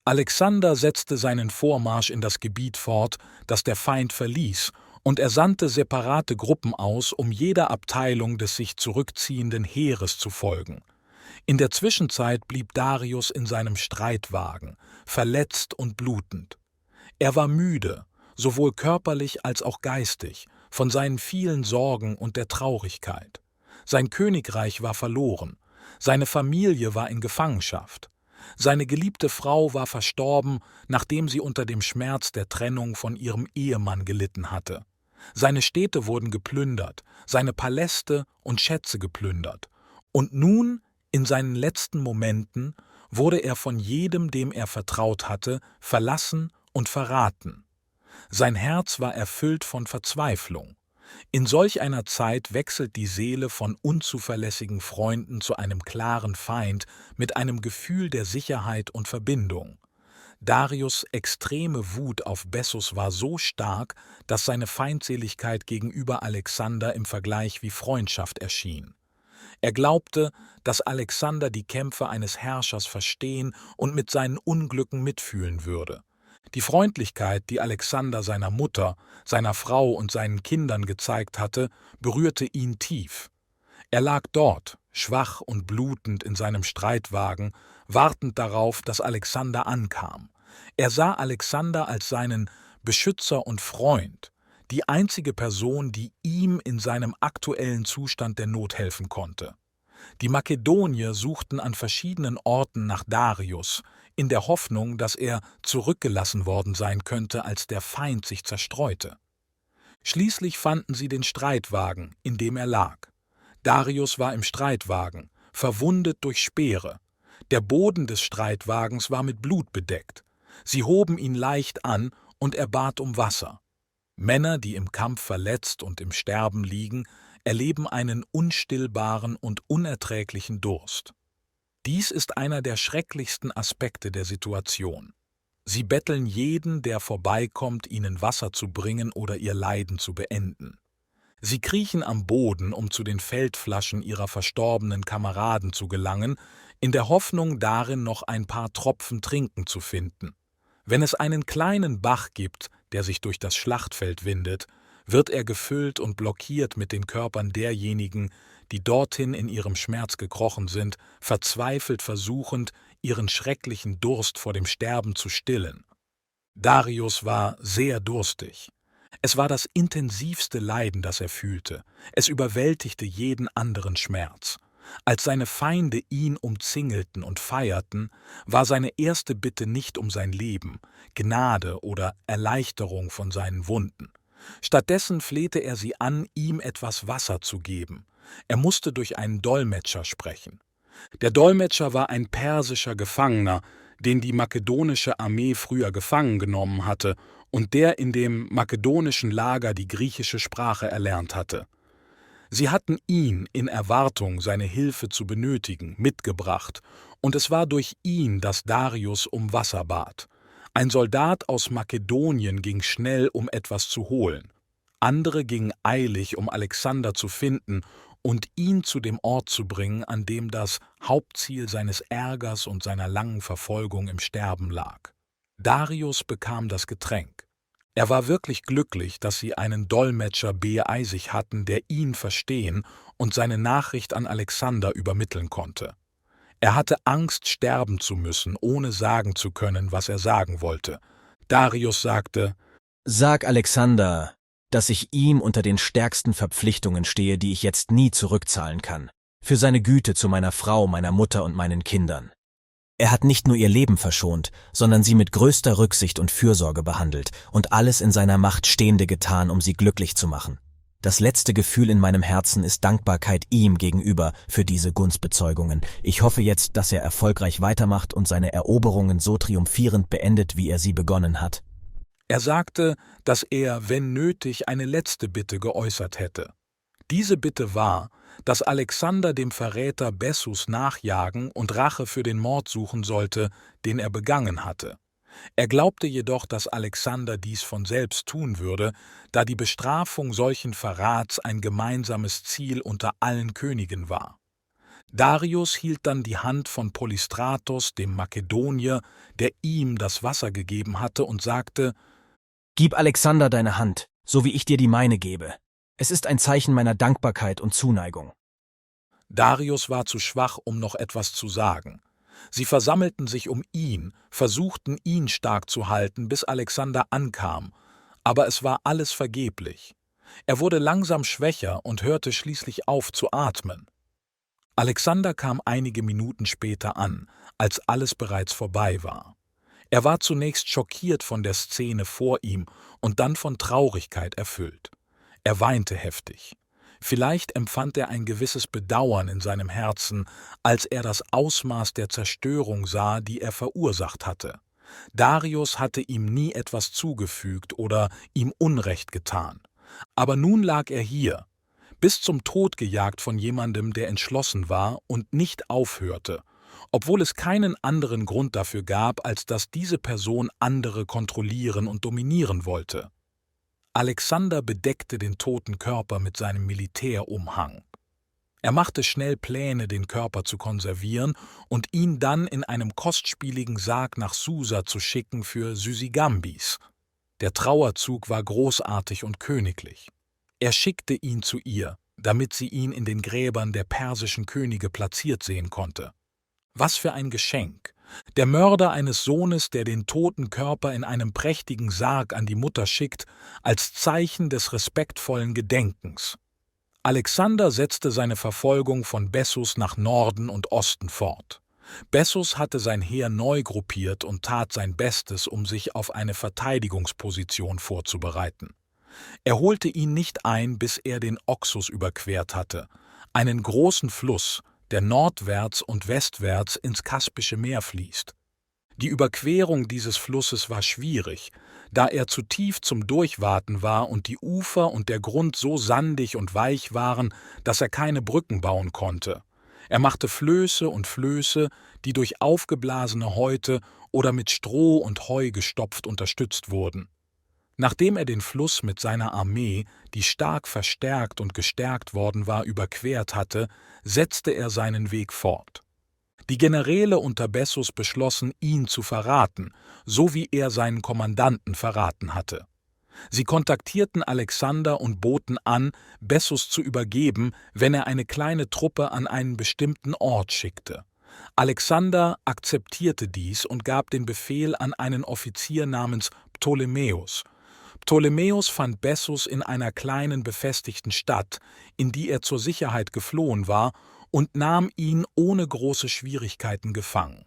[SPEAKER 2] Alexander setzte seinen Vormarsch in das Gebiet fort, das der Feind verließ, und er sandte separate Gruppen aus, um jeder Abteilung des sich zurückziehenden Heeres zu folgen. In der Zwischenzeit blieb Darius in seinem Streitwagen, verletzt und blutend. Er war müde, sowohl körperlich als auch geistig, von seinen vielen Sorgen und der Traurigkeit. Sein Königreich war verloren, seine Familie war in Gefangenschaft. Seine geliebte Frau war verstorben, nachdem sie unter dem Schmerz der Trennung von ihrem Ehemann gelitten hatte. Seine Städte wurden geplündert, seine Paläste und Schätze geplündert. Und nun, in seinen letzten Momenten, wurde er von jedem, dem er vertraut hatte, verlassen und verraten. Sein Herz war erfüllt von Verzweiflung. In solch einer Zeit wechselt die Seele von unzuverlässigen Freunden zu einem klaren Feind mit einem Gefühl der Sicherheit und Verbindung. Darius' extreme Wut auf Bessus war so stark, dass seine Feindseligkeit gegenüber Alexander im Vergleich wie Freundschaft erschien. Er glaubte, dass Alexander die Kämpfe eines Herrschers verstehen und mit seinen Unglücken mitfühlen würde. Die Freundlichkeit, die Alexander seiner Mutter, seiner Frau und seinen Kindern gezeigt hatte, berührte ihn tief. Er lag dort, schwach und blutend in seinem Streitwagen, wartend darauf, dass Alexander ankam. Er sah Alexander als seinen Beschützer und Freund, die einzige Person, die ihm in seinem aktuellen Zustand der Not helfen konnte. Die Makedonier suchten an verschiedenen Orten nach Darius, in der Hoffnung, dass er zurückgelassen worden sein könnte, als der Feind sich zerstreute. Schließlich fanden sie den Streitwagen, in dem er lag. Darius war im Streitwagen, verwundet durch Speere. Der Boden des Streitwagens war mit Blut bedeckt. Sie hoben ihn leicht an und er bat um Wasser. Männer, die im Kampf verletzt und im Sterben liegen, erleben einen unstillbaren und unerträglichen Durst. Dies ist einer der schrecklichsten Aspekte der Situation. Sie betteln jeden, der vorbeikommt, ihnen Wasser zu bringen oder ihr Leiden zu beenden. Sie kriechen am Boden, um zu den Feldflaschen ihrer verstorbenen Kameraden zu gelangen, in der Hoffnung, darin noch ein paar Tropfen Trinken zu finden. Wenn es einen kleinen Bach gibt, der sich durch das Schlachtfeld windet, wird er gefüllt und blockiert mit den Körpern derjenigen, die dorthin in ihrem Schmerz gekrochen sind, verzweifelt versuchend, ihren schrecklichen Durst vor dem Sterben zu stillen. Darius war sehr durstig. Es war das intensivste Leiden, das er fühlte. Es überwältigte jeden anderen Schmerz. Als seine Feinde ihn umzingelten und feierten, war seine erste Bitte nicht um sein Leben, Gnade oder Erleichterung von seinen Wunden. Stattdessen flehte er sie an, ihm etwas Wasser zu geben. Er musste durch einen Dolmetscher sprechen. Der Dolmetscher war ein persischer Gefangener, den die makedonische Armee früher gefangen genommen hatte und der in dem makedonischen Lager die griechische Sprache erlernt hatte. Sie hatten ihn, in Erwartung, seine Hilfe zu benötigen, mitgebracht, und es war durch ihn, dass Darius um Wasser bat. Ein Soldat aus Makedonien ging schnell, um etwas zu holen. Andere gingen eilig, um Alexander zu finden und ihn zu dem Ort zu bringen, an dem das Hauptziel seines Ärgers und seiner langen Verfolgung im Sterben lag. Darius bekam das Getränk. Er war wirklich glücklich, dass sie einen Dolmetscher bei sich hatten, der ihn verstehen und seine Nachricht an Alexander übermitteln konnte. Er hatte Angst, sterben zu müssen, ohne sagen zu können, was er sagen wollte. Darius sagte:
[SPEAKER 9] »Sag Alexander, dass ich ihm unter den stärksten Verpflichtungen stehe, die ich jetzt nie zurückzahlen kann, für seine Güte zu meiner Frau, meiner Mutter und meinen Kindern. Er hat nicht nur ihr Leben verschont, sondern sie mit größter Rücksicht und Fürsorge behandelt und alles in seiner Macht Stehende getan, um sie glücklich zu machen. Das letzte Gefühl in meinem Herzen ist Dankbarkeit ihm gegenüber für diese Gunstbezeugungen. Ich hoffe jetzt, dass er erfolgreich weitermacht und seine Eroberungen so triumphierend beendet, wie er sie begonnen hat.«
[SPEAKER 2] Er sagte, dass er, wenn nötig, eine letzte Bitte geäußert hätte. Diese Bitte war, dass Alexander dem Verräter Bessus nachjagen und Rache für den Mord suchen sollte, den er begangen hatte. Er glaubte jedoch, dass Alexander dies von selbst tun würde, da die Bestrafung solchen Verrats ein gemeinsames Ziel unter allen Königen war. Darius hielt dann die Hand von Polystratos, dem Makedonier, der ihm das Wasser gegeben hatte, und sagte:
[SPEAKER 9] Gib Alexander deine Hand, so wie ich dir die meine gebe. Es ist ein Zeichen meiner Dankbarkeit und Zuneigung.
[SPEAKER 2] Darius war zu schwach, um noch etwas zu sagen. Sie versammelten sich um ihn, versuchten ihn stark zu halten, bis Alexander ankam, aber es war alles vergeblich. Er wurde langsam schwächer und hörte schließlich auf zu atmen. Alexander kam einige Minuten später an, als alles bereits vorbei war. Er war zunächst schockiert von der Szene vor ihm und dann von Traurigkeit erfüllt. Er weinte heftig. Vielleicht empfand er ein gewisses Bedauern in seinem Herzen, als er das Ausmaß der Zerstörung sah, die er verursacht hatte. Darius hatte ihm nie etwas zugefügt oder ihm Unrecht getan. Aber nun lag er hier, bis zum Tod gejagt von jemandem, der entschlossen war und nicht aufhörte, obwohl es keinen anderen Grund dafür gab, als dass diese Person andere kontrollieren und dominieren wollte. Alexander bedeckte den toten Körper mit seinem Militärumhang. Er machte schnell Pläne, den Körper zu konservieren und ihn dann in einem kostspieligen Sarg nach Susa zu schicken für Sysigambis. Der Trauerzug war großartig und königlich. Er schickte ihn zu ihr, damit sie ihn in den Gräbern der persischen Könige platziert sehen konnte. Was für ein Geschenk! Der Mörder eines Sohnes, der den toten Körper in einem prächtigen Sarg an die Mutter schickt, als Zeichen des respektvollen Gedenkens. Alexander setzte seine Verfolgung von Bessus nach Norden und Osten fort. Bessus hatte sein Heer neu gruppiert und tat sein Bestes, um sich auf eine Verteidigungsposition vorzubereiten. Er holte ihn nicht ein, bis er den Oxus überquert hatte, einen großen Fluss, der nordwärts und westwärts ins Kaspische Meer fließt. Die Überquerung dieses Flusses war schwierig, da er zu tief zum Durchwaten war und die Ufer und der Grund so sandig und weich waren, dass er keine Brücken bauen konnte. Er machte Flöße und Flöße, die durch aufgeblasene Häute oder mit Stroh und Heu gestopft unterstützt wurden. Nachdem er den Fluss mit seiner Armee, die stark verstärkt und gestärkt worden war, überquert hatte, setzte er seinen Weg fort. Die Generäle unter Bessus beschlossen, ihn zu verraten, so wie er seinen Kommandanten verraten hatte. Sie kontaktierten Alexander und boten an, Bessus zu übergeben, wenn er eine kleine Truppe an einen bestimmten Ort schickte. Alexander akzeptierte dies und gab den Befehl an einen Offizier namens Ptolemäus. Ptolemäus fand Bessus in einer kleinen befestigten Stadt, in die er zur Sicherheit geflohen war, und nahm ihn ohne große Schwierigkeiten gefangen.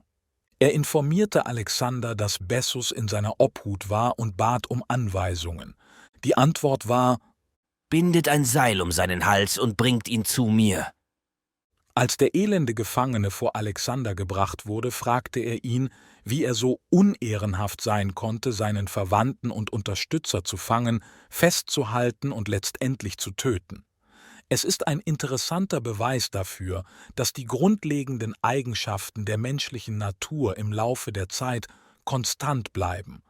[SPEAKER 2] Er informierte Alexander, dass Bessus in seiner Obhut war und bat um Anweisungen. Die Antwort war:
[SPEAKER 4] Bindet ein Seil um seinen Hals und bringt ihn zu mir.
[SPEAKER 2] Als der elende Gefangene vor Alexander gebracht wurde, fragte er ihn, wie er so unehrenhaft sein konnte, seinen Verwandten und Unterstützer zu fangen, festzuhalten und letztendlich zu töten. Es ist ein interessanter Beweis dafür, dass die grundlegenden Eigenschaften der menschlichen Natur im Laufe der Zeit konstant bleiben,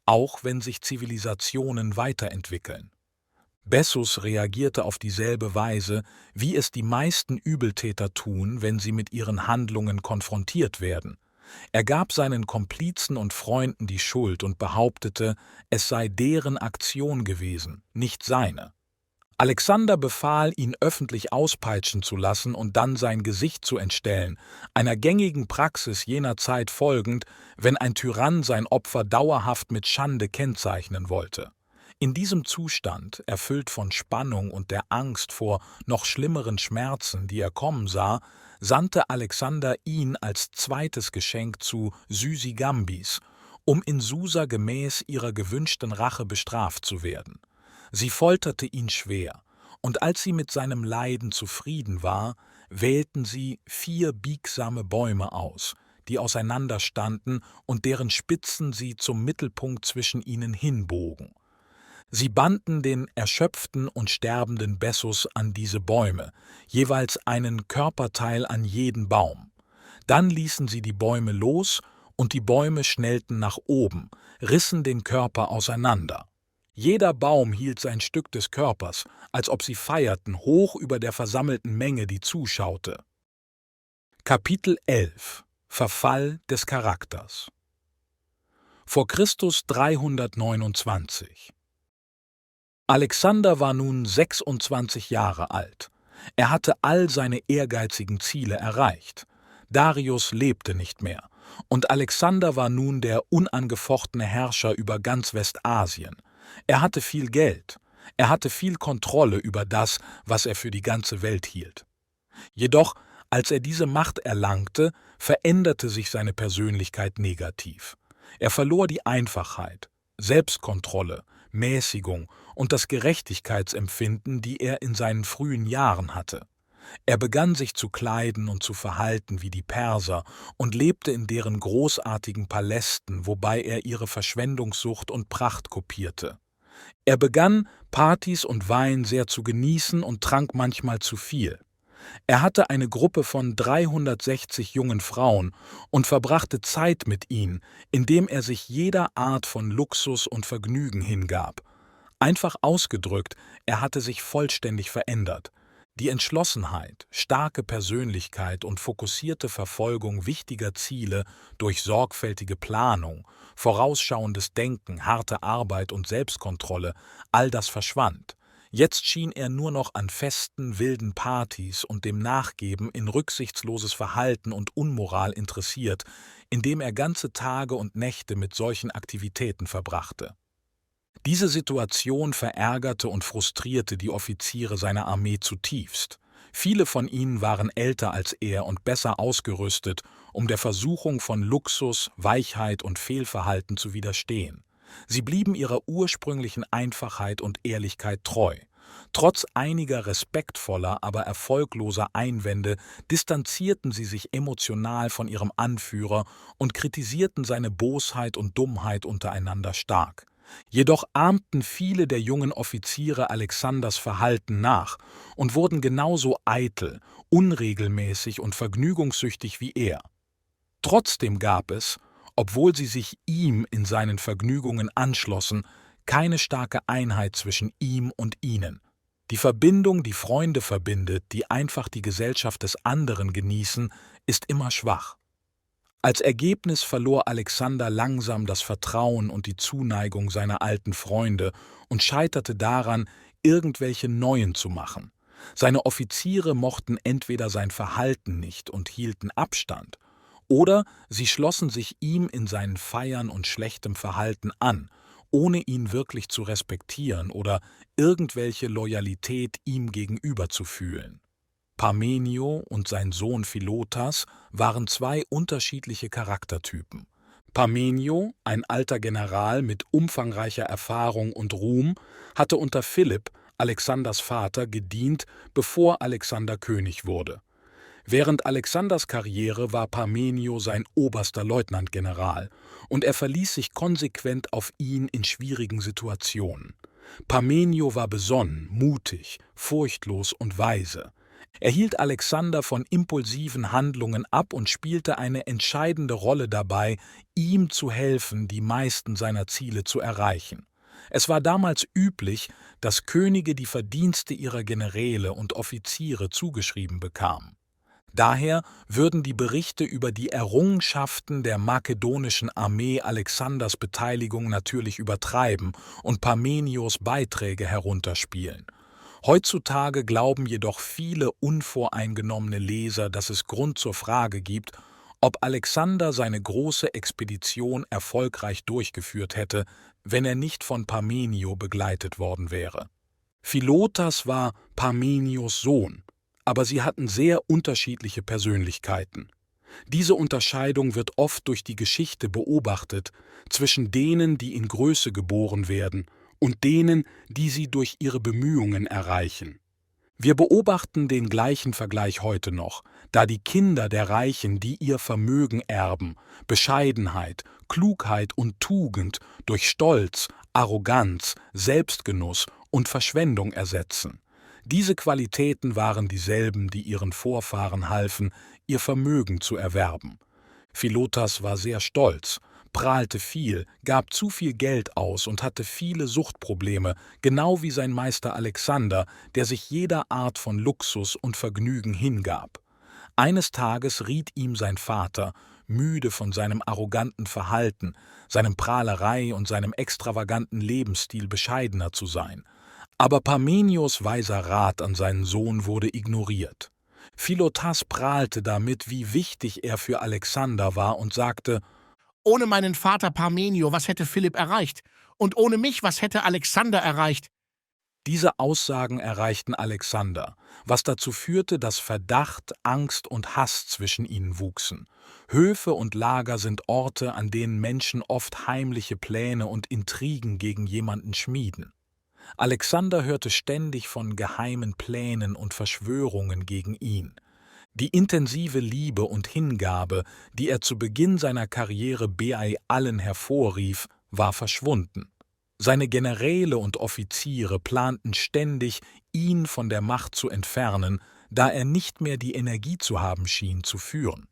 [SPEAKER 2] auch wenn sich Zivilisationen weiterentwickeln. Bessus reagierte auf dieselbe Weise, wie es die meisten Übeltäter tun, wenn sie mit ihren Handlungen konfrontiert werden. Er gab seinen Komplizen und Freunden die Schuld und behauptete, es sei deren Aktion gewesen, nicht seine. Alexander befahl, ihn öffentlich auspeitschen zu lassen und dann sein Gesicht zu entstellen, einer gängigen Praxis jener Zeit folgend, wenn ein Tyrann sein Opfer dauerhaft mit Schande kennzeichnen wollte. In diesem Zustand, erfüllt von Spannung und der Angst vor noch schlimmeren Schmerzen, die er kommen sah, sandte Alexander ihn als zweites Geschenk zu Sysigambis, um in Susa gemäß ihrer gewünschten Rache bestraft zu werden. Sie folterte ihn schwer, und als sie mit seinem Leiden zufrieden war, wählten sie 4 biegsame Bäume aus, die auseinanderstanden und deren Spitzen sie zum Mittelpunkt zwischen ihnen hinbogen. Sie banden den erschöpften und sterbenden Bessus an diese Bäume, jeweils einen Körperteil an jeden Baum. Dann ließen sie die Bäume los und die Bäume schnellten nach oben, rissen den Körper auseinander. Jeder Baum hielt sein Stück des Körpers, als ob sie feierten, hoch über der versammelten Menge, die zuschaute. Kapitel 11 – Verfall des Charakters. Vor Christus 329. Alexander war nun 26 Jahre alt. Er hatte all seine ehrgeizigen Ziele erreicht. Darius lebte nicht mehr, und Alexander war nun der unangefochtene Herrscher über ganz Westasien. Er hatte viel Geld, er hatte viel Kontrolle über das, was er für die ganze Welt hielt. Jedoch, als er diese Macht erlangte, veränderte sich seine Persönlichkeit negativ. Er verlor die Einfachheit, Selbstkontrolle, Mäßigung und das Gerechtigkeitsempfinden, die er in seinen frühen Jahren hatte. Er begann sich zu kleiden und zu verhalten wie die Perser und lebte in deren großartigen Palästen, wobei er ihre Verschwendungssucht und Pracht kopierte. Er begann, Partys und Wein sehr zu genießen und trank manchmal zu viel. Er hatte eine Gruppe von 360 jungen Frauen und verbrachte Zeit mit ihnen, indem er sich jeder Art von Luxus und Vergnügen hingab. Einfach ausgedrückt, er hatte sich vollständig verändert. Die Entschlossenheit, starke Persönlichkeit und fokussierte Verfolgung wichtiger Ziele durch sorgfältige Planung, vorausschauendes Denken, harte Arbeit und Selbstkontrolle, all das verschwand. Jetzt schien er nur noch an festen, wilden Partys und dem Nachgeben in rücksichtsloses Verhalten und Unmoral interessiert, indem er ganze Tage und Nächte mit solchen Aktivitäten verbrachte. Diese Situation verärgerte und frustrierte die Offiziere seiner Armee zutiefst. Viele von ihnen waren älter als er und besser ausgerüstet, um der Versuchung von Luxus, Weichheit und Fehlverhalten zu widerstehen. Sie blieben ihrer ursprünglichen Einfachheit und Ehrlichkeit treu. Trotz einiger respektvoller, aber erfolgloser Einwände distanzierten sie sich emotional von ihrem Anführer und kritisierten seine Bosheit und Dummheit untereinander stark. Jedoch ahmten viele der jungen Offiziere Alexanders Verhalten nach und wurden genauso eitel, unregelmäßig und vergnügungssüchtig wie er. Trotzdem gab es, obwohl sie sich ihm in seinen Vergnügungen anschlossen, keine starke Einheit zwischen ihm und ihnen. Die Verbindung, die Freunde verbindet, die einfach die Gesellschaft des anderen genießen, ist immer schwach. Als Ergebnis verlor Alexander langsam das Vertrauen und die Zuneigung seiner alten Freunde und scheiterte daran, irgendwelche neuen zu machen. Seine Offiziere mochten entweder sein Verhalten nicht und hielten Abstand, oder sie schlossen sich ihm in seinen Feiern und schlechtem Verhalten an, ohne ihn wirklich zu respektieren oder irgendwelche Loyalität ihm gegenüber zu fühlen. Parmenio und sein Sohn Philotas waren zwei unterschiedliche Charaktertypen. Parmenio, ein alter General mit umfangreicher Erfahrung und Ruhm, hatte unter Philipp, Alexanders Vater, gedient, bevor Alexander König wurde. Während Alexanders Karriere war Parmenio sein oberster Leutnantgeneral, und er verließ sich konsequent auf ihn in schwierigen Situationen. Parmenio war besonnen, mutig, furchtlos und weise. Er hielt Alexander von impulsiven Handlungen ab und spielte eine entscheidende Rolle dabei, ihm zu helfen, die meisten seiner Ziele zu erreichen. Es war damals üblich, dass Könige die Verdienste ihrer Generäle und Offiziere zugeschrieben bekamen. Daher würden die Berichte über die Errungenschaften der makedonischen Armee Alexanders Beteiligung natürlich übertreiben und Parmenios Beiträge herunterspielen. Heutzutage glauben jedoch viele unvoreingenommene Leser, dass es Grund zur Frage gibt, ob Alexander seine große Expedition erfolgreich durchgeführt hätte, wenn er nicht von Parmenio begleitet worden wäre. Philotas war Parmenios Sohn, aber sie hatten sehr unterschiedliche Persönlichkeiten. Diese Unterscheidung wird oft durch die Geschichte beobachtet zwischen denen, die in Größe geboren werden, und denen, die sie durch ihre Bemühungen erreichen. Wir beobachten den gleichen Vergleich heute noch, da die Kinder der Reichen, die ihr Vermögen erben, Bescheidenheit, Klugheit und Tugend durch Stolz, Arroganz, Selbstgenuss und Verschwendung ersetzen. Diese Qualitäten waren dieselben, die ihren Vorfahren halfen, ihr Vermögen zu erwerben. Philotas war sehr stolz, prahlte viel, gab zu viel Geld aus und hatte viele Suchtprobleme, genau wie sein Meister Alexander, der sich jeder Art von Luxus und Vergnügen hingab. Eines Tages riet ihm sein Vater, müde von seinem arroganten Verhalten, seinem Prahlerei und seinem extravaganten Lebensstil bescheidener zu sein. Aber Parmenios weiser Rat an seinen Sohn wurde ignoriert. Philotas prahlte damit, wie wichtig er für Alexander war und sagte:
[SPEAKER 10] Ohne meinen Vater Parmenio, was hätte Philipp erreicht? Und ohne mich, was hätte Alexander erreicht?
[SPEAKER 2] Diese Aussagen erreichten Alexander, was dazu führte, dass Verdacht, Angst und Hass zwischen ihnen wuchsen. Höfe und Lager sind Orte, an denen Menschen oft heimliche Pläne und Intrigen gegen jemanden schmieden. Alexander hörte ständig von geheimen Plänen und Verschwörungen gegen ihn. Die intensive Liebe und Hingabe, die er zu Beginn seiner Karriere bei allen hervorrief, war verschwunden. Seine Generäle und Offiziere planten ständig, ihn von der Macht zu entfernen, da er nicht mehr die Energie zu haben schien, zu führen.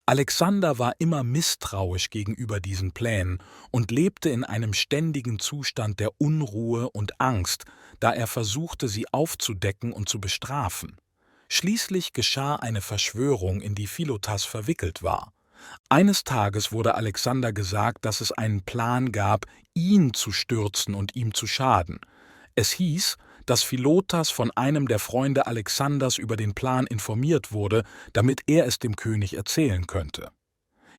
[SPEAKER 2] Alexander war immer misstrauisch gegenüber diesen Plänen und lebte in einem ständigen Zustand der Unruhe und Angst, da er versuchte, sie aufzudecken und zu bestrafen. Schließlich geschah eine Verschwörung, in die Philotas verwickelt war. Eines Tages wurde Alexander gesagt, dass es einen Plan gab, ihn zu stürzen und ihm zu schaden. Es hieß, dass Philotas von einem der Freunde Alexanders über den Plan informiert wurde, damit er es dem König erzählen könnte.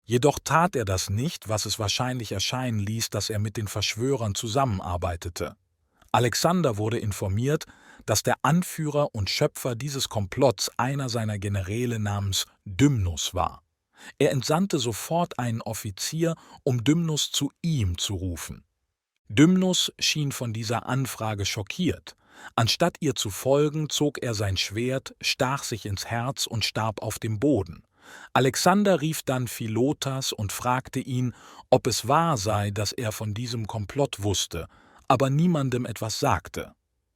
[SPEAKER 2] Jedoch tat er das nicht, was es wahrscheinlich erscheinen ließ, dass er mit den Verschwörern zusammenarbeitete. Alexander wurde informiert, dass der Anführer und Schöpfer dieses Komplotts einer seiner Generäle namens Dymnus war. Er entsandte sofort einen Offizier, um Dymnus zu ihm zu rufen. Dymnus schien von dieser Anfrage schockiert. Anstatt ihr zu folgen, zog er sein Schwert, stach sich ins Herz und starb auf dem Boden. Alexander rief dann Philotas und fragte ihn, ob es wahr sei, dass er von diesem Komplott wusste, aber niemandem etwas sagte.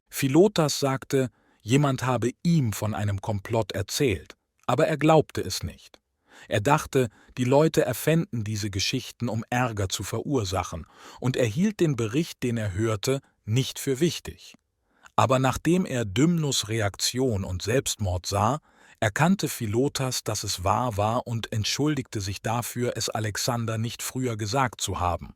[SPEAKER 2] Philotas sagte, jemand habe ihm von einem Komplott erzählt, aber er glaubte es nicht. Er dachte, die Leute erfänden diese Geschichten, um Ärger zu verursachen, und er hielt den Bericht, den er hörte, nicht für wichtig. Aber nachdem er Dymnus' Reaktion und Selbstmord sah, erkannte Philotas, dass es wahr war und entschuldigte sich dafür, es Alexander nicht früher gesagt zu haben.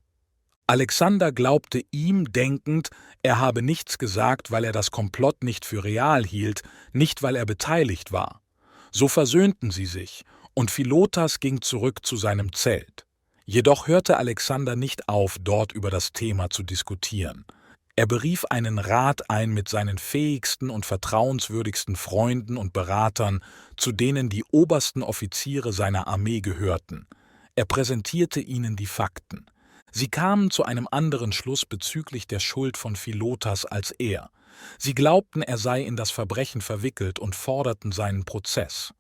[SPEAKER 2] Alexander glaubte ihm, denkend, er habe nichts gesagt, weil er das Komplott nicht für real hielt, nicht weil er beteiligt war. So versöhnten sie sich, und Philotas ging zurück zu seinem Zelt. Jedoch hörte Alexander nicht auf, dort über das Thema zu diskutieren. Er berief einen Rat ein mit seinen fähigsten und vertrauenswürdigsten Freunden und Beratern, zu denen die obersten Offiziere seiner Armee gehörten. Er präsentierte ihnen die Fakten. Sie kamen zu einem anderen Schluss bezüglich der Schuld von Philotas als er. Sie glaubten, er sei in das Verbrechen verwickelt und forderten seinen Prozess.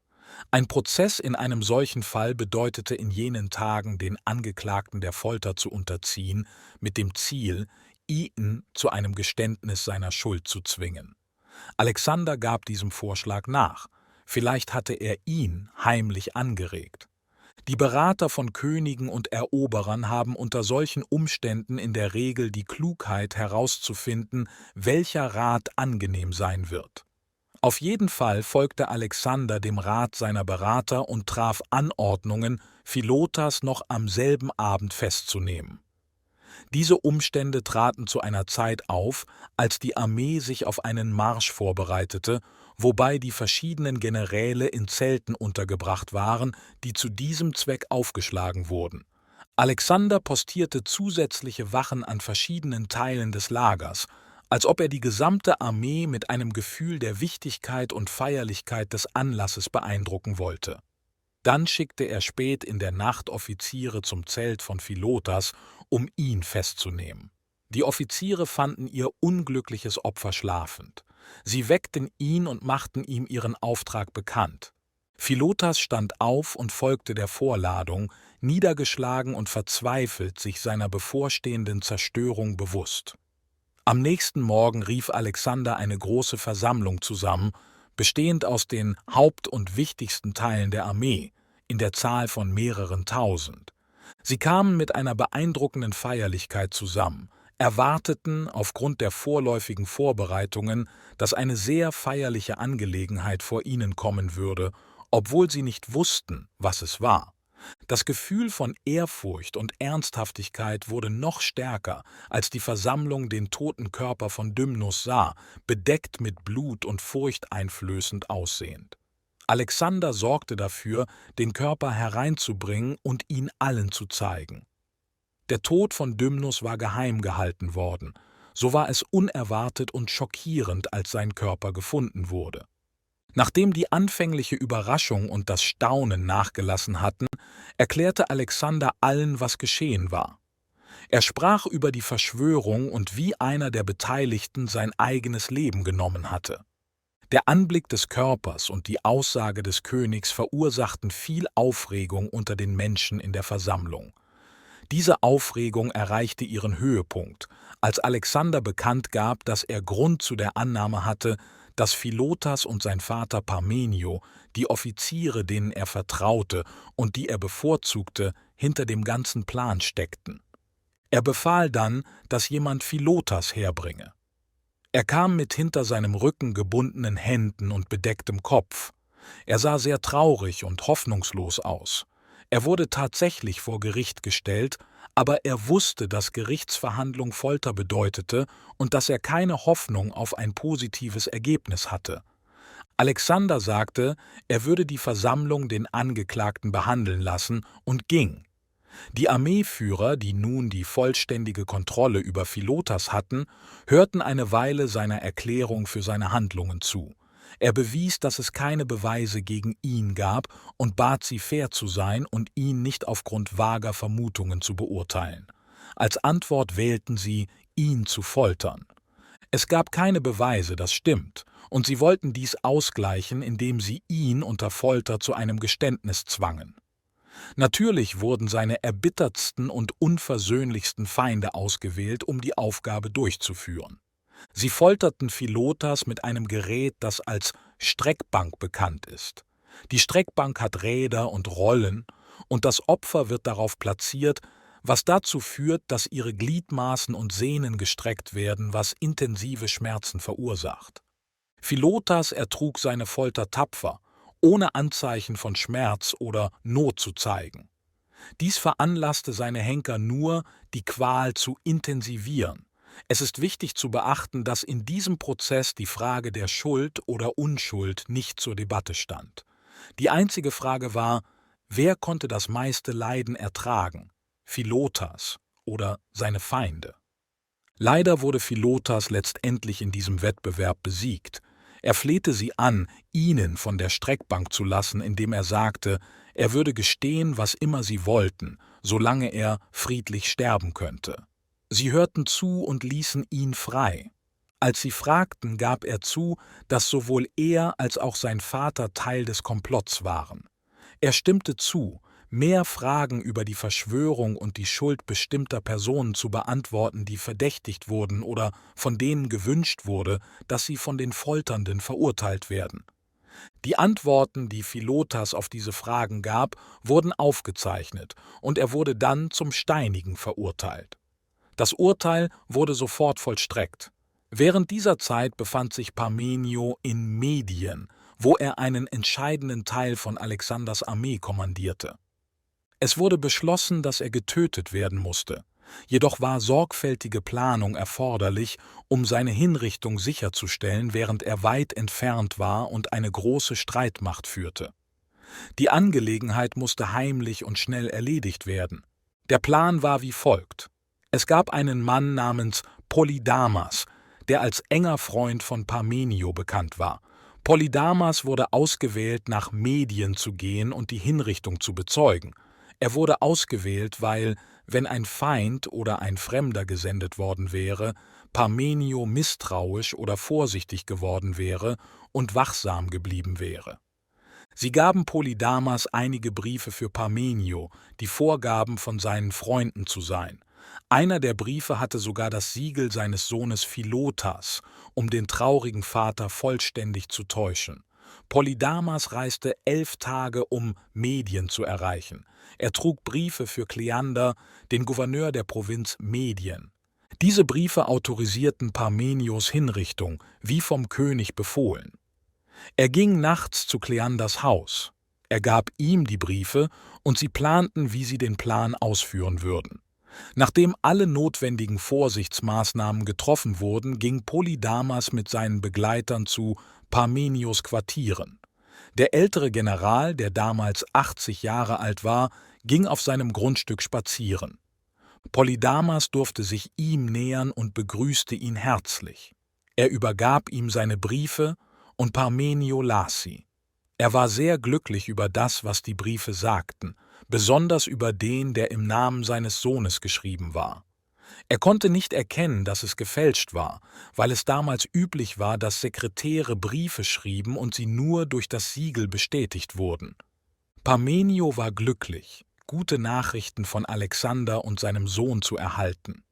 [SPEAKER 2] Ein Prozess in einem solchen Fall bedeutete in jenen Tagen, den Angeklagten der Folter zu unterziehen, mit dem Ziel, ihn zu einem Geständnis seiner Schuld zu zwingen. Alexander gab diesem Vorschlag nach. Vielleicht hatte er ihn heimlich angeregt. Die Berater von Königen und Eroberern haben unter solchen Umständen in der Regel die Klugheit herauszufinden, welcher Rat angenehm sein wird. Auf jeden Fall folgte Alexander dem Rat seiner Berater und traf Anordnungen, Philotas noch am selben Abend festzunehmen. Diese Umstände traten zu einer Zeit auf, als die Armee sich auf einen Marsch vorbereitete, wobei die verschiedenen Generäle in Zelten untergebracht waren, die zu diesem Zweck aufgeschlagen wurden. Alexander postierte zusätzliche Wachen an verschiedenen Teilen des Lagers, als ob er die gesamte Armee mit einem Gefühl der Wichtigkeit und Feierlichkeit des Anlasses beeindrucken wollte. Dann schickte er spät in der Nacht Offiziere zum Zelt von Philotas, um ihn festzunehmen. Die Offiziere fanden ihr unglückliches Opfer schlafend. Sie weckten ihn und machten ihm ihren Auftrag bekannt. Philotas stand auf und folgte der Vorladung, niedergeschlagen und verzweifelt, sich seiner bevorstehenden Zerstörung bewusst. Am nächsten Morgen rief Alexander eine große Versammlung zusammen, bestehend aus den Haupt- und wichtigsten Teilen der Armee. in der Zahl von mehreren tausend. Sie kamen mit einer beeindruckenden Feierlichkeit zusammen, erwarteten aufgrund der vorläufigen Vorbereitungen, dass eine sehr feierliche Angelegenheit vor ihnen kommen würde, obwohl sie nicht wussten, was es war. Das Gefühl von Ehrfurcht und Ernsthaftigkeit wurde noch stärker, als die Versammlung den toten Körper von Dymnus sah, bedeckt mit Blut und furchteinflößend aussehend. Alexander sorgte dafür, den Körper hereinzubringen und ihn allen zu zeigen. Der Tod von Dymnus war geheim gehalten worden, so war es unerwartet und schockierend, als sein Körper gefunden wurde. Nachdem die anfängliche Überraschung und das Staunen nachgelassen hatten, erklärte Alexander allen, was geschehen war. Er sprach über die Verschwörung und wie einer der Beteiligten sein eigenes Leben genommen hatte. Der Anblick des Körpers und die Aussage des Königs verursachten viel Aufregung unter den Menschen in der Versammlung. Diese Aufregung erreichte ihren Höhepunkt, als Alexander bekannt gab, dass er Grund zu der Annahme hatte, dass Philotas und sein Vater Parmenio, die Offiziere, denen er vertraute und die er bevorzugte, hinter dem ganzen Plan steckten. Er befahl dann, dass jemand Philotas herbringe. Er kam mit hinter seinem Rücken gebundenen Händen und bedecktem Kopf. Er sah sehr traurig und hoffnungslos aus. Er wurde tatsächlich vor Gericht gestellt, aber er wusste, dass Gerichtsverhandlung Folter bedeutete und dass er keine Hoffnung auf ein positives Ergebnis hatte. Alexander sagte, er würde die Versammlung den Angeklagten behandeln lassen und ging. Die Armeeführer, die nun die vollständige Kontrolle über Philotas hatten, hörten eine Weile seiner Erklärung für seine Handlungen zu. Er bewies, dass es keine Beweise gegen ihn gab und bat sie, fair zu sein und ihn nicht aufgrund vager Vermutungen zu beurteilen. Als Antwort wählten sie, ihn zu foltern. Es gab keine Beweise, das stimmt, und sie wollten dies ausgleichen, indem sie ihn unter Folter zu einem Geständnis zwangen. Natürlich wurden seine erbittertsten und unversöhnlichsten Feinde ausgewählt, um die Aufgabe durchzuführen. Sie folterten Philotas mit einem Gerät, das als Streckbank bekannt ist. Die Streckbank hat Räder und Rollen, und das Opfer wird darauf platziert, was dazu führt, dass ihre Gliedmaßen und Sehnen gestreckt werden, was intensive Schmerzen verursacht. Philotas ertrug seine Folter tapfer, ohne Anzeichen von Schmerz oder Not zu zeigen. Dies veranlasste seine Henker nur, die Qual zu intensivieren. Es ist wichtig zu beachten, dass in diesem Prozess die Frage der Schuld oder Unschuld nicht zur Debatte stand. Die einzige Frage war, wer konnte das meiste Leiden ertragen, Philotas oder seine Feinde? Leider wurde Philotas letztendlich in diesem Wettbewerb besiegt. Er flehte sie an, ihnen von der Streckbank zu lassen, indem er sagte, er würde gestehen, was immer sie wollten, solange er friedlich sterben könnte. Sie hörten zu und ließen ihn frei. Als sie fragten, gab er zu, dass sowohl er als auch sein Vater Teil des Komplotts waren. Er stimmte zu, mehr Fragen über die Verschwörung und die Schuld bestimmter Personen zu beantworten, die verdächtigt wurden oder von denen gewünscht wurde, dass sie von den Folternden verurteilt werden. Die Antworten, die Philotas auf diese Fragen gab, wurden aufgezeichnet und er wurde dann zum Steinigen verurteilt. Das Urteil wurde sofort vollstreckt. Während dieser Zeit befand sich Parmenio in Medien, wo er einen entscheidenden Teil von Alexanders Armee kommandierte. Es wurde beschlossen, dass er getötet werden musste. Jedoch war sorgfältige Planung erforderlich, um seine Hinrichtung sicherzustellen, während er weit entfernt war und eine große Streitmacht führte. Die Angelegenheit musste heimlich und schnell erledigt werden. Der Plan war wie folgt. Es gab einen Mann namens Polydamas, der als enger Freund von Parmenio bekannt war. Polydamas wurde ausgewählt, nach Medien zu gehen und die Hinrichtung zu bezeugen. Er wurde ausgewählt, weil, wenn ein Feind oder ein Fremder gesendet worden wäre, Parmenio misstrauisch oder vorsichtig geworden wäre und wachsam geblieben wäre. Sie gaben Polydamas einige Briefe für Parmenio, die vorgaben, von seinen Freunden zu sein. Einer der Briefe hatte sogar das Siegel seines Sohnes Philotas, um den traurigen Vater vollständig zu täuschen. Polydamas reiste 11 Tage, um Medien zu erreichen. Er trug Briefe für Kleander, den Gouverneur der Provinz Medien. Diese Briefe autorisierten Parmenios Hinrichtung, wie vom König befohlen. Er ging nachts zu Kleanders Haus. Er gab ihm die Briefe und sie planten, wie sie den Plan ausführen würden. Nachdem alle notwendigen Vorsichtsmaßnahmen getroffen wurden, ging Polydamas mit seinen Begleitern zu Parmenios Quartieren. Der ältere General, der damals 80 Jahre alt war, ging auf seinem Grundstück spazieren. Polydamas durfte sich ihm nähern und begrüßte ihn herzlich. Er übergab ihm seine Briefe und Parmenio las sie. Er war sehr glücklich über das, was die Briefe sagten, besonders über den, der im Namen seines Sohnes geschrieben war. Er konnte nicht erkennen, dass es gefälscht war, weil es damals üblich war, dass Sekretäre Briefe schrieben und sie nur durch das Siegel bestätigt wurden. Parmenio war glücklich, gute Nachrichten von Alexander und seinem Sohn zu erhalten.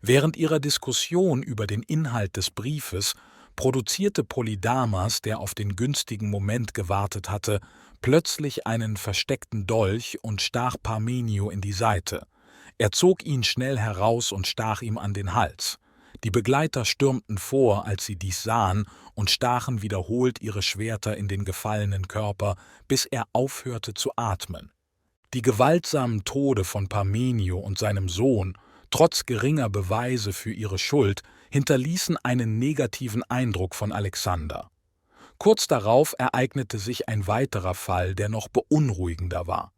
[SPEAKER 2] Während ihrer Diskussion über den Inhalt des Briefes produzierte Polydamas, der auf den günstigen Moment gewartet hatte, plötzlich einen versteckten Dolch und stach Parmenio in die Seite. Er zog ihn schnell heraus und stach ihm an den Hals. Die Begleiter stürmten vor, als sie dies sahen, und stachen wiederholt ihre Schwerter in den gefallenen Körper, bis er aufhörte zu atmen. Die gewaltsamen Tode von Parmenio und seinem Sohn, trotz geringer Beweise für ihre Schuld, hinterließen einen negativen Eindruck von Alexander. Kurz darauf ereignete sich ein weiterer Fall, der noch beunruhigender war.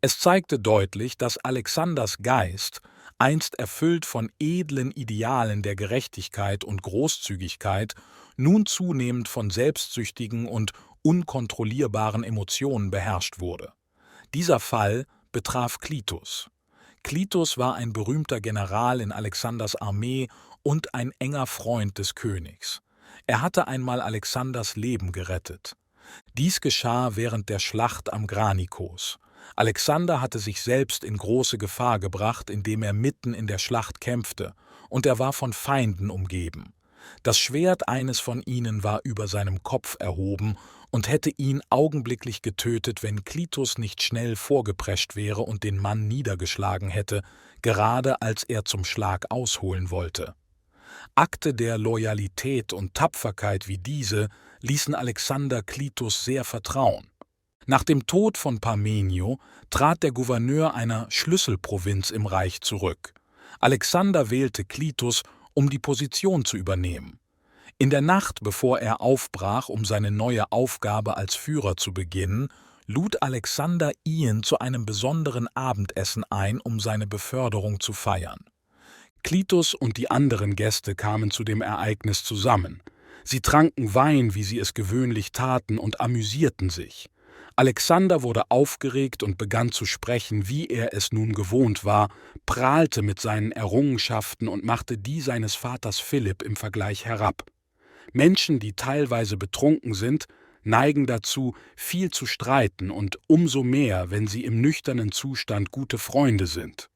[SPEAKER 2] Es zeigte deutlich, dass Alexanders Geist, einst erfüllt von edlen Idealen der Gerechtigkeit und Großzügigkeit, nun zunehmend von selbstsüchtigen und unkontrollierbaren Emotionen beherrscht wurde. Dieser Fall betraf Klitus. Klitus war ein berühmter General in Alexanders Armee und ein enger Freund des Königs. Er hatte einmal Alexanders Leben gerettet. Dies geschah während der Schlacht am Granikos. Alexander hatte sich selbst in große Gefahr gebracht, indem er mitten in der Schlacht kämpfte, und er war von Feinden umgeben. Das Schwert eines von ihnen war über seinem Kopf erhoben und hätte ihn augenblicklich getötet, wenn Klitus nicht schnell vorgeprescht wäre und den Mann niedergeschlagen hätte, gerade als er zum Schlag ausholen wollte. Akte der Loyalität und Tapferkeit wie diese ließen Alexander Klitus sehr vertrauen. Nach dem Tod von Parmenio trat der Gouverneur einer Schlüsselprovinz im Reich zurück. Alexander wählte Klitus, um die Position zu übernehmen. In der Nacht, bevor er aufbrach, um seine neue Aufgabe als Führer zu beginnen, lud Alexander ihn zu einem besonderen Abendessen ein, um seine Beförderung zu feiern. Klitus und die anderen Gäste kamen zu dem Ereignis zusammen. Sie tranken Wein, wie sie es gewöhnlich taten, und amüsierten sich. Alexander wurde aufgeregt und begann zu sprechen, wie er es nun gewohnt war, prahlte mit seinen Errungenschaften und machte die seines Vaters Philipp im Vergleich herab. Menschen, die teilweise betrunken sind, neigen dazu, viel zu streiten und umso mehr, wenn sie im nüchternen Zustand gute Freunde sind.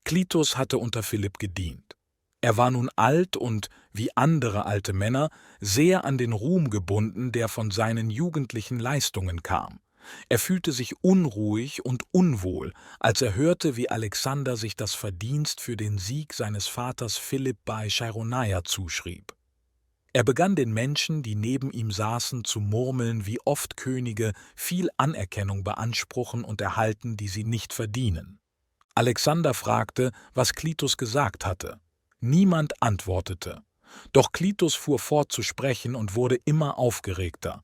[SPEAKER 2] Klitus hatte unter Philipp gedient. Er war nun alt und, wie andere alte Männer, sehr an den Ruhm gebunden, der von seinen jugendlichen Leistungen kam. Er fühlte sich unruhig und unwohl, als er hörte, wie Alexander sich das Verdienst für den Sieg seines Vaters Philipp bei Chaironeia zuschrieb. Er begann den Menschen, die neben ihm saßen, zu murmeln, wie oft Könige viel Anerkennung beanspruchen und erhalten, die sie nicht verdienen. Alexander fragte, was Klitus gesagt hatte. Niemand antwortete. Doch Klitus fuhr fort zu sprechen und wurde immer aufgeregter.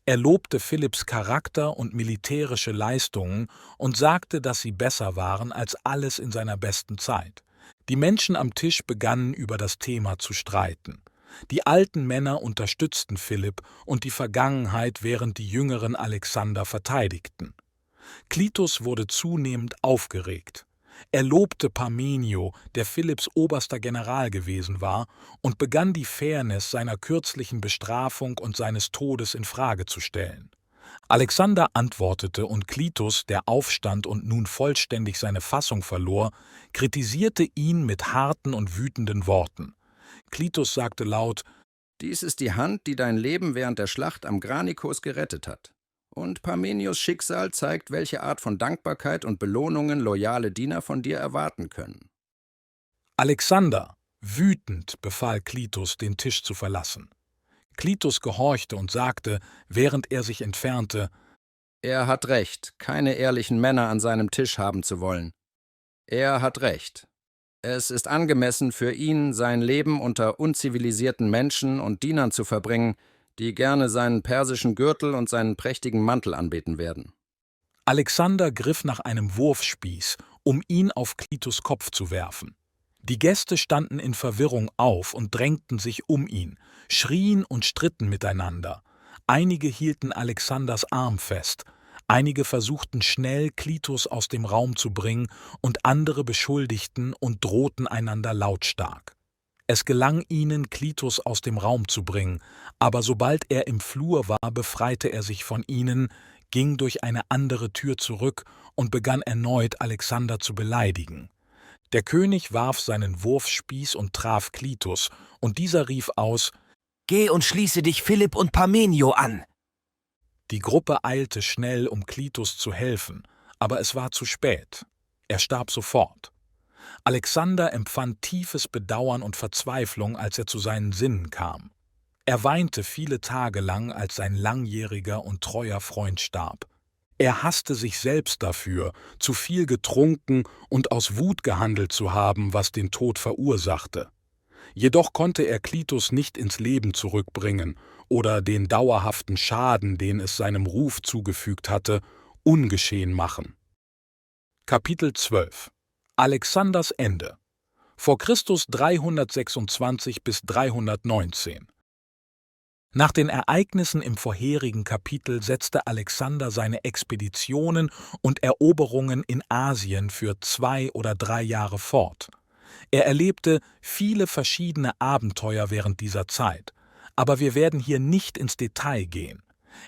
[SPEAKER 2] Er lobte Philipps Charakter und militärische Leistungen und sagte, dass sie besser waren als alles in seiner besten Zeit. Die Menschen am Tisch begannen über das Thema zu streiten. Die alten Männer unterstützten Philipp und die Vergangenheit, während die jüngeren Alexander verteidigten. Klitus wurde zunehmend aufgeregt. Er lobte Parmenio, der Philipps oberster General gewesen war, und begann die Fairness seiner kürzlichen Bestrafung und seines Todes in Frage zu stellen. Alexander antwortete und Klitus, der aufstand und nun vollständig seine Fassung verlor, kritisierte ihn mit harten und wütenden Worten. Klitus sagte laut:
[SPEAKER 3] Dies ist die Hand, die dein Leben während der Schlacht am Granicus gerettet hat. Und Parmenios Schicksal zeigt, welche Art von Dankbarkeit und Belohnungen loyale Diener von dir erwarten können.
[SPEAKER 2] Alexander, wütend, befahl Klitus, den Tisch zu verlassen. Klitus gehorchte und sagte, während er sich entfernte:
[SPEAKER 3] Er hat recht, keine ehrlichen Männer an seinem Tisch haben zu wollen. Er hat recht. Es ist angemessen für ihn, sein Leben unter unzivilisierten Menschen und Dienern zu verbringen, die gerne seinen persischen Gürtel und seinen prächtigen Mantel anbeten werden.
[SPEAKER 2] Alexander griff nach einem Wurfspieß, um ihn auf Klitus' Kopf zu werfen. Die Gäste standen in Verwirrung auf und drängten sich um ihn, schrien und stritten miteinander. Einige hielten Alexanders Arm fest, einige versuchten schnell, Klitus aus dem Raum zu bringen, und andere beschuldigten und drohten einander lautstark. Es gelang ihnen, Klitus aus dem Raum zu bringen, aber sobald er im Flur war, befreite er sich von ihnen, ging durch eine andere Tür zurück und begann erneut, Alexander zu beleidigen. Der König warf seinen Wurfspieß und traf Klitus, und dieser rief aus:
[SPEAKER 4] »Geh und schließe dich Philipp und Parmenio an!«
[SPEAKER 2] Die Gruppe eilte schnell, um Klitus zu helfen, aber es war zu spät. Er starb sofort. Alexander empfand tiefes Bedauern und Verzweiflung, als er zu seinen Sinnen kam. Er weinte viele Tage lang, als sein langjähriger und treuer Freund starb. Er hasste sich selbst dafür, zu viel getrunken und aus Wut gehandelt zu haben, was den Tod verursachte. Jedoch konnte er Klitus nicht ins Leben zurückbringen oder den dauerhaften Schaden, den es seinem Ruf zugefügt hatte, ungeschehen machen. Kapitel 12 Alexanders Ende. Vor Christus 326 bis 319. Nach den Ereignissen im vorherigen Kapitel setzte Alexander seine Expeditionen und Eroberungen in Asien für 2 oder 3 Jahre fort. Er erlebte viele verschiedene Abenteuer während dieser Zeit, aber wir werden hier nicht ins Detail gehen.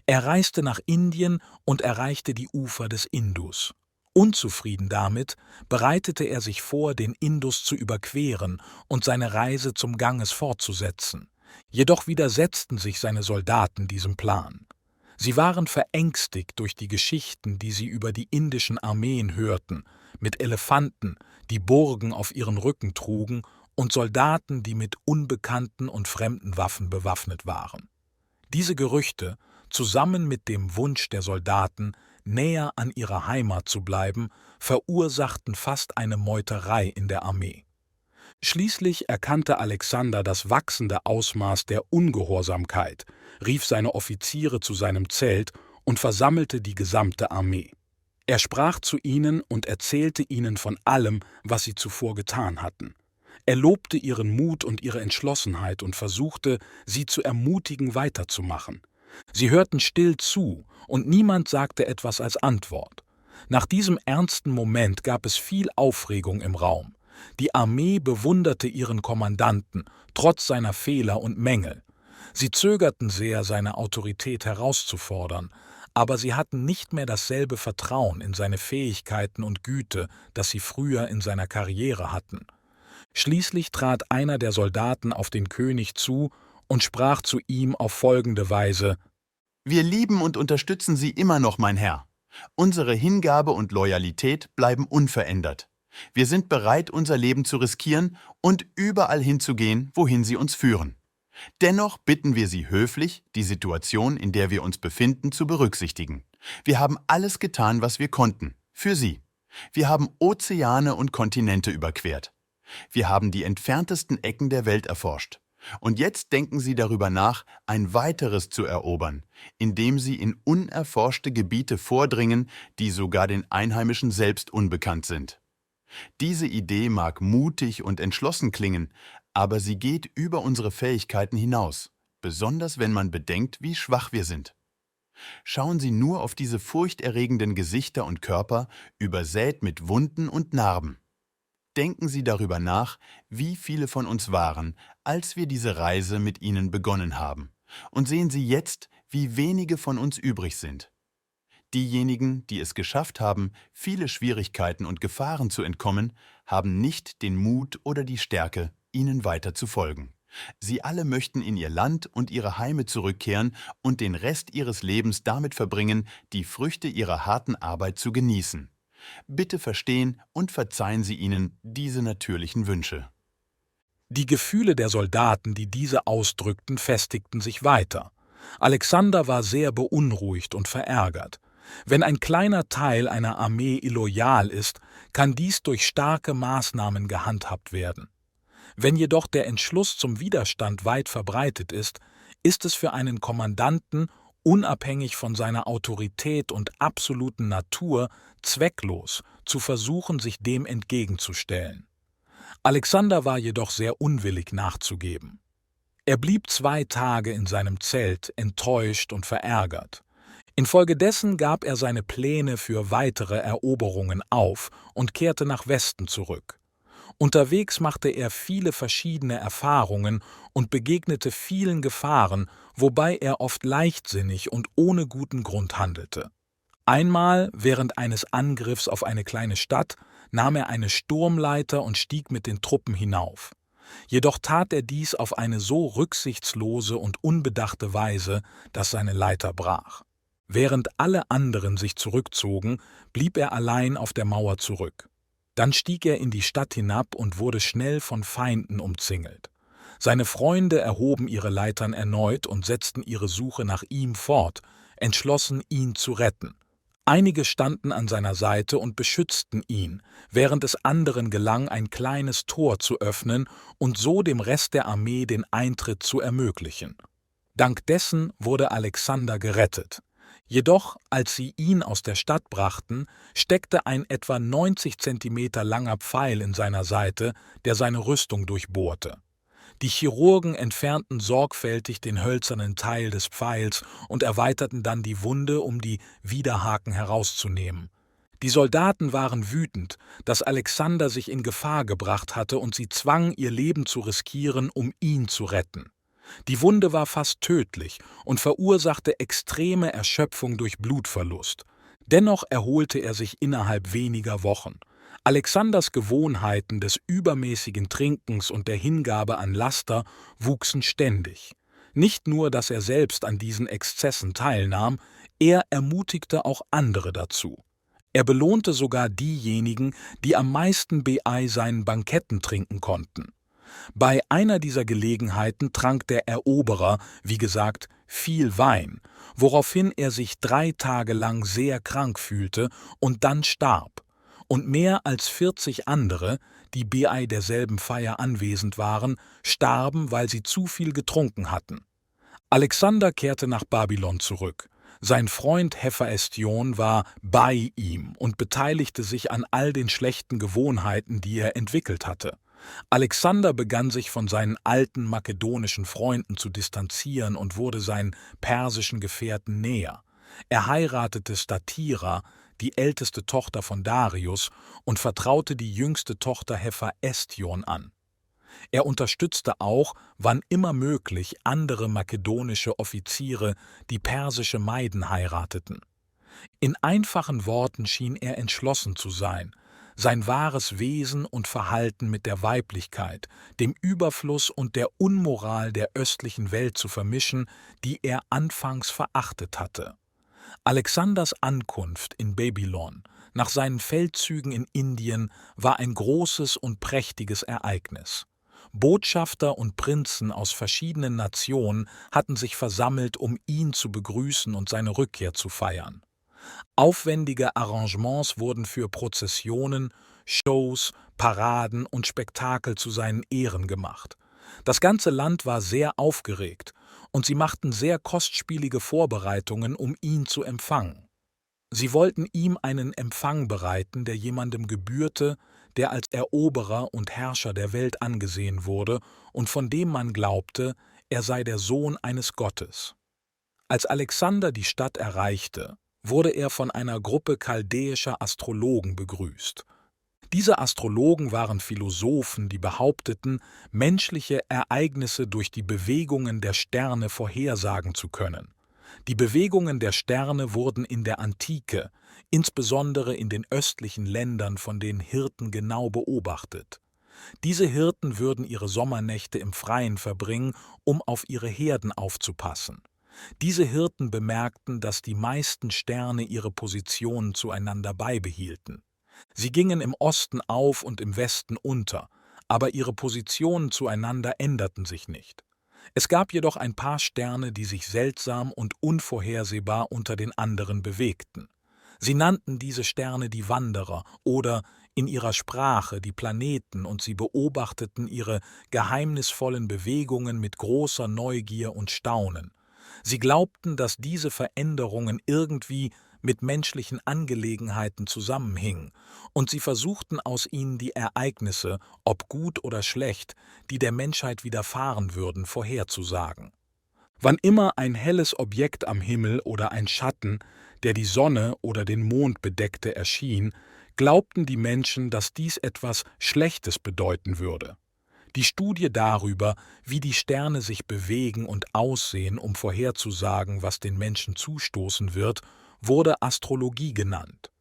[SPEAKER 2] Er reiste nach Indien und erreichte die Ufer des Indus. Unzufrieden damit, bereitete er sich vor, den Indus zu überqueren und seine Reise zum Ganges fortzusetzen. Jedoch widersetzten sich seine Soldaten diesem Plan. Sie waren verängstigt durch die Geschichten, die sie über die indischen Armeen hörten, mit Elefanten, die Burgen auf ihren Rücken trugen, und Soldaten, die mit unbekannten und fremden Waffen bewaffnet waren. Diese Gerüchte, zusammen mit dem Wunsch der Soldaten, näher an ihrer Heimat zu bleiben, verursachten fast eine Meuterei in der Armee. Schließlich erkannte Alexander das wachsende Ausmaß der Ungehorsamkeit, rief seine Offiziere zu seinem Zelt und versammelte die gesamte Armee. Er sprach zu ihnen und erzählte ihnen von allem, was sie zuvor getan hatten. Er lobte ihren Mut und ihre Entschlossenheit und versuchte, sie zu ermutigen, weiterzumachen. Sie hörten still zu, und niemand sagte etwas als Antwort. Nach diesem ernsten Moment gab es viel Aufregung im Raum. Die Armee bewunderte ihren Kommandanten, trotz seiner Fehler und Mängel. Sie zögerten sehr, seine Autorität herauszufordern, aber sie hatten nicht mehr dasselbe Vertrauen in seine Fähigkeiten und Güte, das sie früher in seiner Karriere hatten. Schließlich trat einer der Soldaten auf den König zu und sprach zu ihm auf folgende Weise:
[SPEAKER 11] »Wir lieben und unterstützen Sie immer noch, mein Herr. Unsere Hingabe und Loyalität bleiben unverändert. Wir sind bereit, unser Leben zu riskieren und überall hinzugehen, wohin Sie uns führen. Dennoch bitten wir Sie höflich, die Situation, in der wir uns befinden, zu berücksichtigen. Wir haben alles getan, was wir konnten, für Sie. Wir haben Ozeane und Kontinente überquert. Wir haben die entferntesten Ecken der Welt erforscht. Und jetzt denken Sie darüber nach, ein weiteres zu erobern, indem Sie in unerforschte Gebiete vordringen, die sogar den Einheimischen selbst unbekannt sind. Diese Idee mag mutig und entschlossen klingen, aber sie geht über unsere Fähigkeiten hinaus, besonders wenn man bedenkt, wie schwach wir sind. Schauen Sie nur auf diese furchterregenden Gesichter und Körper, übersät mit Wunden und Narben. Denken Sie darüber nach, wie viele von uns waren, als wir diese Reise mit ihnen begonnen haben, und sehen Sie jetzt, wie wenige von uns übrig sind. Diejenigen, die es geschafft haben, viele Schwierigkeiten und Gefahren zu entkommen, haben nicht den Mut oder die Stärke, ihnen weiter zu folgen. Sie alle möchten in ihr Land und ihre Heime zurückkehren und den Rest ihres Lebens damit verbringen, die Früchte ihrer harten Arbeit zu genießen. Bitte verstehen und verzeihen Sie ihnen diese natürlichen Wünsche.
[SPEAKER 2] Die Gefühle der Soldaten, die diese ausdrückten, festigten sich weiter. Alexander war sehr beunruhigt und verärgert. Wenn ein kleiner Teil einer Armee illoyal ist, kann dies durch starke Maßnahmen gehandhabt werden. Wenn jedoch der Entschluss zum Widerstand weit verbreitet ist es für einen Kommandanten, unabhängig von seiner Autorität und absoluten Natur, zwecklos, zu versuchen, sich dem entgegenzustellen. Alexander war jedoch sehr unwillig nachzugeben. Er blieb 2 Tage in seinem Zelt, enttäuscht und verärgert. Infolgedessen gab er seine Pläne für weitere Eroberungen auf und kehrte nach Westen zurück. Unterwegs machte er viele verschiedene Erfahrungen und begegnete vielen Gefahren, wobei er oft leichtsinnig und ohne guten Grund handelte. Einmal, während eines Angriffs auf eine kleine Stadt, nahm er eine Sturmleiter und stieg mit den Truppen hinauf. Jedoch tat er dies auf eine so rücksichtslose und unbedachte Weise, dass seine Leiter brach. Während alle anderen sich zurückzogen, blieb er allein auf der Mauer zurück. Dann stieg er in die Stadt hinab und wurde schnell von Feinden umzingelt. Seine Freunde erhoben ihre Leitern erneut und setzten ihre Suche nach ihm fort, entschlossen, ihn zu retten. Einige standen an seiner Seite und beschützten ihn, während es anderen gelang, ein kleines Tor zu öffnen und so dem Rest der Armee den Eintritt zu ermöglichen. Dank dessen wurde Alexander gerettet. Jedoch, als sie ihn aus der Stadt brachten, steckte ein etwa 90 Zentimeter langer Pfeil in seiner Seite, der seine Rüstung durchbohrte. Die Chirurgen entfernten sorgfältig den hölzernen Teil des Pfeils und erweiterten dann die Wunde, um die Widerhaken herauszunehmen. Die Soldaten waren wütend, dass Alexander sich in Gefahr gebracht hatte, und sie zwangen, ihr Leben zu riskieren, um ihn zu retten. Die Wunde war fast tödlich und verursachte extreme Erschöpfung durch Blutverlust. Dennoch erholte er sich innerhalb weniger Wochen. Alexanders Gewohnheiten des übermäßigen Trinkens und der Hingabe an Laster wuchsen ständig. Nicht nur, dass er selbst an diesen Exzessen teilnahm, er ermutigte auch andere dazu. Er belohnte sogar diejenigen, die am meisten bei seinen Banketten trinken konnten. Bei einer dieser Gelegenheiten trank der Eroberer, wie gesagt, viel Wein, woraufhin er sich 3 Tage lang sehr krank fühlte und dann starb. Und mehr als 40 andere, die bei derselben Feier anwesend waren, starben, weil sie zu viel getrunken hatten. Alexander kehrte nach Babylon zurück. Sein Freund Hephaestion war bei ihm und beteiligte sich an all den schlechten Gewohnheiten, die er entwickelt hatte. Alexander begann sich von seinen alten makedonischen Freunden zu distanzieren und wurde seinen persischen Gefährten näher. Er heiratete Statira, die älteste Tochter von Darius, und vertraute die jüngste Tochter Hephaestion an. Er unterstützte auch, wann immer möglich, andere makedonische Offiziere, die persische Maiden heirateten. In einfachen Worten schien er entschlossen zu sein, sein wahres Wesen und Verhalten mit der Weiblichkeit, dem Überfluss und der Unmoral der östlichen Welt zu vermischen, die er anfangs verachtet hatte. Alexanders Ankunft in Babylon nach seinen Feldzügen in Indien war ein großes und prächtiges Ereignis. Botschafter und Prinzen aus verschiedenen Nationen hatten sich versammelt, um ihn zu begrüßen und seine Rückkehr zu feiern. Aufwendige Arrangements wurden für Prozessionen, Shows, Paraden und Spektakel zu seinen Ehren gemacht. Das ganze Land war sehr aufgeregt, und sie machten sehr kostspielige Vorbereitungen, um ihn zu empfangen. Sie wollten ihm einen Empfang bereiten, der jemandem gebührte, der als Eroberer und Herrscher der Welt angesehen wurde und von dem man glaubte, er sei der Sohn eines Gottes. Als Alexander die Stadt erreichte, wurde er von einer Gruppe chaldäischer Astrologen begrüßt. Diese Astrologen waren Philosophen, die behaupteten, menschliche Ereignisse durch die Bewegungen der Sterne vorhersagen zu können. Die Bewegungen der Sterne wurden in der Antike, insbesondere in den östlichen Ländern, von den Hirten genau beobachtet. Diese Hirten würden ihre Sommernächte im Freien verbringen, um auf ihre Herden aufzupassen. Diese Hirten bemerkten, dass die meisten Sterne ihre Positionen zueinander beibehielten. Sie gingen im Osten auf und im Westen unter, aber ihre Positionen zueinander änderten sich nicht. Es gab jedoch ein paar Sterne, die sich seltsam und unvorhersehbar unter den anderen bewegten. Sie nannten diese Sterne die Wanderer oder in ihrer Sprache die Planeten, und sie beobachteten ihre geheimnisvollen Bewegungen mit großer Neugier und Staunen. Sie glaubten, dass diese Veränderungen irgendwie mit menschlichen Angelegenheiten zusammenhingen, und sie versuchten aus ihnen die Ereignisse, ob gut oder schlecht, die der Menschheit widerfahren würden, vorherzusagen. Wann immer ein helles Objekt am Himmel oder ein Schatten, der die Sonne oder den Mond bedeckte, erschien, glaubten die Menschen, dass dies etwas Schlechtes bedeuten würde. Die Studie darüber, wie die Sterne sich bewegen und aussehen, um vorherzusagen, was den Menschen zustoßen wird, wurde Astrologie genannt.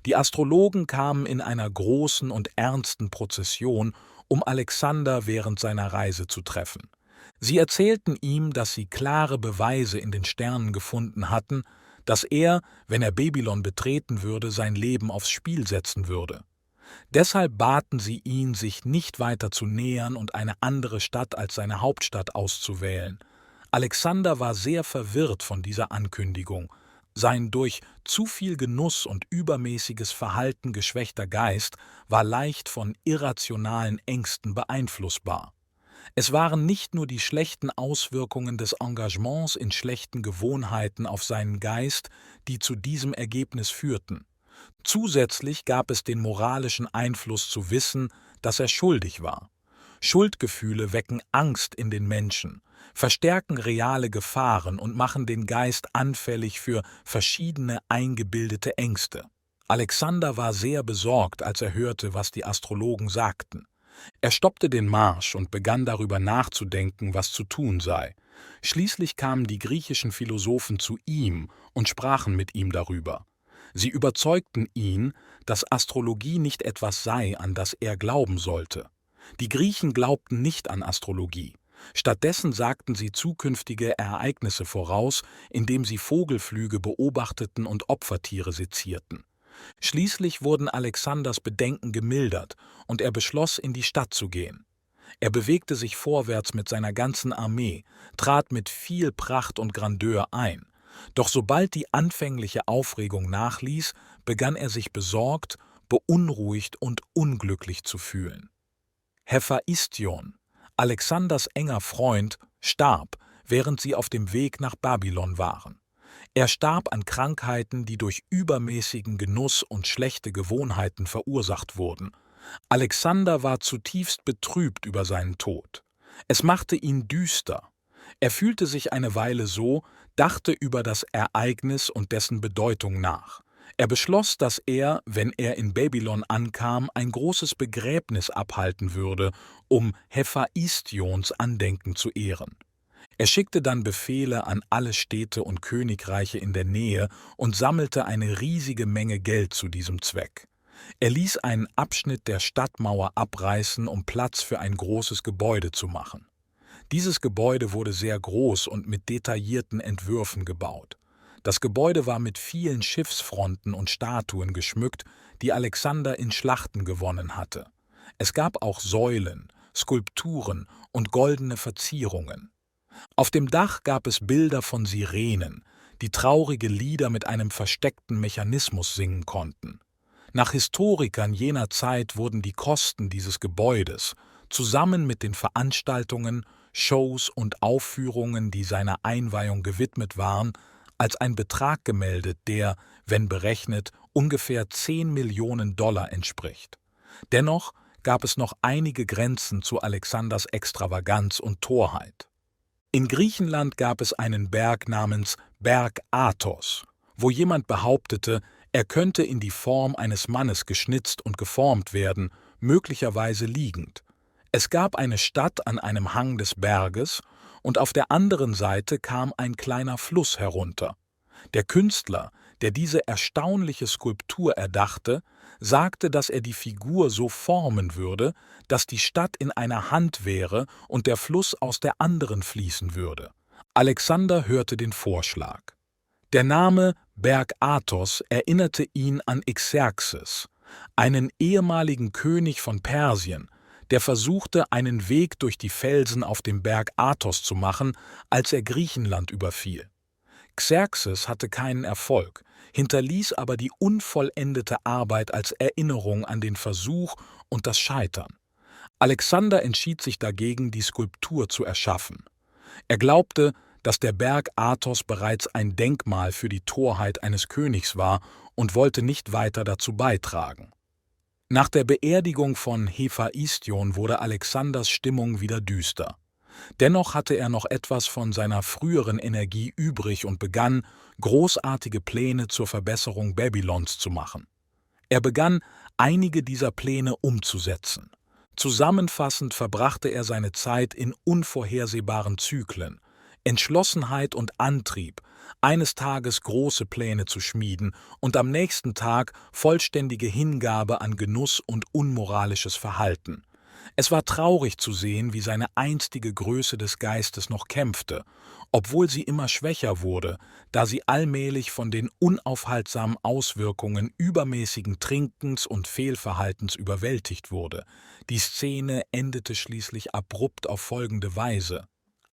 [SPEAKER 2] Die Astrologen kamen in einer großen und ernsten Prozession, um Alexander während seiner Reise zu treffen. Sie erzählten ihm, dass sie klare Beweise in den Sternen gefunden hatten, dass er, wenn er Babylon betreten würde, sein Leben aufs Spiel setzen würde. Deshalb baten sie ihn, sich nicht weiter zu nähern und eine andere Stadt als seine Hauptstadt auszuwählen. Alexander war sehr verwirrt von dieser Ankündigung. Sein durch zu viel Genuss und übermäßiges Verhalten geschwächter Geist war leicht von irrationalen Ängsten beeinflussbar. Es waren nicht nur die schlechten Auswirkungen des Engagements in schlechten Gewohnheiten auf seinen Geist, die zu diesem Ergebnis führten. Zusätzlich gab es den moralischen Einfluss zu wissen, dass er schuldig war. Schuldgefühle wecken Angst in den Menschen, verstärken reale Gefahren und machen den Geist anfällig für verschiedene eingebildete Ängste. Alexander war sehr besorgt, als er hörte, was die Astrologen sagten. Er stoppte den Marsch und begann darüber nachzudenken, was zu tun sei. Schließlich kamen die griechischen Philosophen zu ihm und sprachen mit ihm darüber. Sie überzeugten ihn, dass Astrologie nicht etwas sei, an das er glauben sollte. Die Griechen glaubten nicht an Astrologie. Stattdessen sagten sie zukünftige Ereignisse voraus, indem sie Vogelflüge beobachteten und Opfertiere sezierten. Schließlich wurden Alexanders Bedenken gemildert und er beschloss, in die Stadt zu gehen. Er bewegte sich vorwärts mit seiner ganzen Armee, trat mit viel Pracht und Grandeur ein. Doch sobald die anfängliche Aufregung nachließ, begann er sich besorgt, beunruhigt und unglücklich zu fühlen. Hephaistion, Alexanders enger Freund, starb, während sie auf dem Weg nach Babylon waren. Er starb an Krankheiten, die durch übermäßigen Genuss und schlechte Gewohnheiten verursacht wurden. Alexander war zutiefst betrübt über seinen Tod. Es machte ihn düster. Er fühlte sich eine Weile so, dachte über das Ereignis und dessen Bedeutung nach. Er beschloss, dass er, wenn er in Babylon ankam, ein großes Begräbnis abhalten würde, um Hephaistions Andenken zu ehren. Er schickte dann Befehle an alle Städte und Königreiche in der Nähe und sammelte eine riesige Menge Geld zu diesem Zweck. Er ließ einen Abschnitt der Stadtmauer abreißen, um Platz für ein großes Gebäude zu machen. Dieses Gebäude wurde sehr groß und mit detaillierten Entwürfen gebaut. Das Gebäude war mit vielen Schiffsfronten und Statuen geschmückt, die Alexander in Schlachten gewonnen hatte. Es gab auch Säulen, Skulpturen und goldene Verzierungen. Auf dem Dach gab es Bilder von Sirenen, die traurige Lieder mit einem versteckten Mechanismus singen konnten. Nach Historikern jener Zeit wurden die Kosten dieses Gebäudes, zusammen mit den Veranstaltungen, Shows und Aufführungen, die seiner Einweihung gewidmet waren, als ein Betrag gemeldet, der, wenn berechnet, ungefähr 10 Millionen Dollar entspricht. Dennoch gab es noch einige Grenzen zu Alexanders Extravaganz und Torheit. In Griechenland gab es einen Berg namens Berg Athos, wo jemand behauptete, er könnte in die Form eines Mannes geschnitzt und geformt werden, möglicherweise liegend. Es gab eine Stadt an einem Hang des Berges, und auf der anderen Seite kam ein kleiner Fluss herunter. Der Künstler, der diese erstaunliche Skulptur erdachte, sagte, dass er die Figur so formen würde, dass die Stadt in einer Hand wäre und der Fluss aus der anderen fließen würde. Alexander hörte den Vorschlag. Der Name Berg Athos erinnerte ihn an Xerxes, einen ehemaligen König von Persien, der versuchte, einen Weg durch die Felsen auf dem Berg Athos zu machen, als er Griechenland überfiel. Xerxes hatte keinen Erfolg, hinterließ aber die unvollendete Arbeit als Erinnerung an den Versuch und das Scheitern. Alexander entschied sich dagegen, die Skulptur zu erschaffen. Er glaubte, dass der Berg Athos bereits ein Denkmal für die Torheit eines Königs war und wollte nicht weiter dazu beitragen. Nach der Beerdigung von Hephaistion wurde Alexanders Stimmung wieder düster. Dennoch hatte er noch etwas von seiner früheren Energie übrig und begann, großartige Pläne zur Verbesserung Babylons zu machen. Er begann, einige dieser Pläne umzusetzen. Zusammenfassend verbrachte er seine Zeit in unvorhersehbaren Zyklen, Entschlossenheit und Antrieb, eines Tages große Pläne zu schmieden und am nächsten Tag vollständige Hingabe an Genuss und unmoralisches Verhalten. Es war traurig zu sehen, wie seine einstige Größe des Geistes noch kämpfte, obwohl sie immer schwächer wurde, da sie allmählich von den unaufhaltsamen Auswirkungen übermäßigen Trinkens und Fehlverhaltens überwältigt wurde. Die Szene endete schließlich abrupt auf folgende Weise.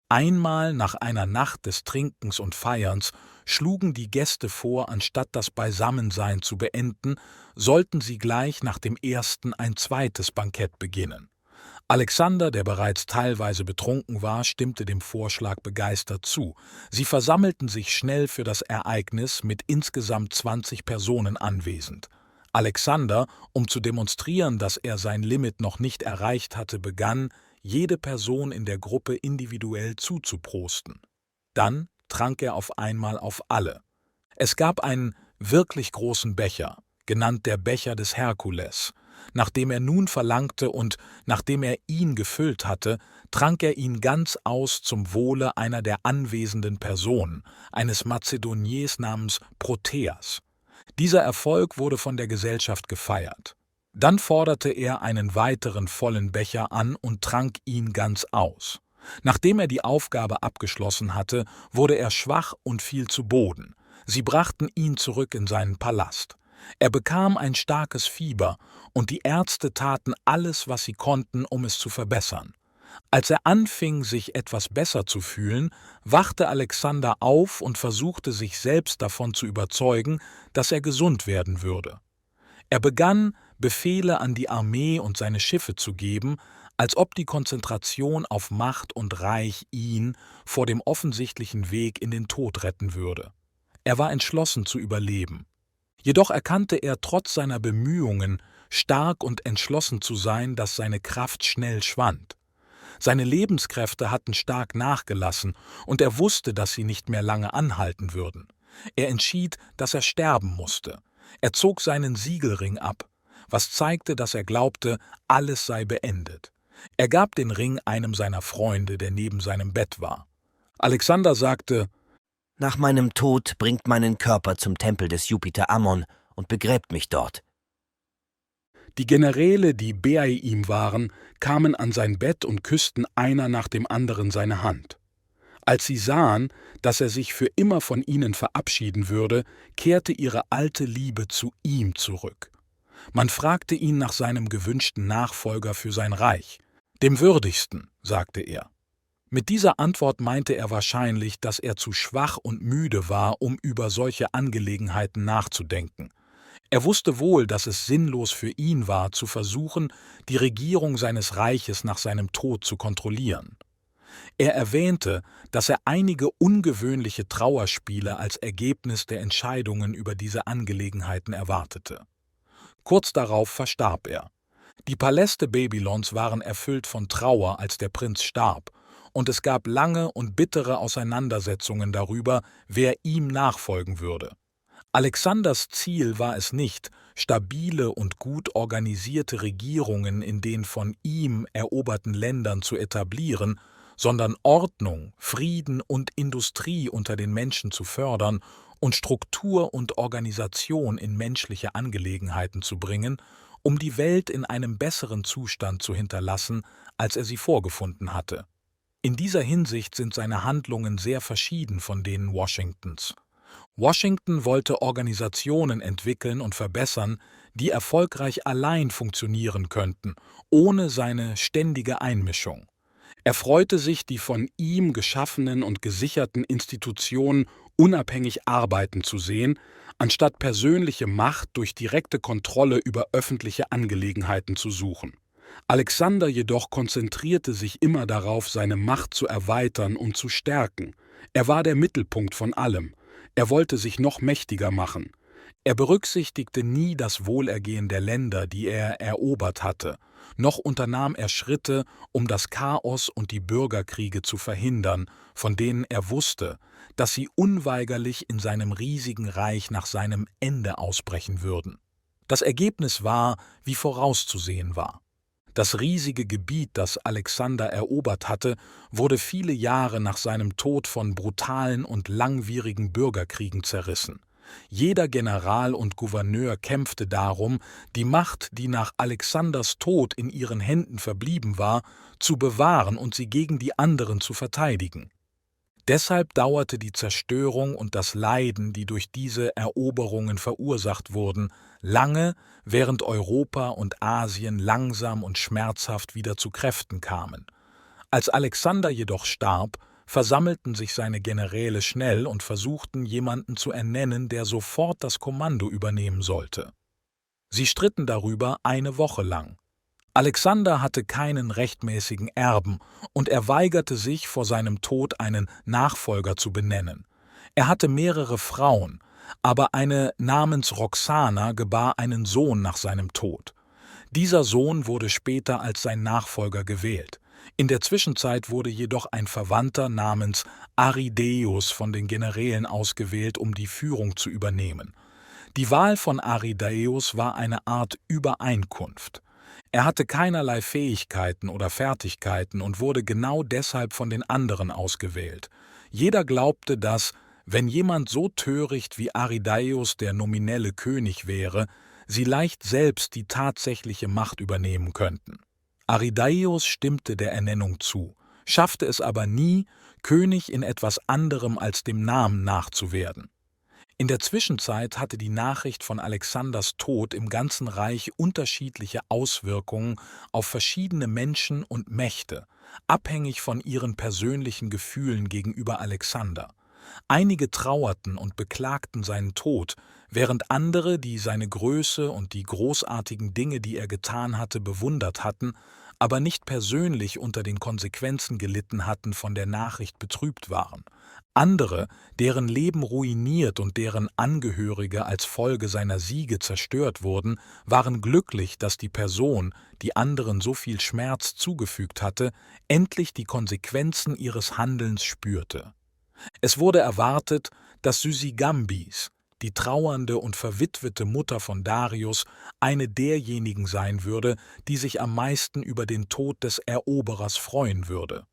[SPEAKER 2] Einmal nach einer Nacht des Trinkens und Feierns schlugen die Gäste vor, anstatt das Beisammensein zu beenden, sollten sie gleich nach dem ersten ein zweites Bankett beginnen. Alexander, der bereits teilweise betrunken war, stimmte dem Vorschlag begeistert zu. Sie versammelten sich schnell für das Ereignis mit insgesamt 20 Personen anwesend. Alexander, um zu demonstrieren, dass er sein Limit noch nicht erreicht hatte, begann, jede Person in der Gruppe individuell zuzuprosten. Dann trank er auf einmal auf alle. Es gab einen wirklich großen Becher, genannt der Becher des Herkules. Nachdem er nun verlangte und nachdem er ihn gefüllt hatte, trank er ihn ganz aus zum Wohle einer der anwesenden Personen, eines Mazedoniers namens Proteas. Dieser Erfolg wurde von der Gesellschaft gefeiert. Dann forderte er einen weiteren vollen Becher an und trank ihn ganz aus. Nachdem er die Aufgabe abgeschlossen hatte, wurde er schwach und fiel zu Boden. Sie brachten ihn zurück in seinen Palast. Er bekam ein starkes Fieber, und die Ärzte taten alles, was sie konnten, um es zu verbessern. Als er anfing, sich etwas besser zu fühlen, wachte Alexander auf und versuchte, sich selbst davon zu überzeugen, dass er gesund werden würde. Er begann, Befehle an die Armee und seine Schiffe zu geben, als ob die Konzentration auf Macht und Reich ihn vor dem offensichtlichen Weg in den Tod retten würde. Er war entschlossen zu überleben. Jedoch erkannte er trotz seiner Bemühungen, stark und entschlossen zu sein, dass seine Kraft schnell schwand. Seine Lebenskräfte hatten stark nachgelassen, und er wusste, dass sie nicht mehr lange anhalten würden. Er entschied, dass er sterben musste. Er zog seinen Siegelring ab, was zeigte, dass er glaubte, alles sei beendet. Er gab den Ring einem seiner Freunde, der neben seinem Bett war. Alexander sagte:
[SPEAKER 4] »Nach meinem Tod bringt meinen Körper zum Tempel des Jupiter Ammon und begräbt mich dort.«
[SPEAKER 2] Die Generäle, die bei ihm waren, kamen an sein Bett und küssten einer nach dem anderen seine Hand. Als sie sahen, dass er sich für immer von ihnen verabschieden würde, kehrte ihre alte Liebe zu ihm zurück. Man fragte ihn nach seinem gewünschten Nachfolger für sein Reich. »Dem würdigsten«, sagte er. Mit dieser Antwort meinte er wahrscheinlich, dass er zu schwach und müde war, um über solche Angelegenheiten nachzudenken. Er wusste wohl, dass es sinnlos für ihn war, zu versuchen, die Regierung seines Reiches nach seinem Tod zu kontrollieren. Er erwähnte, dass er einige ungewöhnliche Trauerspiele als Ergebnis der Entscheidungen über diese Angelegenheiten erwartete. Kurz darauf verstarb er. Die Paläste Babylons waren erfüllt von Trauer, als der Prinz starb, und es gab lange und bittere Auseinandersetzungen darüber, wer ihm nachfolgen würde. Alexanders Ziel war es nicht, stabile und gut organisierte Regierungen in den von ihm eroberten Ländern zu etablieren, sondern Ordnung, Frieden und Industrie unter den Menschen zu fördern und Struktur und Organisation in menschliche Angelegenheiten zu bringen, um die Welt in einem besseren Zustand zu hinterlassen, als er sie vorgefunden hatte. In dieser Hinsicht sind seine Handlungen sehr verschieden von denen Washingtons. Washington wollte Organisationen entwickeln und verbessern, die erfolgreich allein funktionieren könnten, ohne seine ständige Einmischung. Er freute sich, die von ihm geschaffenen und gesicherten Institutionen unabhängig arbeiten zu sehen, anstatt persönliche Macht durch direkte Kontrolle über öffentliche Angelegenheiten zu suchen. Alexander jedoch konzentrierte sich immer darauf, seine Macht zu erweitern und zu stärken. Er war der Mittelpunkt von allem. Er wollte sich noch mächtiger machen. Er berücksichtigte nie das Wohlergehen der Länder, die er erobert hatte, noch unternahm er Schritte, um das Chaos und die Bürgerkriege zu verhindern, von denen er wusste, dass sie unweigerlich in seinem riesigen Reich nach seinem Ende ausbrechen würden. Das Ergebnis war, wie vorauszusehen war. Das riesige Gebiet, das Alexander erobert hatte, wurde viele Jahre nach seinem Tod von brutalen und langwierigen Bürgerkriegen zerrissen. Jeder General und Gouverneur kämpfte darum, die Macht, die nach Alexanders Tod in ihren Händen verblieben war, zu bewahren und sie gegen die anderen zu verteidigen. Deshalb dauerte die Zerstörung und das Leiden, die durch diese Eroberungen verursacht wurden, lange, während Europa und Asien langsam und schmerzhaft wieder zu Kräften kamen. Als Alexander jedoch starb, versammelten sich seine Generäle schnell und versuchten, jemanden zu ernennen, der sofort das Kommando übernehmen sollte. Sie stritten darüber eine Woche lang. Alexander hatte keinen rechtmäßigen Erben und er weigerte sich, vor seinem Tod einen Nachfolger zu benennen. Er hatte mehrere Frauen, aber eine namens Roxana gebar einen Sohn nach seinem Tod. Dieser Sohn wurde später als sein Nachfolger gewählt. In der Zwischenzeit wurde jedoch ein Verwandter namens Arrhidaeus von den Generälen ausgewählt, um die Führung zu übernehmen. Die Wahl von Arrhidaeus war eine Art Übereinkunft. Er hatte keinerlei Fähigkeiten oder Fertigkeiten und wurde genau deshalb von den anderen ausgewählt. Jeder glaubte, dass, wenn jemand so töricht wie Arrhidaeus der nominelle König wäre, sie leicht selbst die tatsächliche Macht übernehmen könnten. Arrhidaeus stimmte der Ernennung zu, schaffte es aber nie, König in etwas anderem als dem Namen nachzuwerden. In der Zwischenzeit hatte die Nachricht von Alexanders Tod im ganzen Reich unterschiedliche Auswirkungen auf verschiedene Menschen und Mächte, abhängig von ihren persönlichen Gefühlen gegenüber Alexander. Einige trauerten und beklagten seinen Tod, während andere, die seine Größe und die großartigen Dinge, die er getan hatte, bewundert hatten, aber nicht persönlich unter den Konsequenzen gelitten hatten, von der Nachricht betrübt waren. Andere, deren Leben ruiniert und deren Angehörige als Folge seiner Siege zerstört wurden, waren glücklich, dass die Person, die anderen so viel Schmerz zugefügt hatte, endlich die Konsequenzen ihres Handelns spürte. Es wurde erwartet, dass Sysigambis, die trauernde und verwitwete Mutter von Darius, eine derjenigen sein würde, die sich am meisten über den Tod des Eroberers freuen würde.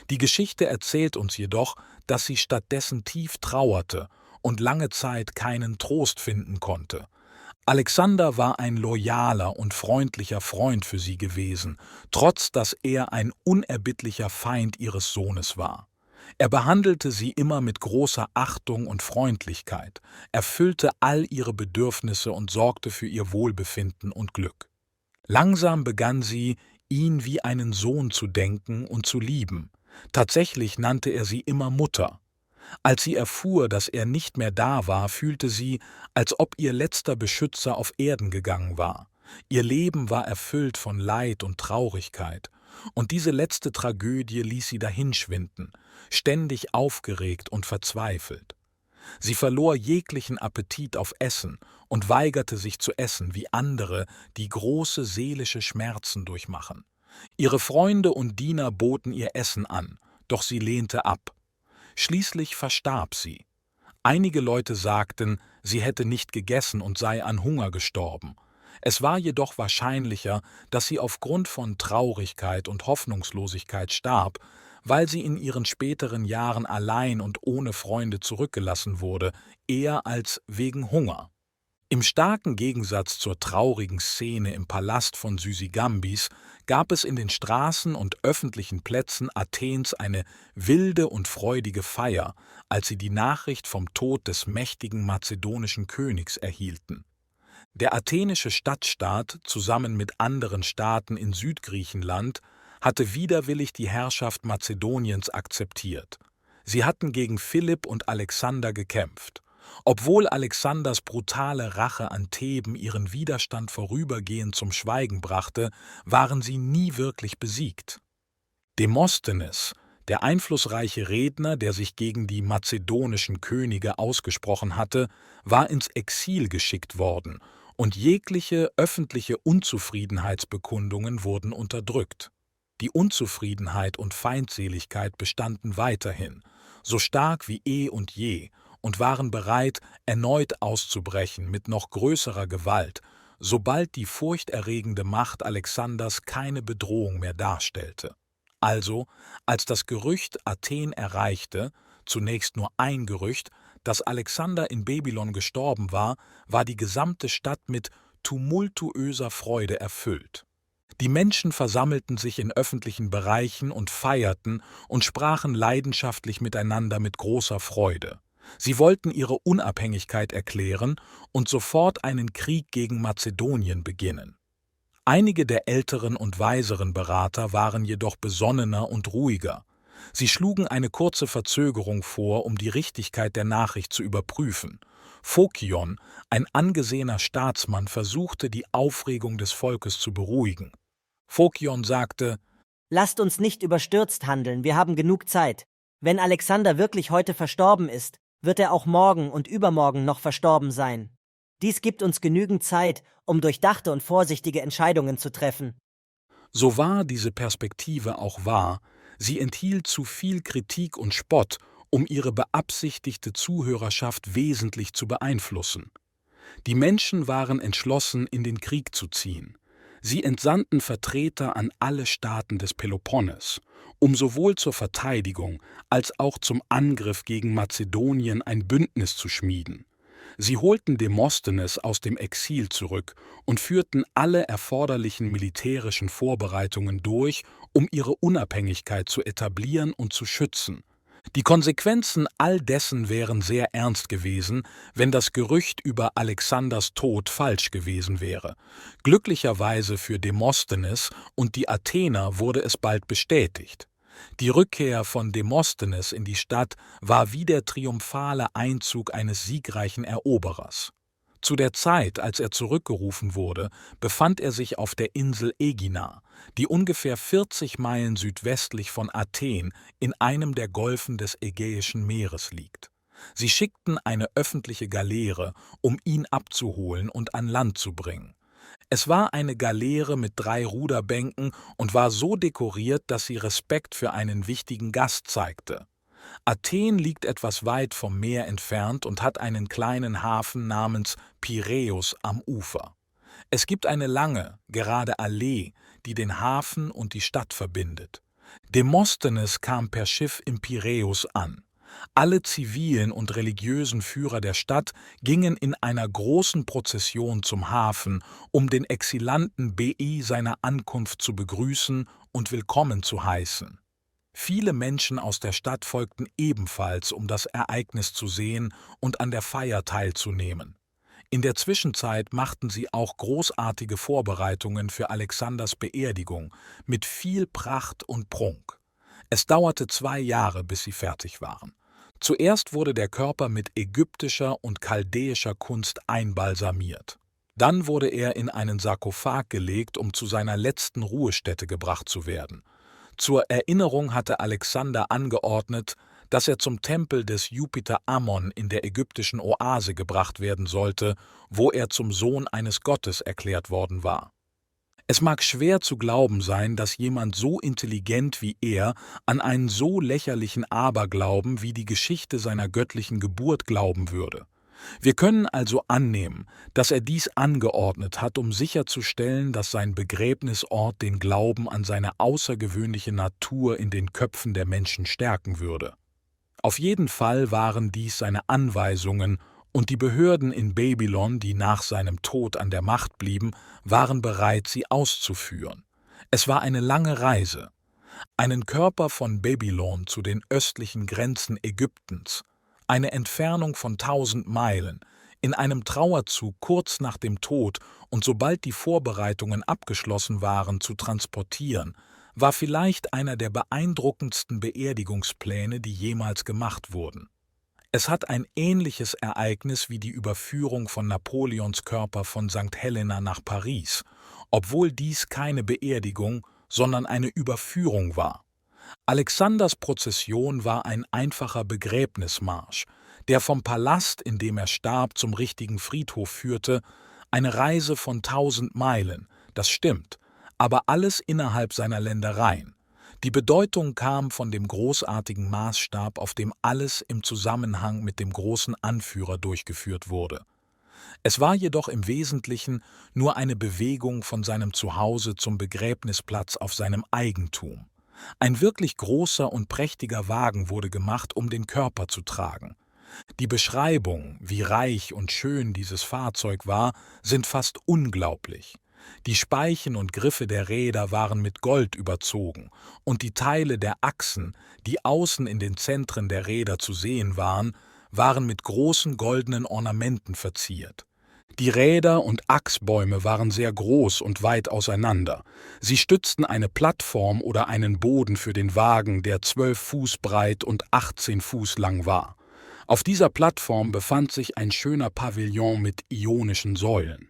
[SPEAKER 2] Die Geschichte erzählt uns jedoch, dass sie stattdessen tief trauerte und lange Zeit keinen Trost finden konnte. Alexander war ein loyaler und freundlicher Freund für sie gewesen, trotz dass er ein unerbittlicher Feind ihres Sohnes war. Er behandelte sie immer mit großer Achtung und Freundlichkeit, erfüllte all ihre Bedürfnisse und sorgte für ihr Wohlbefinden und Glück. Langsam begann sie, ihn wie einen Sohn zu denken und zu lieben. Tatsächlich nannte er sie immer Mutter. Als sie erfuhr, dass er nicht mehr da war, fühlte sie, als ob ihr letzter Beschützer auf Erden gegangen war. Ihr Leben war erfüllt von Leid und Traurigkeit. Und diese letzte Tragödie ließ sie dahinschwinden, ständig aufgeregt und verzweifelt. Sie verlor jeglichen Appetit auf Essen und weigerte sich zu essen wie andere, die große seelische Schmerzen durchmachen. Ihre Freunde und Diener boten ihr Essen an, doch sie lehnte ab. Schließlich verstarb sie. Einige Leute sagten, sie hätte nicht gegessen und sei an Hunger gestorben. Es war jedoch wahrscheinlicher, dass sie aufgrund von Traurigkeit und Hoffnungslosigkeit starb, weil sie in ihren späteren Jahren allein und ohne Freunde zurückgelassen wurde, eher als wegen Hunger. Im starken Gegensatz zur traurigen Szene im Palast von Sysigambis gab es in den Straßen und öffentlichen Plätzen Athens eine wilde und freudige Feier, als sie die Nachricht vom Tod des mächtigen mazedonischen Königs erhielten. Der athenische Stadtstaat zusammen mit anderen Staaten in Südgriechenland hatte widerwillig die Herrschaft Mazedoniens akzeptiert. Sie hatten gegen Philipp und Alexander gekämpft. Obwohl Alexanders brutale Rache an Theben ihren Widerstand vorübergehend zum Schweigen brachte, waren sie nie wirklich besiegt. Demosthenes, der einflussreiche Redner, der sich gegen die mazedonischen Könige ausgesprochen hatte, war ins Exil geschickt worden, und jegliche öffentliche Unzufriedenheitsbekundungen wurden unterdrückt. Die Unzufriedenheit und Feindseligkeit bestanden weiterhin, so stark wie eh und je, und waren bereit, erneut auszubrechen mit noch größerer Gewalt, sobald die furchterregende Macht Alexanders keine Bedrohung mehr darstellte. Also, als das Gerücht Athen erreichte, zunächst nur ein Gerücht, dass Alexander in Babylon gestorben war, war die gesamte Stadt mit tumultuöser Freude erfüllt. Die Menschen versammelten sich in öffentlichen Bereichen und feierten und sprachen leidenschaftlich miteinander mit großer Freude. Sie wollten ihre Unabhängigkeit erklären und sofort einen Krieg gegen Mazedonien beginnen. Einige der älteren und weiseren Berater waren jedoch besonnener und ruhiger. Sie schlugen eine kurze Verzögerung vor, um die Richtigkeit der Nachricht zu überprüfen. Phokion, ein angesehener Staatsmann, versuchte, die Aufregung des Volkes zu beruhigen. Phokion sagte:
[SPEAKER 12] Lasst uns nicht überstürzt handeln, wir haben genug Zeit. Wenn Alexander wirklich heute verstorben ist, wird er auch morgen und übermorgen noch verstorben sein. Dies gibt uns genügend Zeit, um durchdachte und vorsichtige Entscheidungen zu treffen.
[SPEAKER 2] So wahr diese Perspektive auch war, sie enthielt zu viel Kritik und Spott, um ihre beabsichtigte Zuhörerschaft wesentlich zu beeinflussen. Die Menschen waren entschlossen, in den Krieg zu ziehen. Sie entsandten Vertreter an alle Staaten des Peloponnes, um sowohl zur Verteidigung als auch zum Angriff gegen Mazedonien ein Bündnis zu schmieden. Sie holten Demosthenes aus dem Exil zurück und führten alle erforderlichen militärischen Vorbereitungen durch, um ihre Unabhängigkeit zu etablieren und zu schützen. Die Konsequenzen all dessen wären sehr ernst gewesen, wenn das Gerücht über Alexanders Tod falsch gewesen wäre. Glücklicherweise für Demosthenes und die Athener wurde es bald bestätigt. Die Rückkehr von Demosthenes in die Stadt war wie der triumphale Einzug eines siegreichen Eroberers. Zu der Zeit, als er zurückgerufen wurde, befand er sich auf der Insel Ägina, die ungefähr 40 Meilen südwestlich von Athen in einem der Golfen des Ägäischen Meeres liegt. Sie schickten eine öffentliche Galeere, um ihn abzuholen und an Land zu bringen. Es war eine Galeere mit 3 Ruderbänken und war so dekoriert, dass sie Respekt für einen wichtigen Gast zeigte. Athen liegt etwas weit vom Meer entfernt und hat einen kleinen Hafen namens Piräus am Ufer. Es gibt eine lange, gerade Allee, die den Hafen und die Stadt verbindet. Demosthenes kam per Schiff im Piräus an. Alle zivilen und religiösen Führer der Stadt gingen in einer großen Prozession zum Hafen, um den Exilanten Bei seiner Ankunft zu begrüßen und willkommen zu heißen. Viele Menschen aus der Stadt folgten ebenfalls, um das Ereignis zu sehen und an der Feier teilzunehmen. In der Zwischenzeit machten sie auch großartige Vorbereitungen für Alexanders Beerdigung mit viel Pracht und Prunk. Es dauerte 2 Jahre, bis sie fertig waren. Zuerst wurde der Körper mit ägyptischer und chaldäischer Kunst einbalsamiert. Dann wurde er in einen Sarkophag gelegt, um zu seiner letzten Ruhestätte gebracht zu werden. Zur Erinnerung hatte Alexander angeordnet, dass er zum Tempel des Jupiter Ammon in der ägyptischen Oase gebracht werden sollte, wo er zum Sohn eines Gottes erklärt worden war. Es mag schwer zu glauben sein, dass jemand so intelligent wie er an einen so lächerlichen Aberglauben wie die Geschichte seiner göttlichen Geburt glauben würde. Wir können also annehmen, dass er dies angeordnet hat, um sicherzustellen, dass sein Begräbnisort den Glauben an seine außergewöhnliche Natur in den Köpfen der Menschen stärken würde. Auf jeden Fall waren dies seine Anweisungen, und die Behörden in Babylon, die nach seinem Tod an der Macht blieben, waren bereit, sie auszuführen. Es war eine lange Reise. Einen Körper von Babylon zu den östlichen Grenzen Ägyptens, eine Entfernung von 1000 Meilen, in einem Trauerzug kurz nach dem Tod und sobald die Vorbereitungen abgeschlossen waren, zu transportieren, war vielleicht einer der beeindruckendsten Beerdigungspläne, die jemals gemacht wurden. Es hat ein ähnliches Ereignis wie die Überführung von Napoleons Körper von St. Helena nach Paris, obwohl dies keine Beerdigung, sondern eine Überführung war. Alexanders Prozession war ein einfacher Begräbnismarsch, der vom Palast, in dem er starb, zum richtigen Friedhof führte, eine Reise von 1000 Meilen, das stimmt, aber alles innerhalb seiner Ländereien. Die Bedeutung kam von dem großartigen Maßstab, auf dem alles im Zusammenhang mit dem großen Anführer durchgeführt wurde. Es war jedoch im Wesentlichen nur eine Bewegung von seinem Zuhause zum Begräbnisplatz auf seinem Eigentum. Ein wirklich großer und prächtiger Wagen wurde gemacht, um den Körper zu tragen. Die Beschreibung, wie reich und schön dieses Fahrzeug war, sind fast unglaublich. Die Speichen und Griffe der Räder waren mit Gold überzogen, und die Teile der Achsen, die außen in den Zentren der Räder zu sehen waren, waren mit großen goldenen Ornamenten verziert. Die Räder und Achsbäume waren sehr groß und weit auseinander. Sie stützten eine Plattform oder einen Boden für den Wagen, der 12 Fuß breit und 18 Fuß lang war. Auf dieser Plattform befand sich ein schöner Pavillon mit ionischen Säulen.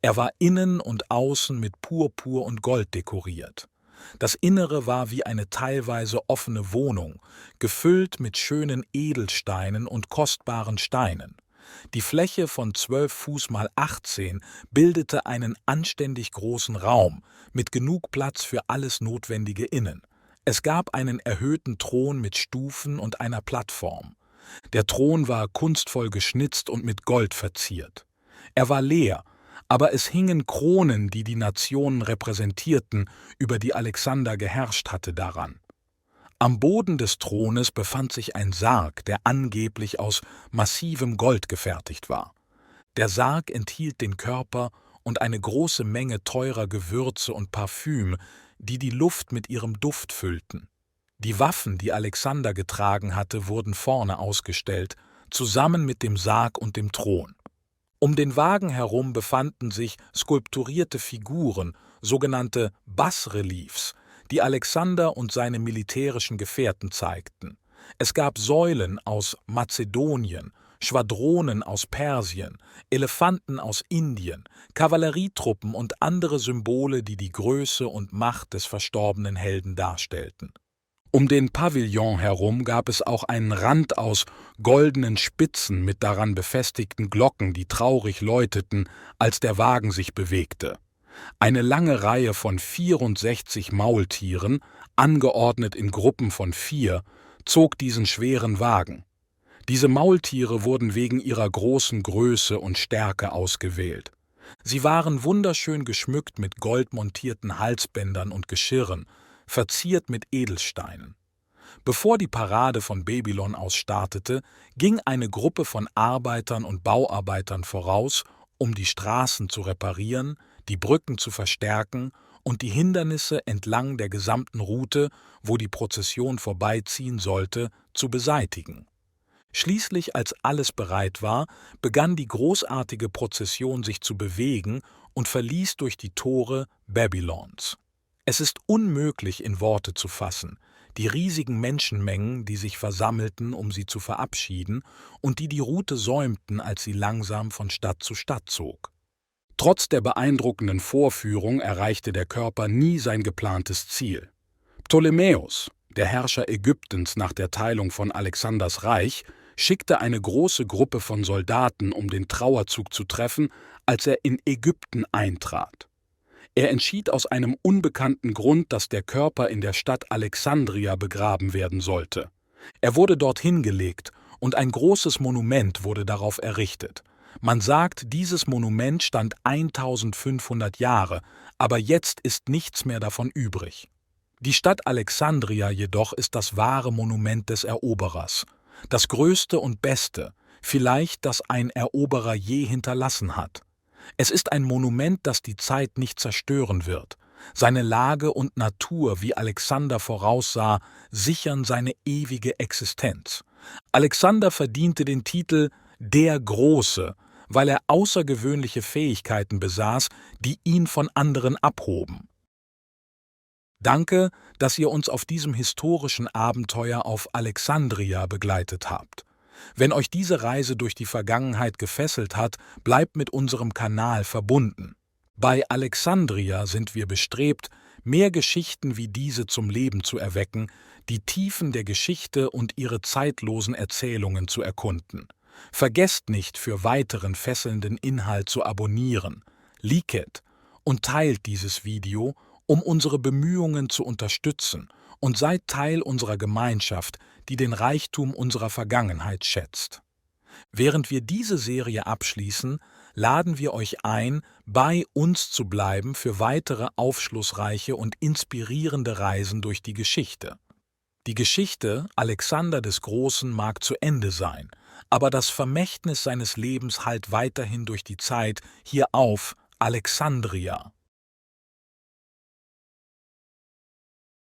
[SPEAKER 2] Er war innen und außen mit Purpur und Gold dekoriert. Das Innere war wie eine teilweise offene Wohnung, gefüllt mit schönen Edelsteinen und kostbaren Steinen. Die Fläche von 12 Fuß mal 18 bildete einen anständig großen Raum, mit genug Platz für alles Notwendige innen. Es gab einen erhöhten Thron mit Stufen und einer Plattform. Der Thron war kunstvoll geschnitzt und mit Gold verziert. Er war leer, aber es hingen Kronen, die die Nationen repräsentierten, über die Alexander geherrscht hatte, daran. Am Boden des Thrones befand sich ein Sarg, der angeblich aus massivem Gold gefertigt war. Der Sarg enthielt den Körper und eine große Menge teurer Gewürze und Parfüm, die die Luft mit ihrem Duft füllten. Die Waffen, die Alexander getragen hatte, wurden vorne ausgestellt, zusammen mit dem Sarg und dem Thron. Um den Wagen herum befanden sich skulpturierte Figuren, sogenannte Bas-Reliefs, die Alexander und seine militärischen Gefährten zeigten. Es gab Säulen aus Mazedonien, Schwadronen aus Persien, Elefanten aus Indien, Kavallerietruppen und andere Symbole, die die Größe und Macht des verstorbenen Helden darstellten. Um den Pavillon herum gab es auch einen Rand aus goldenen Spitzen mit daran befestigten Glocken, die traurig läuteten, als der Wagen sich bewegte. Eine lange Reihe von 64 Maultieren, angeordnet in Gruppen von 4, zog diesen schweren Wagen. Diese Maultiere wurden wegen ihrer großen Größe und Stärke ausgewählt. Sie waren wunderschön geschmückt mit goldmontierten Halsbändern und Geschirren, verziert mit Edelsteinen. Bevor die Parade von Babylon aus startete, ging eine Gruppe von Arbeitern und Bauarbeitern voraus, um die Straßen zu reparieren, die Brücken zu verstärken und die Hindernisse entlang der gesamten Route, wo die Prozession vorbeiziehen sollte, zu beseitigen. Schließlich, als alles bereit war, begann die großartige Prozession sich zu bewegen und verließ durch die Tore Babylons. Es ist unmöglich in Worte zu fassen, die riesigen Menschenmengen, die sich versammelten, um sie zu verabschieden und die die Route säumten, als sie langsam von Stadt zu Stadt zog. Trotz der beeindruckenden Vorführung erreichte der Körper nie sein geplantes Ziel. Ptolemäus, der Herrscher Ägyptens nach der Teilung von Alexanders Reich, schickte eine große Gruppe von Soldaten, um den Trauerzug zu treffen, als er in Ägypten eintrat. Er entschied aus einem unbekannten Grund, dass der Körper in der Stadt Alexandria begraben werden sollte. Er wurde dorthin gelegt und ein großes Monument wurde darauf errichtet. Man sagt, dieses Monument stand 1500 Jahre, aber jetzt ist nichts mehr davon übrig. Die Stadt Alexandria jedoch ist das wahre Monument des Eroberers, das größte und beste, vielleicht das ein Eroberer je hinterlassen hat. Es ist ein Monument, das die Zeit nicht zerstören wird. Seine Lage und Natur, wie Alexander voraussah, sichern seine ewige Existenz. Alexander verdiente den Titel »Der Große«, weil er außergewöhnliche Fähigkeiten besaß, die ihn von anderen abhoben. Danke, dass ihr uns auf diesem historischen Abenteuer auf Alexandria begleitet habt. Wenn euch diese Reise durch die Vergangenheit gefesselt hat, bleibt mit unserem Kanal verbunden. Bei Alexandria sind wir bestrebt, mehr Geschichten wie diese zum Leben zu erwecken, die Tiefen der Geschichte und ihre zeitlosen Erzählungen zu erkunden. Vergesst nicht, für weiteren fesselnden Inhalt zu abonnieren, liket und teilt dieses Video, um unsere Bemühungen zu unterstützen, und seid Teil unserer Gemeinschaft, die den Reichtum unserer Vergangenheit schätzt. Während wir diese Serie abschließen, laden wir euch ein, bei uns zu bleiben für weitere aufschlussreiche und inspirierende Reisen durch die Geschichte. Die Geschichte Alexander des Großen mag zu Ende sein, aber das Vermächtnis seines Lebens hallt weiterhin durch die Zeit hier auf Alexandria.